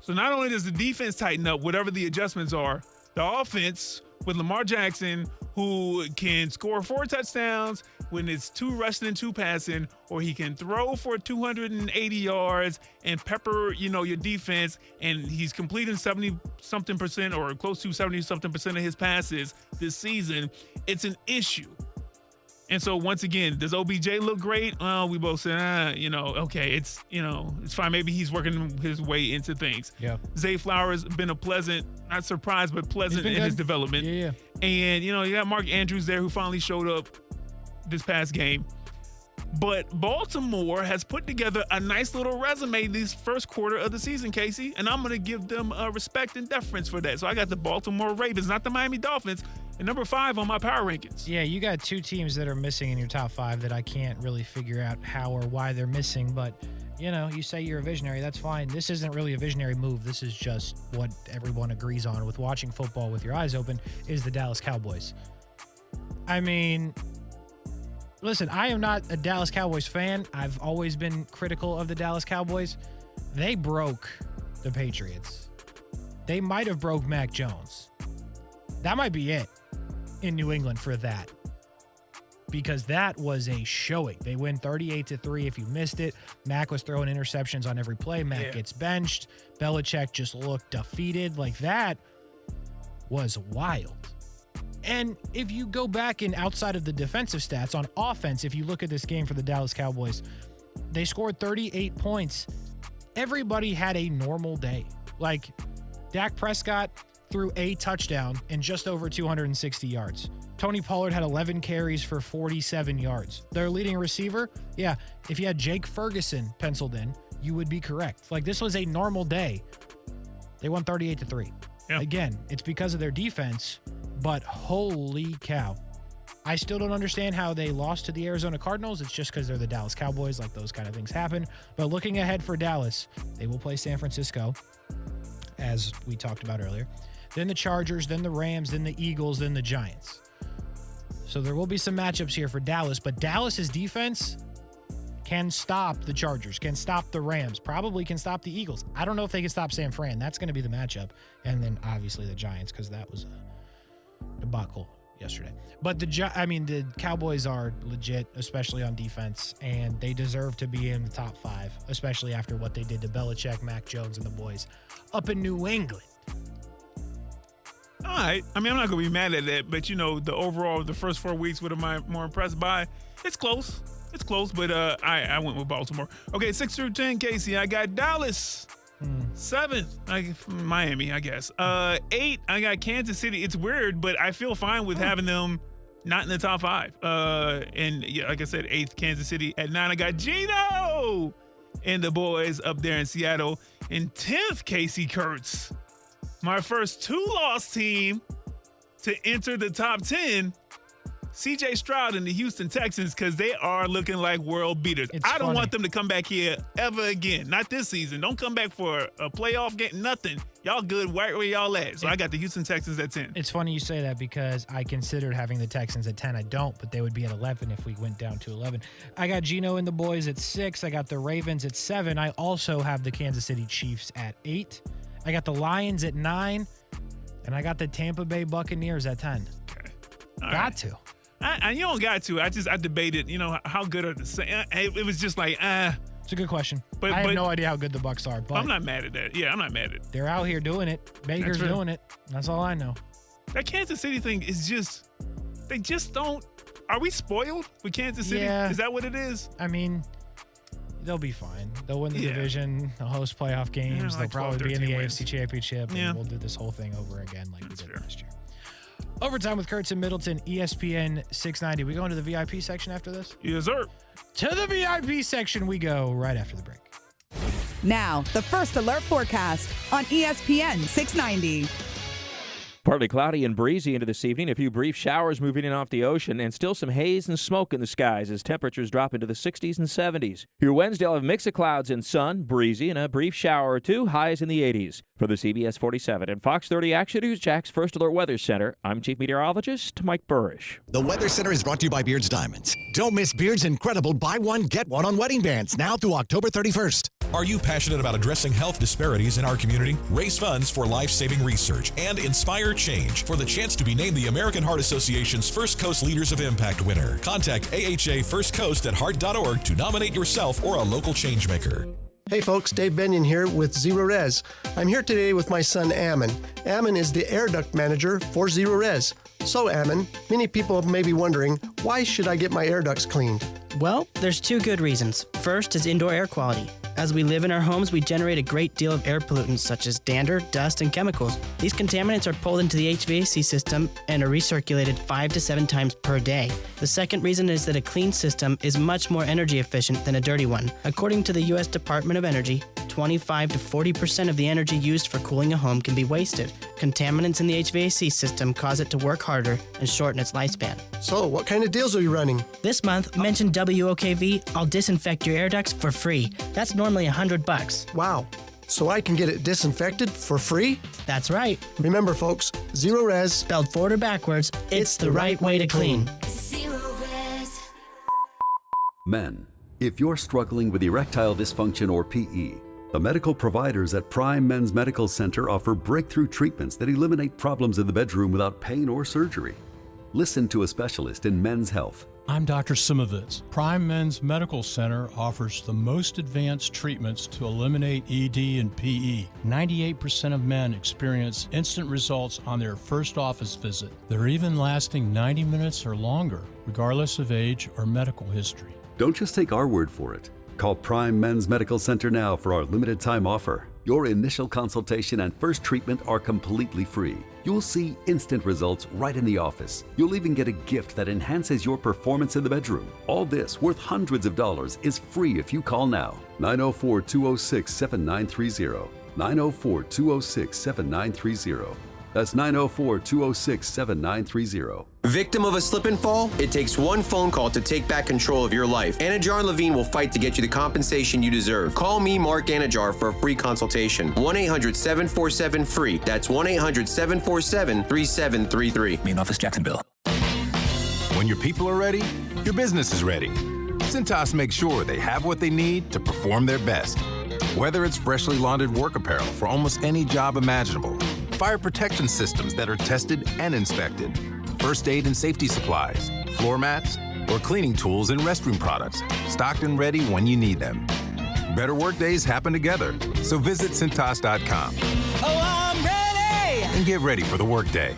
So not only does the defense tighten up, whatever the adjustments are, the offense with Lamar Jackson, who can score 4 touchdowns when it's 2 rushing and 2 passing, or he can throw for 280 yards and pepper, your defense, and he's completing 70-something% or close to 70-something% of his passes this season. It's an issue. And so once again, does OBJ look great? Well, we both said, okay, it's fine. Maybe he's working his way into things. Yeah. Zay Flowers been a pleasant, not surprised, but pleasant in his development. Yeah. And, you got Mark Andrews there who finally showed up this past game. But Baltimore has put together a nice little resume this first quarter of the season, Kasey, and I'm going to give them respect and deference for that. So I got the Baltimore Ravens, not the Miami Dolphins, and number 5 on my power rankings. Yeah, you got 2 teams that are missing in your top 5 that I can't really figure out how or why they're missing, but you say you're a visionary, that's fine. This isn't really a visionary move. This is just what everyone agrees on with watching football with your eyes open, is the Dallas Cowboys. Listen, I am not a Dallas Cowboys fan. I've always been critical of the Dallas Cowboys. They broke the Patriots. They might have broke Mac Jones. That might be it in New England for that, because that was a showing. They win 38-3. If you missed it, Mac was throwing interceptions on every play. Mac gets benched. Belichick just looked defeated. Like, that was wild. And if you go back and outside of the defensive stats, on offense, if you look at this game for the Dallas Cowboys, they scored 38 points. Everybody had a normal day. Like, Dak Prescott threw a touchdown and just over 260 yards. Tony Pollard had 11 carries for 47 yards. Their leading receiver, if you had Jake Ferguson penciled in, you would be correct. Like, this was a normal day. They won 38-3. Yeah. Again, it's because of their defense, but holy cow. I still don't understand how they lost to the Arizona Cardinals. It's just because they're the Dallas Cowboys. Like, those kind of things happen. But looking ahead for Dallas, they will play San Francisco, as we talked about earlier. then the Chargers, then the Rams, then the Eagles, then the Giants. So there will be some matchups here for Dallas, but Dallas's defense can stop the Chargers, can stop the Rams, probably can stop the Eagles. I don't know if they can stop San Fran. That's going to be the matchup. And then obviously the Giants, because that was a debacle yesterday. But the Cowboys are legit, especially on defense, and they deserve to be in the top 5, especially after what they did to Belichick, Mac Jones, and the boys up in New England. All right. I mean, I'm not going to be mad at that, but, the overall, the first 4 weeks, what am I more impressed by? It's close. It's close, but I went with Baltimore. Okay, 6 through 10, Kasey. I got Dallas. 7, Miami, I guess. 8, I got Kansas City. It's weird, but I feel fine with having them not in the top 5. And yeah, like I said, 8th, Kansas City. At 9, I got Gino and the boys up there in Seattle. And 10th, Kasey Kuhrts. My first 2-loss team to enter the top 10. C.J. Stroud and the Houston Texans, because they are looking like world beaters. I don't want them to come back here ever again. Not this season. Don't come back for a playoff game. Nothing. Y'all good right where y'all at. So I got the Houston Texans at 10. It's funny you say that because I considered having the Texans at 10. I don't, but they would be at 11 if we went down to 11. I got Gino and the boys at 6. I got the Ravens at 7. I also have the Kansas City Chiefs at 8. I got the Lions at 9. And I got the Tampa Bay Buccaneers at 10. Okay. Got to. You don't got to. I debated, how good are the it was just like, It's a good question. But I have no idea how good the Bucs are. But I'm not mad at that. Yeah, I'm not mad at it. They're out here doing it. Baker's doing it. That's all I know. That Kansas City thing is just, they just don't. Are we spoiled with Kansas City? Yeah. Is that what it is? I mean, they'll be fine. They'll win the division. They'll host playoff games. They'll probably be in the AFC Championship. And we'll do this whole thing over again like we did last year. Overtime with Kuhrts and Middleton, ESPN 690. We go into the VIP section after this? Yes, sir. To the VIP section we go right after the break. Now, the first alert forecast on ESPN 690. Partly cloudy and breezy into this evening. A few brief showers moving in off the ocean, and still some haze and smoke in the skies as temperatures drop into the 60s and 70s. Your Wednesday will have a mix of clouds and sun, breezy, and a brief shower or two, highs in the 80s. For the CBS 47 and Fox 30 Action News Jack's First Alert Weather Center, I'm Chief Meteorologist Mike Burrish. The Weather Center is brought to you by Beards Diamonds. Don't miss Beards' incredible buy one, get one on wedding bands now through October 31st. Are you passionate about addressing health disparities in our community? Raise funds for life-saving research and inspire change for the chance to be named the American Heart Association's First Coast Leaders of Impact winner. Contact AHA First Coast at heart.org to nominate yourself or a local changemaker. Hey folks, Dave Benyon here with Zero Res. I'm here today with my son Ammon. Ammon is the air duct manager for Zero Res. So Ammon, many people may be wondering, why should I get my air ducts cleaned? Well, there's 2 good reasons. First is indoor air quality. As we live in our homes, we generate a great deal of air pollutants such as dander, dust, and chemicals. These contaminants are pulled into the HVAC system and are recirculated 5 to 7 times per day. The second reason is that a clean system is much more energy efficient than a dirty one. According to the U.S. Department of Energy, 25 to 40% of the energy used for cooling a home can be wasted. Contaminants in the HVAC system cause it to work harder and shorten its lifespan. So, what kind of deals are you running? This month, mention WOKV, I'll disinfect your air ducts for free. That's normally $100. Wow. So I can get it disinfected for free? That's right. Remember, folks, Zero Res, spelled forward or backwards, it's the right way to clean. Men, if you're struggling with erectile dysfunction or PE, the medical providers at Prime Men's Medical Center offer breakthrough treatments that eliminate problems in the bedroom without pain or surgery. Listen to a specialist in men's health. I'm Dr. Simovitz. Prime Men's Medical Center offers the most advanced treatments to eliminate ED and PE. 98% of men experience instant results on their first office visit. They're even lasting 90 minutes or longer, regardless of age or medical history. Don't just take our word for it. Call Prime Men's Medical Center now for our limited time offer. Your initial consultation and first treatment are completely free. You'll see instant results right in the office. You'll even get a gift that enhances your performance in the bedroom. All this, worth hundreds of dollars, is free if you call now. 904-206-7930. 904-206-7930. That's 904-206-7930. Victim of a slip and fall? It takes one phone call to take back control of your life. Anajar and Levine will fight to get you the compensation you deserve. Call me, Mark Anajar, for a free consultation. 1-800-747-FREE. That's 1-800-747-3733. Main office, Jacksonville. When your people are ready, your business is ready. Cintas makes sure they have what they need to perform their best. Whether it's freshly laundered work apparel for almost any job imaginable, fire protection systems that are tested and inspected, first aid and safety supplies, floor mats, or cleaning tools and restroom products, stocked and ready when you need them. Better work days happen together, so visit Cintas.com. Oh, I'm ready! And get ready for the workday.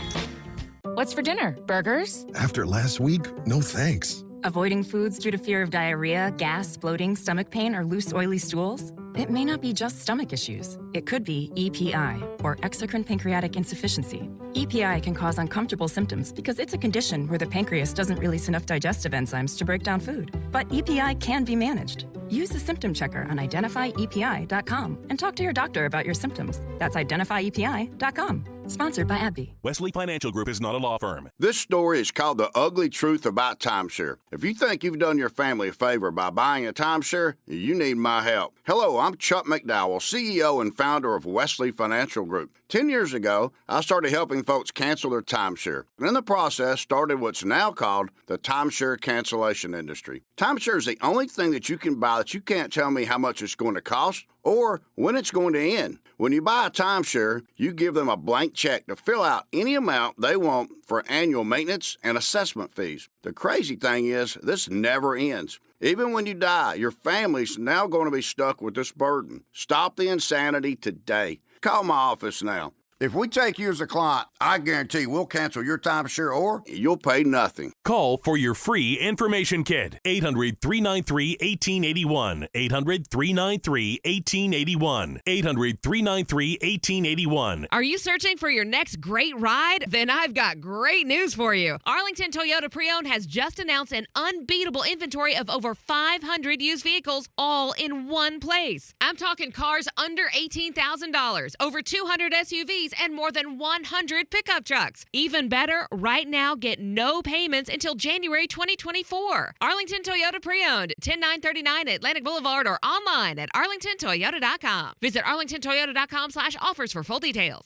What's for dinner? Burgers? After last week, no thanks. Avoiding foods due to fear of diarrhea, gas, bloating, stomach pain, or loose, oily stools? It may not be just stomach issues. It could be EPI, or exocrine pancreatic insufficiency. EPI can cause uncomfortable symptoms because it's a condition where the pancreas doesn't release enough digestive enzymes to break down food. But EPI can be managed. Use the symptom checker on identifyepi.com and talk to your doctor about your symptoms. That's identifyepi.com. Sponsored by AbbVie. Wesley Financial Group is not a law firm. This story is called The Ugly Truth About Timeshare. If you think you've done your family a favor by buying a timeshare, you need my help. Hello, I'm Chuck McDowell, CEO and founder of Wesley Financial Group. 10 years ago, I started helping folks cancel their timeshare. And in the process, started what's now called the timeshare cancellation industry. Timeshare is the only thing that you can buy that you can't tell me how much it's going to cost or when it's going to end. When you buy a timeshare, you give them a blank check to fill out any amount they want for annual maintenance and assessment fees. The crazy thing is, this never ends. Even when you die, your family's now going to be stuck with this burden. Stop the insanity today. Call my office now. If we take you as a client, I guarantee we'll cancel your timeshare or you'll pay nothing. Call for your free information kit. 800-393-1881. 800-393-1881. 800-393-1881. Are you searching for your next great ride? Then I've got great news for you. Arlington Toyota Pre-Owned has just announced an unbeatable inventory of over 500 used vehicles all in one place. I'm talking cars under $18,000, over 200 SUVs, and more than 100 pickup trucks. Even better, right now, get no payments until January 2024. Arlington Toyota Pre-Owned, 10939 Atlantic Boulevard, or online at arlingtontoyota.com. Visit arlingtontoyota.com/offers for full details.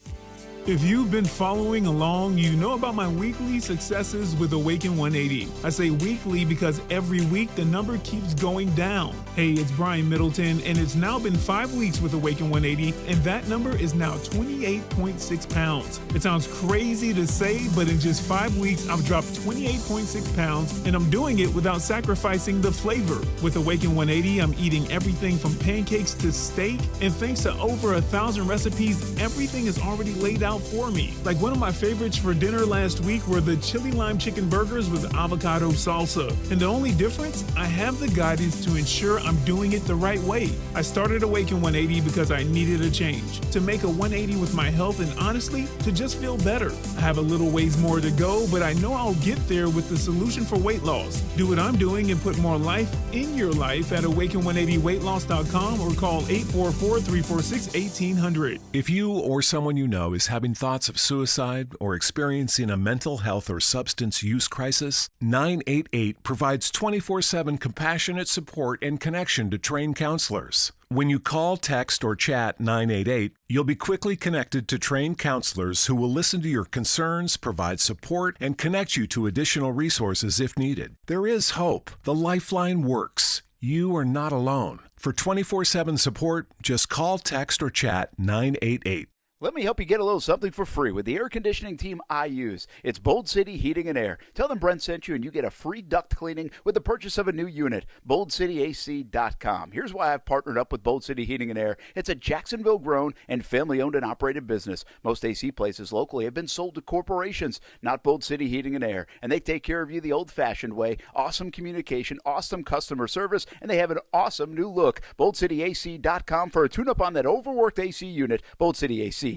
If you've been following along, you know about my weekly successes with Awaken 180. I say weekly because every week the number keeps going down. Hey, it's Brian Middleton, and it's now been 5 weeks with Awaken 180, and that number is now 28.6 pounds. It sounds crazy to say, but in just 5 weeks, I've dropped 28.6 pounds, and I'm doing it without sacrificing the flavor. With Awaken 180, I'm eating everything from pancakes to steak, and thanks to over 1,000 recipes, everything is already laid out for me. Like one of my favorites for dinner last week were the chili lime chicken burgers with avocado salsa. And the only difference, I have the guidance to ensure I'm doing it the right way. I started Awaken 180 because I needed a change, to make a 180 with my health and honestly, to just feel better. I have a little ways more to go, but I know I'll get there with the solution for weight loss. Do what I'm doing and put more life in your life at awaken180weightloss.com or call 844-346-1800. If you or someone you know is having thoughts of suicide or experiencing a mental health or substance use crisis, 988 provides 24/7 compassionate support and connection to trained counselors. When you call, text, or chat 988, you'll be quickly connected to trained counselors who will listen to your concerns, provide support, and connect you to additional resources if needed. There is hope. The Lifeline works. You are not alone. For 24/7 support, just call, text, or chat 988. Let me help you get a little something for free with the air conditioning team I use. It's Bold City Heating and Air. Tell them Brent sent you and you get a free duct cleaning with the purchase of a new unit. BoldCityAC.com. Here's why I've partnered up with Bold City Heating and Air. It's a Jacksonville-grown and family-owned and operated business. Most AC places locally have been sold to corporations, not Bold City Heating and Air. And they take care of you the old-fashioned way. Awesome communication, awesome customer service, and they have an awesome new look. BoldCityAC.com for a tune-up on that overworked AC unit. BoldCityAC.com.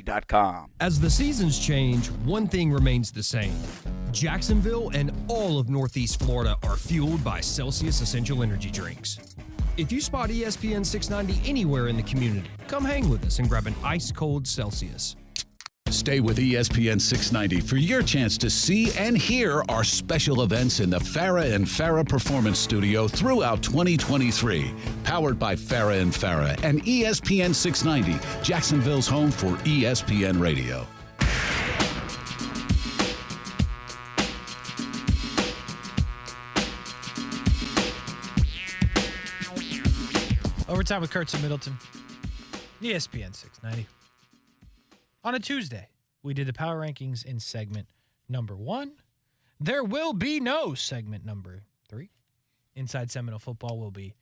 As the seasons change, one thing remains the same. Jacksonville and all of Northeast Florida are fueled by Celsius Essential Energy Drinks. If you spot ESPN 690 anywhere in the community, come hang with us and grab an ice-cold Celsius. Stay with ESPN 690 for your chance to see and hear our special events in the Farah and Farah Performance Studio throughout 2023. Powered by Farah and Farah and ESPN 690, Jacksonville's home for ESPN Radio. Overtime with Kuhrts and Middleton. ESPN 690. On a Tuesday, we did the power rankings in segment number 1. There will be no segment number 3. Inside Seminole Football will be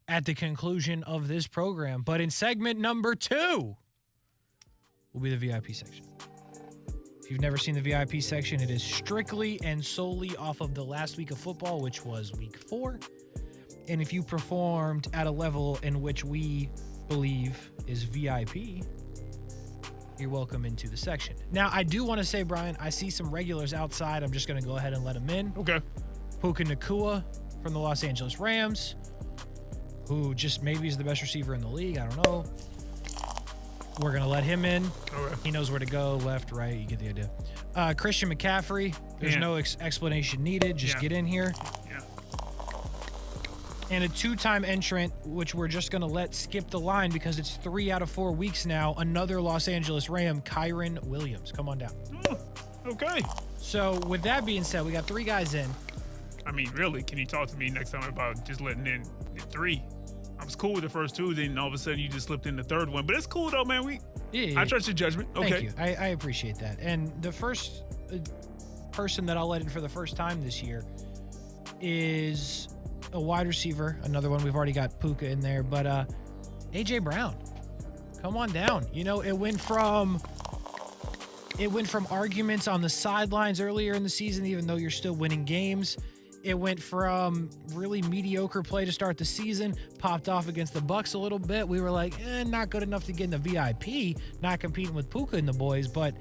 at the conclusion of this program. But in segment number 2 will be the VIP section. If you've never seen the VIP section, it is strictly and solely off of the last week of football, which was week 4. And if you performed at a level in which we believe is VIP, you're welcome into the section. Now, I do want to say, Brian, I see some regulars outside. I'm just going to go ahead and let them in. Okay. Puka Nacua from the Los Angeles Rams, who just maybe is the best receiver in the league. I don't know. We're going to let him in. Okay. He knows where to go, left, right. You get the idea. Christian McCaffrey, there's no explanation needed. Just get in here. Yeah. And a 2-time entrant, which we're just going to let skip the line because it's 3 out of 4 weeks now, another Los Angeles Ram, Kyron Williams. Come on down. Oh, okay. So with that being said, we got 3 guys in. I mean, really, can you talk to me next time about just letting in 3? I was cool with the first 2, then all of a sudden you just slipped in the 3rd one. But it's cool, though, man. I trust your judgment. Okay. Thank you. I appreciate that. And the first person that I'll let in for the first time this year is a wide receiver, another one. We've already got Puka in there, but A.J. Brown. Come on down. You know, it went from arguments on the sidelines earlier in the season, even though you're still winning games. It went from really mediocre play to start the season, popped off against the Bucs a little bit. We were like, not good enough to get in the VIP, not competing with Puka and the boys. But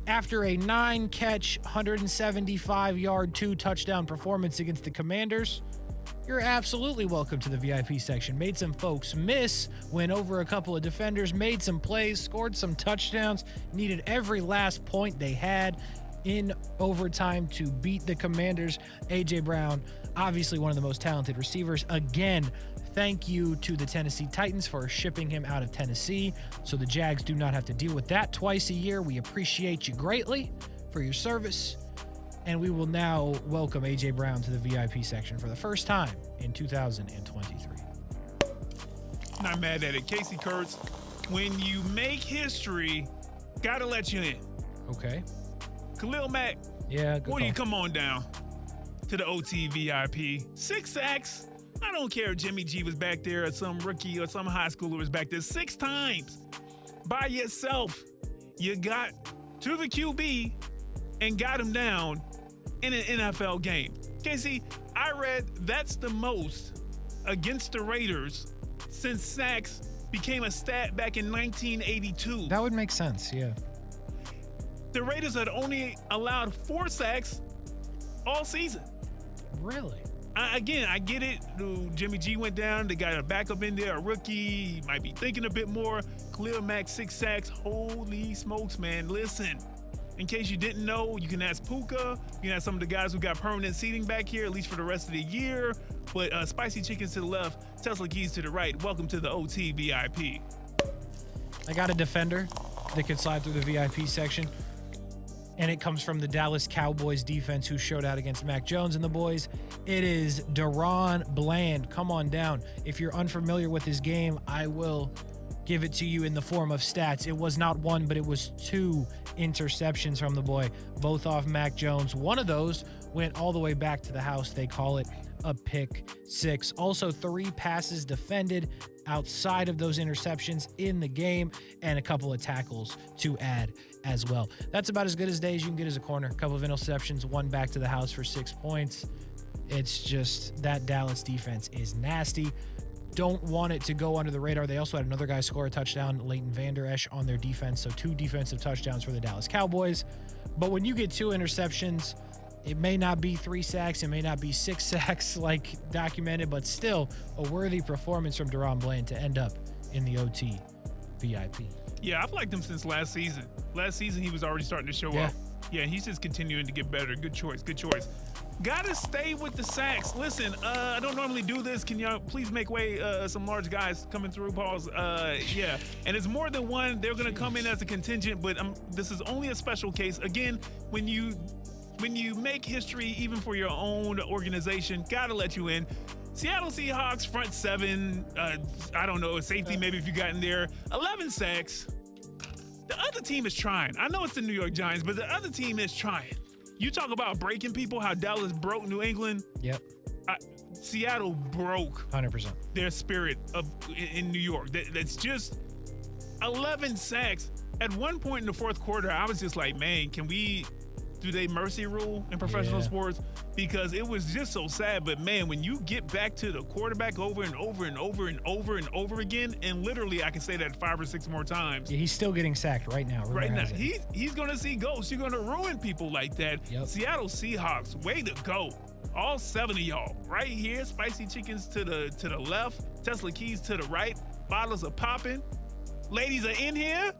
after a 9-catch, 175-yard, 2-touchdown performance against the Commanders, you're absolutely welcome to the VIP section. Made some folks miss, went over a couple of defenders, made some plays, scored some touchdowns, needed every last point they had in overtime to beat the Commanders. A.J. Brown, obviously one of the most talented receivers. Again, thank you to the Tennessee Titans for shipping him out of Tennessee so the Jags do not have to deal with that twice a year. We appreciate you greatly for your service. And we will now welcome A.J. Brown to the VIP section for the first time in 2023. Not mad at it. Kasey Kuhrts, when you make history, gotta let you in. Okay. Khalil Mack. Yeah, good Will call. you come on down to the OT VIP? 6 sacks. I don't care if Jimmy G was back there or some rookie or some high schooler was back there. 6 times by yourself. You got to the QB and got him down in an NFL game. Kasey, I read that's the most against the Raiders since sacks became a stat back in 1982. That would make sense, yeah. The Raiders had only allowed 4 sacks all season. Really? I get it. Jimmy G went down. They got a backup in there, a rookie. He might be thinking a bit more. Khalil Mack, 6 sacks. Holy smokes, man. Listen. In case you didn't know, you can ask Puka. You can ask some of the guys who got permanent seating back here, at least for the rest of the year. But spicy chickens to the left, Tesla keys to the right. Welcome to the OT VIP. I got a defender that could slide through the VIP section. And it comes from the Dallas Cowboys defense who showed out against Mac Jones and the boys. It is Deron Bland. Come on down. If you're unfamiliar with his game, I will give it to you in the form of stats. It was not 1, but it was 2 interceptions from the boy, both off Mac Jones. One of those went all the way back to the house. They call it a pick 6. Also 3 passes defended outside of those interceptions in the game, and a couple of tackles to add as well. That's about as good as day as you can get as a corner. A couple of interceptions, 1 back to the house for 6 points. It's just that Dallas defense is nasty. Don't want it to go under the radar. They also had another guy score a touchdown, Leighton Vander Esch, on their defense. So 2 defensive touchdowns for the Dallas Cowboys. But when you get 2 interceptions, it may not be 3 sacks. It may not be 6 sacks like documented, but still a worthy performance from Deron Bland to end up in the OT VIP. Yeah, I've liked him since last season. Last season, he was already starting to show up. Yeah, and he's just continuing to get better. Good choice. Gotta stay with the sacks. Listen, I don't normally do this. Can y'all please make way? Some large guys coming through, pause. Yeah, and it's more than one. They're gonna come in as a contingent, but this is only a special case. Again, when you make history, even for your own organization, gotta let you in. Seattle Seahawks front seven. I don't know, a safety maybe if you got in there. 11 sacks. The other team is trying. I know it's the New York Giants, but the other team is trying. You talk about breaking people, how Dallas broke New England. Yep. Seattle broke 100% their spirit in New York. That's just 11 sacks. At one point in the fourth quarter, I was just like, man, do they mercy rule in professional sports? Because it was just so sad. But man, when you get back to the quarterback over and over and over and over and over again, and literally I can say that 5 or 6 more times. Yeah, he's still getting sacked right now. He's going to see ghosts. You're going to ruin people like that. Yep. Seattle Seahawks, way to go. All 7 of y'all right here. Spicy chickens to the left. Tesla keys to the right. Bottles are popping. Ladies are in here.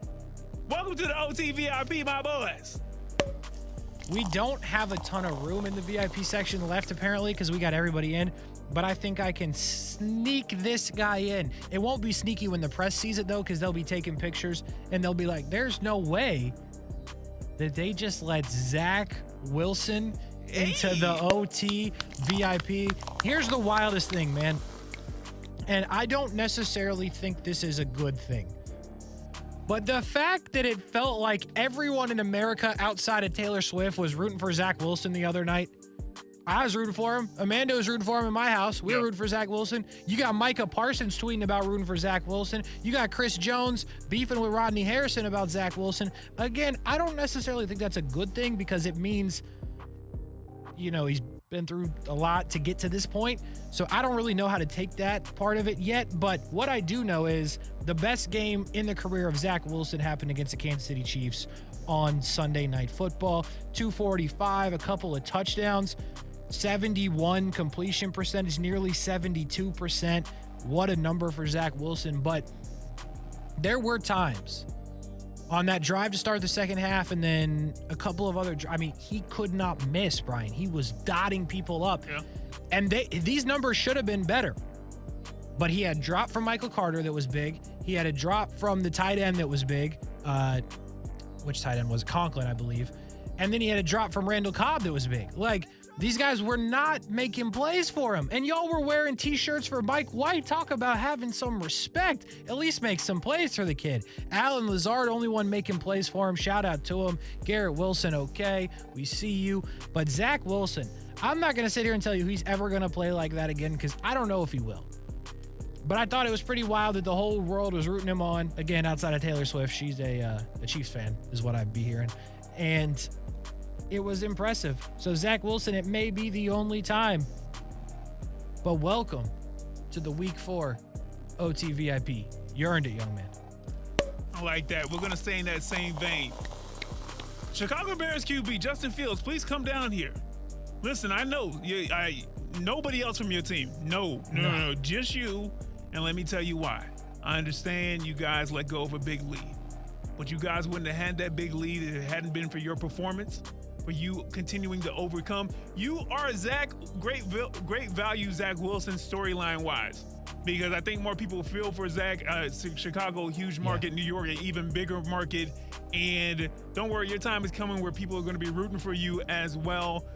Welcome to the OT VIP, my boys. We don't have a ton of room in the VIP section left, apparently, because we got everybody in. But I think I can sneak this guy in. It won't be sneaky when the press sees it, though, because they'll be taking pictures, and they'll be like, there's no way that they just let Zach Wilson into the OT VIP. Here's the wildest thing, man. And I don't necessarily think this is a good thing. But the fact that it felt like everyone in America outside of Taylor Swift was rooting for Zach Wilson the other night. I was rooting for him. Amanda was rooting for him in my house. We were rooting for Zach Wilson. You got Micah Parsons tweeting about rooting for Zach Wilson. You got Chris Jones beefing with Rodney Harrison about Zach Wilson. Again, I don't necessarily think that's a good thing because it means, he's been through a lot to get to this point. So I don't really know how to take that part of it yet. But what I do know is the best game in the career of Zach Wilson happened against the Kansas City Chiefs on Sunday Night Football. 245, a couple of touchdowns, 71 completion percentage, nearly 72%. What a number for Zach Wilson. But there were times on that drive to start the second half and then a couple of other, he could not miss, Brian. He was dotting people up. Yeah. And these numbers should have been better. But he had a drop from Michael Carter that was big. He had a drop from the tight end that was big. Which tight end was it? Conklin, I believe. And then he had a drop from Randall Cobb that was big. These guys were not making plays for him. And y'all were wearing T-shirts for Mike White. Talk about having some respect. At least make some plays for the kid. Alan Lazard, only one making plays for him. Shout out to him. Garrett Wilson, okay. We see you. But Zach Wilson, I'm not going to sit here and tell you he's ever going to play like that again because I don't know if he will. But I thought it was pretty wild that the whole world was rooting him on. Again, outside of Taylor Swift, she's a Chiefs fan is what I'd be hearing. And it was impressive. So Zach Wilson, it may be the only time. But welcome to the Week 4 OT VIP. You earned it, young man. I like that. We're going to stay in that same vein. Chicago Bears QB Justin Fields, please come down here. Listen, I know nobody else from your team. No. Just you. And let me tell you why. I understand you guys let go of a big lead. But you guys wouldn't have had that big lead if it hadn't been for your performance, for you continuing to overcome. You are great value Zach Wilson storyline-wise. Because I think more people feel for Zach. Chicago, huge market. New York, an even bigger market. And don't worry, your time is coming where people are going to be rooting for you as well.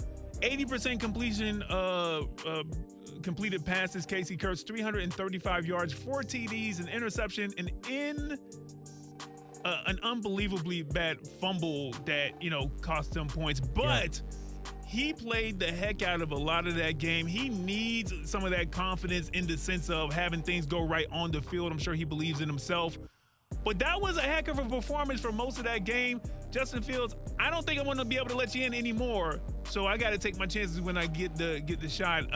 80% completion completed passes. Kasey Kuhrts, 335 yards, 4 TDs, an interception, and an unbelievably bad fumble that, cost them points. But he played the heck out of a lot of that game. He needs some of that confidence in the sense of having things go right on the field. I'm sure he believes in himself. But that was a heck of a performance for most of that game. Justin Fields, I don't think I'm going to be able to let you in anymore. So I got to take my chances when I get the shot.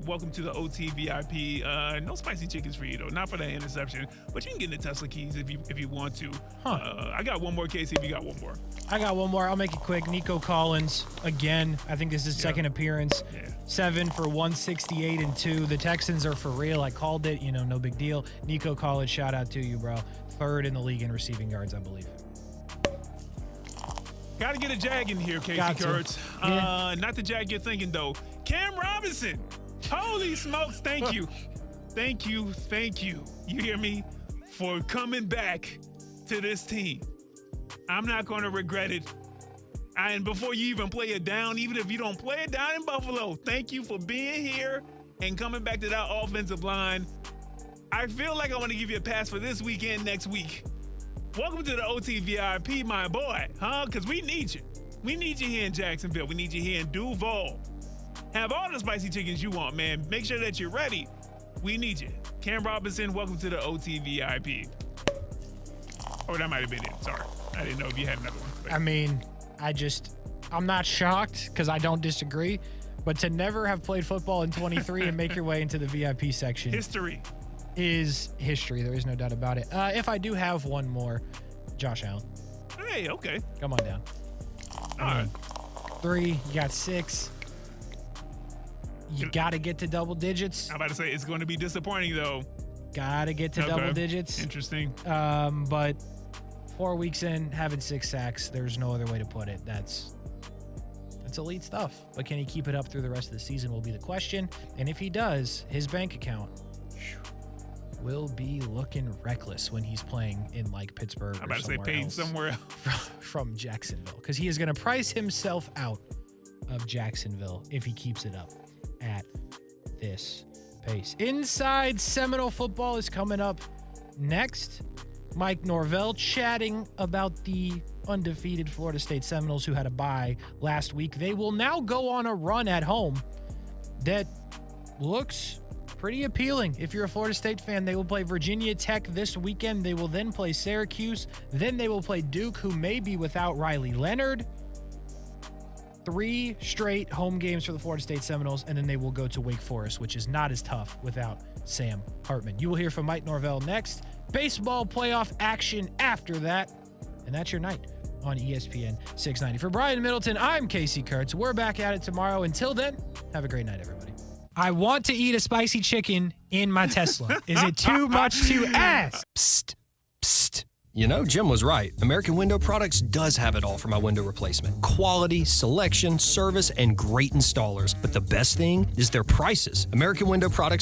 Welcome to the OT VIP. No spicy chickens for you, though. Not for that interception. But you can get in the Tesla keys if you want to. I got one more, Kasey, if you got one more. I got one more. I'll make it quick. Nico Collins, again. I think this is his second appearance. 7 for 168 and 2. The Texans are for real. I called it. No big deal. Nico Collins, shout out to you, bro. 3rd in the league in receiving yards, I believe. Got to get a Jag in here, Kasey Kuhrts. Yeah. Not the Jag you're thinking, though. Cam Robinson. Holy smokes, thank you. Thank you. You hear me? For coming back to this team. I'm not going to regret it. And before you even play it down, even if you don't play it down in Buffalo, thank you for being here and coming back to that offensive line. I feel like I want to give you a pass for this weekend next week. Welcome to the OT VIP, my boy, huh? Because we need you. We need you here in Jacksonville. We need you here in Duval. Have all the spicy chickens you want, man. Make sure that you're ready. We need you. Cam Robinson, welcome to the OT VIP. Oh, that might have been it. Sorry. I didn't know if you had another one. But. I mean, I'm not shocked because I don't disagree, but to never have played football in 23 and make your way into the VIP section. History. Is history. There is no doubt about it. If I do have one more, Josh Allen. Hey, okay. Come on down. All right. 3, you got 6. You got to get to double digits. I'm about to say it's going to be disappointing, though. Got to get to double digits. Interesting. But 4 weeks in, having 6 sacks, there's no other way to put it. That's elite stuff. But can he keep it up through the rest of the season will be the question. And if he does, his bank account will be looking reckless when he's playing in like Pittsburgh I'm about to say paid somewhere else. From Jacksonville, because he is going to price himself out of Jacksonville if he keeps it up at this pace. Inside Seminole football is coming up next. Mike Norvell chatting about the undefeated Florida State Seminoles who had a bye last week. They will now go on a run at home that looks pretty appealing. If you're a Florida State fan, they will play Virginia Tech this weekend. They will then play Syracuse. Then they will play Duke, who may be without Riley Leonard. 3 straight home games for the Florida State Seminoles, and then they will go to Wake Forest, which is not as tough without Sam Hartman. You will hear from Mike Norvell next. Baseball playoff action after that, and that's your night on ESPN 690. For Brian Middleton, I'm Kasey Kuhrts. We're back at it tomorrow. Until then, have a great night, everybody. I want to eat a spicy chicken in my Tesla. Is it too much to ask? Psst, psst. You know, Jim was right. American Window Products does have it all for my window replacement. Quality, selection, service, and great installers. But the best thing is their prices. American Window Products